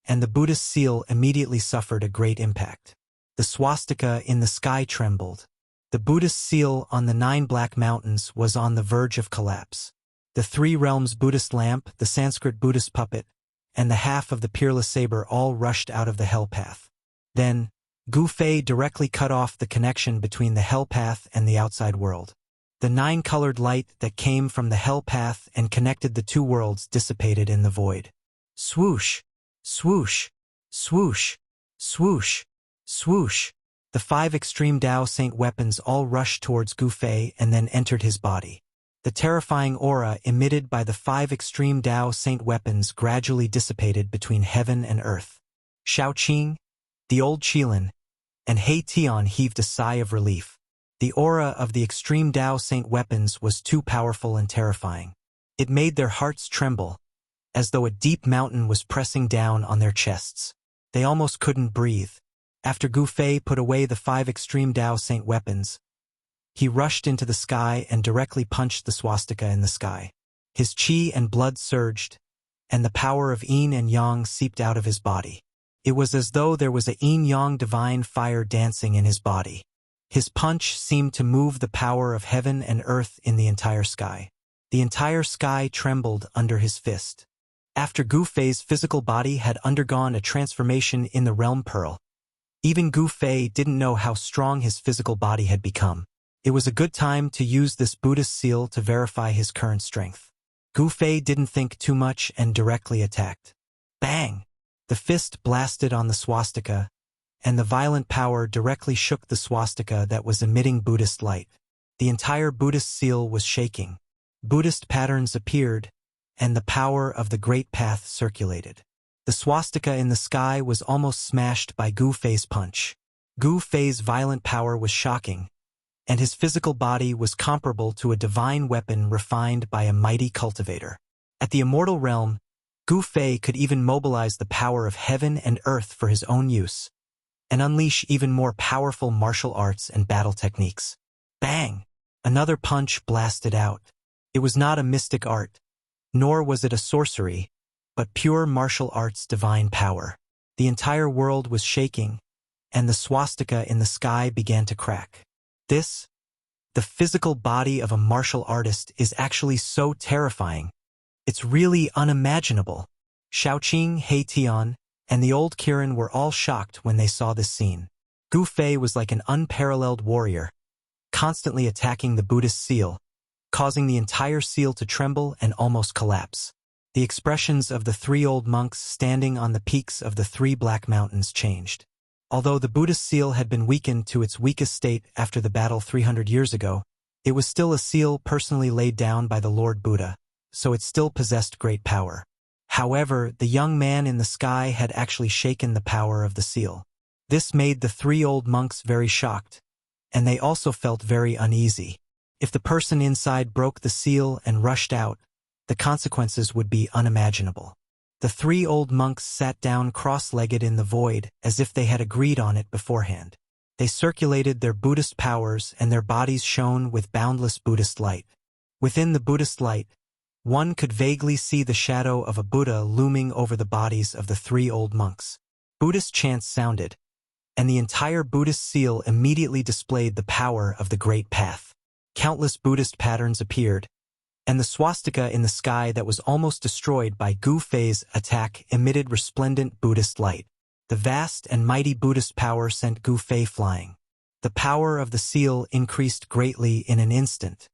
and the Buddhist seal immediately suffered a great impact. The swastika in the sky trembled. The Buddhist seal on the 9 black mountains was on the verge of collapse. The 3 realms Buddhist lamp, the Sanskrit Buddhist puppet, and the half of the peerless saber all rushed out of the hell path. Then, Gu Fei directly cut off the connection between the hell path and the outside world. The 9-colored light that came from the hell path and connected the 2 worlds dissipated in the void. Swoosh! Swoosh! Swoosh! Swoosh! Swoosh! The 5 extreme Dao Saint weapons all rushed towards Gu Fei and then entered his body. The terrifying aura emitted by the 5 extreme Dao Saint weapons gradually dissipated between heaven and earth. Shaoqing, the old Qilin, and He Tian heaved a sigh of relief. The aura of the extreme Dao Saint weapons was too powerful and terrifying. It made their hearts tremble, as though a deep mountain was pressing down on their chests. They almost couldn't breathe. After Gu Fei put away the 5 extreme Dao Saint weapons, he rushed into the sky and directly punched the swastika in the sky. His qi and blood surged, and the power of yin and yang seeped out of his body. It was as though there was a yin-yang divine fire dancing in his body. His punch seemed to move the power of heaven and earth in the entire sky. The entire sky trembled under his fist. After Gu Fei's physical body had undergone a transformation in the realm pearl, even Gu Fei didn't know how strong his physical body had become. It was a good time to use this Buddhist seal to verify his current strength. Gu Fei didn't think too much and directly attacked. Bang! The fist blasted on the swastika, and the violent power directly shook the swastika that was emitting Buddhist light. The entire Buddhist seal was shaking. Buddhist patterns appeared, and the power of the Great Path circulated. The swastika in the sky was almost smashed by Gu Fei's punch. Gu Fei's violent power was shocking, and his physical body was comparable to a divine weapon refined by a mighty cultivator. At the immortal realm, Gu Fei could even mobilize the power of heaven and earth for his own use, and unleash even more powerful martial arts and battle techniques. Bang! Another punch blasted out. It was not a mystic art, nor was it a sorcery, but pure martial arts divine power. The entire world was shaking, and the swastika in the sky began to crack. This, the physical body of a martial artist, is actually so terrifying. It's really unimaginable. Shaoqing, He Tian, and the old Kirin were all shocked when they saw this scene. Gu Fei was like an unparalleled warrior, constantly attacking the Buddhist seal, causing the entire seal to tremble and almost collapse. The expressions of the 3 old monks standing on the peaks of the 3 black mountains changed. Although the Buddhist seal had been weakened to its weakest state after the battle 300 years ago, it was still a seal personally laid down by the Lord Buddha, so it still possessed great power. However, the young man in the sky had actually shaken the power of the seal. This made the three old monks very shocked, and they also felt very uneasy. If the person inside broke the seal and rushed out, the consequences would be unimaginable. The three old monks sat down cross-legged in the void as if they had agreed on it beforehand. They circulated their Buddhist powers and their bodies shone with boundless Buddhist light. Within the Buddhist light, one could vaguely see the shadow of a Buddha looming over the bodies of the three old monks. Buddhist chants sounded, and the entire Buddhist seal immediately displayed the power of the Great Path. Countless Buddhist patterns appeared, and the swastika in the sky that was almost destroyed by Gu Fei's attack emitted resplendent Buddhist light. The vast and mighty Buddhist power sent Gu Fei flying. The power of the seal increased greatly in an instant.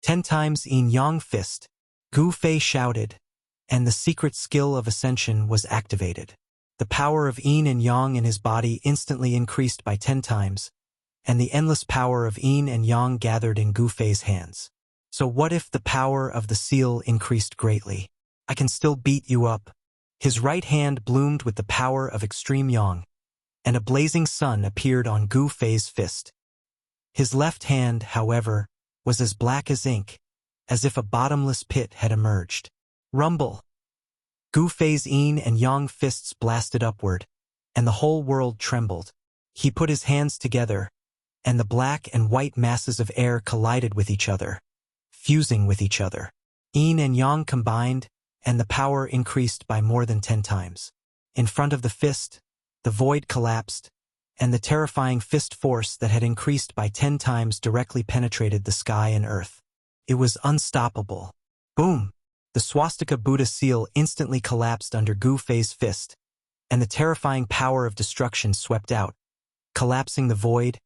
10 times yin-yang fist, Gu Fei shouted, and the secret skill of ascension was activated. The power of yin and yang in his body instantly increased by 10 times, and the endless power of yin and yang gathered in Gu Fei's hands. So what if the power of the seal increased greatly? I can still beat you up. His right hand bloomed with the power of extreme yang, and a blazing sun appeared on Gu Fei's fist. His left hand, however, was as black as ink, as if a bottomless pit had emerged. Rumble! Gu Fei's yin and yang fists blasted upward, and the whole world trembled. He put his hands together, and the black and white masses of air collided with each other, fusing with each other. Yin and yang combined, and the power increased by more than 10 times. In front of the fist, the void collapsed, and the terrifying fist force that had increased by 10 times directly penetrated the sky and earth. It was unstoppable. Boom! The swastika Buddha seal instantly collapsed under Gu Fei's fist, and the terrifying power of destruction swept out, collapsing the void,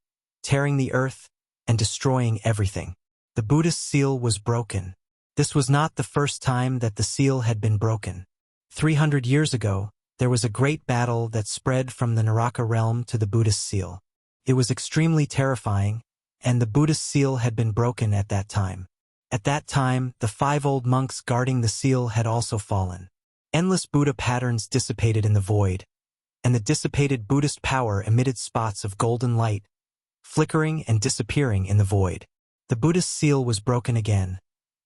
tearing the earth, and destroying everything. The Buddhist seal was broken. This was not the first time that the seal had been broken. 300 years ago, there was a great battle that spread from the Naraka realm to the Buddhist seal. It was extremely terrifying, and the Buddhist seal had been broken at that time. At that time, the 5 old monks guarding the seal had also fallen. Endless Buddha patterns dissipated in the void, and the dissipated Buddhist power emitted spots of golden light, flickering and disappearing in the void. The Buddhist seal was broken again,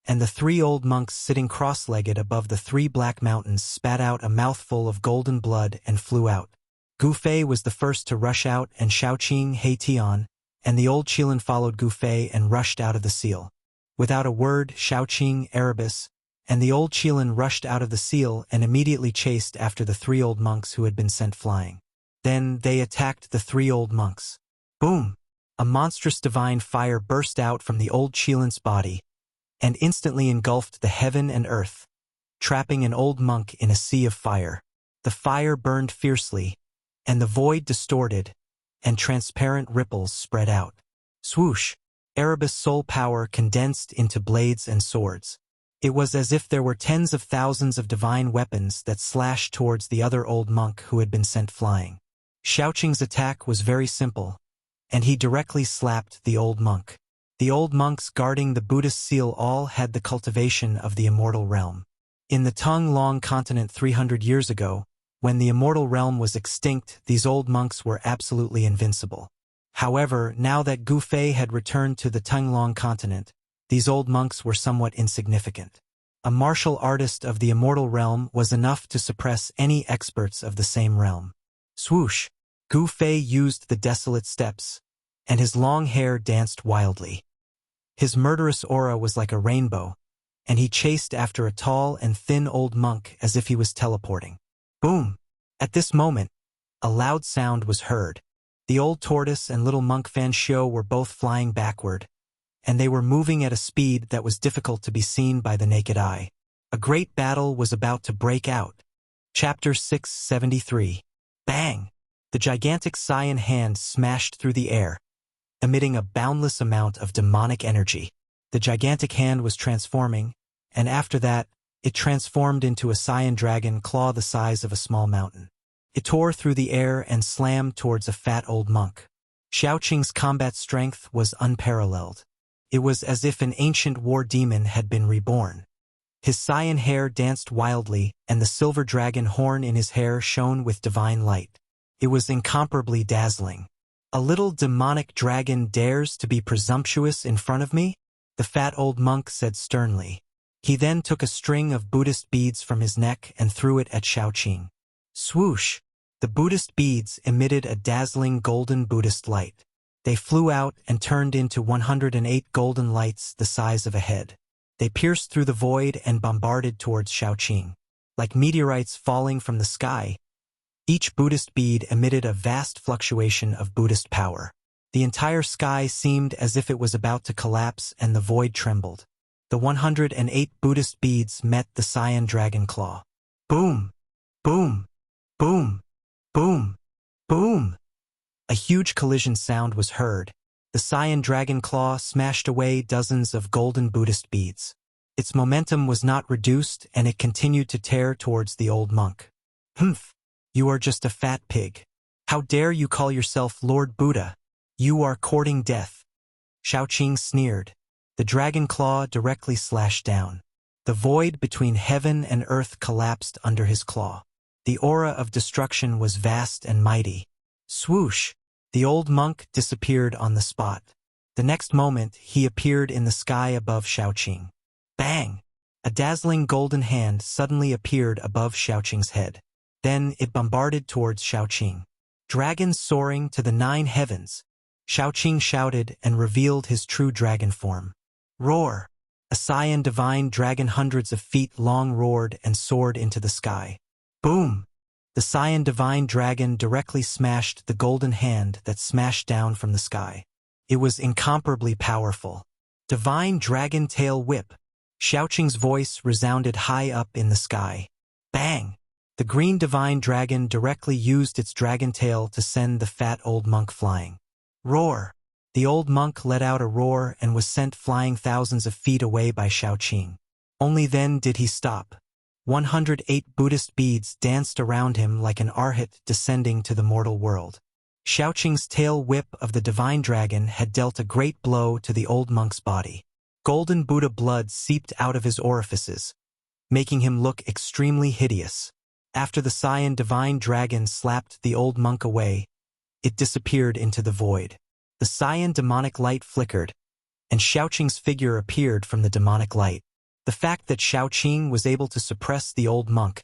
and the 3 old monks sitting cross-legged above the 3 black mountains spat out a mouthful of golden blood and flew out. Gu Fei was the first to rush out, and Shaoqing, He-Tian, and the old Qilin followed Gu Fei and rushed out of the seal. Without a word, Shaoqing, Erebus, and the old Qilin rushed out of the seal and immediately chased after the 3 old monks who had been sent flying. Then they attacked the 3 old monks. Boom! A monstrous divine fire burst out from the old Qilin's body, and instantly engulfed the heaven and earth, trapping an old monk in a sea of fire. The fire burned fiercely, and the void distorted, and transparent ripples spread out. Swoosh! Erebus' soul power condensed into blades and swords. It was as if there were tens of thousands of divine weapons that slashed towards the other old monk who had been sent flying. Shaoqing's attack was very simple, and he directly slapped the old monk. The old monks guarding the Buddhist seal all had the cultivation of the immortal realm. In the Tung-Long continent 300 years ago, when the immortal realm was extinct, these old monks were absolutely invincible. However, now that Gu Fei had returned to the Tung-Long continent, these old monks were somewhat insignificant. A martial artist of the immortal realm was enough to suppress any experts of the same realm. Swoosh! Gu Fei used the desolate steps, and his long hair danced wildly. His murderous aura was like a rainbow, and he chased after a tall and thin old monk as if he was teleporting. Boom! At this moment, a loud sound was heard. The old tortoise and little monk Fan Xiu were both flying backward, and they were moving at a speed that was difficult to be seen by the naked eye. A great battle was about to break out. Chapter 673. Bang! The gigantic Saiyan hand smashed through the air, emitting a boundless amount of demonic energy. The gigantic hand was transforming, and after that, it transformed into a Saiyan dragon claw the size of a small mountain. It tore through the air and slammed towards a fat old monk. Shaoqing's combat strength was unparalleled. It was as if an ancient war demon had been reborn. His cyan hair danced wildly, and the silver dragon horn in his hair shone with divine light. It was incomparably dazzling. "A little demonic dragon dares to be presumptuous in front of me?" the fat old monk said sternly. He then took a string of Buddhist beads from his neck and threw it at Shaoqing. Swoosh! The Buddhist beads emitted a dazzling golden Buddhist light. They flew out and turned into 108 golden lights the size of a head. They pierced through the void and bombarded towards Shaoqing. Like meteorites falling from the sky, each Buddhist bead emitted a vast fluctuation of Buddhist power. The entire sky seemed as if it was about to collapse, and the void trembled. The 108 Buddhist beads met the cyan dragon claw. Boom! Boom! Boom! Boom! Boom! A huge collision sound was heard. The cyan dragon claw smashed away dozens of golden Buddhist beads. Its momentum was not reduced, and it continued to tear towards the old monk. "Humph! You are just a fat pig. How dare you call yourself Lord Buddha? You are courting death." Shaoqing sneered. The dragon claw directly slashed down. The void between heaven and earth collapsed under his claw. The aura of destruction was vast and mighty. Swoosh! The old monk disappeared on the spot. The next moment, he appeared in the sky above Shaoqing. Bang! A dazzling golden hand suddenly appeared above Shaoqing's head. Then it bombarded towards Shaoqing. "Dragon soaring to the 9 heavens!" Shaoqing shouted and revealed his true dragon form. Roar! A cyan divine dragon hundreds of feet long roared and soared into the sky. Boom! The cyan divine dragon directly smashed the golden hand that smashed down from the sky. It was incomparably powerful. Divine dragon tail whip! Shaoqing's voice resounded high up in the sky. Bang! The green divine dragon directly used its dragon tail to send the fat old monk flying. Roar! The old monk let out a roar and was sent flying thousands of feet away by Shaoqing. Only then did he stop. 108 Buddhist beads danced around him like an arhat descending to the mortal world. Shaoqing's tail whip of the divine dragon had dealt a great blow to the old monk's body. Golden Buddha blood seeped out of his orifices, making him look extremely hideous. After the cyan divine dragon slapped the old monk away, it disappeared into the void. The cyan demonic light flickered, and Shaoqing's figure appeared from the demonic light. The fact that Shaoqing was able to suppress the old monk,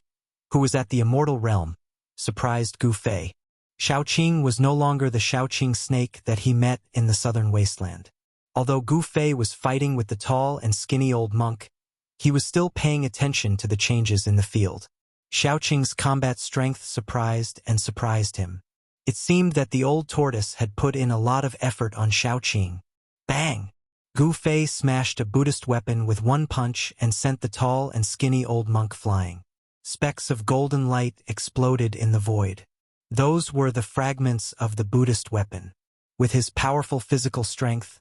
who was at the immortal realm, surprised Gu Fei. Shaoqing was no longer the Shaoqing snake that he met in the southern wasteland. Although Gu Fei was fighting with the tall and skinny old monk, he was still paying attention to the changes in the field. Shaoqing's combat strength surprised him. It seemed that the old tortoise had put in a lot of effort on Shaoqing. Bang! Gu Fei smashed a Buddhist weapon with one punch and sent the tall and skinny old monk flying. Specks of golden light exploded in the void. Those were the fragments of the Buddhist weapon. With his powerful physical strength,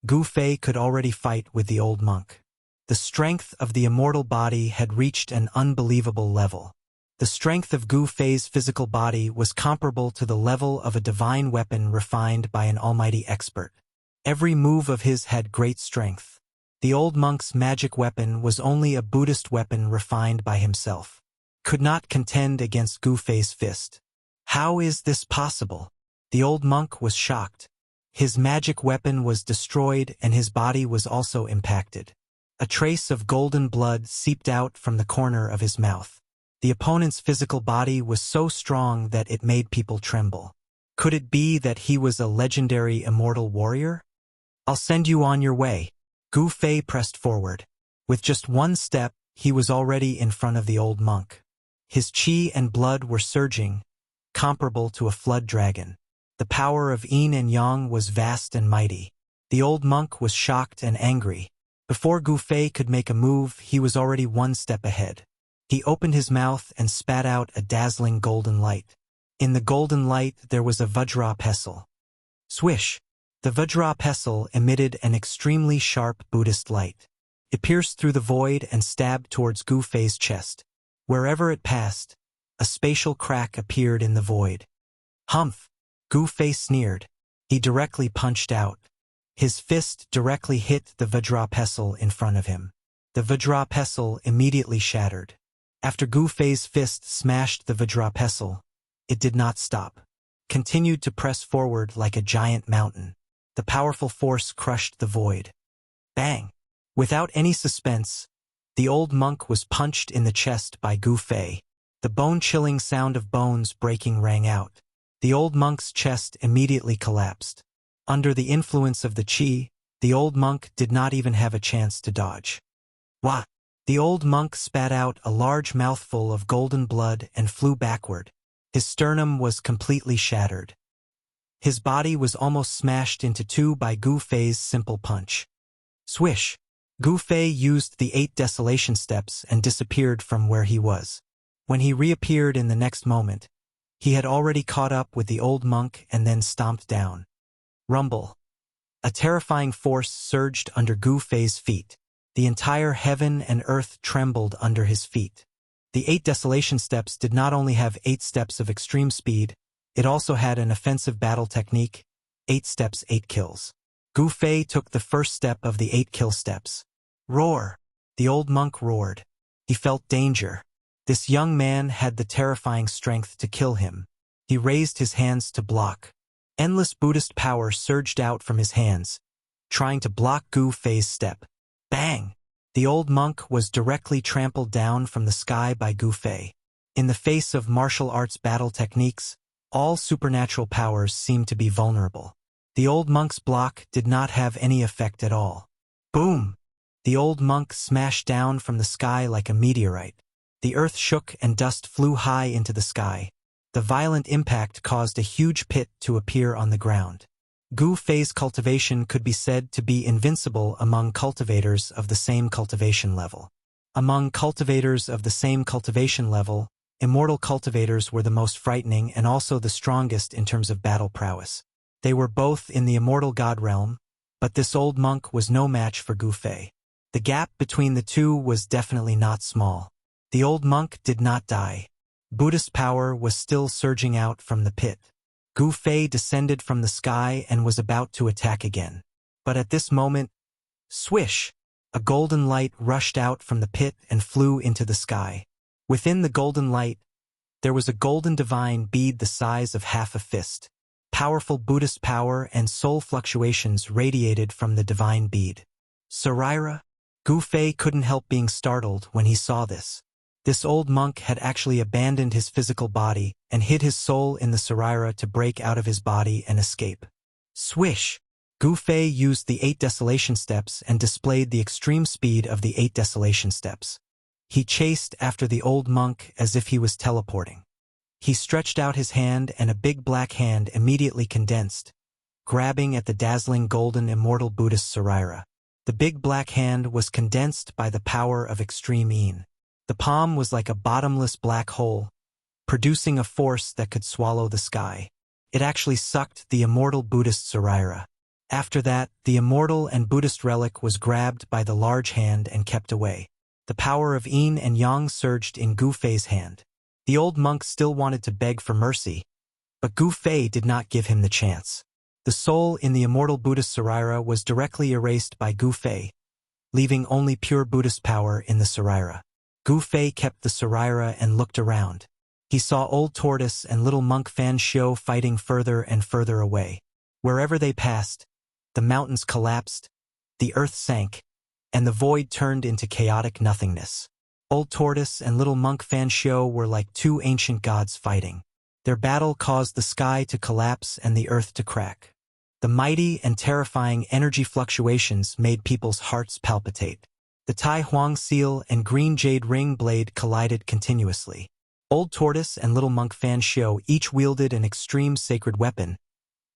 Gu Fei could already fight with the old monk. The strength of the immortal body had reached an unbelievable level. The strength of Gu Fei's physical body was comparable to the level of a divine weapon refined by an almighty expert. Every move of his had great strength. The old monk's magic weapon was only a Buddhist weapon refined by himself. Could not contend against Gu Fei's fist. How is this possible? The old monk was shocked. His magic weapon was destroyed and his body was also impacted. A trace of golden blood seeped out from the corner of his mouth. The opponent's physical body was so strong that it made people tremble. Could it be that he was a legendary immortal warrior? "I'll send you on your way." Gu Fei pressed forward. With just one step, he was already in front of the old monk. His qi and blood were surging, comparable to a flood dragon. The power of yin and yang was vast and mighty. The old monk was shocked and angry. Before Gu Fei could make a move, he was already one step ahead. He opened his mouth and spat out a dazzling golden light. In the golden light there was a Vajra pestle. Swish! The Vajra pestle emitted an extremely sharp Buddhist light. It pierced through the void and stabbed towards Gu Fei's chest. Wherever it passed, a spatial crack appeared in the void. Humph! Gu Fei sneered. He directly punched out. His fist directly hit the Vajra pestle in front of him. The The Vajra immediately shattered. After Gu Fei's fist smashed the Vajra, it did not stop. Continued to press forward like a giant mountain. The powerful force crushed the void. Bang! Without any suspense, the old monk was punched in the chest by Gu Fei. The bone-chilling sound of bones breaking rang out. The old monk's chest immediately collapsed. Under the influence of the qi, the old monk did not even have a chance to dodge. Wah! The old monk spat out a large mouthful of golden blood and flew backward. His sternum was completely shattered. His body was almost smashed into two by Gu Fei's simple punch. Swish! Gu Fei used the 8 desolation steps and disappeared from where he was. When he reappeared in the next moment, he had already caught up with the old monk and then stomped down. Rumble! A terrifying force surged under Gu Fei's feet. The entire heaven and earth trembled under his feet. The 8 desolation steps did not only have 8 steps of extreme speed, it also had an offensive battle technique, 8 steps 8 kills. Gu Fei took the first step of the 8 kill steps. Roar! The old monk roared. He felt danger. This young man had the terrifying strength to kill him. He raised his hands to block. Endless Buddhist power surged out from his hands, trying to block Gu Fei's step. Bang! The old monk was directly trampled down from the sky by Gu Fei. In the face of martial arts battle techniques, all supernatural powers seemed to be vulnerable. The old monk's block did not have any effect at all. Boom! The old monk smashed down from the sky like a meteorite. The earth shook and dust flew high into the sky. The violent impact caused a huge pit to appear on the ground. Gu Fei's cultivation could be said to be invincible among cultivators of the same cultivation level. Among cultivators of the same cultivation level, immortal cultivators were the most frightening and also the strongest in terms of battle prowess. They were both in the immortal god realm, but this old monk was no match for Gu Fei. The gap between the two was definitely not small. The old monk did not die. Buddhist power was still surging out from the pit. Gu Fei descended from the sky and was about to attack again. But at this moment, swish! A golden light rushed out from the pit and flew into the sky. Within the golden light, there was a golden divine bead the size of half a fist. Powerful Buddhist power and soul fluctuations radiated from the divine bead. Saraira? Gu Fei couldn't help being startled when he saw this. This old monk had actually abandoned his physical body and hid his soul in the Saraira to break out of his body and escape. Swish! Gu Fei used the 8 desolation steps and displayed the extreme speed of the 8 desolation steps. He chased after the old monk as if he was teleporting. He stretched out his hand and a big black hand immediately condensed, grabbing at the dazzling golden immortal Buddhist Saraira. The big black hand was condensed by the power of extreme yin. The palm was like a bottomless black hole, producing a force that could swallow the sky. It actually sucked the immortal Buddhist Saraira. After that, the immortal and Buddhist relic was grabbed by the large hand and kept away. The power of yin and yang surged in Gu Fei's hand. The old monk still wanted to beg for mercy, but Gu Fei did not give him the chance. The soul in the immortal Buddhist Saraira was directly erased by Gu Fei, leaving only pure Buddhist power in the Saraira. Gu Fei kept the Saraira and looked around. He saw Old Tortoise and little monk Fan Shio fighting further and further away. Wherever they passed, the mountains collapsed, the earth sank, and the void turned into chaotic nothingness. Old Tortoise and little monk Fan Shio were like two ancient gods fighting. Their battle caused the sky to collapse and the earth to crack. The mighty and terrifying energy fluctuations made people's hearts palpitate. The Tai Huang seal and green jade ring blade collided continuously. Old Tortoise and little monk Fan Shio each wielded an extreme sacred weapon,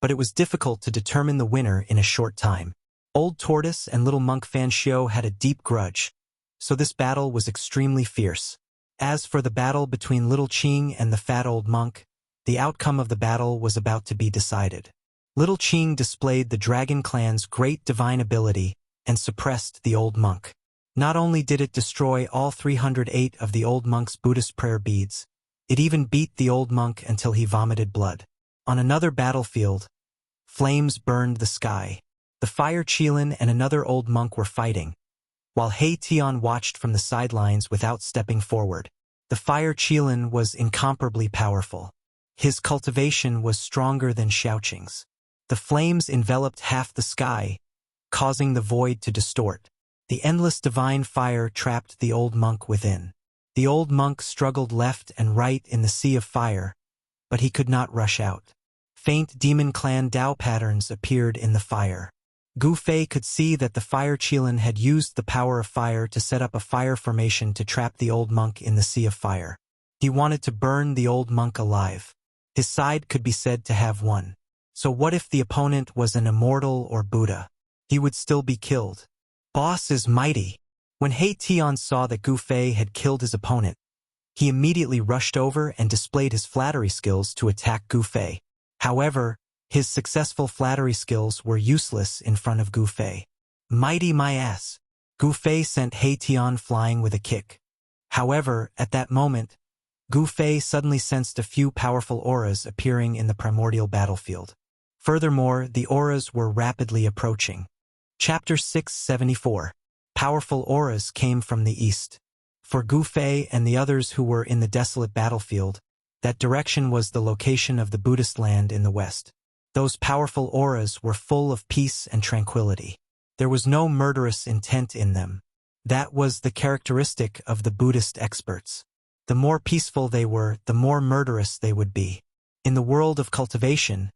but it was difficult to determine the winner in a short time. Old Tortoise and little monk Fan Shio had a deep grudge, so this battle was extremely fierce. As for the battle between Little Qing and the fat old monk, the outcome of the battle was about to be decided. Little Qing displayed the Dragon Clan's great divine ability and suppressed the old monk. Not only did it destroy all 308 of the old monk's Buddhist prayer beads, it even beat the old monk until he vomited blood. On another battlefield, flames burned the sky. The Fire Qilin and another old monk were fighting, while He Tian watched from the sidelines without stepping forward. The fire Qilin was incomparably powerful. His cultivation was stronger than Xiaoqing's. The flames enveloped half the sky, causing the void to distort. The endless divine fire trapped the old monk within. The old monk struggled left and right in the sea of fire, but he could not rush out. Faint demon clan Dao patterns appeared in the fire. Gu Fei could see that the fire Qilin had used the power of fire to set up a fire formation to trap the old monk in the sea of fire. He wanted to burn the old monk alive. His side could be said to have won. So what if the opponent was an immortal or Buddha? He would still be killed. Boss is mighty. When He Tian saw that Gu Fei had killed his opponent, he immediately rushed over and displayed his flattery skills to attack Gu Fei. However, his successful flattery skills were useless in front of Gu Fei. Mighty my ass! Gu Fei sent He Tian flying with a kick. However, at that moment, Gu Fei suddenly sensed a few powerful auras appearing in the primordial battlefield. Furthermore, the auras were rapidly approaching. Chapter 674. Powerful auras came from the east. For Gu Fei and the others who were in the desolate battlefield, that direction was the location of the Buddhist land in the west. Those powerful auras were full of peace and tranquility. There was no murderous intent in them. That was the characteristic of the Buddhist experts. The more peaceful they were, the more murderous they would be. In the world of cultivation,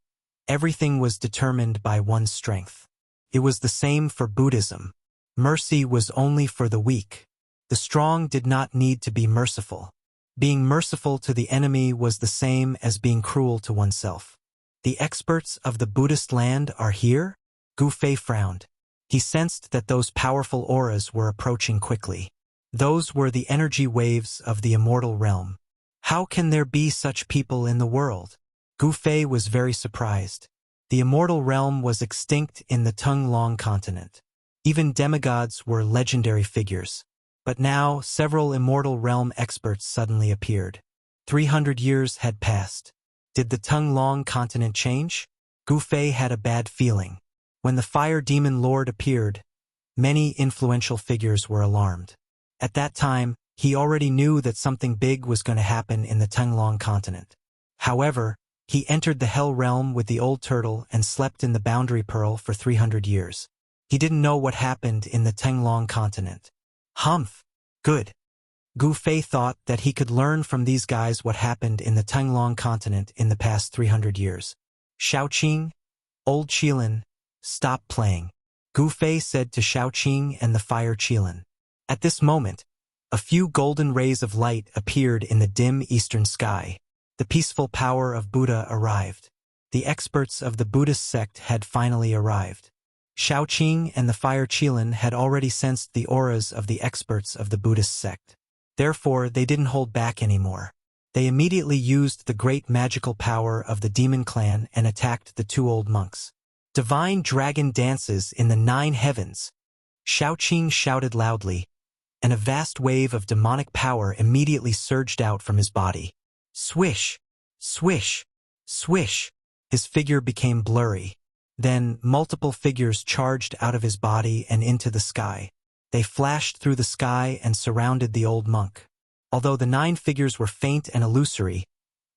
everything was determined by one's strength. It was the same for Buddhism. Mercy was only for the weak. The strong did not need to be merciful. Being merciful to the enemy was the same as being cruel to oneself. The experts of the Buddhist land are here? Gu Fei frowned. He sensed that those powerful auras were approaching quickly. Those were the energy waves of the immortal realm. How can there be such people in the world? Gu Fei was very surprised. The immortal realm was extinct in the Tung Long continent. Even demigods were legendary figures. But now, several immortal realm experts suddenly appeared. 300 years had passed. Did the Tung Long continent change? Gu Fei had a bad feeling. When the fire demon lord appeared, many influential figures were alarmed. At that time, he already knew that something big was going to happen in the Tung Long continent. However, he entered the Hell Realm with the old turtle and slept in the Boundary Pearl for 300 years. He didn't know what happened in the Tung Long continent. Humph! Good. Gu Fei thought that he could learn from these guys what happened in the Tung Long continent in the past 300 years. Xiaoqing, old Qilin, stop playing, Gu Fei said to Xiaoqing and the fire Qilin. At this moment, a few golden rays of light appeared in the dim eastern sky. The peaceful power of Buddha arrived. The experts of the Buddhist sect had finally arrived. Xiaoqing and the fire Qilin had already sensed the auras of the experts of the Buddhist sect. Therefore, they didn't hold back anymore. They immediately used the great magical power of the demon clan and attacked the two old monks. Divine dragon dances in the 9 heavens. Xiaoqing shouted loudly, and a vast wave of demonic power immediately surged out from his body. Swish! Swish! Swish! His figure became blurry. Then, multiple figures charged out of his body and into the sky. They flashed through the sky and surrounded the old monk. Although the 9 figures were faint and illusory,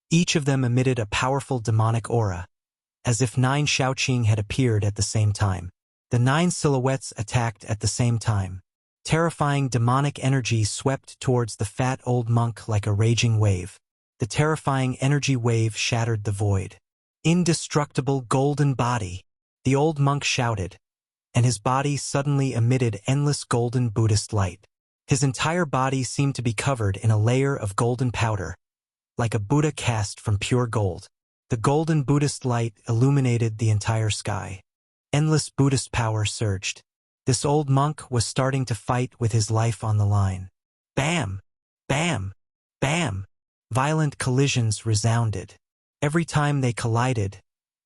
each of them emitted a powerful demonic aura, as if 9 Xiaoqing had appeared at the same time. The 9 silhouettes attacked at the same time. Terrifying demonic energy swept towards the fat old monk like a raging wave. The terrifying energy wave shattered the void. Indestructible golden body, the old monk shouted, and his body suddenly emitted endless golden Buddhist light. His entire body seemed to be covered in a layer of golden powder, like a Buddha cast from pure gold. The golden Buddhist light illuminated the entire sky. Endless Buddhist power surged. This old monk was starting to fight with his life on the line. Bam! Bam! Bam! Violent collisions resounded. Every time they collided,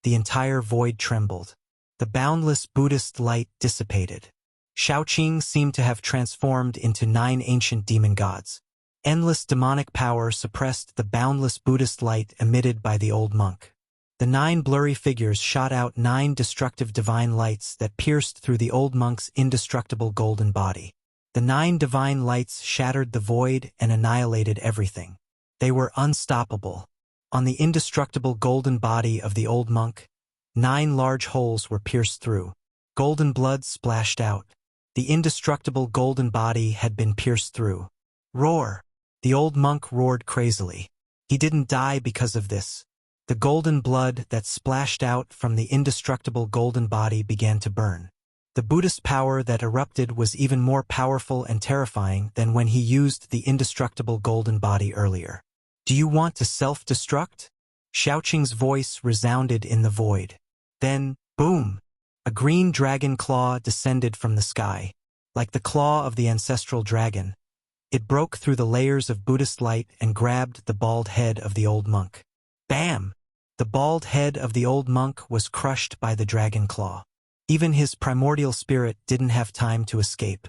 the entire void trembled. The boundless Buddhist light dissipated. Xiaoqing seemed to have transformed into 9 ancient demon gods. Endless demonic power suppressed the boundless Buddhist light emitted by the old monk. The 9 blurry figures shot out 9 destructive divine lights that pierced through the old monk's indestructible golden body. The 9 divine lights shattered the void and annihilated everything. They were unstoppable. On the indestructible golden body of the old monk, 9 large holes were pierced through. Golden blood splashed out. The indestructible golden body had been pierced through. Roar! The old monk roared crazily. He didn't die because of this. The golden blood that splashed out from the indestructible golden body began to burn. The Buddhist power that erupted was even more powerful and terrifying than when he used the indestructible golden body earlier. Do you want to self-destruct? Xiaoqing's voice resounded in the void. Then, boom! A green dragon claw descended from the sky. Like the claw of the ancestral dragon, it broke through the layers of Buddhist light and grabbed the bald head of the old monk. Bam! The bald head of the old monk was crushed by the dragon claw. Even his primordial spirit didn't have time to escape.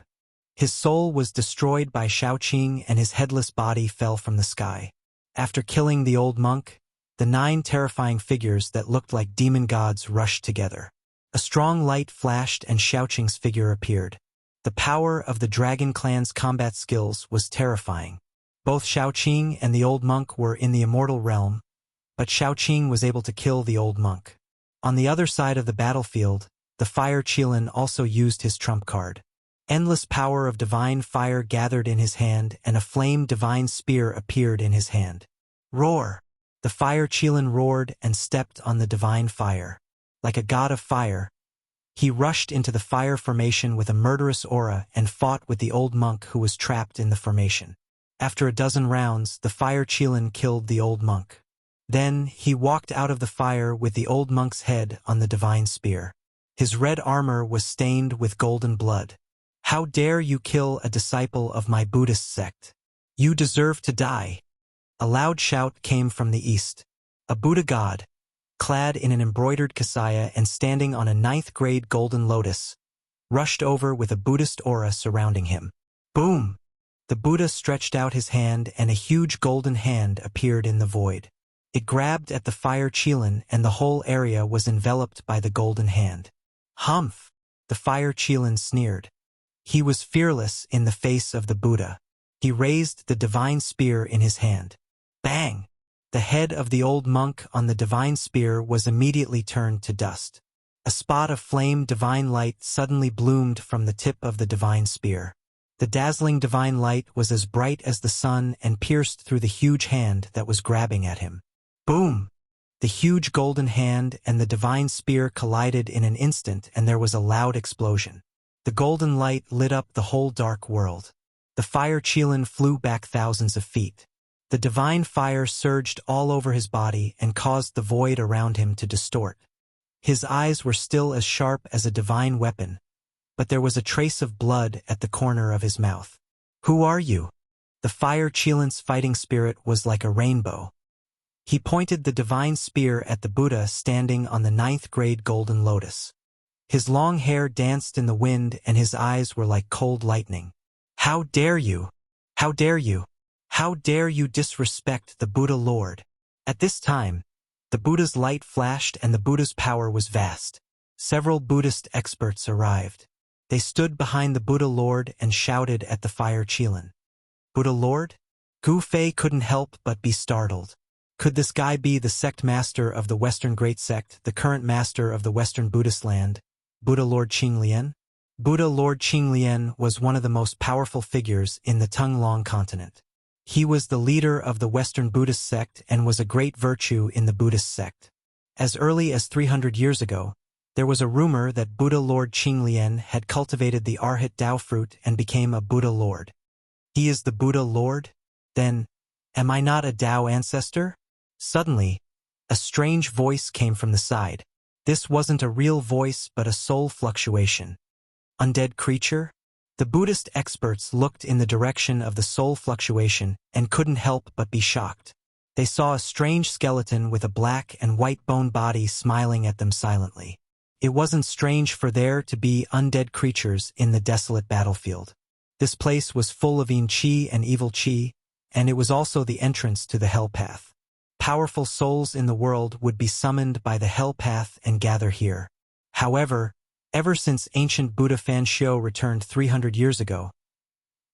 His soul was destroyed by Xiaoqing and his headless body fell from the sky. After killing the old monk, the 9 terrifying figures that looked like demon gods rushed together. A strong light flashed and Xiaoqing's figure appeared. The power of the Dragon Clan's combat skills was terrifying. Both Xiaoqing and the old monk were in the Immortal realm, but Xiaoqing was able to kill the old monk. On the other side of the battlefield, the Fire Qilin also used his trump card. Endless power of divine fire gathered in his hand and a flame divine spear appeared in his hand. Roar! The Fire Qilin roared and stepped on the divine fire. Like a god of fire, he rushed into the fire formation with a murderous aura and fought with the old monk who was trapped in the formation. After a dozen rounds, the Fire Qilin killed the old monk. Then, he walked out of the fire with the old monk's head on the divine spear. His red armor was stained with golden blood. How dare you kill a disciple of my Buddhist sect? You deserve to die. A loud shout came from the east. A Buddha god, clad in an embroidered kasaya and standing on a 9th-grade golden lotus, rushed over with a Buddhist aura surrounding him. Boom! The Buddha stretched out his hand and a huge golden hand appeared in the void. It grabbed at the Fire Qilin and the whole area was enveloped by the golden hand. Humph! The Fire Qilin sneered. He was fearless in the face of the Buddha. He raised the divine spear in his hand. Bang! The head of the old monk on the divine spear was immediately turned to dust. A spot of flame divine light suddenly bloomed from the tip of the divine spear. The dazzling divine light was as bright as the sun and pierced through the huge hand that was grabbing at him. Boom! The huge golden hand and the divine spear collided in an instant and there was a loud explosion. The golden light lit up the whole dark world. The Fire Qilin flew back thousands of feet. The divine fire surged all over his body and caused the void around him to distort. His eyes were still as sharp as a divine weapon, but there was a trace of blood at the corner of his mouth. Who are you? The Fire Qilin's fighting spirit was like a rainbow. He pointed the divine spear at the Buddha standing on the 9th-grade golden lotus. His long hair danced in the wind and his eyes were like cold lightning. How dare you? How dare you? How dare you disrespect the Buddha Lord? At this time, the Buddha's light flashed and the Buddha's power was vast. Several Buddhist experts arrived. They stood behind the Buddha Lord and shouted at the Fire Qilin. Buddha Lord? Gu Fei couldn't help but be startled. Could this guy be the sect master of the Western Great Sect, the current master of the Western Buddhist land, Buddha Lord Qinglian? Buddha Lord Qinglian was one of the most powerful figures in the Tunglong continent. He was the leader of the Western Buddhist sect and was a great virtue in the Buddhist sect. As early as 300 years ago, there was a rumor that Buddha Lord Qinglian had cultivated the Arhat Tao fruit and became a Buddha Lord. He is the Buddha Lord? Then, am I not a Tao ancestor? Suddenly, a strange voice came from the side. This wasn't a real voice but a soul fluctuation. Undead creature? The Buddhist experts looked in the direction of the soul fluctuation and couldn't help but be shocked. They saw a strange skeleton with a black and white bone body smiling at them silently. It wasn't strange for there to be undead creatures in the desolate battlefield. This place was full of yin qi and evil qi, and it was also the entrance to the hell path. Powerful souls in the world would be summoned by the hell path and gather here. However, ever since ancient Buddha Fan Shio returned 300 years ago,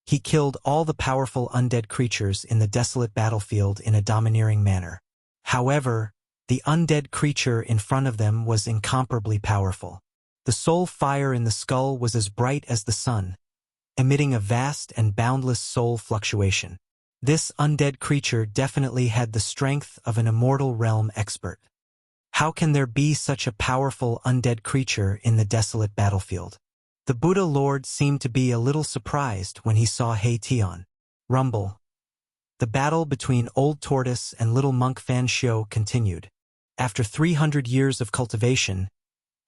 He killed all the powerful undead creatures in the desolate battlefield in a domineering manner. However, the undead creature in front of them was incomparably powerful. The soul fire in the skull was as bright as the sun, emitting a vast and boundless soul fluctuation. This undead creature definitely had the strength of an immortal realm expert. How can there be such a powerful undead creature in the desolate battlefield? The Buddha Lord seemed to be a little surprised when he saw He-Tion. Rumble. The battle between Old Tortoise and Little Monk Fan Xiu continued. After 300 years of cultivation,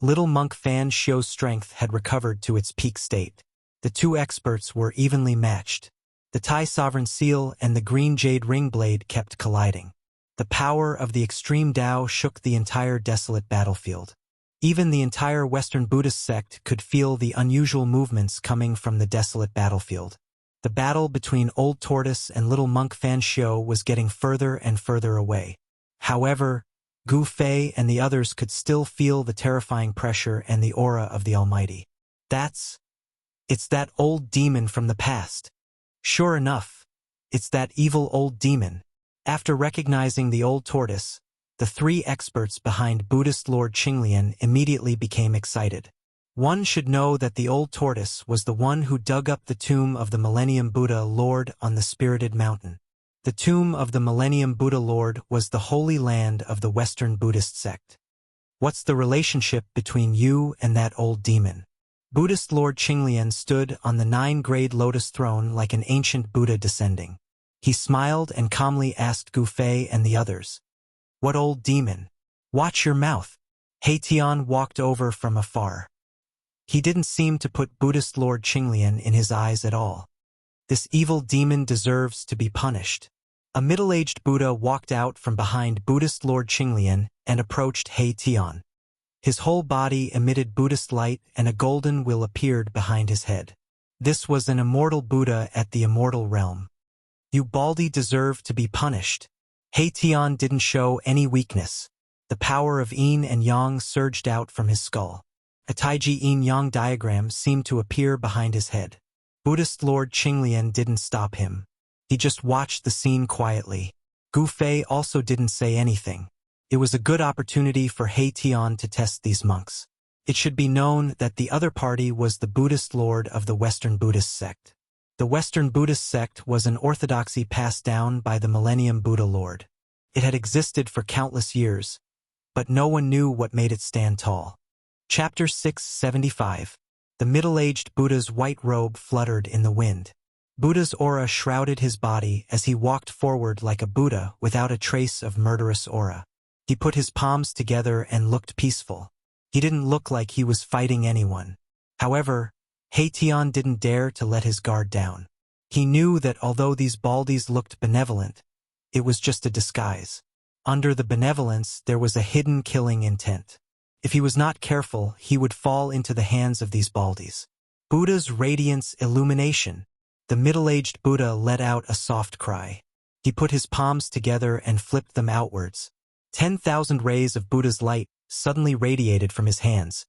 Little Monk Fan Xiu's strength had recovered to its peak state. The two experts were evenly matched. The Tai Sovereign Seal and the Green Jade Ring Blade kept colliding. The power of the extreme Tao shook the entire desolate battlefield. Even the entire Western Buddhist sect could feel the unusual movements coming from the desolate battlefield. The battle between Old Tortoise and Little Monk Fan Xiu was getting further and further away. However, Gu Fei and the others could still feel the terrifying pressure and the aura of the Almighty. It's that old demon from the past. Sure enough, it's that evil old demon. After recognizing the Old Tortoise, the three experts behind Buddhist Lord Qinglian immediately became excited. One should know that the Old Tortoise was the one who dug up the tomb of the Millennium Buddha Lord on the Spirited Mountain. The tomb of the Millennium Buddha Lord was the holy land of the Western Buddhist sect. What's the relationship between you and that old demon? Buddhist Lord Qinglian stood on the 9-grade lotus throne like an ancient Buddha descending. He smiled and calmly asked Gu Fei and the others, "What old demon? Watch your mouth." He-Tion walked over from afar. He didn't seem to put Buddhist Lord Qinglian in his eyes at all. This evil demon deserves to be punished. A middle-aged Buddha walked out from behind Buddhist Lord Qinglian and approached He-Tion. His whole body emitted Buddhist light and a golden will appeared behind his head. This was an immortal Buddha at the immortal realm. You Baldy deserve to be punished. He-Tion didn't show any weakness. The power of yin and yang surged out from his skull. A Taiji yin-yang diagram seemed to appear behind his head. Buddhist Lord Qinglian didn't stop him. He just watched the scene quietly. Gu Fei also didn't say anything. It was a good opportunity for He-Tion to test these monks. It should be known that the other party was the Buddhist Lord of the Western Buddhist sect. The Western Buddhist sect was an orthodoxy passed down by the Millennium Buddha Lord. It had existed for countless years, but no one knew what made it stand tall. Chapter 675. The middle-aged Buddha's white robe fluttered in the wind. Buddha's aura shrouded his body as he walked forward like a Buddha without a trace of murderous aura. He put his palms together and looked peaceful. He didn't look like he was fighting anyone. However, He-Tion didn't dare to let his guard down. He knew that although these baldies looked benevolent, it was just a disguise. Under the benevolence, there was a hidden killing intent. If he was not careful, he would fall into the hands of these baldies. Buddha's radiance illumination. The middle-aged Buddha let out a soft cry. He put his palms together and flipped them outwards. 10,000 rays of Buddha's light suddenly radiated from his hands,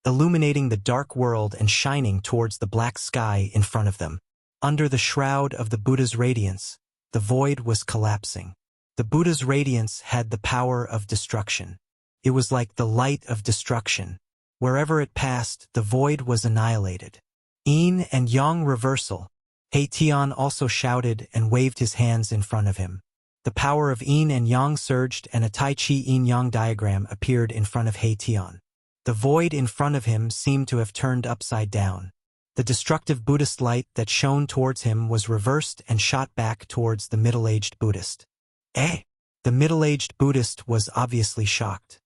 illuminating the dark world and shining towards the black sky in front of them. Under the shroud of the Buddha's radiance, the void was collapsing. The Buddha's radiance had the power of destruction. It was like the light of destruction. Wherever it passed, the void was annihilated. Yin and yang reversal. He-Tion also shouted and waved his hands in front of him. The power of yin and yang surged and a Tai Chi yin-yang diagram appeared in front of He-Tion. The void in front of him seemed to have turned upside down. The destructive Buddhist light that shone towards him was reversed and shot back towards the middle-aged Buddhist. Eh? The middle-aged Buddhist was obviously shocked.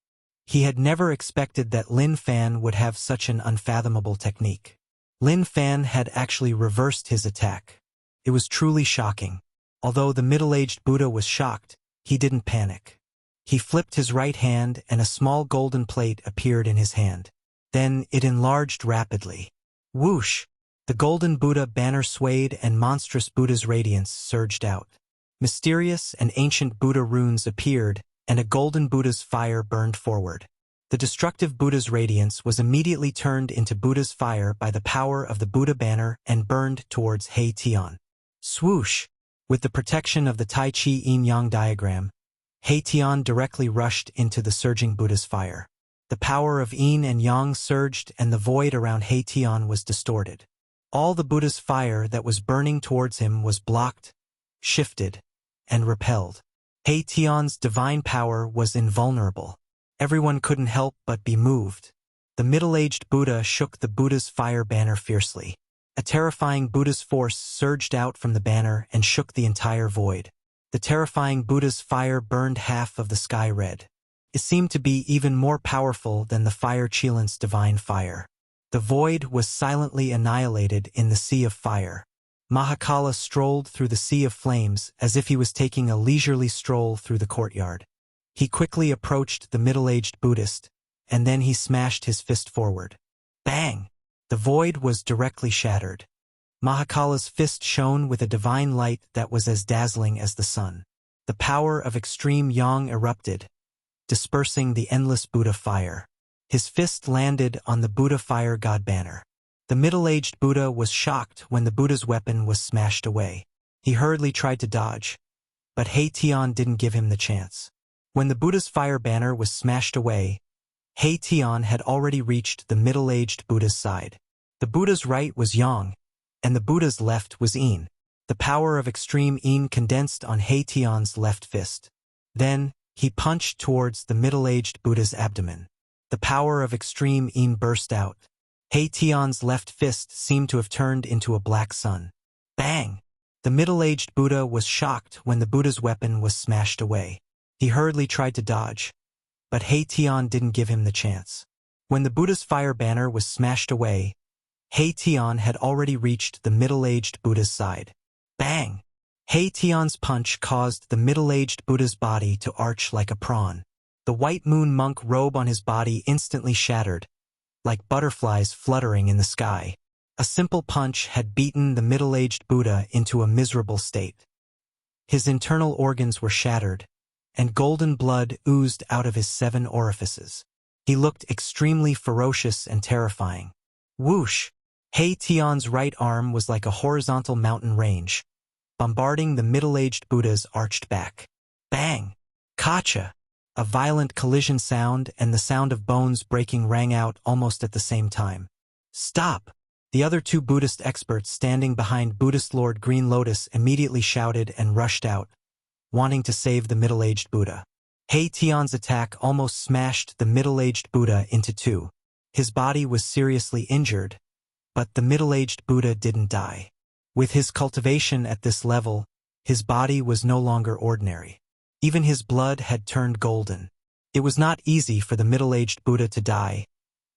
He had never expected that Lin Fan would have such an unfathomable technique. Lin Fan had actually reversed his attack. It was truly shocking. Although the middle-aged Buddha was shocked, he didn't panic. He flipped his right hand and a small golden plate appeared in his hand. Then it enlarged rapidly. Whoosh! The golden Buddha banner swayed and monstrous Buddha's radiance surged out. Mysterious and ancient Buddha runes appeared and a golden Buddha's fire burned forward. The destructive Buddha's radiance was immediately turned into Buddha's fire by the power of the Buddha banner and burned towards He Tian. Swoosh! With the protection of the Tai Chi yin-yang diagram, He Tian directly rushed into the surging Buddha's fire. The power of yin and yang surged and the void around He Tian was distorted. All the Buddha's fire that was burning towards him was blocked, shifted, and repelled. He Tian's divine power was invulnerable. Everyone couldn't help but be moved. The middle-aged Buddha shook the Buddha's fire banner fiercely. A terrifying Buddha's force surged out from the banner and shook the entire void. The terrifying Buddha's fire burned half of the sky red. It seemed to be even more powerful than the fire Qilin's divine fire. The void was silently annihilated in the sea of fire. Mahakala strolled through the sea of flames as if he was taking a leisurely stroll through the courtyard. He quickly approached the middle-aged Buddhist, and then he smashed his fist forward. Bang! The void was directly shattered. Mahakala's fist shone with a divine light that was as dazzling as the sun. The power of extreme yang erupted, dispersing the endless Buddha fire. His fist landed on the Buddha fire god banner. The middle-aged Buddha was shocked when the Buddha's weapon was smashed away. He hurriedly tried to dodge, but He Tian didn't give him the chance. When the Buddha's fire banner was smashed away, He Tian had already reached the middle-aged Buddha's side. The Buddha's right was yang, and the Buddha's left was yin. The power of extreme yin condensed on He Tian's left fist. Then, he punched towards the middle-aged Buddha's abdomen. The power of extreme yin burst out. He Tian's left fist seemed to have turned into a black sun. Bang! The middle-aged Buddha was shocked when the Buddha's weapon was smashed away. He hurriedly tried to dodge, but He Tian didn't give him the chance. When the Buddha's fire banner was smashed away, He Tian had already reached the middle-aged Buddha's side. Bang! He Tian's punch caused the middle-aged Buddha's body to arch like a prawn. The white moon monk robe on his body instantly shattered, like butterflies fluttering in the sky. A simple punch had beaten the middle-aged Buddha into a miserable state. His internal organs were shattered, and golden blood oozed out of his 7 orifices. He looked extremely ferocious and terrifying. Whoosh! He Tian's right arm was like a horizontal mountain range, bombarding the middle-aged Buddha's arched back. Bang! Kacha! A violent collision sound and the sound of bones breaking rang out almost at the same time. Stop! The other 2 Buddhist experts standing behind Buddhist Lord Green Lotus immediately shouted and rushed out, wanting to save the middle-aged Buddha. He Tian's attack almost smashed the middle-aged Buddha into 2. His body was seriously injured, but the middle-aged Buddha didn't die. With his cultivation at this level, his body was no longer ordinary. Even his blood had turned golden. It was not easy for the middle-aged Buddha to die,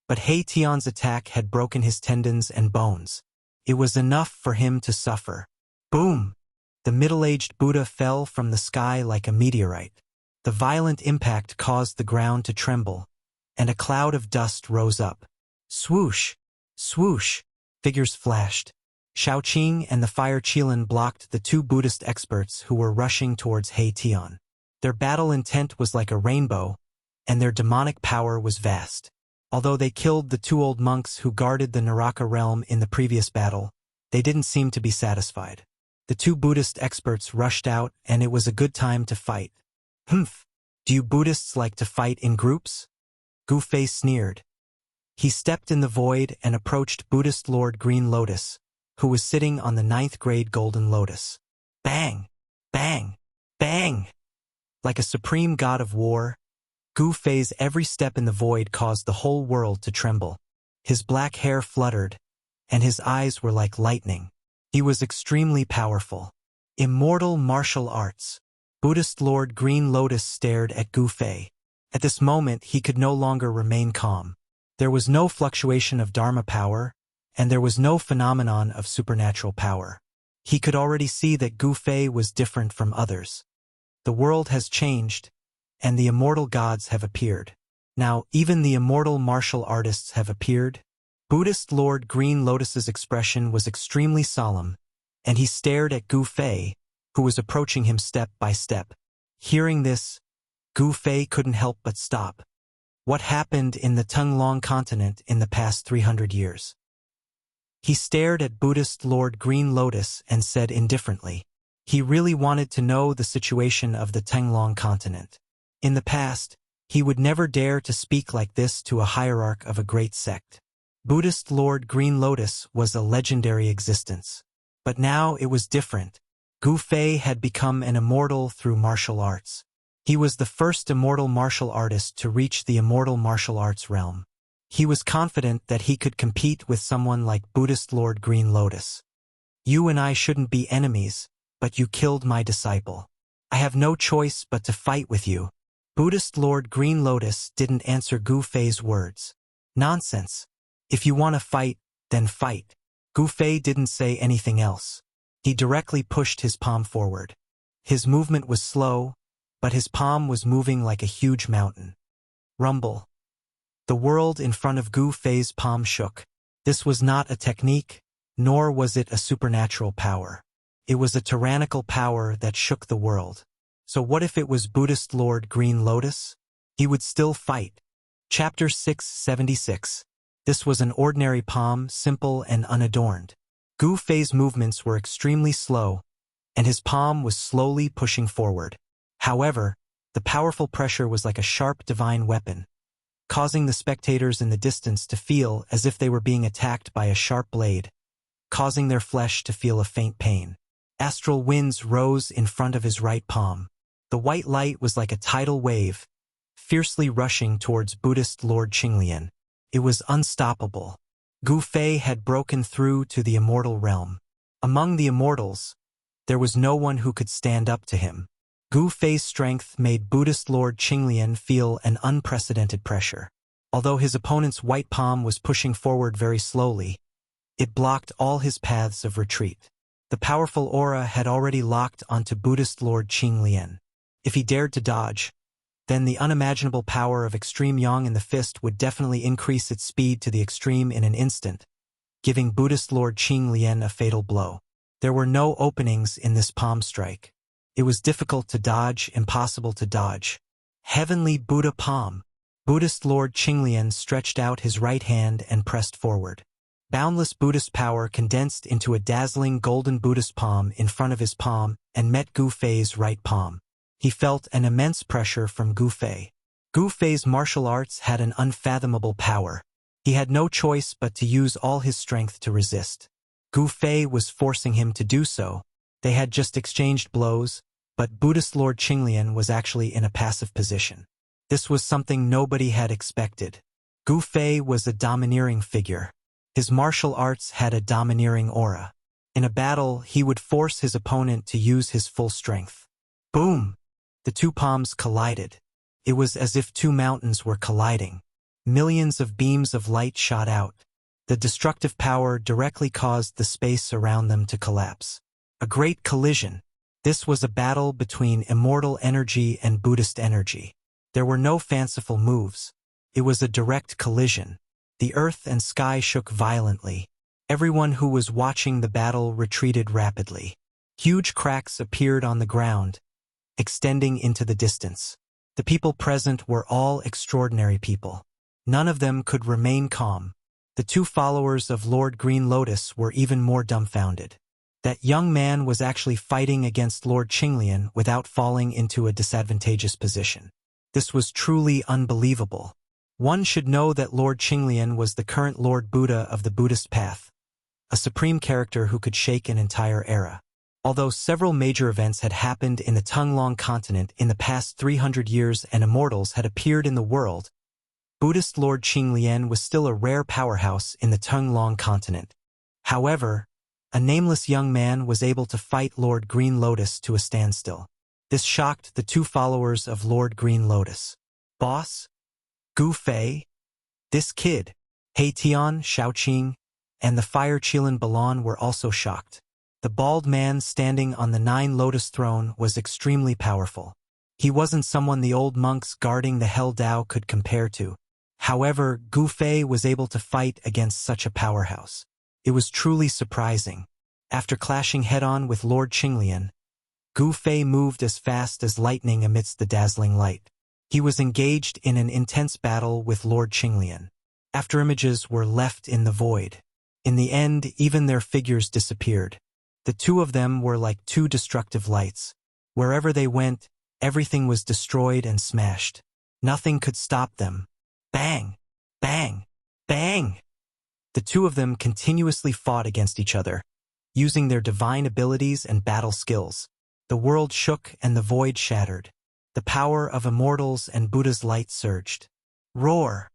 but He Tian's attack had broken his tendons and bones. It was enough for him to suffer. Boom! The middle-aged Buddha fell from the sky like a meteorite. The violent impact caused the ground to tremble, and a cloud of dust rose up. Swoosh! Swoosh! Figures flashed. Shaoqing and the fire Qilin blocked the 2 Buddhist experts who were rushing towards He Tian. Their battle intent was like a rainbow, and their demonic power was vast. Although they killed the 2 old monks who guarded the Naraka realm in the previous battle, they didn't seem to be satisfied. The 2 Buddhist experts rushed out, and it was a good time to fight. Humph! Do you Buddhists like to fight in groups? Gu Fei sneered. He stepped in the void and approached Buddhist Lord Green Lotus, who was sitting on the 9th grade golden lotus. Bang! Bang! Bang! Like a supreme god of war, Gu Fei's every step in the void caused the whole world to tremble. His black hair fluttered, and his eyes were like lightning. He was extremely powerful. Immortal martial arts. Buddhist Lord Green Lotus stared at Gu Fei. At this moment he could no longer remain calm. There was no fluctuation of Dharma power, and there was no phenomenon of supernatural power. He could already see that Gu Fei was different from others. The world has changed, and the immortal gods have appeared. Now, even the immortal martial artists have appeared. Buddhist Lord Green Lotus's expression was extremely solemn, and he stared at Gu Fei, who was approaching him step by step. Hearing this, Gu Fei couldn't help but stop. What happened in the Tunglong continent in the past 300 years? He stared at Buddhist Lord Green Lotus and said indifferently. He really wanted to know the situation of the Tunglong continent. In the past, he would never dare to speak like this to a hierarch of a great sect. Buddhist Lord Green Lotus was a legendary existence. But now it was different. Gu Fei had become an immortal through martial arts. He was the first immortal martial artist to reach the immortal martial arts realm. He was confident that he could compete with someone like Buddhist Lord Green Lotus. You and I shouldn't be enemies, but you killed my disciple. I have no choice but to fight with you. Buddhist Lord Green Lotus didn't answer Gu Fei's words. Nonsense. If you want to fight, then fight. Gu Fei didn't say anything else. He directly pushed his palm forward. His movement was slow, but his palm was moving like a huge mountain. Rumble. The world in front of Gu Fei's palm shook. This was not a technique, nor was it a supernatural power. It was a tyrannical power that shook the world. So what if it was Buddhist Lord Green Lotus? He would still fight. Chapter 676. This was an ordinary palm, simple and unadorned. Gu Fei's movements were extremely slow, and his palm was slowly pushing forward. However, the powerful pressure was like a sharp divine weapon, causing the spectators in the distance to feel as if they were being attacked by a sharp blade, causing their flesh to feel a faint pain. Astral winds rose in front of his right palm. The white light was like a tidal wave, fiercely rushing towards Buddhist Lord Qinglian. It was unstoppable. Gu Fei had broken through to the immortal realm. Among the immortals, there was no one who could stand up to him. Gu Fei's strength made Buddhist Lord Qinglian feel an unprecedented pressure. Although his opponent's white palm was pushing forward very slowly, it blocked all his paths of retreat. The powerful aura had already locked onto Buddhist Lord Qinglian. If he dared to dodge, then the unimaginable power of extreme yang in the fist would definitely increase its speed to the extreme in an instant, giving Buddhist Lord Qinglian a fatal blow. There were no openings in this palm strike. It was difficult to dodge, impossible to dodge. Heavenly Buddha palm. Buddhist Lord Qinglian stretched out his right hand and pressed forward. Boundless Buddhist power condensed into a dazzling golden Buddhist palm in front of his palm and met Gu Fei's right palm. He felt an immense pressure from Gu Fei. Gu Fei's martial arts had an unfathomable power. He had no choice but to use all his strength to resist. Gu Fei was forcing him to do so. They had just exchanged blows, but Buddhist Lord Qinglian was actually in a passive position. This was something nobody had expected. Gu Fei was a domineering figure. His martial arts had a domineering aura. In a battle, he would force his opponent to use his full strength. Boom! The two palms collided. It was as if two mountains were colliding. Millions of beams of light shot out. The destructive power directly caused the space around them to collapse. A great collision. This was a battle between immortal energy and Buddhist energy. There were no fanciful moves. It was a direct collision. The earth and sky shook violently. Everyone who was watching the battle retreated rapidly. Huge cracks appeared on the ground, extending into the distance. The people present were all extraordinary people. None of them could remain calm. The two followers of Lord Green Lotus were even more dumbfounded. That young man was actually fighting against Lord Qinglian without falling into a disadvantageous position. This was truly unbelievable. One should know that Lord Qinglian was the current Lord Buddha of the Buddhist path, a supreme character who could shake an entire era. Although several major events had happened in the Tunglong continent in the past 300 years and immortals had appeared in the world, Buddhist Lord Qinglian was still a rare powerhouse in the Tunglong continent. However, a nameless young man was able to fight Lord Green Lotus to a standstill. This shocked the two followers of Lord Green Lotus. Boss? Gu Fei? This kid? He Tian, Shaoqing, and the Fire Qilin Balan were also shocked. The bald man standing on the Nine Lotus throne was extremely powerful. He wasn't someone the old monks guarding the Hell Dao could compare to. However, Gu Fei was able to fight against such a powerhouse. It was truly surprising. After clashing head-on with Lord Qinglian, Gu Fei moved as fast as lightning amidst the dazzling light. He was engaged in an intense battle with Lord Qinglian. After images were left in the void. In the end, even their figures disappeared. The two of them were like two destructive lights. Wherever they went, everything was destroyed and smashed. Nothing could stop them. Bang! Bang! Bang! The two of them continuously fought against each other, using their divine abilities and battle skills. The world shook and the void shattered. The power of immortals and Buddha's light surged. Roar!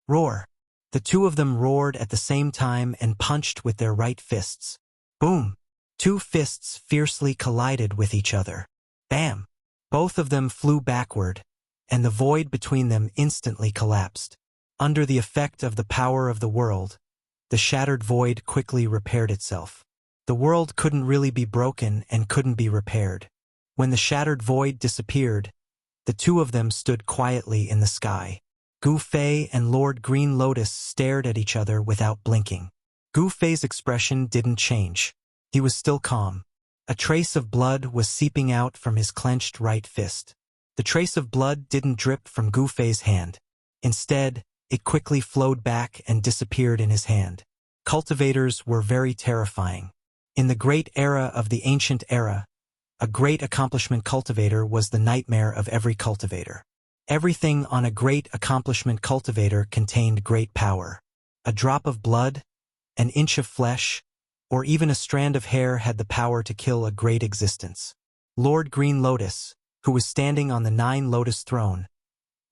Roar! The two of them roared at the same time and punched with their right fists. Boom! Two fists fiercely collided with each other. Bam! Both of them flew backward, and the void between them instantly collapsed. Under the effect of the power of the world, the shattered void quickly repaired itself. The world couldn't really be broken and couldn't be repaired. When the shattered void disappeared, the two of them stood quietly in the sky. Gu Fei and Lord Green Lotus stared at each other without blinking. Gu Fei's expression didn't change. He was still calm. A trace of blood was seeping out from his clenched right fist. The trace of blood didn't drip from Gu Fei's hand. Instead, it quickly flowed back and disappeared in his hand. Cultivators were very terrifying. In the great era of the ancient era, a great accomplishment cultivator was the nightmare of every cultivator. Everything on a great accomplishment cultivator contained great power. A drop of blood, an inch of flesh, or even a strand of hair had the power to kill a great existence. Lord Green Lotus, who was standing on the 9 lotus throne,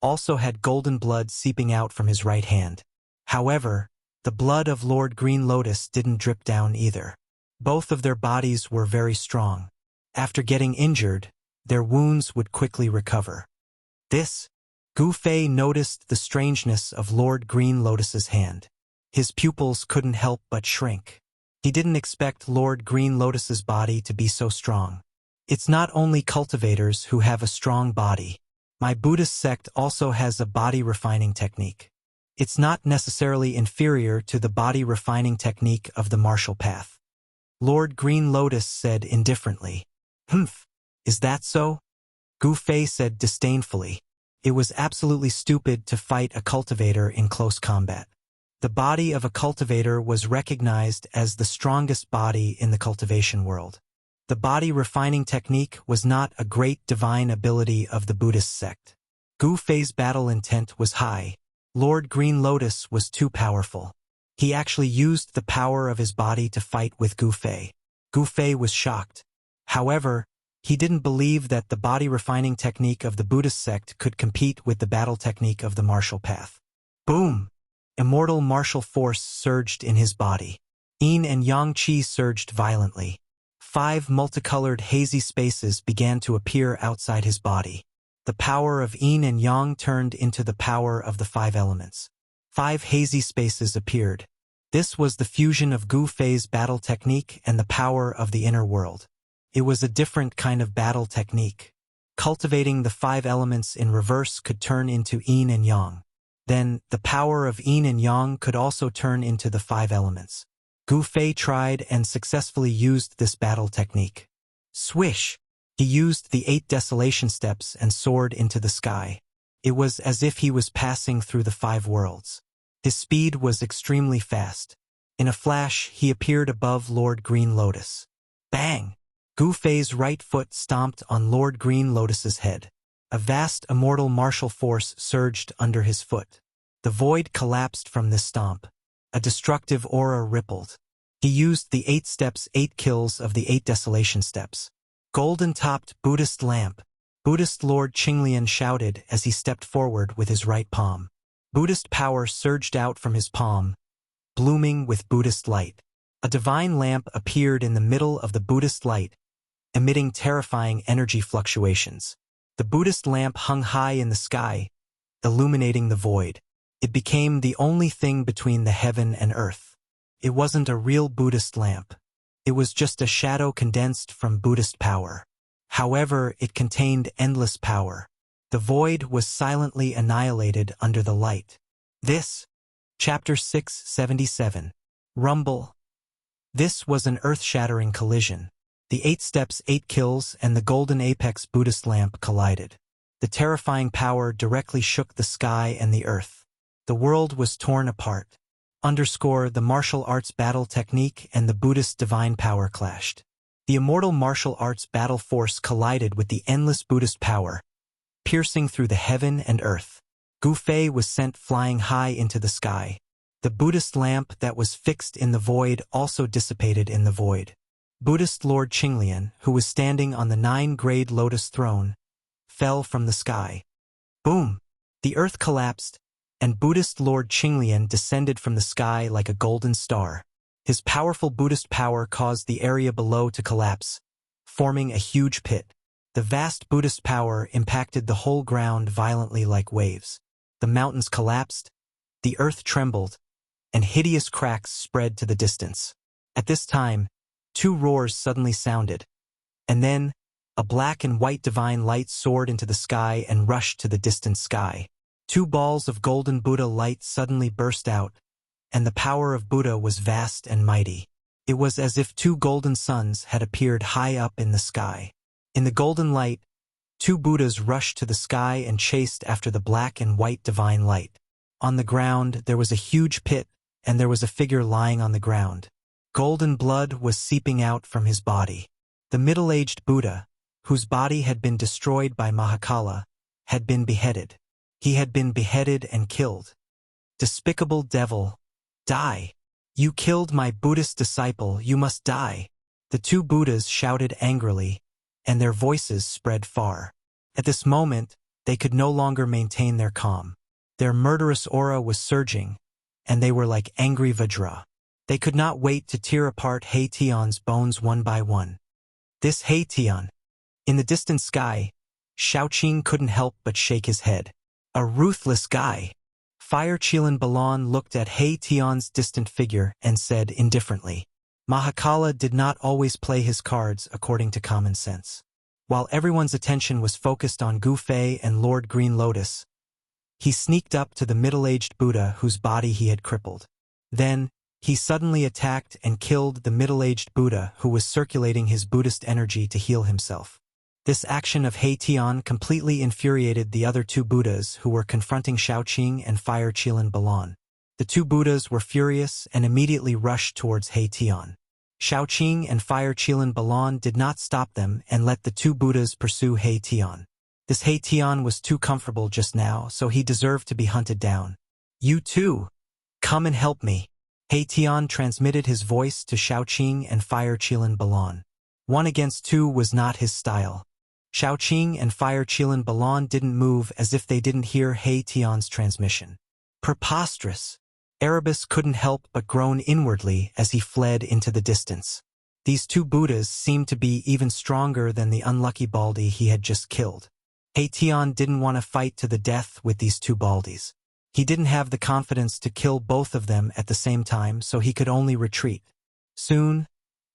also had golden blood seeping out from his right hand. However, the blood of Lord Green Lotus didn't drip down either. Both of their bodies were very strong. After getting injured, their wounds would quickly recover. Gu Fei noticed the strangeness of Lord Green Lotus's hand. His pupils couldn't help but shrink. He didn't expect Lord Green Lotus's body to be so strong. It's not only cultivators who have a strong body. My Buddhist sect also has a body refining technique. It's not necessarily inferior to the body refining technique of the martial path. Lord Green Lotus said indifferently. Humph, is that so? Gu Fei said disdainfully. It was absolutely stupid to fight a cultivator in close combat. The body of a cultivator was recognized as the strongest body in the cultivation world. The body refining technique was not a great divine ability of the Buddhist sect. Gu Fei's battle intent was high. Lord Green Lotus was too powerful. He actually used the power of his body to fight with Gu Fei. Gu Fei was shocked. However, he didn't believe that the body refining technique of the Buddhist sect could compete with the battle technique of the martial path. Boom! Immortal martial force surged in his body. Yin and Yang Qi surged violently. 5 multicolored hazy spaces began to appear outside his body. The power of Yin and Yang turned into the power of the 5 elements. 5 hazy spaces appeared. This was the fusion of Gu Fei's battle technique and the power of the inner world. It was a different kind of battle technique. Cultivating the 5 elements in reverse could turn into Yin and Yang. Then, the power of Yin and Yang could also turn into the 5 elements. Gu Fei tried and successfully used this battle technique. Swish! He used the 8 desolation steps and soared into the sky. It was as if he was passing through the 5 worlds. His speed was extremely fast. In a flash, he appeared above Lord Green Lotus. Bang! Gu Fei's right foot stomped on Lord Green Lotus's head. A vast immortal martial force surged under his foot. The void collapsed from this stomp. A destructive aura rippled. He used the 8 steps, 8 kills of the 8 desolation steps. Golden-topped Buddhist lamp. Buddhist Lord Qinglian shouted as he stepped forward with his right palm. Buddhist power surged out from his palm, blooming with Buddhist light. A divine lamp appeared in the middle of the Buddhist light, emitting terrifying energy fluctuations. The Buddhist lamp hung high in the sky, illuminating the void. It became the only thing between the heaven and earth. It wasn't a real Buddhist lamp. It was just a shadow condensed from Buddhist power. However, it contained endless power. The void was silently annihilated under the light. Chapter 677. Rumble. This was an earth-shattering collision. The 8 steps, 8 kills, and the golden apex Buddhist lamp collided. The terrifying power directly shook the sky and the earth. The world was torn apart. Underscore the martial arts battle technique and the Buddhist divine power clashed. The immortal martial arts battle force collided with the endless Buddhist power, piercing through the heaven and earth. Gu Fei was sent flying high into the sky. The Buddhist lamp that was fixed in the void also dissipated in the void. Buddhist Lord Qinglian, who was standing on the 9-grade lotus throne, fell from the sky. Boom! The earth collapsed, and Buddhist Lord Qinglian descended from the sky like a golden star. His powerful Buddhist power caused the area below to collapse, forming a huge pit. The vast Buddhist power impacted the whole ground violently like waves. The mountains collapsed, the earth trembled, and hideous cracks spread to the distance. At this time, 2 roars suddenly sounded, and then a black and white divine light soared into the sky and rushed to the distant sky. 2 balls of golden Buddha light suddenly burst out, and the power of Buddha was vast and mighty. It was as if 2 golden suns had appeared high up in the sky. In the golden light, 2 Buddhas rushed to the sky and chased after the black and white divine light. On the ground, there was a huge pit, and there was a figure lying on the ground. Golden blood was seeping out from his body. The middle-aged Buddha, whose body had been destroyed by Mahakala, had been beheaded. He had been beheaded and killed. Despicable devil, die! You killed my Buddhist disciple, you must die! The 2 Buddhas shouted angrily, and their voices spread far. At this moment, they could no longer maintain their calm. Their murderous aura was surging, and they were like angry Vajra. They could not wait to tear apart He Tian's bones one by one. This He Tian. In the distant sky, Shaoqing couldn't help but shake his head. A ruthless guy. Fire Qilan Balan looked at He Tian's distant figure and said indifferently, Mahakala did not always play his cards according to common sense. While everyone's attention was focused on Gu Fei and Lord Green Lotus, he sneaked up to the middle-aged Buddha whose body he had crippled. Then, he suddenly attacked and killed the middle-aged Buddha who was circulating his Buddhist energy to heal himself. This action of He Tian completely infuriated the other 2 Buddhas who were confronting Shaoqing and Fire Qilan Balan. The 2 Buddhas were furious and immediately rushed towards He Tian. Shaoqing and Fire Qilan Balan did not stop them and let the 2 Buddhas pursue He Tian. This He Tian was too comfortable just now, so he deserved to be hunted down. You too! Come and help me! He Tian transmitted his voice to Shaoqing and Fire Qilan Balan. 1 against 2 was not his style. Shaoqing and Fire Qilan Balan didn't move as if they didn't hear He Tian's transmission. Preposterous! Erebus couldn't help but groan inwardly as he fled into the distance. These 2 Buddhas seemed to be even stronger than the unlucky Baldi he had just killed. He Tian didn't want to fight to the death with these 2 Baldis. He didn't have the confidence to kill both of them at the same time, so he could only retreat. Soon,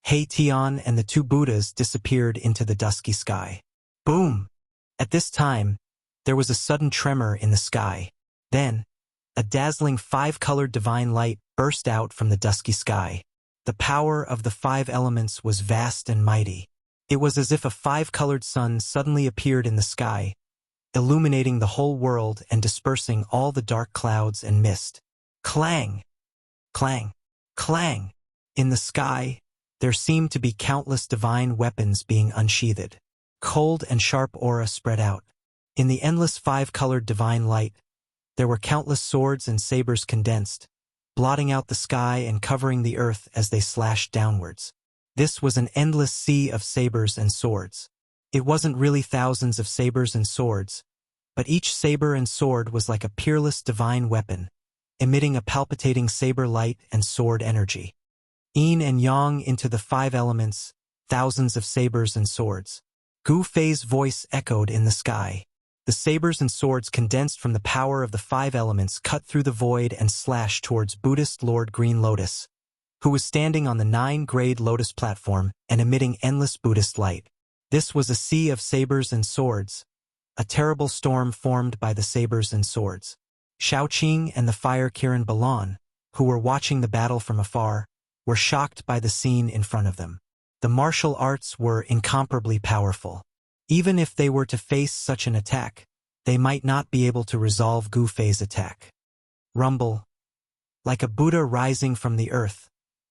He Tian and the 2 Buddhas disappeared into the dusky sky. Boom! At this time, there was a sudden tremor in the sky. Then, a dazzling 5-colored divine light burst out from the dusky sky. The power of the 5 elements was vast and mighty. It was as if a 5-colored sun suddenly appeared in the sky, illuminating the whole world and dispersing all the dark clouds and mist. Clang! Clang! Clang! In the sky, there seemed to be countless divine weapons being unsheathed. Cold and sharp aura spread out. In the endless 5-colored divine light, there were countless swords and sabers condensed, blotting out the sky and covering the earth as they slashed downwards. This was an endless sea of sabers and swords. It wasn't really thousands of sabers and swords, but each saber and sword was like a peerless divine weapon, emitting a palpitating saber light and sword energy. Yin and yang into the 5 elements, thousands of sabers and swords. Gu Fei's voice echoed in the sky. The sabers and swords condensed from the power of the 5 elements cut through the void and slashed towards Buddhist Lord Green Lotus, who was standing on the 9-grade lotus platform and emitting endless Buddhist light. This was a sea of sabers and swords, a terrible storm formed by the sabers and swords. Shaoqing and the Fire Kiran Balan, who were watching the battle from afar, were shocked by the scene in front of them. The martial arts were incomparably powerful. Even if they were to face such an attack, they might not be able to resolve Gu Fei's attack. Rumble. Like a Buddha rising from the earth,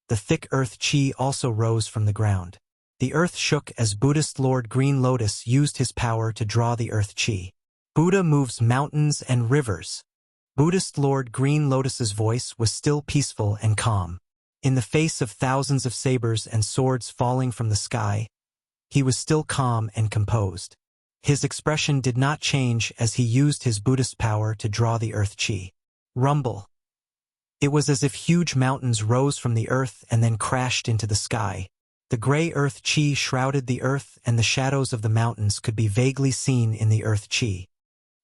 the thick earth chi also rose from the ground. The earth shook as Buddhist Lord Green Lotus used his power to draw the earth chi. Buddha moves mountains and rivers. Buddhist Lord Green Lotus's voice was still peaceful and calm. In the face of thousands of sabers and swords falling from the sky, he was still calm and composed. His expression did not change as he used his Buddhist power to draw the earth chi. Rumble. It was as if huge mountains rose from the earth and then crashed into the sky. The gray earth chi shrouded the earth, and the shadows of the mountains could be vaguely seen in the earth chi.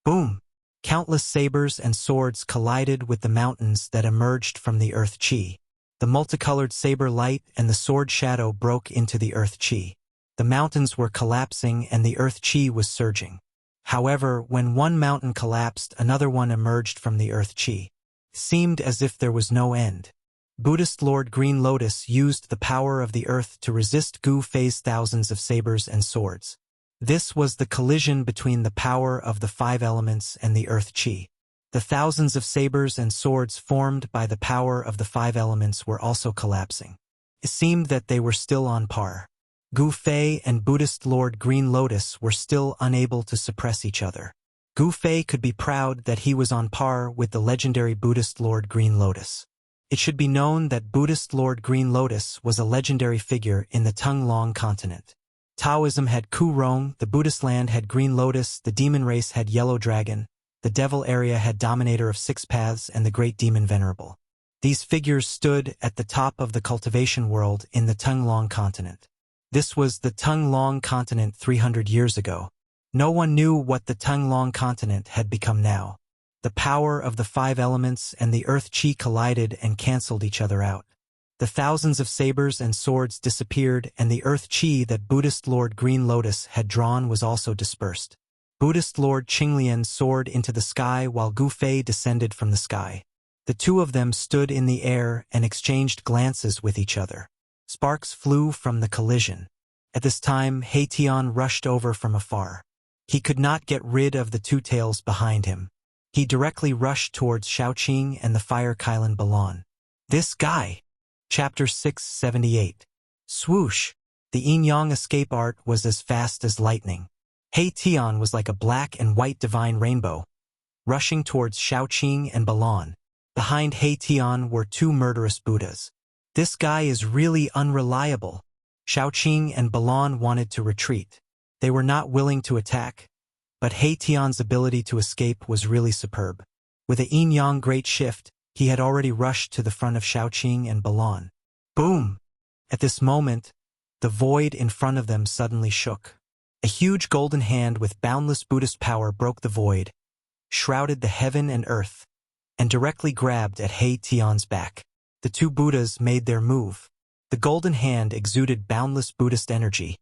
Boom! Countless sabers and swords collided with the mountains that emerged from the earth chi. The multicolored saber light and the sword shadow broke into the earth chi. The mountains were collapsing and the earth chi was surging. However, when one mountain collapsed, another one emerged from the earth chi. It seemed as if there was no end. Buddhist Lord Green Lotus used the power of the earth to resist Gu Fei's thousands of sabers and swords. This was the collision between the power of the 5 elements and the earth chi. The thousands of sabers and swords formed by the power of the 5 elements were also collapsing. It seemed that they were still on par. Gu Fei and Buddhist Lord Green Lotus were still unable to suppress each other. Gu Fei could be proud that he was on par with the legendary Buddhist Lord Green Lotus. It should be known that Buddhist Lord Green Lotus was a legendary figure in the Tung-Long continent. Taoism had Ku Rong, the Buddhist land had Green Lotus, the demon race had Yellow Dragon, the devil area had Dominator of 6 Paths, and the Great Demon Venerable. These figures stood at the top of the cultivation world in the Tung-Long continent. This was the Tung-Long continent 300 years ago. No one knew what the Tung-Long continent had become now. The power of the 5 elements and the earth chi collided and cancelled each other out. The thousands of sabers and swords disappeared, and the earth chi that Buddhist Lord Green Lotus had drawn was also dispersed. Buddhist Lord Qinglian soared into the sky while Gu Fei descended from the sky. The two of them stood in the air and exchanged glances with each other. Sparks flew from the collision. At this time, He Tian rushed over from afar. He could not get rid of the two tails behind him. He directly rushed towards Shaoqing and the fire Kailan Balan. This guy! Chapter 678. Swoosh! The yin-yang escape art was as fast as lightning. He Tian was like a black and white divine rainbow, rushing towards Shaoqing and Balan. Behind He Tian were 2 murderous Buddhas. This guy is really unreliable. Shaoqing and Balan wanted to retreat. They were not willing to attack, but He Tian's ability to escape was really superb. With a yin-yang great shift, he had already rushed to the front of Shaoqing and Balan. Boom! At this moment, the void in front of them suddenly shook. A huge golden hand with boundless Buddhist power broke the void, shrouded the heaven and earth, and directly grabbed at He Tian's back. The 2 Buddhas made their move. The golden hand exuded boundless Buddhist energy,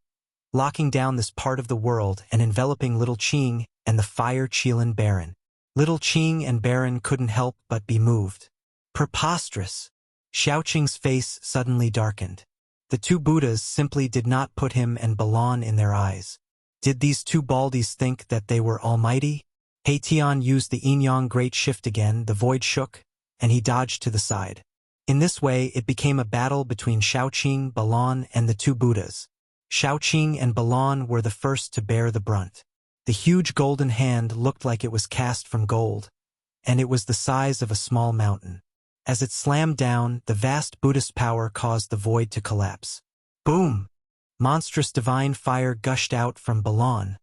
locking down this part of the world and enveloping Little Qing and the fire Qilin Baron. Little Qing and Baron couldn't help but be moved. Preposterous! Shaoqing's face suddenly darkened. The 2 Buddhas simply did not put him and Balan in their eyes. Did these 2 baldies think that they were almighty? He Tian used the yin-yang great shift again, the void shook, and he dodged to the side. In this way, it became a battle between Shaoqing, Balan, and the 2 Buddhas. Shaoqing and Balan were the first to bear the brunt. The huge golden hand looked like it was cast from gold, and it was the size of a small mountain. As it slammed down, the vast Buddhist power caused the void to collapse. Boom! Monstrous divine fire gushed out from Balan,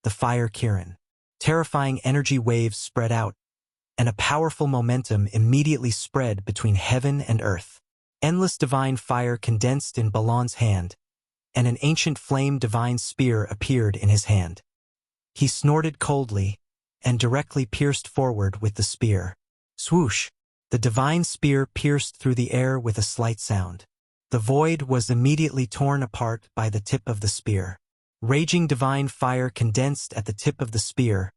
the fire Kirin. Terrifying energy waves spread out, and a powerful momentum immediately spread between heaven and earth. Endless divine fire condensed in Balan's hand, and an ancient flame divine spear appeared in his hand. He snorted coldly, and directly pierced forward with the spear. Swoosh! The divine spear pierced through the air with a slight sound. The void was immediately torn apart by the tip of the spear. Raging divine fire condensed at the tip of the spear,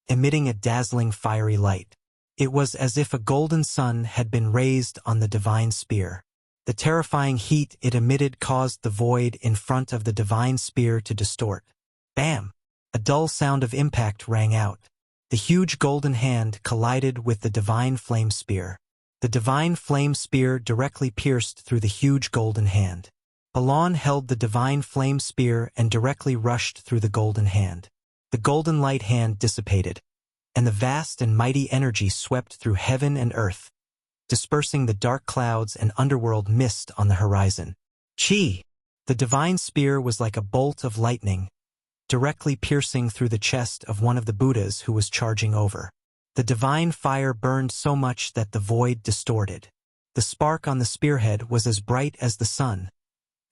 emitting a dazzling fiery light. It was as if a golden sun had been raised on the divine spear. The terrifying heat it emitted caused the void in front of the divine spear to distort. Bam! A dull sound of impact rang out. The huge golden hand collided with the divine flame spear. The divine flame spear directly pierced through the huge golden hand. Balon held the divine flame spear and directly rushed through the golden hand. The golden light hand dissipated, and the vast and mighty energy swept through heaven and earth, dispersing the dark clouds and underworld mist on the horizon. Chi! The divine spear was like a bolt of lightning, directly piercing through the chest of one of the Buddhas who was charging over. The divine fire burned so much that the void distorted. The spark on the spearhead was as bright as the sun,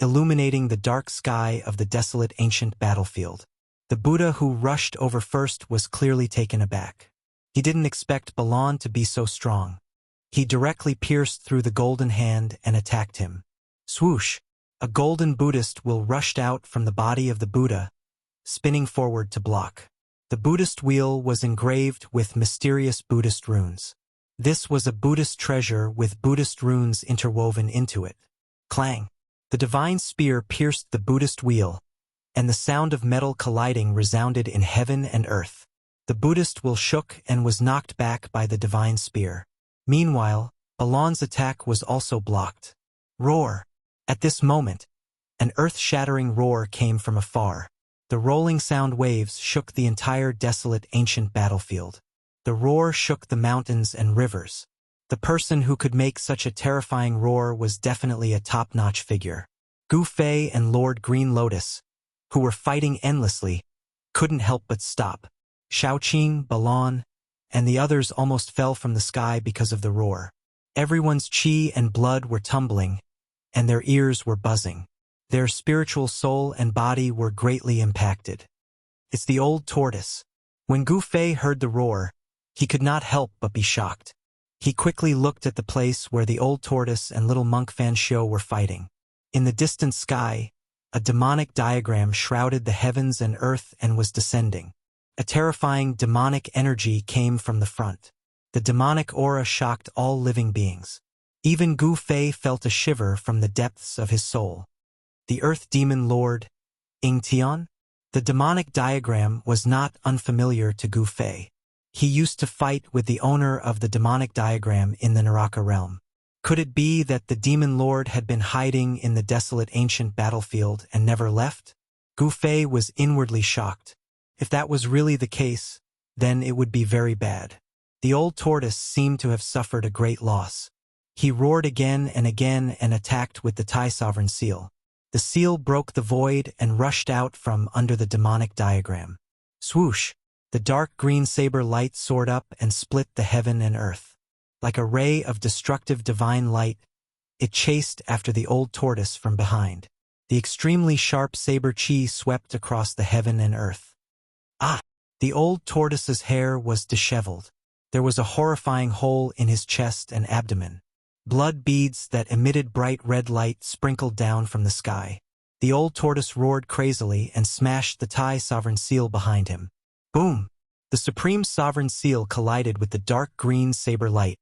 illuminating the dark sky of the desolate ancient battlefield. The Buddha who rushed over first was clearly taken aback. He didn't expect Balon to be so strong. He directly pierced through the golden hand and attacked him. Swoosh! A golden Buddhist will rushed out from the body of the Buddha, spinning forward to block. The Buddhist wheel was engraved with mysterious Buddhist runes. This was a Buddhist treasure with Buddhist runes interwoven into it. Clang! The divine spear pierced the Buddhist wheel, and the sound of metal colliding resounded in heaven and earth. The Buddhist wheel shook and was knocked back by the divine spear. Meanwhile, Balon's attack was also blocked. Roar! At this moment, an earth-shattering roar came from afar. The rolling sound waves shook the entire desolate ancient battlefield. The roar shook the mountains and rivers. The person who could make such a terrifying roar was definitely a top-notch figure. Gu Fei and Lord Green Lotus, who were fighting endlessly, couldn't help but stop. Shaoqing, Balon, and the others almost fell from the sky because of the roar. Everyone's chi and blood were tumbling, and their ears were buzzing. Their spiritual soul and body were greatly impacted. It's the old tortoise. When Gu Fei heard the roar, he could not help but be shocked. He quickly looked at the place where the old tortoise and little monk Fan Shou were fighting. In the distant sky, a demonic diagram shrouded the heavens and earth and was descending. A terrifying demonic energy came from the front. The demonic aura shocked all living beings. Even Gu Fei felt a shiver from the depths of his soul. The Earth Demon Lord, Ying Tian? The demonic diagram was not unfamiliar to Gu Fei. He used to fight with the owner of the demonic diagram in the Naraka realm. Could it be that the Demon Lord had been hiding in the desolate ancient battlefield and never left? Gu Fei was inwardly shocked. If that was really the case, then it would be very bad. The old tortoise seemed to have suffered a great loss. He roared again and attacked with the Tai Sovereign Seal. The seal broke the void and rushed out from under the demonic diagram. Swoosh! The dark green saber light soared up and split the heaven and earth. Like a ray of destructive divine light, it chased after the old tortoise from behind. The extremely sharp saber chi swept across the heaven and earth. Ah! The old tortoise's hair was disheveled. There was a horrifying hole in his chest and abdomen. Blood beads that emitted bright red light sprinkled down from the sky. The old tortoise roared crazily and smashed the Tai Sovereign Seal behind him. Boom! The Supreme Sovereign Seal collided with the dark green saber light,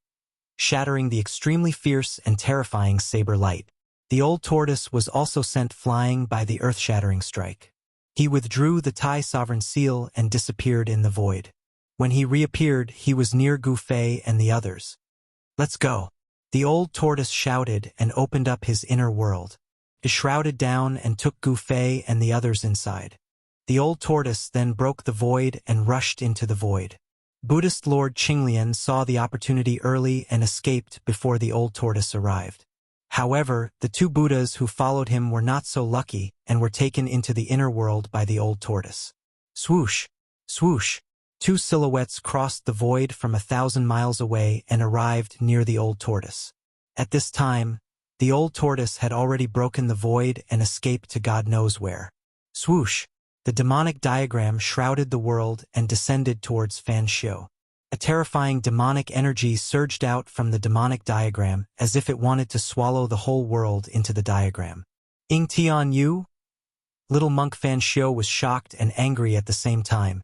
shattering the extremely fierce and terrifying saber light. The old tortoise was also sent flying by the earth-shattering strike. He withdrew the Tai Sovereign Seal and disappeared in the void. When he reappeared, he was near Gu Fei and the others. Let's go! The old tortoise shouted and opened up his inner world. He shrouded down and took Gu Fei and the others inside. The old tortoise then broke the void and rushed into the void. Buddhist Lord Qinglian saw the opportunity early and escaped before the old tortoise arrived. However, the two Buddhas who followed him were not so lucky and were taken into the inner world by the old tortoise. Swoosh! Swoosh! Two silhouettes crossed the void from 1,000 miles away and arrived near the old tortoise. At this time, the old tortoise had already broken the void and escaped to God knows where. Swoosh! The demonic diagram shrouded the world and descended towards Fan Shou. A terrifying demonic energy surged out from the demonic diagram as if it wanted to swallow the whole world into the diagram. Ying Tian Yu? Little monk Fan Shou was shocked and angry at the same time.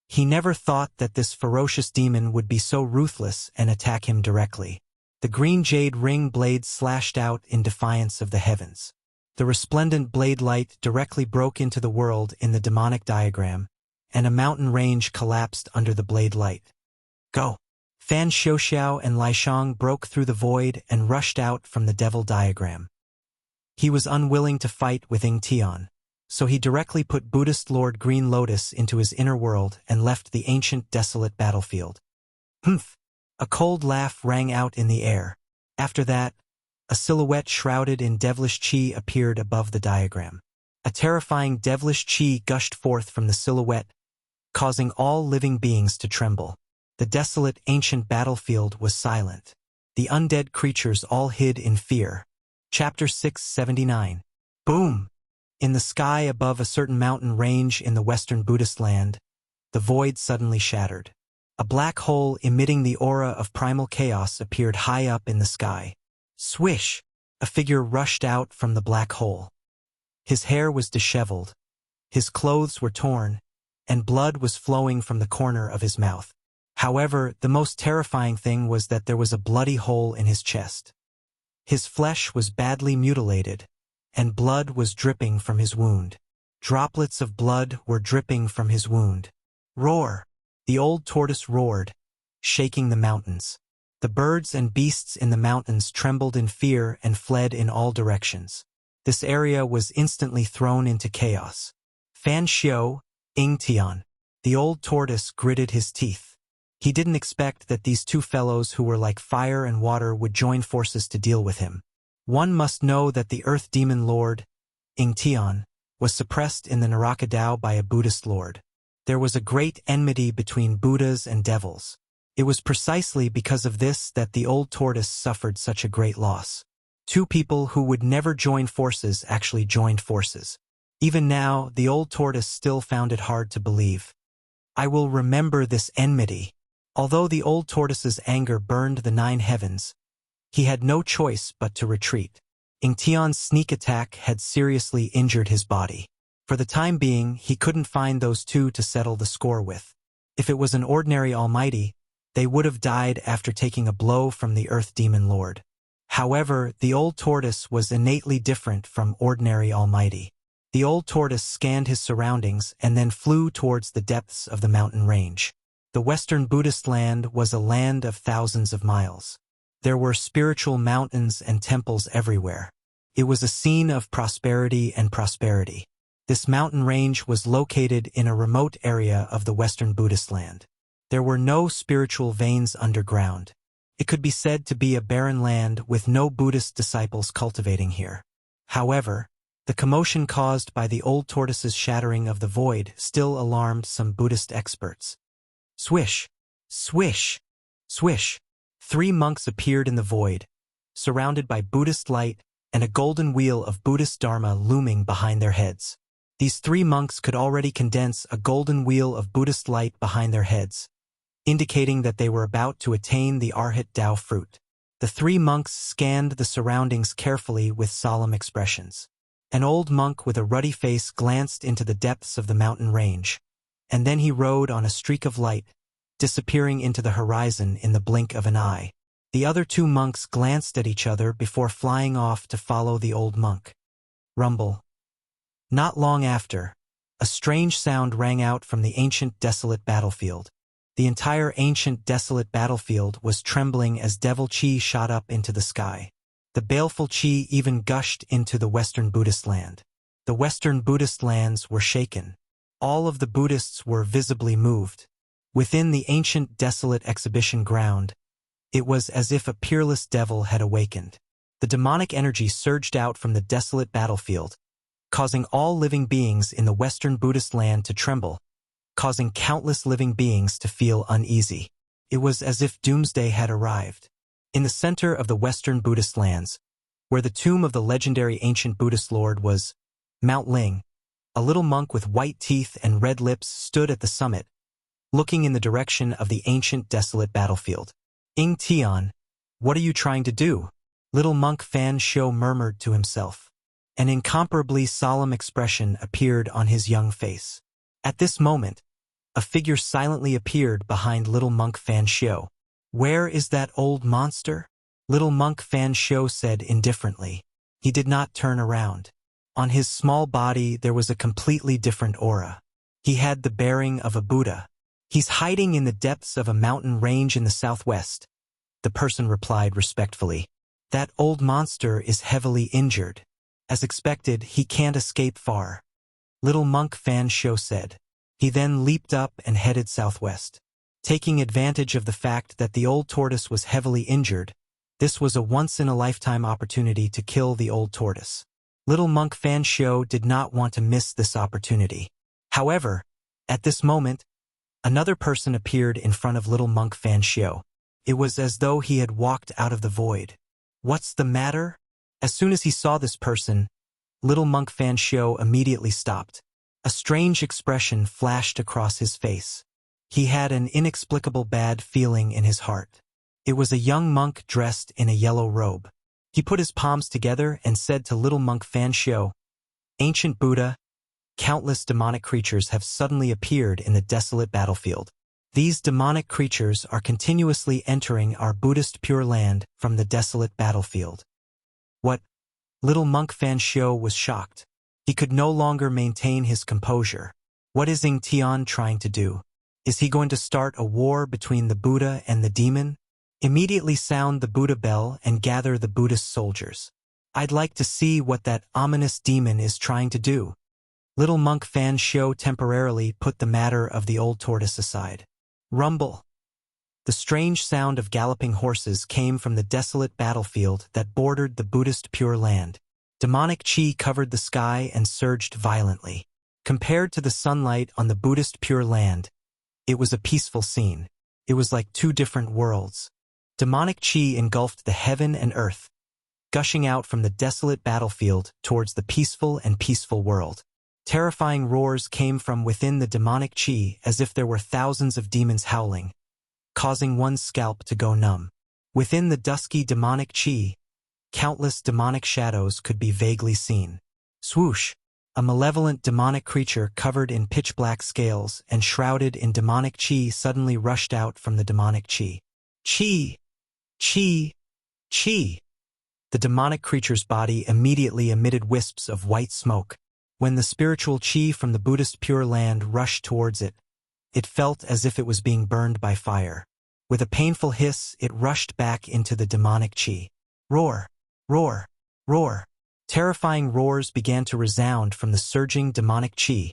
He never thought that this ferocious demon would be so ruthless and attack him directly. The green jade ring blade slashed out in defiance of the heavens. The resplendent blade light directly broke into the world in the demonic diagram, and a mountain range collapsed under the blade light. Go! Fan Xiaoxiao and Lai Shang broke through the void and rushed out from the devil diagram. He was unwilling to fight with Ying Tian, so he directly put Buddhist Lord Green Lotus into his inner world and left the ancient desolate battlefield. Humph! A cold laugh rang out in the air. After that, a silhouette shrouded in devilish qi appeared above the diagram. A terrifying devilish qi gushed forth from the silhouette, causing all living beings to tremble. The desolate ancient battlefield was silent. The undead creatures all hid in fear. Chapter 679. Boom! In the sky above a certain mountain range in the western Buddhist land, the void suddenly shattered. A black hole emitting the aura of primal chaos appeared high up in the sky. Swish! A figure rushed out from the black hole. His hair was disheveled, his clothes were torn, and blood was flowing from the corner of his mouth. However, the most terrifying thing was that there was a bloody hole in his chest. His flesh was badly mutilated, and blood was dripping from his wound. Droplets of blood were dripping from his wound. Roar! The old tortoise roared, shaking the mountains. The birds and beasts in the mountains trembled in fear and fled in all directions. This area was instantly thrown into chaos. Fan Xiao, Ying Tian. The old tortoise gritted his teeth. He didn't expect that these two fellows who were like fire and water would join forces to deal with him. One must know that the Earth Demon Lord, Ying Tian, was suppressed in the Naraka Dao by a Buddhist lord. There was a great enmity between Buddhas and devils. It was precisely because of this that the old tortoise suffered such a great loss. Two people who would never join forces actually joined forces. Even now, the old tortoise still found it hard to believe. I will remember this enmity. Although the old tortoise's anger burned the 9 heavens, he had no choice but to retreat. Ying Tian's sneak attack had seriously injured his body. For the time being, he couldn't find those two to settle the score with. If it was an ordinary almighty, they would have died after taking a blow from the Earth Demon Lord. However, the old tortoise was innately different from ordinary almighty. The old tortoise scanned his surroundings and then flew towards the depths of the mountain range. The western Buddhist land was a land of thousands of miles. There were spiritual mountains and temples everywhere. It was a scene of prosperity and prosperity. This mountain range was located in a remote area of the western Buddhist land. There were no spiritual veins underground. It could be said to be a barren land with no Buddhist disciples cultivating here. However, the commotion caused by the old tortoise's shattering of the void still alarmed some Buddhist experts. Swish! Swish! Swish! 3 monks appeared in the void, surrounded by Buddhist light and a golden wheel of Buddhist Dharma looming behind their heads. These 3 monks could already condense a golden wheel of Buddhist light behind their heads, indicating that they were about to attain the Arhat Dao fruit. The 3 monks scanned the surroundings carefully with solemn expressions. An old monk with a ruddy face glanced into the depths of the mountain range, and then he rode on a streak of light, disappearing into the horizon in the blink of an eye. The other 2 monks glanced at each other before flying off to follow the old monk. Rumble. Not long after, a strange sound rang out from the ancient desolate battlefield. The entire ancient desolate battlefield was trembling as devil qi shot up into the sky. The baleful qi even gushed into the western Buddhist land. The western Buddhist lands were shaken. All of the Buddhists were visibly moved. Within the ancient desolate exhibition ground, it was as if a peerless devil had awakened. The demonic energy surged out from the desolate battlefield, causing all living beings in the western Buddhist land to tremble, causing countless living beings to feel uneasy. It was as if doomsday had arrived. In the center of the western Buddhist lands, where the tomb of the legendary ancient Buddhist lord was, Mount Ling, a little monk with white teeth and red lips stood at the summit, looking in the direction of the ancient desolate battlefield. Ying Tian, what are you trying to do? Little monk Fan Xiao murmured to himself. An incomparably solemn expression appeared on his young face. At this moment, a figure silently appeared behind little monk Fan Xiao. Where is that old monster? Little monk Fan Xiao said indifferently. He did not turn around. On his small body there was a completely different aura. He had the bearing of a Buddha. He's hiding in the depths of a mountain range in the southwest, the person replied respectfully. That old monster is heavily injured. As expected, he can't escape far. Little monk Fan Shou said. He then leaped up and headed southwest. Taking advantage of the fact that the old tortoise was heavily injured, this was a once-in-a-lifetime opportunity to kill the old tortoise. Little monk Fan Shou did not want to miss this opportunity. However, at this moment, another person appeared in front of little monk Fan Shou. It was as though he had walked out of the void. What's the matter? As soon as he saw this person, little monk Fan Shou immediately stopped. A strange expression flashed across his face. He had an inexplicable bad feeling in his heart. It was a young monk dressed in a yellow robe. He put his palms together and said to little monk Fan Shou, Ancient Buddha, countless demonic creatures have suddenly appeared in the desolate battlefield. These demonic creatures are continuously entering our Buddhist Pure Land from the desolate battlefield. What? Little monk Fan Shou was shocked. He could no longer maintain his composure. What is Ying Tian trying to do? Is he going to start a war between the Buddha and the demon? Immediately sound the Buddha bell and gather the Buddhist soldiers. I'd like to see what that ominous demon is trying to do. Little monk Fan Shou temporarily put the matter of the old tortoise aside. Rumble. The strange sound of galloping horses came from the desolate battlefield that bordered the Buddhist Pure Land. Demonic chi covered the sky and surged violently. Compared to the sunlight on the Buddhist Pure Land, it was a peaceful scene. It was like two different worlds. Demonic chi engulfed the heaven and earth, gushing out from the desolate battlefield towards the peaceful world. Terrifying roars came from within the demonic chi as if there were thousands of demons howling, causing one's scalp to go numb. Within the dusky demonic chi, countless demonic shadows could be vaguely seen. Swoosh! A malevolent demonic creature covered in pitch-black scales and shrouded in demonic chi suddenly rushed out from the demonic chi. Chi! Chi! Chi! The demonic creature's body immediately emitted wisps of white smoke. When the spiritual chi from the Buddhist Pure Land rushed towards it, it felt as if it was being burned by fire. With a painful hiss, it rushed back into the demonic chi. Roar! Roar! Roar! Terrifying roars began to resound from the surging demonic chi,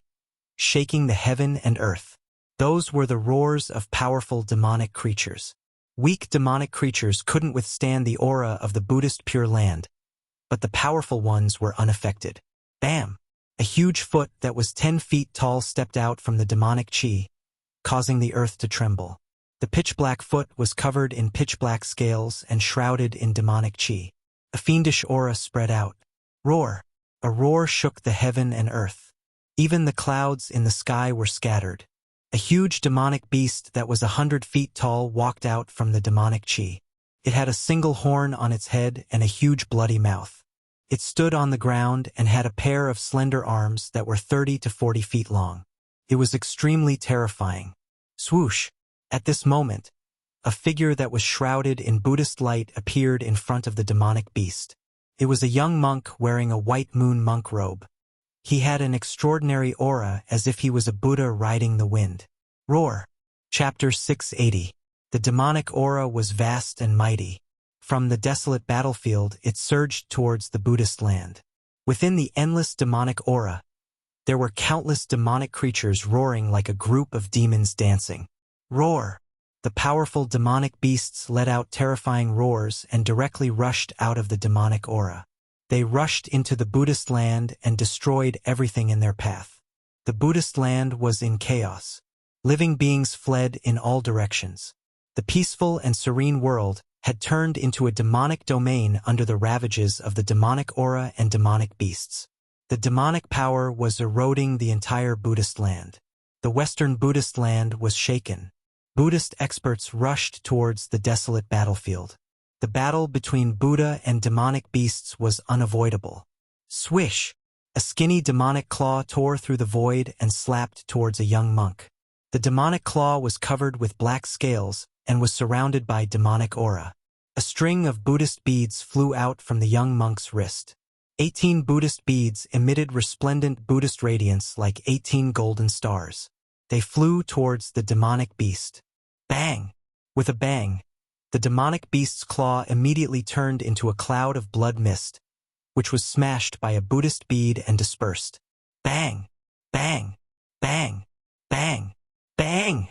shaking the heaven and earth. Those were the roars of powerful demonic creatures. Weak demonic creatures couldn't withstand the aura of the Buddhist Pure Land, but the powerful ones were unaffected. Bam! A huge foot that was 10 feet tall stepped out from the demonic chi, causing the earth to tremble. The pitch-black foot was covered in pitch-black scales and shrouded in demonic chi. A fiendish aura spread out. Roar! A roar shook the heaven and earth. Even the clouds in the sky were scattered. A huge demonic beast that was 100 feet tall walked out from the demonic chi. It had a single horn on its head and a huge bloody mouth. It stood on the ground and had a pair of slender arms that were 30 to 40 feet long. It was extremely terrifying. Swoosh! At this moment, a figure that was shrouded in Buddhist light appeared in front of the demonic beast. It was a young monk wearing a white moon monk robe. He had an extraordinary aura as if he was a Buddha riding the wind. Roar! Chapter 680. The demonic aura was vast and mighty. From the desolate battlefield, it surged towards the Buddhist land. Within the endless demonic aura, there were countless demonic creatures roaring like a group of demons dancing. Roar! The powerful demonic beasts let out terrifying roars and directly rushed out of the demonic aura. They rushed into the Buddhist land and destroyed everything in their path. The Buddhist land was in chaos. Living beings fled in all directions. The peaceful and serene world had turned into a demonic domain under the ravages of the demonic aura and demonic beasts. The demonic power was eroding the entire Buddhist land. The Western Buddhist land was shaken. Buddhist experts rushed towards the desolate battlefield. The battle between Buddha and demonic beasts was unavoidable. Swish! A skinny demonic claw tore through the void and slapped towards a young monk. The demonic claw was covered with black scales and was surrounded by demonic aura. A string of Buddhist beads flew out from the young monk's wrist. 18 Buddhist beads emitted resplendent Buddhist radiance like 18 golden stars. They flew towards the demonic beast. Bang! With a bang, the demonic beast's claw immediately turned into a cloud of blood mist, which was smashed by a Buddhist bead and dispersed. Bang! Bang! Bang! Bang! Bang!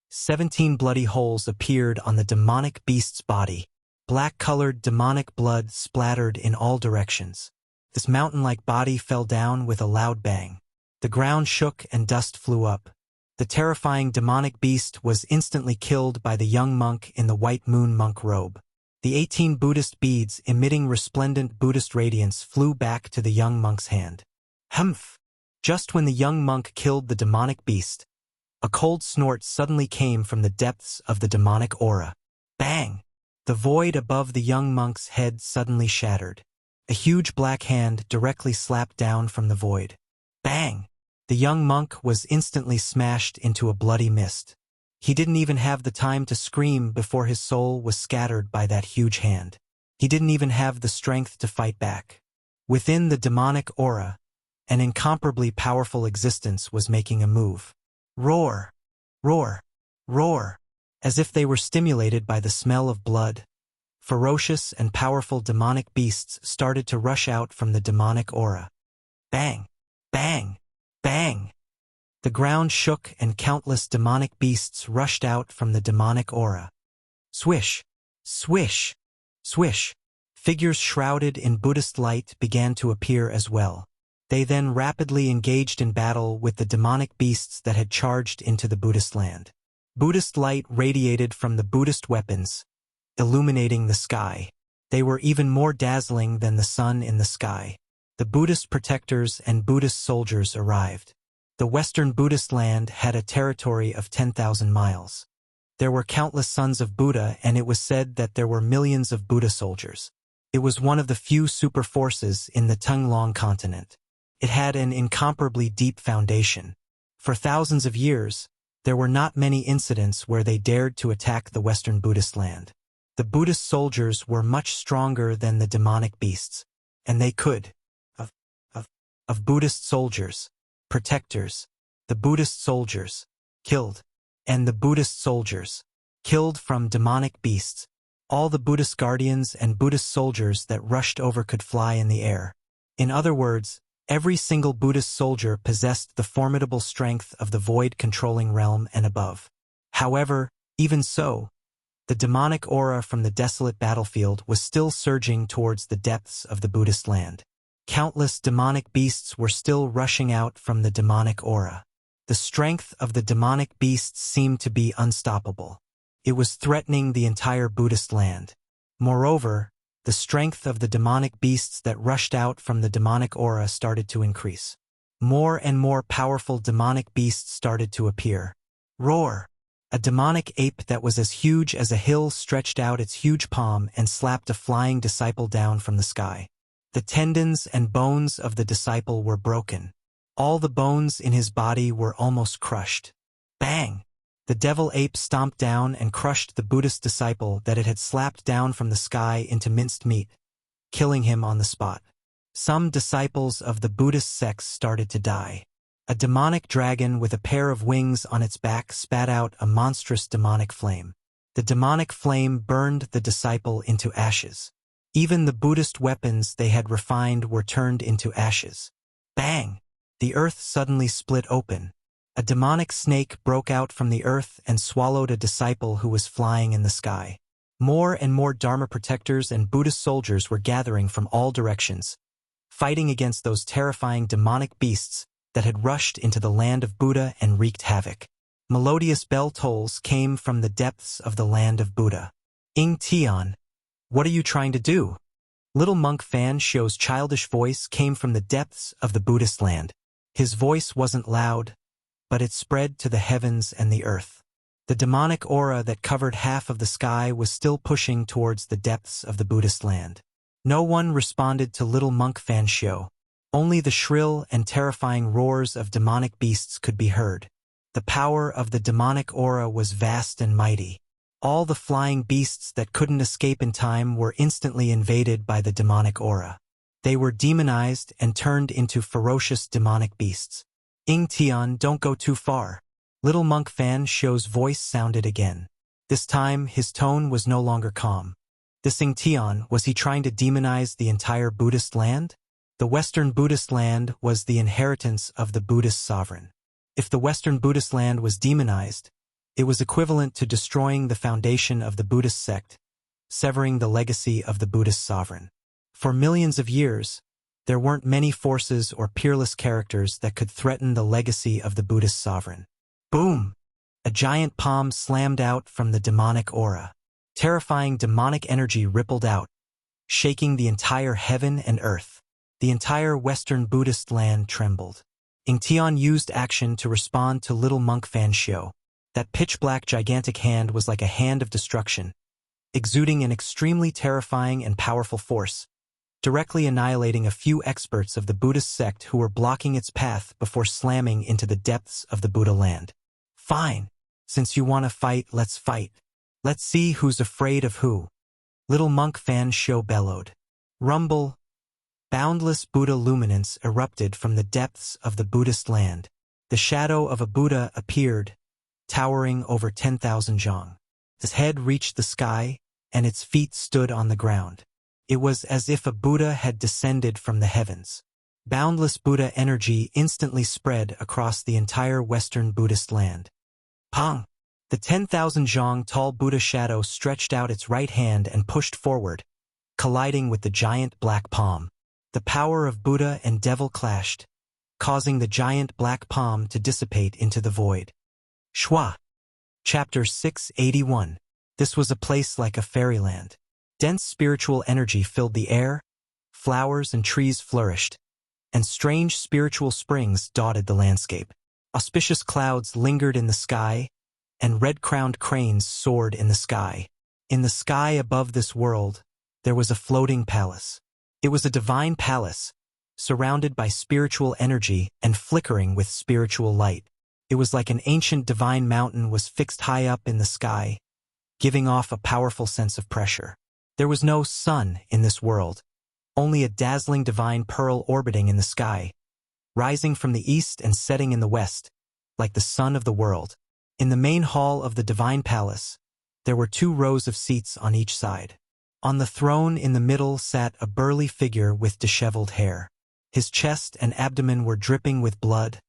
17 bloody holes appeared on the demonic beast's body. Black-colored demonic blood splattered in all directions. This mountain-like body fell down with a loud bang. The ground shook and dust flew up. The terrifying demonic beast was instantly killed by the young monk in the white moon monk robe. The 18 Buddhist beads emitting resplendent Buddhist radiance flew back to the young monk's hand. Humph! Just when the young monk killed the demonic beast, a cold snort suddenly came from the depths of the demonic aura. Bang! The void above the young monk's head suddenly shattered. A huge black hand directly slapped down from the void. Bang! The young monk was instantly smashed into a bloody mist. He didn't even have the time to scream before his soul was scattered by that huge hand. He didn't even have the strength to fight back. Within the demonic aura, an incomparably powerful existence was making a move. Roar! Roar! Roar! As if they were stimulated by the smell of blood. Ferocious and powerful demonic beasts started to rush out from the demonic aura. Bang! Bang! Bang! The ground shook and countless demonic beasts rushed out from the demonic aura. Swish! Swish! Swish! Figures shrouded in Buddhist light began to appear as well. They then rapidly engaged in battle with the demonic beasts that had charged into the Buddhist land. Buddhist light radiated from the Buddhist weapons, illuminating the sky. They were even more dazzling than the sun in the sky. The Buddhist protectors and Buddhist soldiers arrived. The Western Buddhist land had a territory of 10,000 miles. There were countless sons of Buddha, and it was said that there were millions of Buddha soldiers. It was one of the few super forces in the Tunglong continent. It had an incomparably deep foundation. For thousands of years, there were not many incidents where they dared to attack the Western Buddhist land. The Buddhist soldiers were much stronger than the demonic beasts, and they could, of Buddhist soldiers, protectors, the Buddhist soldiers, killed, and the Buddhist soldiers, killed from demonic beasts. All the Buddhist guardians and Buddhist soldiers that rushed over could fly in the air. In other words, every single Buddhist soldier possessed the formidable strength of the void-controlling realm and above. However, even so, the demonic aura from the desolate battlefield was still surging towards the depths of the Buddhist land. Countless demonic beasts were still rushing out from the demonic aura. The strength of the demonic beasts seemed to be unstoppable. It was threatening the entire Buddhist land. Moreover, the strength of the demonic beasts that rushed out from the demonic aura started to increase. More and more powerful demonic beasts started to appear. Roar! A demonic ape that was as huge as a hill stretched out its huge palm and slapped a flying disciple down from the sky. The tendons and bones of the disciple were broken. All the bones in his body were almost crushed. Bang! The devil ape stomped down and crushed the Buddhist disciple that it had slapped down from the sky into minced meat, killing him on the spot. Some disciples of the Buddhist sects started to die. A demonic dragon with a pair of wings on its back spat out a monstrous demonic flame. The demonic flame burned the disciple into ashes. Even the Buddhist weapons they had refined were turned into ashes. Bang! The earth suddenly split open. A demonic snake broke out from the earth and swallowed a disciple who was flying in the sky. More and more Dharma protectors and Buddhist soldiers were gathering from all directions, fighting against those terrifying demonic beasts that had rushed into the land of Buddha and wreaked havoc. Melodious bell tolls came from the depths of the land of Buddha. Ing Tian, what are you trying to do? Little monk Fan Shio's childish voice came from the depths of the Buddhist land. His voice wasn't loud, but it spread to the heavens and the earth. The demonic aura that covered half of the sky was still pushing towards the depths of the Buddhist land. No one responded to little monk Fan Shio. Only the shrill and terrifying roars of demonic beasts could be heard. The power of the demonic aura was vast and mighty. All the flying beasts that couldn't escape in time were instantly invaded by the demonic aura. They were demonized and turned into ferocious demonic beasts. Ing Tian, don't go too far. Little monk Fan Shou's voice sounded again. This time, his tone was no longer calm. This Ing Tian, was he trying to demonize the entire Buddhist land? The Western Buddhist land was the inheritance of the Buddhist sovereign. If the Western Buddhist land was demonized, it was equivalent to destroying the foundation of the Buddhist sect, severing the legacy of the Buddhist sovereign. For millions of years, there weren't many forces or peerless characters that could threaten the legacy of the Buddhist sovereign. Boom! A giant palm slammed out from the demonic aura. Terrifying demonic energy rippled out, shaking the entire heaven and earth. The entire Western Buddhist land trembled. Ing Tian used action to respond to little monk Fan Shou. That pitch-black gigantic hand was like a hand of destruction, exuding an extremely terrifying and powerful force, directly annihilating a few experts of the Buddhist sect who were blocking its path before slamming into the depths of the Buddha land. Fine. Since you want to fight, let's fight. Let's see who's afraid of who. Little monk Fan Shou bellowed. Rumble. Boundless Buddha luminance erupted from the depths of the Buddhist land. The shadow of a Buddha appeared, towering over 10,000 zhang. His head reached the sky, and its feet stood on the ground. It was as if a Buddha had descended from the heavens. Boundless Buddha energy instantly spread across the entire Western Buddhist land. Pong! The 10,000 zhang tall Buddha shadow stretched out its right hand and pushed forward, colliding with the giant black palm. The power of Buddha and devil clashed, causing the giant black palm to dissipate into the void. Shua. Chapter 681. This was a place like a fairyland. Dense spiritual energy filled the air, flowers and trees flourished, and strange spiritual springs dotted the landscape. Auspicious clouds lingered in the sky, and red-crowned cranes soared in the sky. In the sky above this world, there was a floating palace. It was a divine palace, surrounded by spiritual energy and flickering with spiritual light. It was like an ancient divine mountain was fixed high up in the sky, giving off a powerful sense of pressure. There was no sun in this world, only a dazzling divine pearl orbiting in the sky, rising from the east and setting in the west, like the sun of the world. In the main hall of the divine palace, there were 2 rows of seats on each side. On the throne in the middle sat a burly figure with disheveled hair. His chest and abdomen were dripping with blood,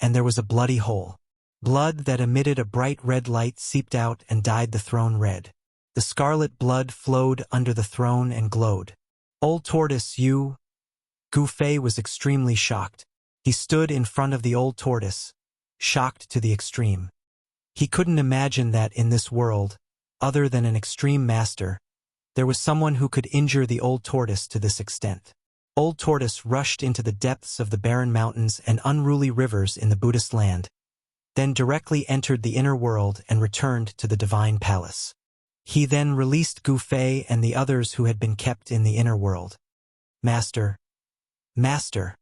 and there was a bloody hole. Blood that emitted a bright red light seeped out and dyed the throne red. The scarlet blood flowed under the throne and glowed. Old Tortoise, you... Gu Fei was extremely shocked. He stood in front of the old tortoise, shocked to the extreme. He couldn't imagine that in this world, other than an extreme master, there was someone who could injure the old tortoise to this extent. Old Tortoise rushed into the depths of the barren mountains and unruly rivers in the Buddhist land, then directly entered the inner world and returned to the divine palace. He then released Gu Fei and the others who had been kept in the inner world. Master! Master!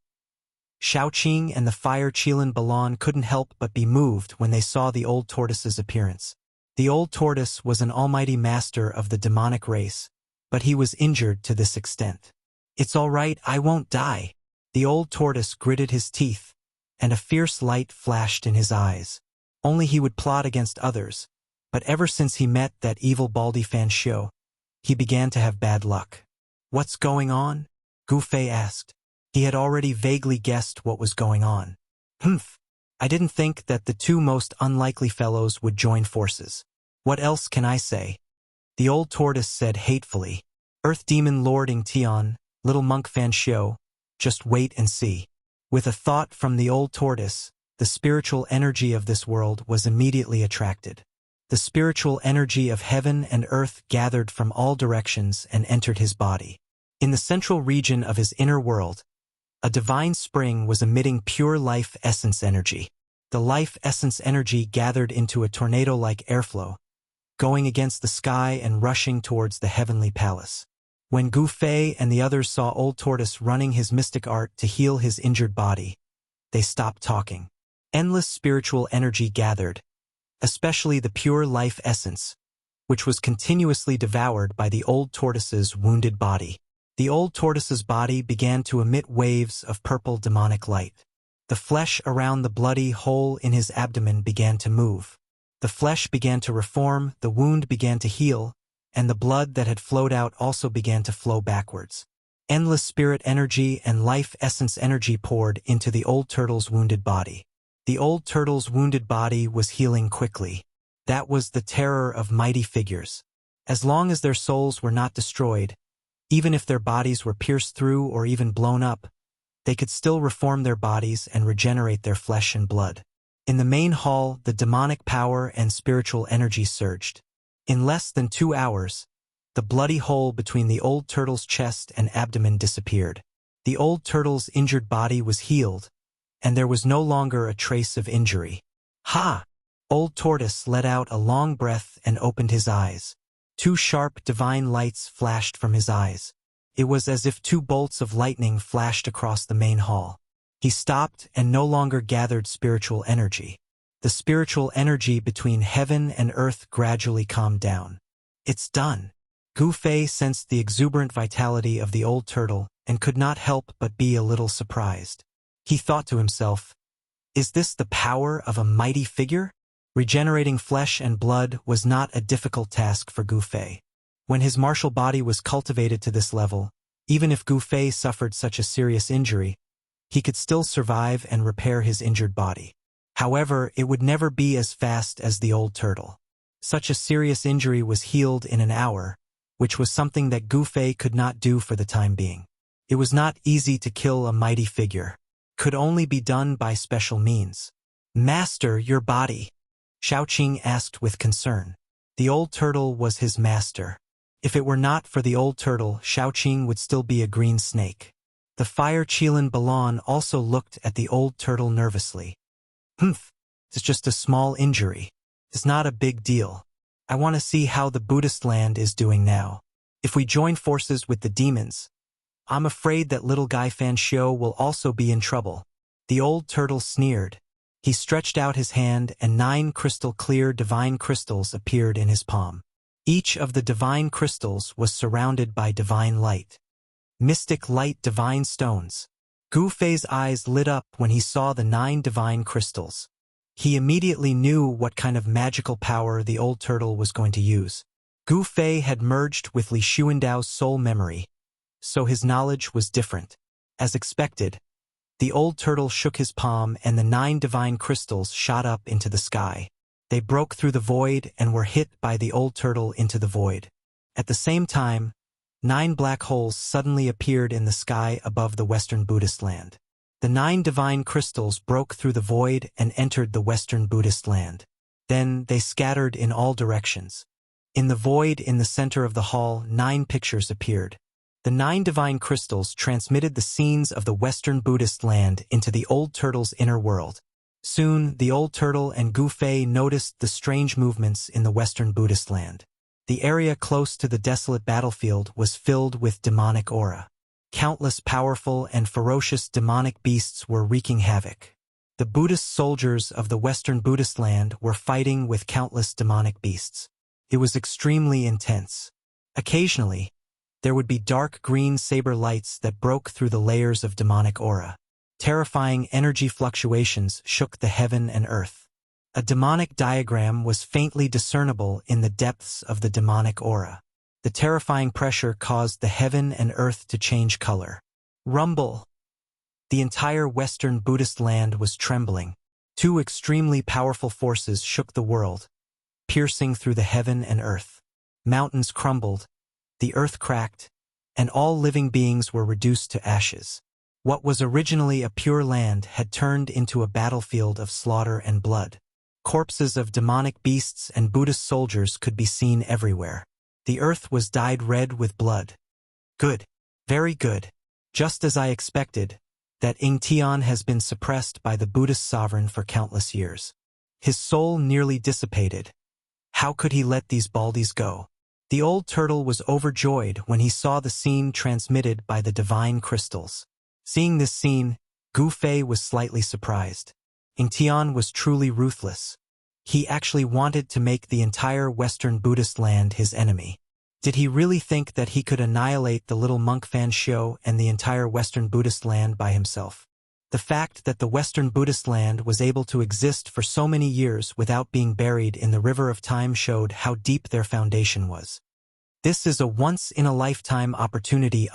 Shaoqing and the fire Qilin Balan couldn't help but be moved when they saw the old tortoise's appearance. The old tortoise was an almighty master of the demonic race, but he was injured to this extent. It's all right, I won't die. The old tortoise gritted his teeth, and a fierce light flashed in his eyes. Only he would plot against others, but ever since he met that evil Baldy Fan Shou, he began to have bad luck. What's going on? Gu Fei asked. He had already vaguely guessed what was going on. Humph. I didn't think that the 2 most unlikely fellows would join forces. What else can I say? The old tortoise said hatefully. Earth Demon Lord Ing Tian, little monk Fan Shou, just wait and see. With a thought from the old tortoise, the spiritual energy of this world was immediately attracted. The spiritual energy of heaven and earth gathered from all directions and entered his body. In the central region of his inner world, a divine spring was emitting pure life essence energy. The life essence energy gathered into a tornado-like airflow, going against the sky and rushing towards the heavenly palace. When Gu Fei and the others saw Old Tortoise running his mystic art to heal his injured body, they stopped talking. Endless spiritual energy gathered, especially the pure life essence, which was continuously devoured by the Old Tortoise's wounded body. The old tortoise's body began to emit waves of purple demonic light. The flesh around the bloody hole in his abdomen began to move. The flesh began to reform, the wound began to heal, and the blood that had flowed out also began to flow backwards. Endless spirit energy and life essence energy poured into the old turtle's wounded body. The old turtle's wounded body was healing quickly. That was the terror of mighty figures. As long as their souls were not destroyed, even if their bodies were pierced through or even blown up, they could still reform their bodies and regenerate their flesh and blood. In the main hall, the demonic power and spiritual energy surged. In less than 2 hours, the bloody hole between the old turtle's chest and abdomen disappeared. The old turtle's injured body was healed, and there was no longer a trace of injury. Ha! Old Tortoise let out a long breath and opened his eyes. 2 sharp divine lights flashed from his eyes. It was as if 2 bolts of lightning flashed across the main hall. He stopped and no longer gathered spiritual energy. The spiritual energy between heaven and earth gradually calmed down. It's done. Gu Fei sensed the exuberant vitality of the old turtle and could not help but be a little surprised. He thought to himself, "Is this the power of a mighty figure?" Regenerating flesh and blood was not a difficult task for Gu Fei. When his martial body was cultivated to this level, even if Gu Fei suffered such a serious injury, he could still survive and repair his injured body. However, it would never be as fast as the old turtle. Such a serious injury was healed in an hour, which was something that Gu Fei could not do for the time being. It was not easy to kill a mighty figure. Could only be done by special means. "Master, your body," Shaoqing asked with concern. The old turtle was his master. If it were not for the old turtle, Shaoqing would still be a green snake. The fire Qilin Balan also looked at the old turtle nervously. It's just a small injury. It's not a big deal. I want to see how the Buddhist land is doing now. If we join forces with the demons, I'm afraid that little Guy Fanxiu will also be in trouble." The old turtle sneered. He stretched out his hand and 9 crystal-clear divine crystals appeared in his palm. Each of the divine crystals was surrounded by divine light. Mystic light divine stones. Gu Fei's eyes lit up when he saw the 9 divine crystals. He immediately knew what kind of magical power the old turtle was going to use. Gu Fei had merged with Li Xuandao's soul memory, so his knowledge was different. As expected, the old turtle shook his palm and the 9 divine crystals shot up into the sky. They broke through the void and were hit by the old turtle into the void. At the same time, 9 black holes suddenly appeared in the sky above the Western Buddhist land. The 9 divine crystals broke through the void and entered the Western Buddhist land. Then they scattered in all directions. In the void in the center of the hall, 9 pictures appeared. The 9 divine crystals transmitted the scenes of the Western Buddhist land into the old turtle's inner world. Soon, the old turtle and Gu Fei noticed the strange movements in the Western Buddhist land. The area close to the desolate battlefield was filled with demonic aura. Countless powerful and ferocious demonic beasts were wreaking havoc. The Buddhist soldiers of the Western Buddhist land were fighting with countless demonic beasts. It was extremely intense. Occasionally, there would be dark green saber lights that broke through the layers of demonic aura. Terrifying energy fluctuations shook the heaven and earth. A demonic diagram was faintly discernible in the depths of the demonic aura. The terrifying pressure caused the heaven and earth to change color. Rumble! The entire Western Buddhist land was trembling. 2 extremely powerful forces shook the world, piercing through the heaven and earth. Mountains crumbled, the earth cracked, and all living beings were reduced to ashes. What was originally a pure land had turned into a battlefield of slaughter and blood. Corpses of demonic beasts and Buddhist soldiers could be seen everywhere. The earth was dyed red with blood. Good. Very good. Just as I expected, that Ying Tian has been suppressed by the Buddhist sovereign for countless years. His soul nearly dissipated. How could he let these baldies go? The old turtle was overjoyed when he saw the scene transmitted by the divine crystals. Seeing this scene, Gu Fei was slightly surprised. Ying Tian was truly ruthless. He actually wanted to make the entire Western Buddhist land his enemy. Did he really think that he could annihilate the little monk Fan Xiu and the entire Western Buddhist land by himself? The fact that the Western Buddhist land was able to exist for so many years without being buried in the river of time showed how deep their foundation was. This is a once-in-a-lifetime opportunity.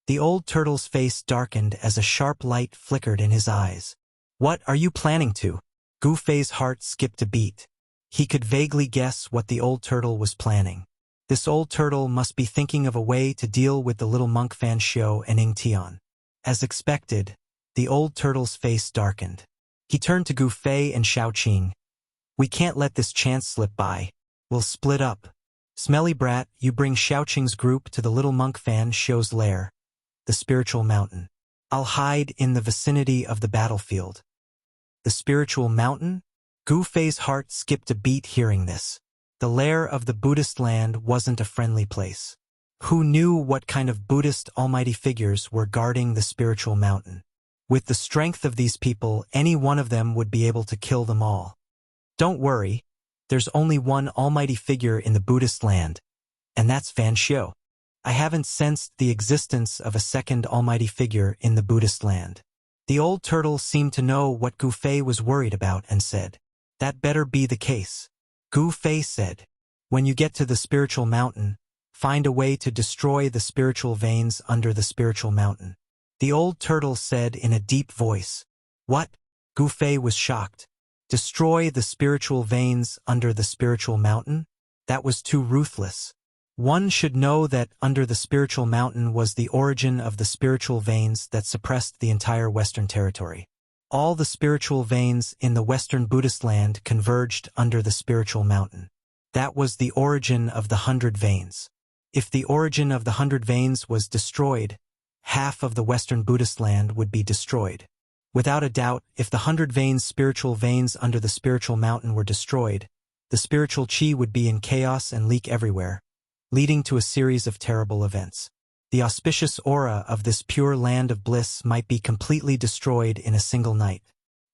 The old turtle's face darkened as a sharp light flickered in his eyes. What are you planning to? Gu Fei's heart skipped a beat. He could vaguely guess what the old turtle was planning. This old turtle must be thinking of a way to deal with the little monk Fan Xiu and Ing Tian. As expected, the old turtle's face darkened. He turned to Gu Fei and Xiaoqing. We can't let this chance slip by. We'll split up. Smelly brat, you bring Xiaoqing's group to the little monk Fan Xiu's lair, the spiritual mountain. I'll hide in the vicinity of the battlefield. The spiritual mountain? Gu Fei's heart skipped a beat hearing this. The lair of the Buddhist land wasn't a friendly place. Who knew what kind of Buddhist almighty figures were guarding the spiritual mountain? With the strength of these people, any one of them would be able to kill them all. Don't worry, there's only one almighty figure in the Buddhist land, and that's Fan Xiu. I haven't sensed the existence of a second almighty figure in the Buddhist land. The old turtle seemed to know what Gu Fei was worried about and said, that better be the case. Gu Fei said, when you get to the spiritual mountain, find a way to destroy the spiritual veins under the spiritual mountain. The old turtle said in a deep voice. What? Gu Fei was shocked. Destroy the spiritual veins under the spiritual mountain? That was too ruthless. One should know that under the spiritual mountain was the origin of the spiritual veins that suppressed the entire Western territory. All the spiritual veins in the Western Buddhist land converged under the spiritual mountain. That was the origin of the 100 veins. If the origin of the 100 veins was destroyed, half of the Western Buddhist land would be destroyed. Without a doubt, if the 100 veins spiritual veins under the spiritual mountain were destroyed, the spiritual qi would be in chaos and leak everywhere, leading to a series of terrible events. The auspicious aura of this pure land of bliss might be completely destroyed in a single night.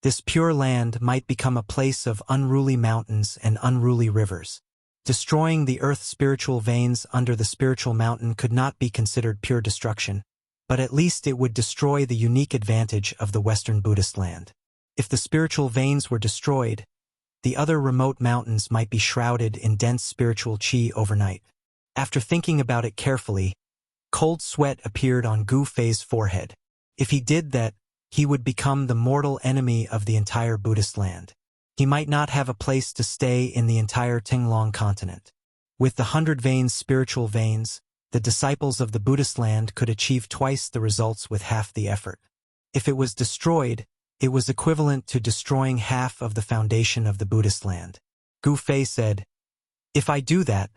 This pure land might become a place of unruly mountains and unruly rivers. Destroying the earth's spiritual veins under the spiritual mountain could not be considered pure destruction, but at least it would destroy the unique advantage of the Western Buddhist land. If the spiritual veins were destroyed, the other remote mountains might be shrouded in dense spiritual qi overnight. After thinking about it carefully, cold sweat appeared on Gu Fei's forehead. If he did that, he would become the mortal enemy of the entire Buddhist land. He might not have a place to stay in the entire Tinglong continent. With the 100 veins spiritual veins, the disciples of the Buddhist land could achieve twice the results with half the effort. If it was destroyed, it was equivalent to destroying half of the foundation of the Buddhist land. Gu Fei said, if I do that,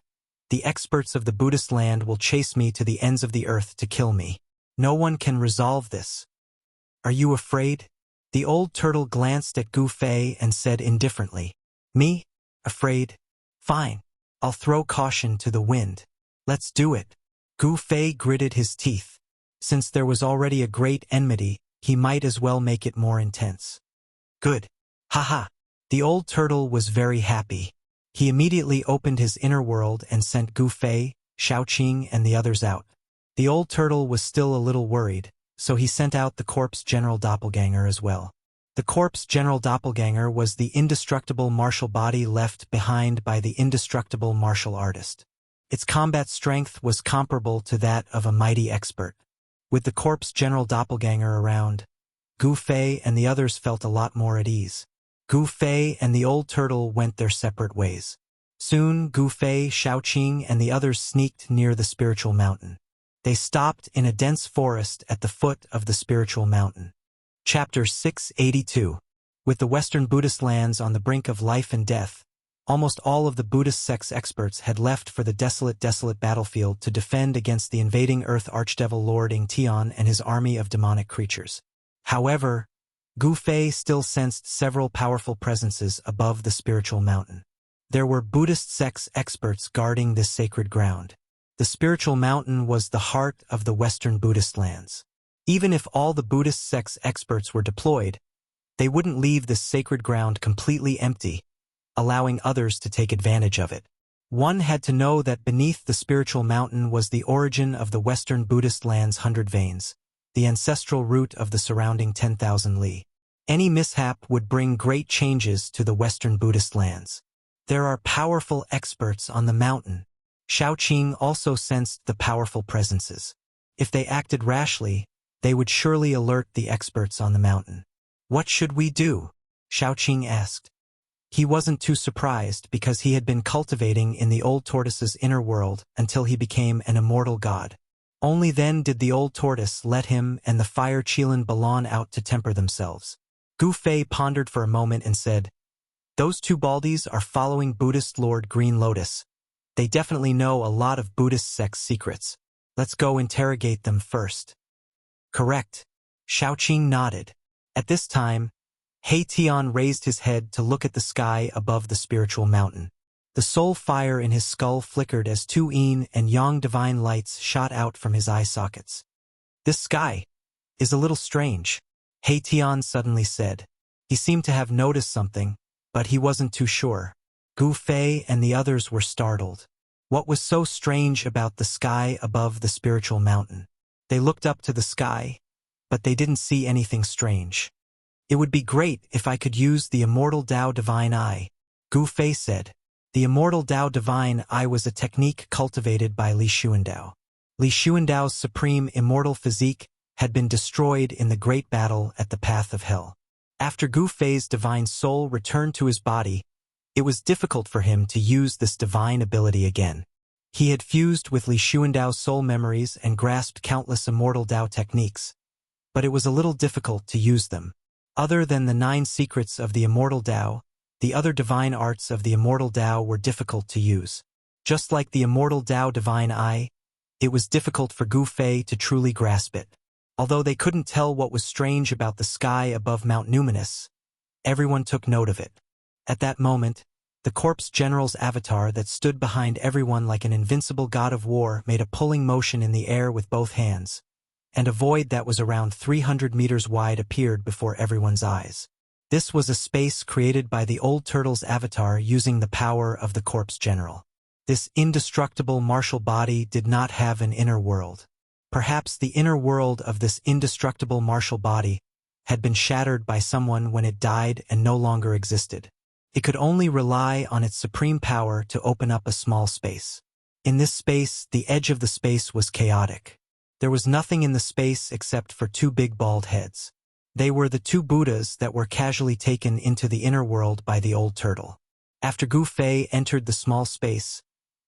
the experts of the Buddhist land will chase me to the ends of the earth to kill me. No one can resolve this. Are you afraid? The old turtle glanced at Gu Fei and said indifferently, me? Afraid? Fine. I'll throw caution to the wind. Let's do it. Gu Fei gritted his teeth. Since there was already a great enmity, he might as well make it more intense. Good. Haha. The old turtle was very happy. He immediately opened his inner world and sent Gu Fei, Xiaoqing, and the others out. The old turtle was still a little worried, so he sent out the corpse general doppelganger as well. The corpse general doppelganger was the indestructible martial body left behind by the indestructible martial artist. Its combat strength was comparable to that of a mighty expert. With the corpse general doppelganger around, Gu Fei and the others felt a lot more at ease. Gu Fei and the old turtle went their separate ways. Soon, Gu Fei, Xiaoqing, and the others sneaked near the spiritual mountain. They stopped in a dense forest at the foot of the spiritual mountain. Chapter 682. With the Western Buddhist lands on the brink of life and death, almost all of the Buddhist sect's experts had left for the desolate battlefield to defend against the invading Earth Archdevil Lord Ing Tian and his army of demonic creatures. However, Gu Fei still sensed several powerful presences above the spiritual mountain. There were Buddhist sect's experts guarding this sacred ground. The spiritual mountain was the heart of the Western Buddhist lands. Even if all the Buddhist sect's experts were deployed, they wouldn't leave this sacred ground completely empty, allowing others to take advantage of it. One had to know that beneath the spiritual mountain was the origin of the Western Buddhist land's 100 veins, the ancestral root of the surrounding 10,000 li. Any mishap would bring great changes to the Western Buddhist lands. There are powerful experts on the mountain. Shaoqing also sensed the powerful presences. If they acted rashly, they would surely alert the experts on the mountain. What should we do? Shaoqing asked. He wasn't too surprised because he had been cultivating in the old tortoise's inner world until he became an immortal god. Only then did the old tortoise let him and the fire Qilin Balan out to temper themselves. Gu Fei pondered for a moment and said, "Those two baldies are following Buddhist Lord Green Lotus. They definitely know a lot of Buddhist sect's secrets. Let's go interrogate them first." "Correct." Shaoqing nodded. At this time, He Tian raised his head to look at the sky above the spiritual mountain. The soul fire in his skull flickered as two yin and yang divine lights shot out from his eye sockets. "This sky is a little strange," He Tian suddenly said. He seemed to have noticed something, but he wasn't too sure. Gu Fei and the others were startled. What was so strange about the sky above the spiritual mountain? They looked up to the sky, but they didn't see anything strange. "It would be great if I could use the Immortal Tao Divine Eye," Gu Fei said. The Immortal Tao Divine Eye was a technique cultivated by Li Xuandao. Li Xuandao's supreme immortal physique had been destroyed in the great battle at the Path of Hell. After Gu Fei's divine soul returned to his body, it was difficult for him to use this divine ability again. He had fused with Li Xuandao's soul memories and grasped countless Immortal Tao techniques, but it was a little difficult to use them. Other than the 9 secrets of the Immortal Tao, the other divine arts of the Immortal Tao were difficult to use. Just like the Immortal Tao Divine Eye, it was difficult for Gu Fei to truly grasp it. Although they couldn't tell what was strange about the sky above Mount Numinous, everyone took note of it. At that moment, the corpse general's avatar that stood behind everyone like an invincible god of war made a pulling motion in the air with both hands, and a void that was around 300 meters wide appeared before everyone's eyes. This was a space created by the old turtle's avatar using the power of the corpse general. This indestructible martial body did not have an inner world. Perhaps the inner world of this indestructible martial body had been shattered by someone when it died and no longer existed. It could only rely on its supreme power to open up a small space. In this space, the edge of the space was chaotic. There was nothing in the space except for 2 big bald heads. They were the 2 Buddhas that were casually taken into the inner world by the old turtle. After Gu Fei entered the small space,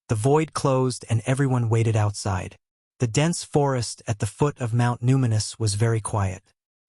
the void closed and everyone waited outside. The dense forest at the foot of Mount Numinous was very quiet.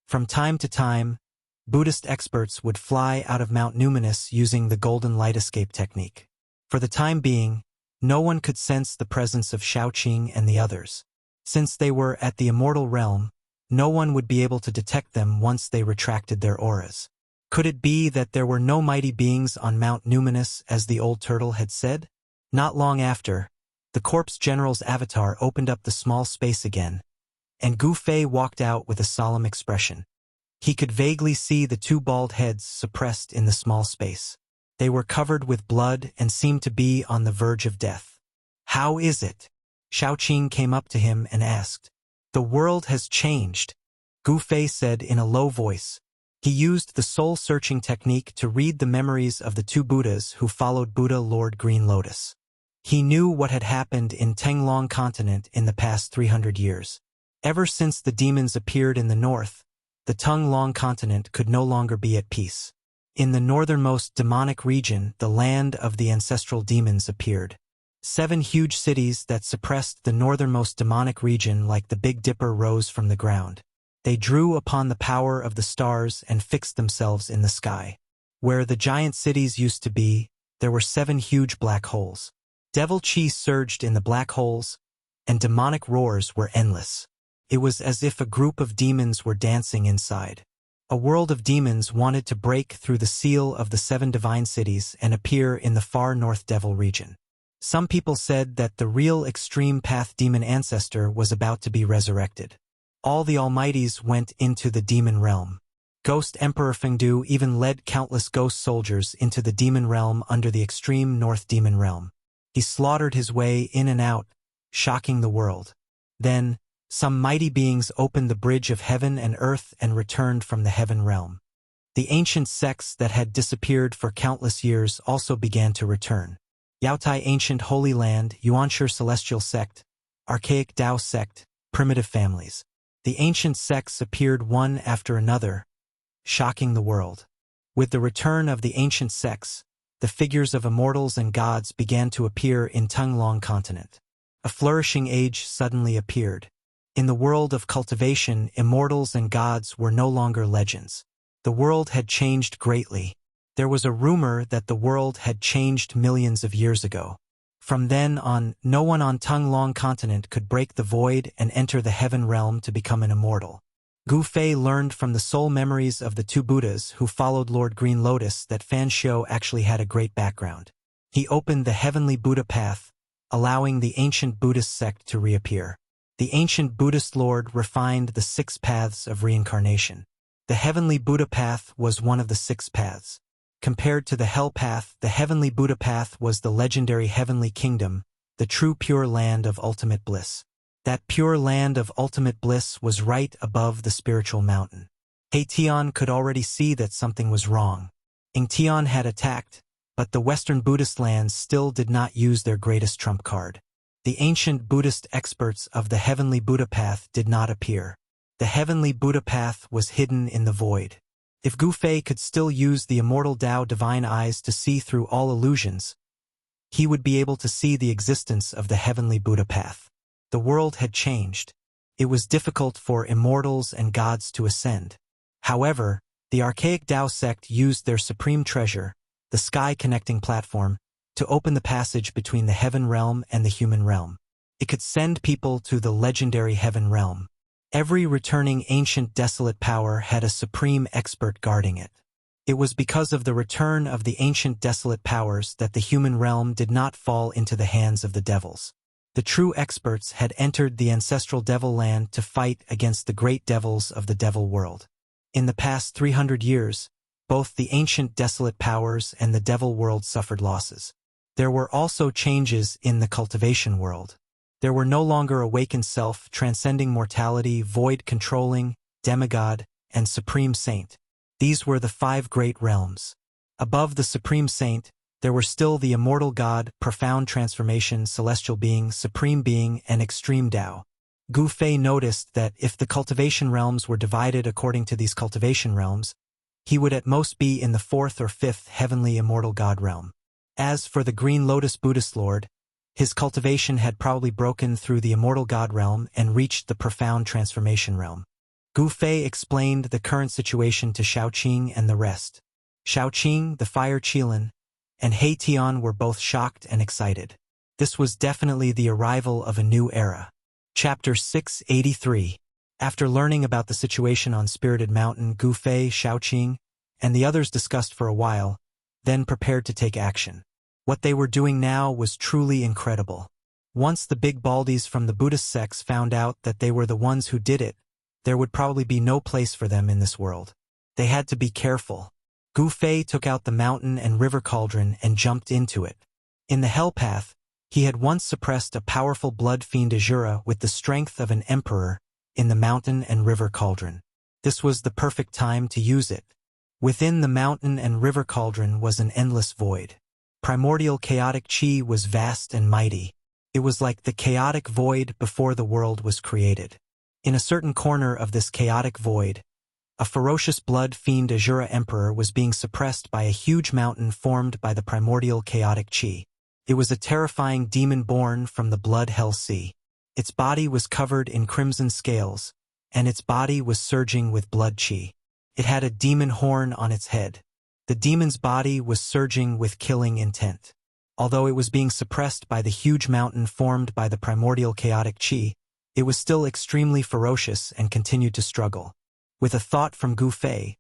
From time to time, Buddhist experts would fly out of Mount Numinous using the golden light escape technique. For the time being, no one could sense the presence of Shaoqing and the others. Since they were at the immortal realm, no one would be able to detect them once they retracted their auras. Could it be that there were no mighty beings on Mount Numinous as the old turtle had said? Not long after, the corpse general's avatar opened up the small space again, and Gu Fei walked out with a solemn expression. He could vaguely see the 2 bald heads suppressed in the small space. They were covered with blood and seemed to be on the verge of death. "How is it?" Shaoqing came up to him and asked. "The world has changed," Gu Fei said in a low voice. He used the soul-searching technique to read the memories of the 2 Buddhas who followed Buddha Lord Green Lotus. He knew what had happened in Tenglong continent in the past 300 years. Ever since the demons appeared in the north, the Tenglong continent could no longer be at peace. In the northernmost demonic region, the land of the ancestral demons appeared. 7 huge cities that suppressed the northernmost demonic region like the Big Dipper rose from the ground. They drew upon the power of the stars and fixed themselves in the sky. Where the giant cities used to be, there were 7 huge black holes. Devil chi surged in the black holes, and demonic roars were endless. It was as if a group of demons were dancing inside. A world of demons wanted to break through the seal of the 7 divine cities and appear in the far north devil region. Some people said that the real extreme path demon ancestor was about to be resurrected. All the almighties went into the demon realm. Ghost Emperor Fengdu even led countless ghost soldiers into the demon realm under the extreme north demon realm. He slaughtered his way in and out, shocking the world. Then, some mighty beings opened the bridge of heaven and earth and returned from the heaven realm. The ancient sects that had disappeared for countless years also began to return. Yaotai Ancient Holy Land, Yuanshi Celestial Sect, Archaic Tao Sect, Primitive Families. The ancient sects appeared one after another, shocking the world. With the return of the ancient sects, the figures of immortals and gods began to appear in Tunglong continent. A flourishing age suddenly appeared. In the world of cultivation, immortals and gods were no longer legends. The world had changed greatly. There was a rumor that the world had changed millions of years ago. From then on, no one on Tunglong continent could break the void and enter the heaven realm to become an immortal. Gu Fei learned from the soul memories of the two Buddhas who followed Lord Green Lotus that Fan Xiu actually had a great background. He opened the heavenly Buddha path, allowing the ancient Buddhist sect to reappear. The ancient Buddhist Lord refined the 6 paths of reincarnation. The heavenly Buddha path was one of the 6 paths. Compared to the hell path, the heavenly Buddha path was the legendary heavenly kingdom, the true pure land of ultimate bliss. That pure land of ultimate bliss was right above the spiritual mountain. He Tian could already see that something was wrong. Ing Tian had attacked, but the Western Buddhist lands still did not use their greatest trump card. The ancient Buddhist experts of the heavenly Buddha path did not appear. The heavenly Buddha path was hidden in the void. If Gu Fei could still use the immortal Tao divine eyes to see through all illusions, he would be able to see the existence of the heavenly Buddha path. The world had changed. It was difficult for immortals and gods to ascend. However, the archaic Tao sect used their supreme treasure, the sky-connecting platform, to open the passage between the heaven realm and the human realm. It could send people to the legendary heaven realm. Every returning ancient desolate power had a supreme expert guarding it. It was because of the return of the ancient desolate powers that the human realm did not fall into the hands of the devils. The true experts had entered the ancestral devil land to fight against the great devils of the devil world. In the past 300 years, both the ancient desolate powers and the devil world suffered losses. There were also changes in the cultivation world. There were no longer awakened self, transcending mortality, void controlling, demigod, and supreme saint. These were the 5 great realms. Above the supreme saint, there were still the immortal god, profound transformation, celestial being, supreme being, and extreme Tao. Gu Fei noticed that if the cultivation realms were divided according to these cultivation realms, he would at most be in the 4th or 5th heavenly immortal god realm. As for the Green Lotus Buddhist Lord, his cultivation had probably broken through the immortal god realm and reached the profound transformation realm. Gu Fei explained the current situation to Shaoqing and the rest. Shaoqing, the fire Qilin, and He Tian were both shocked and excited. This was definitely the arrival of a new era. Chapter 683. After learning about the situation on Spirited Mountain, Gu Fei, Shaoqing, and the others discussed for a while, then prepared to take action. What they were doing now was truly incredible. Once the big baldies from the Buddhist sects found out that they were the ones who did it, there would probably be no place for them in this world. They had to be careful. Gu Fei took out the mountain and river cauldron and jumped into it. In the hell path, he had once suppressed a powerful blood fiend Azura with the strength of an emperor in the mountain and river cauldron. This was the perfect time to use it. Within the mountain and river cauldron was an endless void. Primordial chaotic chi was vast and mighty. It was like the chaotic void before the world was created. In a certain corner of this chaotic void, a ferocious blood fiend Azura Emperor was being suppressed by a huge mountain formed by the primordial chaotic chi. It was a terrifying demon born from the blood hell sea. Its body was covered in crimson scales, and its body was surging with blood chi. It had a demon horn on its head. The demon's body was surging with killing intent. Although it was being suppressed by the huge mountain formed by the primordial chaotic chi, it was still extremely ferocious and continued to struggle. With a thought from Gu Fei,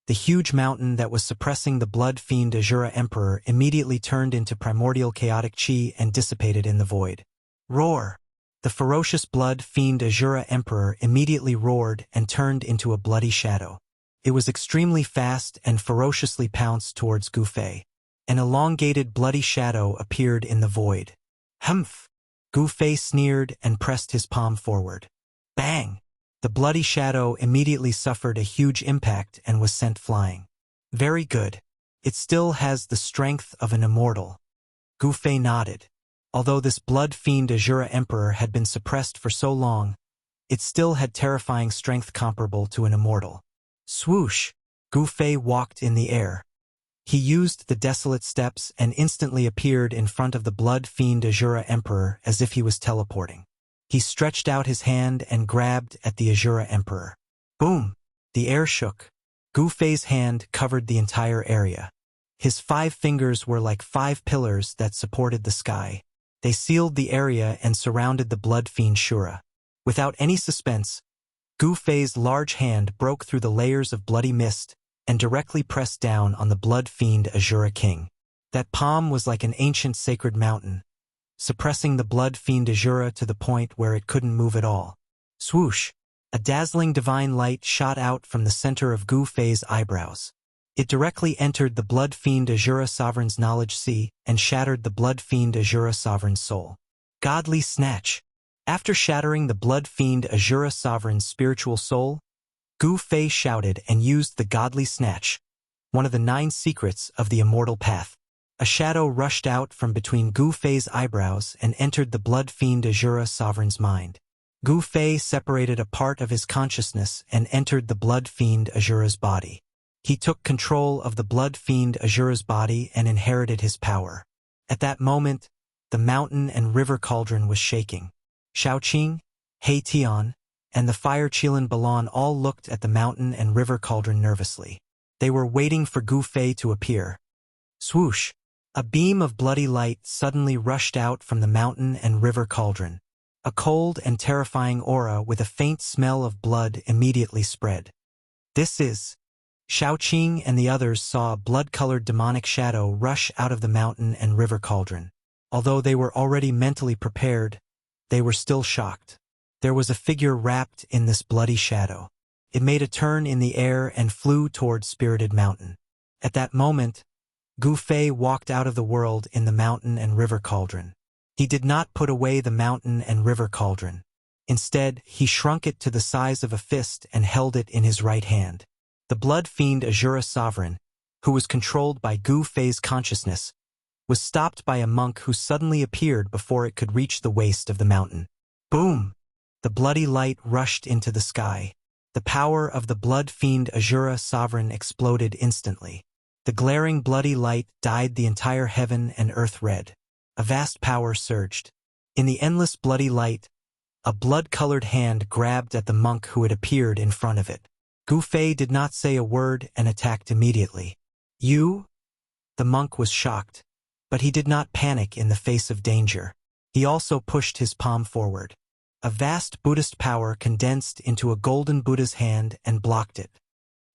the huge mountain that was suppressing the blood fiend Azura Emperor immediately turned into primordial chaotic chi and dissipated in the void. Roar! The ferocious blood fiend Azura Emperor immediately roared and turned into a bloody shadow. It was extremely fast and ferociously pounced towards Gu Fei. An elongated bloody shadow appeared in the void. Humph! Gu Fei sneered and pressed his palm forward. Bang! The bloody shadow immediately suffered a huge impact and was sent flying. Very good. It still has the strength of an immortal. Gu Fei nodded. Although this blood fiend Azura Emperor had been suppressed for so long, it still had terrifying strength comparable to an immortal. Swoosh! Gu Fei walked in the air. He used the desolate steps and instantly appeared in front of the blood fiend Azura Emperor as if he was teleporting. He stretched out his hand and grabbed at the Azura Emperor. Boom! The air shook. Gu Fei's hand covered the entire area. His 5 fingers were like 5 pillars that supported the sky. They sealed the area and surrounded the blood fiend Shura. Without any suspense, Gu Fei's large hand broke through the layers of bloody mist and directly pressed down on the blood fiend Azura King. That palm was like an ancient sacred mountain, suppressing the blood fiend Azura to the point where it couldn't move at all. Swoosh! A dazzling divine light shot out from the center of Gu Fei's eyebrows. It directly entered the blood fiend Azura Sovereign's knowledge sea and shattered the blood fiend Azura Sovereign's soul. Godly snatch! After shattering the blood fiend Azura Sovereign's spiritual soul, Gu Fei shouted and used the godly snatch, one of the 9 secrets of the immortal path. A shadow rushed out from between Gu Fei's eyebrows and entered the blood fiend Azura Sovereign's mind. Gu Fei separated a part of his consciousness and entered the blood fiend Azura's body. He took control of the blood fiend Azura's body and inherited his power. At that moment, the mountain and river cauldron was shaking. Shaoqing, He Tian, and the fire Qilin Balan all looked at the mountain and river cauldron nervously. They were waiting for Gu Fei to appear. Swoosh! A beam of bloody light suddenly rushed out from the mountain and river cauldron. A cold and terrifying aura with a faint smell of blood immediately spread. This is... Shaoqing and the others saw a blood-colored demonic shadow rush out of the mountain and river cauldron. Although they were already mentally prepared, they were still shocked. There was a figure wrapped in this bloody shadow. It made a turn in the air and flew toward Spirited Mountain. At that moment, Gu Fei walked out of the world in the mountain and river cauldron. He did not put away the mountain and river cauldron. Instead, he shrunk it to the size of a fist and held it in his right hand. The blood fiend Azura Sovereign, who was controlled by Gu Fei's consciousness, was stopped by a monk who suddenly appeared before it could reach the waist of the mountain. Boom! The bloody light rushed into the sky. The power of the blood fiend Azura Sovereign exploded instantly. The glaring bloody light dyed the entire heaven and earth red. A vast power surged. In the endless bloody light, a blood-colored hand grabbed at the monk who had appeared in front of it. Gu Fei did not say a word and attacked immediately. You? The monk was shocked, but he did not panic in the face of danger. He also pushed his palm forward. A vast Buddhist power condensed into a golden Buddha's hand and blocked it.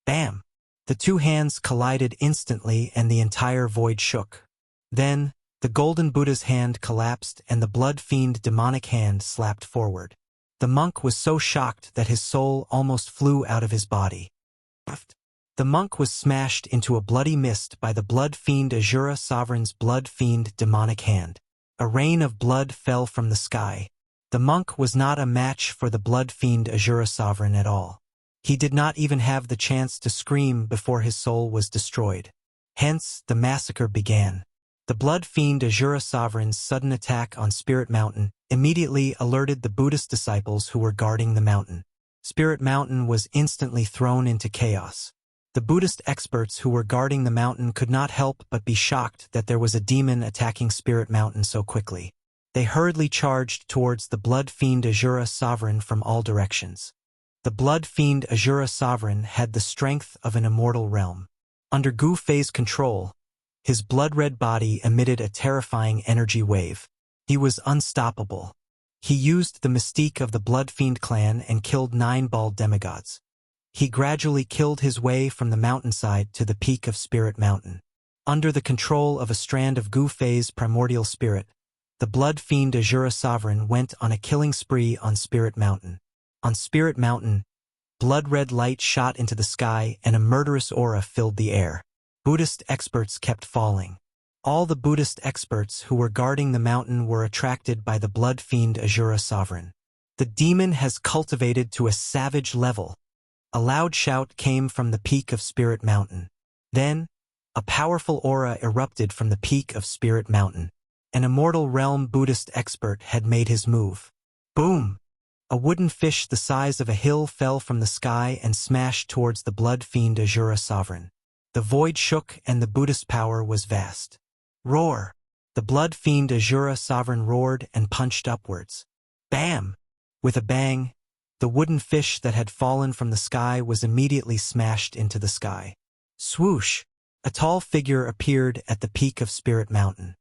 Bam! The 2 hands collided instantly and the entire void shook. Then, the golden Buddha's hand collapsed and the blood fiend demonic hand slapped forward. The monk was so shocked that his soul almost flew out of his body. The monk was smashed into a bloody mist by the blood fiend Azura Sovereign's blood fiend demonic hand. A rain of blood fell from the sky. The monk was not a match for the blood fiend Azura Sovereign at all. He did not even have the chance to scream before his soul was destroyed. Hence, the massacre began. The blood fiend Azura Sovereign's sudden attack on Spirit Mountain immediately alerted the Buddhist disciples who were guarding the mountain. Spirit Mountain was instantly thrown into chaos. The Buddhist experts who were guarding the mountain could not help but be shocked that there was a demon attacking Spirit Mountain so quickly. They hurriedly charged towards the blood fiend Azura Sovereign from all directions. The blood fiend Azura Sovereign had the strength of an immortal realm. Under Gu Fei's control, his blood-red body emitted a terrifying energy wave. He was unstoppable. He used the mystique of the blood fiend clan and killed 9 bald demigods. He gradually killed his way from the mountainside to the peak of Spirit Mountain. Under the control of a strand of Gu Fei's primordial spirit, the blood fiend Azura Sovereign went on a killing spree on Spirit Mountain. On Spirit Mountain, blood-red light shot into the sky and a murderous aura filled the air. Buddhist experts kept falling. All the Buddhist experts who were guarding the mountain were attracted by the blood fiend Asura sovereign. The demon has cultivated to a savage level. A loud shout came from the peak of Spirit Mountain. Then, a powerful aura erupted from the peak of Spirit Mountain. An Immortal Realm Buddhist expert had made his move. Boom! A wooden fish the size of a hill fell from the sky and smashed towards the blood fiend Asura sovereign. The void shook and the Buddhist power was vast. Roar! The blood fiend Asura sovereign roared and punched upwards. Bam! With a bang, the wooden fish that had fallen from the sky was immediately smashed into the sky. Swoosh! A tall figure appeared at the peak of Spirit Mountain.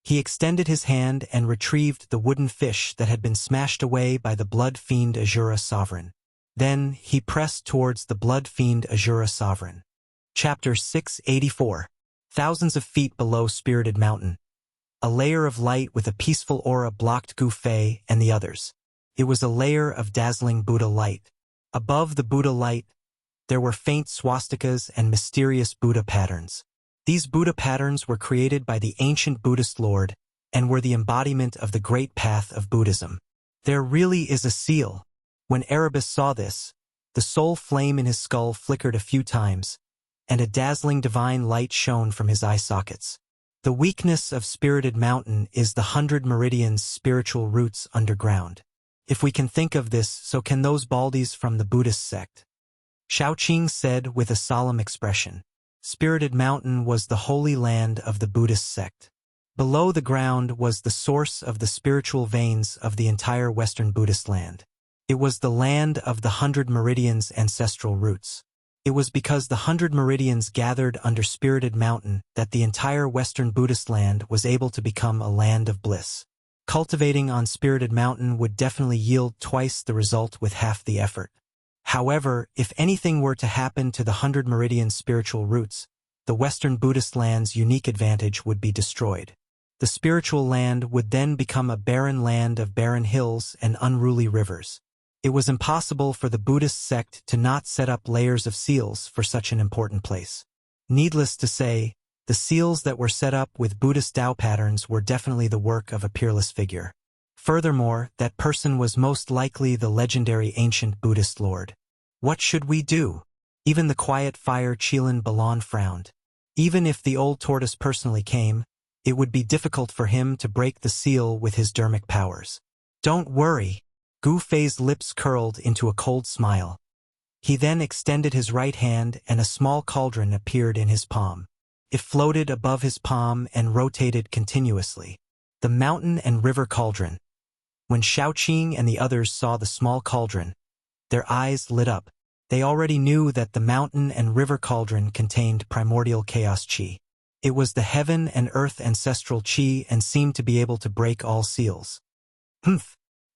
He extended his hand and retrieved the wooden fish that had been smashed away by the blood fiend Asura sovereign. Then he pressed towards the blood fiend Asura sovereign. Chapter 684. Thousands of feet below Spirited Mountain. A layer of light with a peaceful aura blocked Gu Fei and the others. It was a layer of dazzling Buddha light. Above the Buddha light, there were faint swastikas and mysterious Buddha patterns. These Buddha patterns were created by the ancient Buddhist Lord and were the embodiment of the great path of Buddhism. There really is a seal. When Erebus saw this, the soul flame in his skull flickered a few times, and a dazzling divine light shone from his eye sockets. The weakness of Spirited Mountain is the 100 meridians spiritual roots underground. If we can think of this, so can those Baldies from the Buddhist sect. Shaoqing said with a solemn expression. Spirited Mountain was the holy land of the Buddhist sect. Below the ground was the source of the spiritual veins of the entire Western Buddhist land. It was the land of the 100 meridians ancestral roots. It was because the 100 meridians gathered under Spirited Mountain that the entire Western Buddhist land was able to become a land of bliss. Cultivating on Spirited Mountain would definitely yield twice the result with half the effort. However, if anything were to happen to the 100 meridian spiritual roots, the Western Buddhist land's unique advantage would be destroyed. The spiritual land would then become a barren land of barren hills and unruly rivers. It was impossible for the Buddhist sect to not set up layers of seals for such an important place. Needless to say, the seals that were set up with Buddhist Tao patterns were definitely the work of a peerless figure. Furthermore, that person was most likely the legendary ancient Buddhist Lord. What should we do? Even the quiet fire Qilin Balan frowned. Even if the old tortoise personally came, it would be difficult for him to break the seal with his dermic powers. Don't worry. Gu Fei's lips curled into a cold smile. He then extended his right hand and a small cauldron appeared in his palm. It floated above his palm and rotated continuously. The mountain and river cauldron. When Shaoqing and the others saw the small cauldron, their eyes lit up. They already knew that the mountain and river cauldron contained primordial chaos chi. It was the heaven and earth ancestral chi and seemed to be able to break all seals.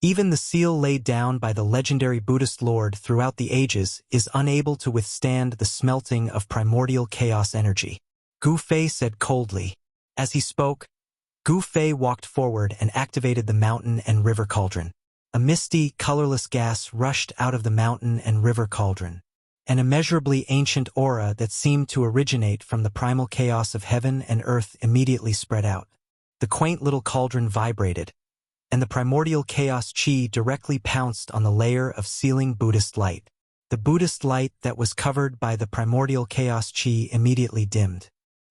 Even the seal laid down by the legendary Buddhist Lord throughout the ages is unable to withstand the smelting of primordial chaos energy. Gu Fei said coldly. As he spoke, Gu Fei walked forward and activated the mountain and river cauldron. A misty, colorless gas rushed out of the mountain and river cauldron. An immeasurably ancient aura that seemed to originate from the primal chaos of heaven and earth immediately spread out. The quaint little cauldron vibrated, and the primordial chaos chi directly pounced on the layer of sealing Buddhist light. The Buddhist light that was covered by the primordial chaos chi immediately dimmed.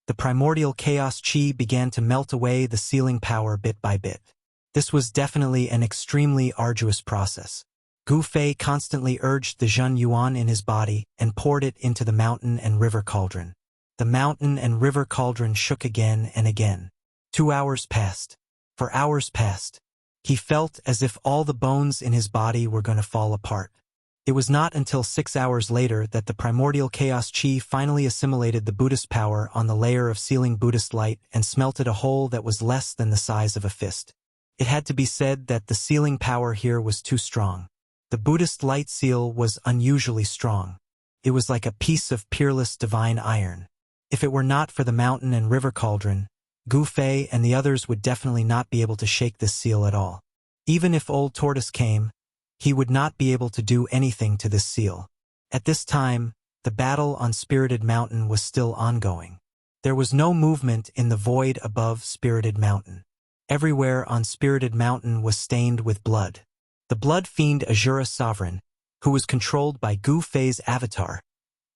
The primordial chaos chi began to melt away the sealing power bit by bit. This was definitely an extremely arduous process. Gu Fei constantly urged the Zhen Yuan in his body and poured it into the mountain and river cauldron. The mountain and river cauldron shook again and again. 2 hours passed. 4 hours passed. He felt as if all the bones in his body were going to fall apart. It was not until 6 hours later that the primordial chaos chi finally assimilated the Buddhist power on the layer of sealing Buddhist light and smelted a hole that was less than the size of a fist. It had to be said that the sealing power here was too strong. The Buddhist light seal was unusually strong. It was like a piece of peerless divine iron. If it were not for the mountain and river cauldron, Gu Fei and the others would definitely not be able to shake this seal at all. Even if Old Tortoise came, he would not be able to do anything to this seal. At this time, the battle on Spirited Mountain was still ongoing. There was no movement in the void above Spirited Mountain. Everywhere on Spirited Mountain was stained with blood. The blood fiend Azura Sovereign, who was controlled by Gu Fei's avatar,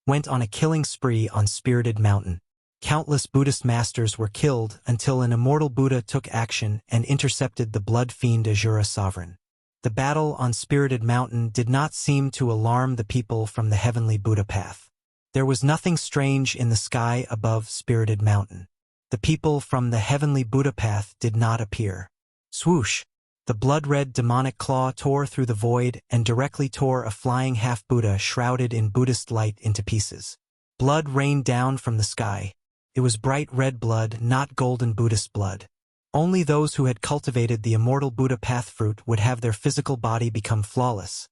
went on a killing spree on Spirited Mountain. Countless Buddhist masters were killed until an immortal Buddha took action and intercepted the blood fiend Azura Sovereign. The battle on Spirited Mountain did not seem to alarm the people from the heavenly Buddha path. There was nothing strange in the sky above Spirited Mountain. The people from the heavenly Buddha path did not appear. Swoosh! The blood-red demonic claw tore through the void and directly tore a flying half-Buddha shrouded in Buddhist light into pieces. Blood rained down from the sky. It was bright red blood, not golden Buddhist blood. Only those who had cultivated the immortal Buddha path fruit would have their physical body become flawless,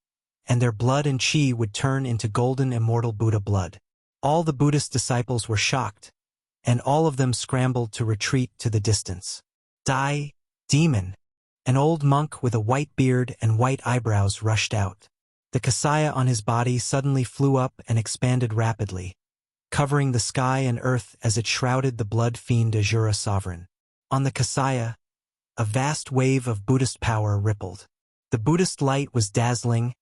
and their blood and chi would turn into golden immortal Buddha blood. All the Buddhist disciples were shocked, and all of them scrambled to retreat to the distance. Die, demon! An old monk with a white beard and white eyebrows rushed out. The kasaya on his body suddenly flew up and expanded rapidly, covering the sky and earth as it shrouded the blood fiend Azura Sovereign. On the kasaya, a vast wave of Buddhist power rippled. The Buddhist light was dazzling,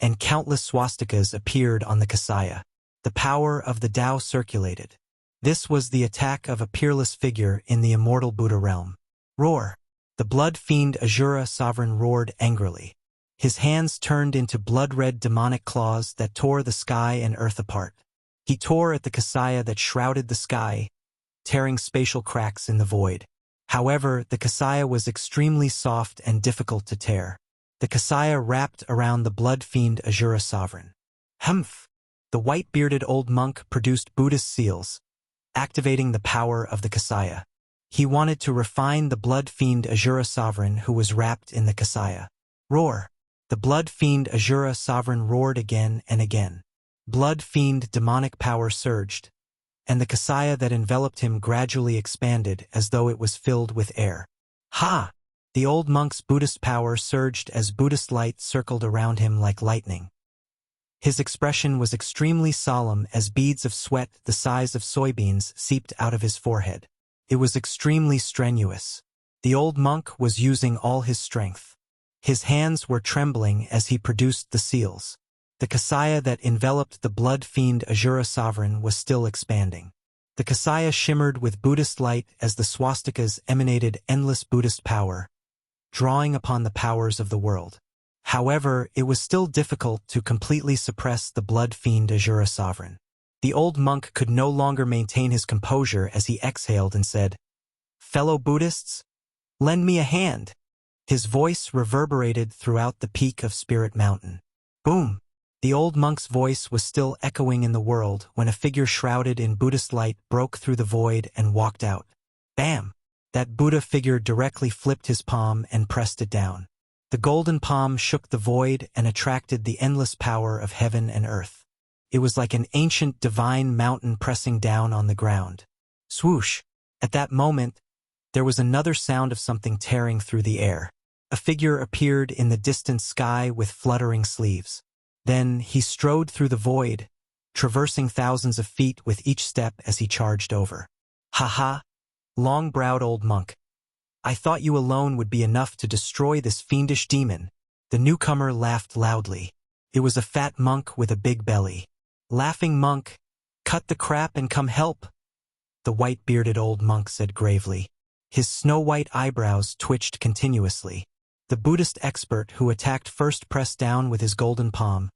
and countless swastikas appeared on the kasaya. The power of the Tao circulated. This was the attack of a peerless figure in the immortal Buddha realm. Roar! The blood fiend Azura Sovereign roared angrily. His hands turned into blood-red demonic claws that tore the sky and earth apart. He tore at the kasaya that shrouded the sky, tearing spatial cracks in the void. However, the kasaya was extremely soft and difficult to tear. The kasaya wrapped around the blood fiend Azura Sovereign. Humph! The white-bearded old monk produced Buddhist seals, activating the power of the kasaya. He wanted to refine the blood fiend Azura Sovereign who was wrapped in the kasaya. Roar! The blood fiend Azura Sovereign roared again and again. Blood fiend demonic power surged, and the kasaya that enveloped him gradually expanded as though it was filled with air. Ha! The old monk's Buddhist power surged as Buddhist light circled around him like lightning. His expression was extremely solemn as beads of sweat the size of soybeans seeped out of his forehead. It was extremely strenuous. The old monk was using all his strength. His hands were trembling as he produced the seals. The kasaya that enveloped the blood fiend Azura Sovereign was still expanding. The kasaya shimmered with Buddhist light as the swastikas emanated endless Buddhist power, drawing upon the powers of the world. However, it was still difficult to completely suppress the blood fiend Azura Sovereign. The old monk could no longer maintain his composure as he exhaled and said, "Fellow Buddhists, lend me a hand." His voice reverberated throughout the peak of Spirit Mountain. Boom! The old monk's voice was still echoing in the world when a figure shrouded in Buddhist light broke through the void and walked out. Bam! That Buddha figure directly flipped his palm and pressed it down. The golden palm shook the void and attracted the endless power of heaven and earth. It was like an ancient divine mountain pressing down on the ground. Swoosh! At that moment, there was another sound of something tearing through the air. A figure appeared in the distant sky with fluttering sleeves. Then he strode through the void, traversing thousands of feet with each step as he charged over. Ha ha! Long-browed old monk. I thought you alone would be enough to destroy this fiendish demon. The newcomer laughed loudly. It was a fat monk with a big belly. Laughing monk, cut the crap and come help, the white-bearded old monk said gravely. His snow-white eyebrows twitched continuously. The Buddhist expert who attacked first pressed down with his golden palm,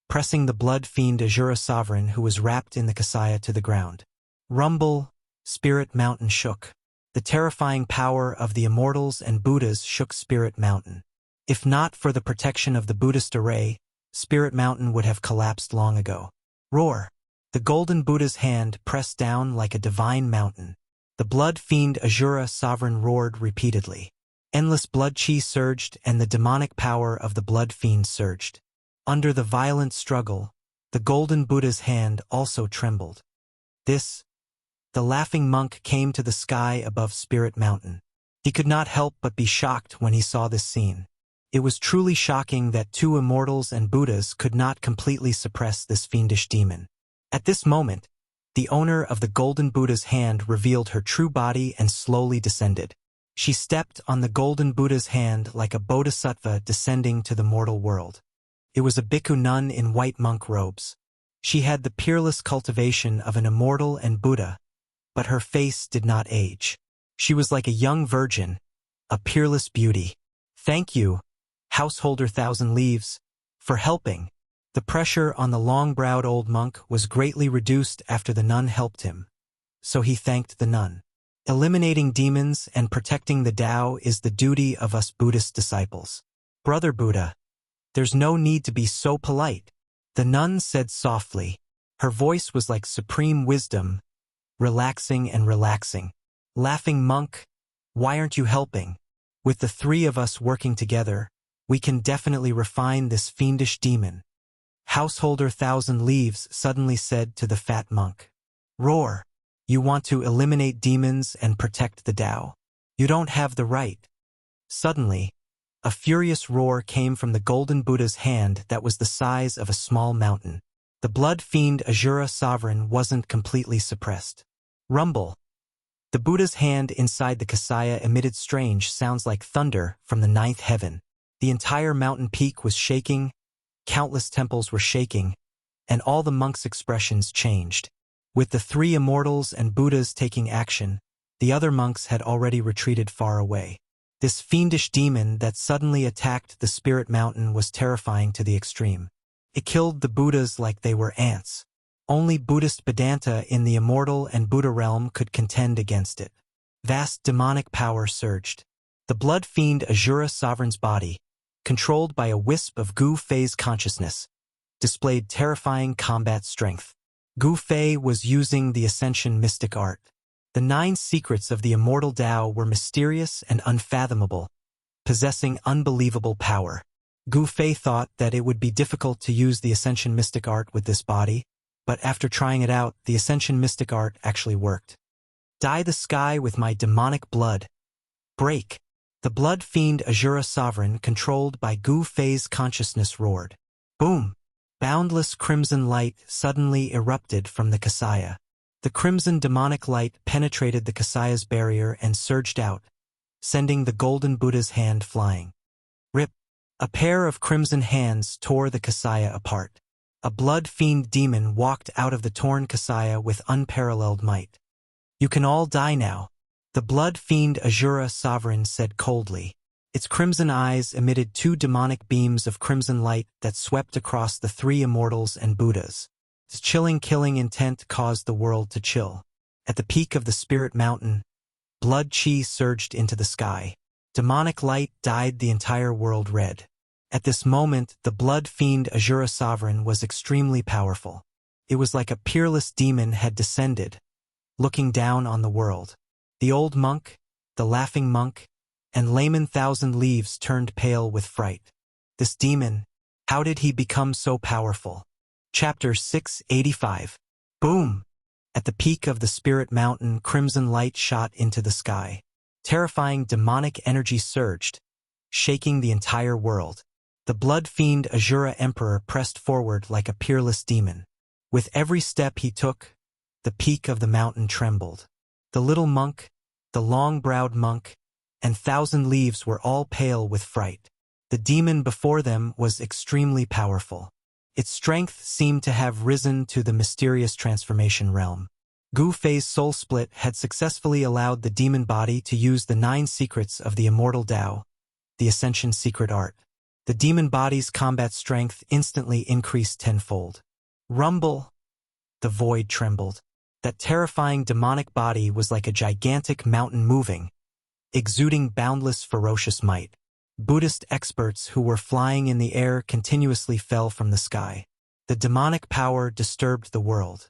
pressing the blood fiend Azura Sovereign who was wrapped in the kasaya to the ground. Rumble! Spirit Mountain shook. The terrifying power of the immortals and Buddhas shook Spirit Mountain. If not for the protection of the Buddhist array, Spirit Mountain would have collapsed long ago. Roar! The golden Buddha's hand pressed down like a divine mountain. The blood fiend Azura Sovereign roared repeatedly. Endless blood chi surged and the demonic power of the blood fiend surged. Under the violent struggle, the golden Buddha's hand also trembled. The laughing monk came to the sky above Spirit Mountain. He could not help but be shocked when he saw this scene. It was truly shocking that two immortals and Buddhas could not completely suppress this fiendish demon. At this moment, The owner of the Golden Buddha's hand revealed her true body and slowly descended. She stepped on the Golden Buddha's hand like a bodhisattva descending to the mortal world. It was a bhikkhu nun in white monk robes. She had the peerless cultivation of an immortal and Buddha, but her face did not age. She was like a young virgin, a peerless beauty. "Thank you, householder Thousand Leaves, for helping." The pressure on the long-browed old monk was greatly reduced after the nun helped him, so he thanked the nun. Eliminating demons and protecting the Tao is the duty of us Buddhist disciples. "Brother Buddha, there's no need to be so polite," the nun said softly. Her voice was like supreme wisdom, relaxing and relaxing. "Laughing monk, why aren't you helping? With the three of us working together, we can definitely refine this fiendish demon." Householder Thousand Leaves suddenly said to the fat monk, "Roar, you want to eliminate demons and protect the Tao. You don't have the right." Suddenly, a furious roar came from the Golden Buddha's hand that was the size of a small mountain. The blood fiend Asura sovereign wasn't completely suppressed. Rumble. The Buddha's hand inside the Kasaya emitted strange sounds like thunder from the ninth heaven. The entire mountain peak was shaking, countless temples were shaking, and all the monks' expressions changed. With the three immortals and Buddhas taking action, the other monks had already retreated far away. This fiendish demon that suddenly attacked the spirit mountain was terrifying to the extreme. It killed the Buddhas like they were ants. Only Buddhist Vedanta in the immortal and Buddha realm could contend against it. Vast demonic power surged. The blood fiend Asura sovereign's body, controlled by a wisp of Gu Fei's consciousness, displayed terrifying combat strength. Gu Fei was using the Ascension mystic art. The 9 secrets of the immortal Tao were mysterious and unfathomable, possessing unbelievable power. Gu Fei thought that it would be difficult to use the Ascension mystic art with this body, but after trying it out, the Ascension mystic art actually worked. "Dye the sky with my demonic blood. Break." The blood fiend Asura sovereign, controlled by Gu Fei's consciousness, roared. Boom! Boundless crimson light suddenly erupted from the Kasaya. The crimson demonic light penetrated the Kasaya's barrier and surged out, sending the Golden Buddha's hand flying. Rip! A pair of crimson hands tore the Kasaya apart. A blood fiend demon walked out of the torn Kasaya with unparalleled might. "You can all die now," the blood fiend Asura sovereign said coldly. Its crimson eyes emitted 2 demonic beams of crimson light that swept across the 3 immortals and Buddhas. Its chilling killing intent caused the world to chill. At the peak of the spirit mountain, blood chi surged into the sky. Demonic light dyed the entire world red. At this moment, the blood fiend Asura sovereign was extremely powerful. It was like a peerless demon had descended, looking down on the world. The old monk, the laughing monk, and layman Thousand Leaves turned pale with fright. This demon, how did he become so powerful? Chapter 685. Boom! At the peak of the spirit mountain, crimson light shot into the sky. Terrifying demonic energy surged, shaking the entire world. The blood fiend Asura Emperor pressed forward like a peerless demon. With every step he took, the peak of the mountain trembled. The little monk, the long-browed monk, and Thousand Leaves were all pale with fright. The demon before them was extremely powerful. Its strength seemed to have risen to the mysterious transformation realm. Gu Fei's soul split had successfully allowed the demon body to use the 9 secrets of the immortal Tao, the Ascension secret art. The demon body's combat strength instantly increased tenfold. Rumble! The void trembled. That terrifying demonic body was like a gigantic mountain moving, exuding boundless ferocious might. Buddhist experts who were flying in the air continuously fell from the sky. The demonic power disturbed the world.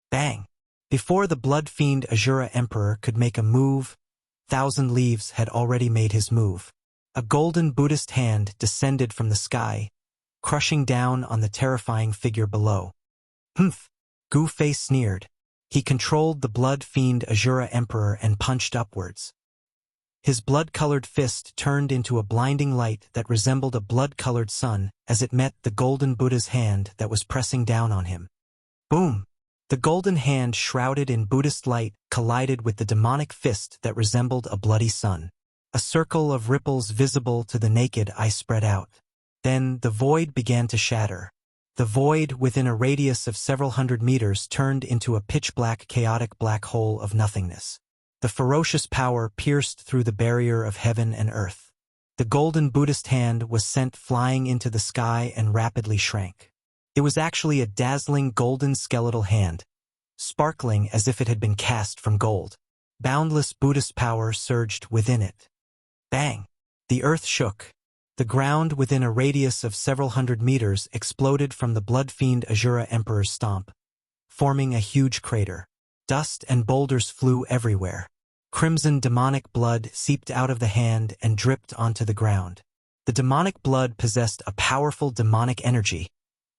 Bang! Before the blood fiend Asura Emperor could make a move, Thousand Leaves had already made his move. A golden Buddhist hand descended from the sky, crushing down on the terrifying figure below. Humph! Gu Fei sneered. He controlled the blood fiend Asura Emperor and punched upwards. His blood-colored fist turned into a blinding light that resembled a blood-colored sun as it met the golden Buddha's hand that was pressing down on him. Boom! The golden hand shrouded in Buddhist light collided with the demonic fist that resembled a bloody sun. A circle of ripples visible to the naked eye spread out. Then the void began to shatter. The void within a radius of several hundred meters turned into a pitch-black, chaotic black hole of nothingness. The ferocious power pierced through the barrier of heaven and earth. The golden Buddhist hand was sent flying into the sky and rapidly shrank. It was actually a dazzling golden skeletal hand, sparkling as if it had been cast from gold. Boundless Buddhist power surged within it. Bang! The earth shook. The ground within a radius of several hundred meters exploded from the blood-fiend Asura Emperor's stomp, forming a huge crater. Dust and boulders flew everywhere. Crimson demonic blood seeped out of the hand and dripped onto the ground. The demonic blood possessed a powerful demonic energy,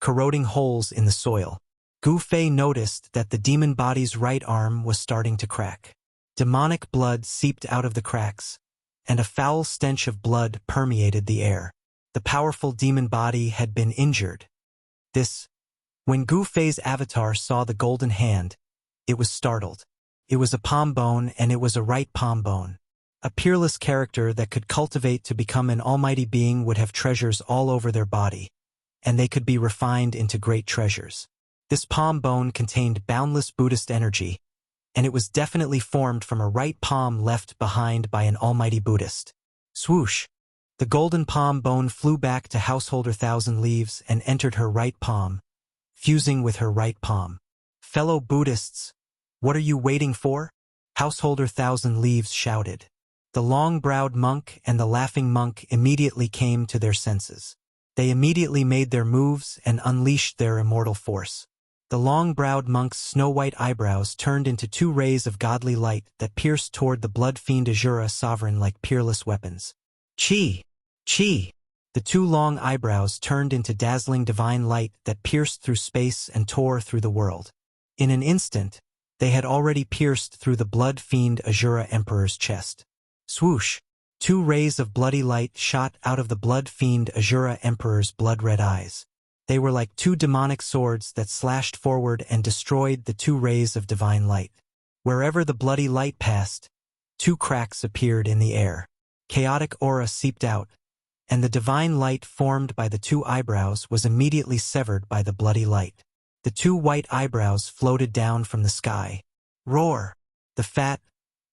corroding holes in the soil. Gu Fei noticed that the demon body's right arm was starting to crack. Demonic blood seeped out of the cracks, and a foul stench of blood permeated the air. The powerful demon body had been injured. When Gu Fei's avatar saw the golden hand, it was startled. It was a palm bone, and it was a right palm bone. A peerless character that could cultivate to become an almighty being would have treasures all over their body, and they could be refined into great treasures. This palm bone contained boundless Buddhist energy, and it was definitely formed from a right palm left behind by an almighty Buddhist. Swoosh! The golden palm bone flew back to Householder Thousand Leaves and entered her right palm, fusing with her right palm. Fellow Buddhists, what are you waiting for? Householder Thousand Leaves shouted. The long-browed monk and the laughing monk immediately came to their senses. They immediately made their moves and unleashed their immortal force. The long-browed monk's snow-white eyebrows turned into two rays of godly light that pierced toward the blood-fiend Asura sovereign like peerless weapons. Chi! Chi! The two long eyebrows turned into dazzling divine light that pierced through space and tore through the world. In an instant, they had already pierced through the blood-fiend Asura Emperor's chest. Swoosh! Two rays of bloody light shot out of the blood-fiend Asura Emperor's blood-red eyes. They were like two demonic swords that slashed forward and destroyed the two rays of divine light. Wherever the bloody light passed, two cracks appeared in the air. Chaotic aura seeped out, and the divine light formed by the two eyebrows was immediately severed by the bloody light. The two white eyebrows floated down from the sky. Roar! The fat,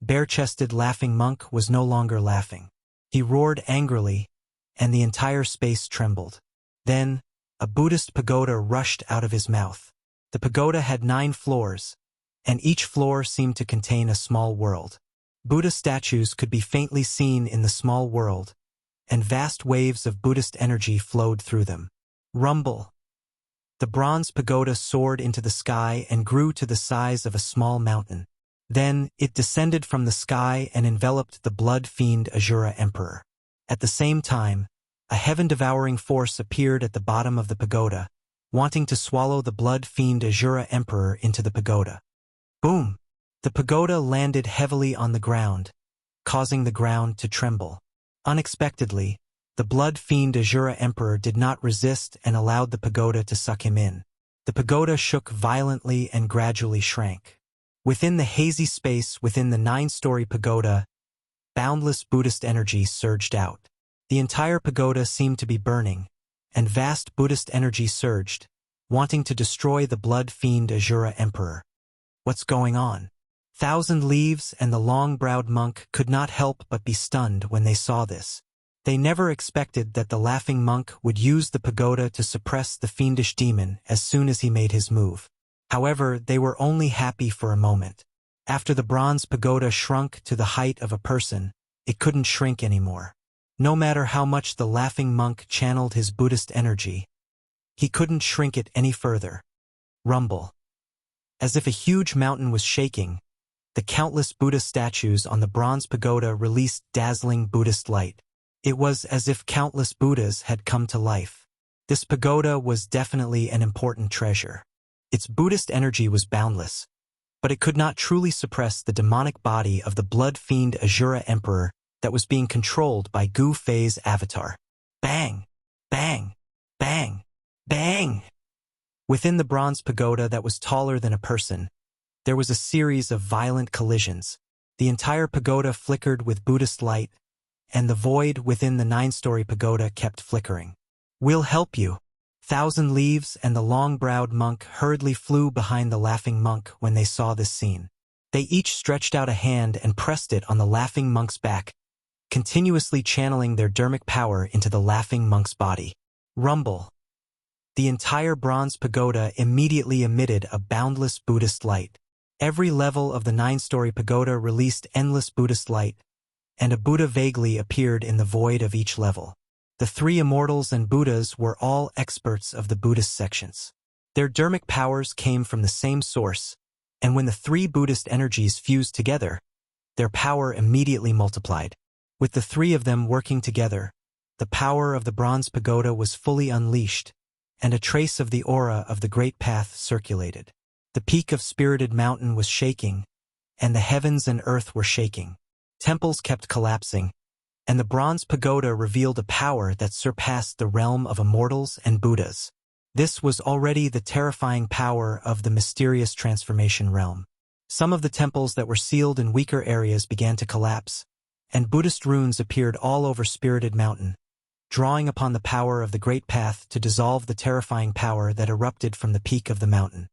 bare-chested laughing monk was no longer laughing. He roared angrily, and the entire space trembled. Then, a Buddhist pagoda rushed out of his mouth. The pagoda had 9 floors, and each floor seemed to contain a small world. Buddha statues could be faintly seen in the small world, and vast waves of Buddhist energy flowed through them. Rumble! The bronze pagoda soared into the sky and grew to the size of a small mountain. Then, it descended from the sky and enveloped the blood-fiend Asura Emperor. At the same time, a heaven-devouring force appeared at the bottom of the pagoda, wanting to swallow the blood-fiend Asura Emperor into the pagoda. Boom! The pagoda landed heavily on the ground, causing the ground to tremble. Unexpectedly, the blood-fiend Asura Emperor did not resist and allowed the pagoda to suck him in. The pagoda shook violently and gradually shrank. Within the hazy space within the 9-story pagoda, boundless Buddhist energy surged out. The entire pagoda seemed to be burning, and vast Buddhist energy surged, wanting to destroy the blood-fiend Asura Emperor. What's going on? Thousand Leaves and the long-browed monk could not help but be stunned when they saw this. They never expected that the laughing monk would use the pagoda to suppress the fiendish demon as soon as he made his move. However, they were only happy for a moment. After the bronze pagoda shrunk to the height of a person, it couldn't shrink anymore. No matter how much the laughing monk channeled his Buddhist energy, he couldn't shrink it any further. Rumble. As if a huge mountain was shaking, the countless Buddha statues on the bronze pagoda released dazzling Buddhist light. It was as if countless Buddhas had come to life. This pagoda was definitely an important treasure. Its Buddhist energy was boundless, but it could not truly suppress the demonic body of the blood-fiend Asura Emperor that was being controlled by Gu Fei's avatar. Bang! Bang! Bang! Bang! Within the bronze pagoda that was taller than a person, there was a series of violent collisions. The entire pagoda flickered with Buddhist light, and the void within the 9-story pagoda kept flickering. "We'll help you." Thousand Leaves and the long-browed monk hurriedly flew behind the laughing monk when they saw this scene. They each stretched out a hand and pressed it on the laughing monk's back, continuously channeling their dermic power into the laughing monk's body. Rumble. The entire bronze pagoda immediately emitted a boundless Buddhist light. Every level of the 9-story pagoda released endless Buddhist light, and a Buddha vaguely appeared in the void of each level. The 3 immortals and Buddhas were all experts of the Buddhist sections. Their dermic powers came from the same source, and when the 3 Buddhist energies fused together, their power immediately multiplied. With the 3 of them working together, the power of the bronze pagoda was fully unleashed, and a trace of the aura of the Great Path circulated. The peak of Spirited Mountain was shaking, and the heavens and earth were shaking. Temples kept collapsing, and the bronze pagoda revealed a power that surpassed the realm of immortals and Buddhas. This was already the terrifying power of the mysterious transformation realm. Some of the temples that were sealed in weaker areas began to collapse, and Buddhist runes appeared all over Spirited Mountain, drawing upon the power of the Great Path to dissolve the terrifying power that erupted from the peak of the mountain.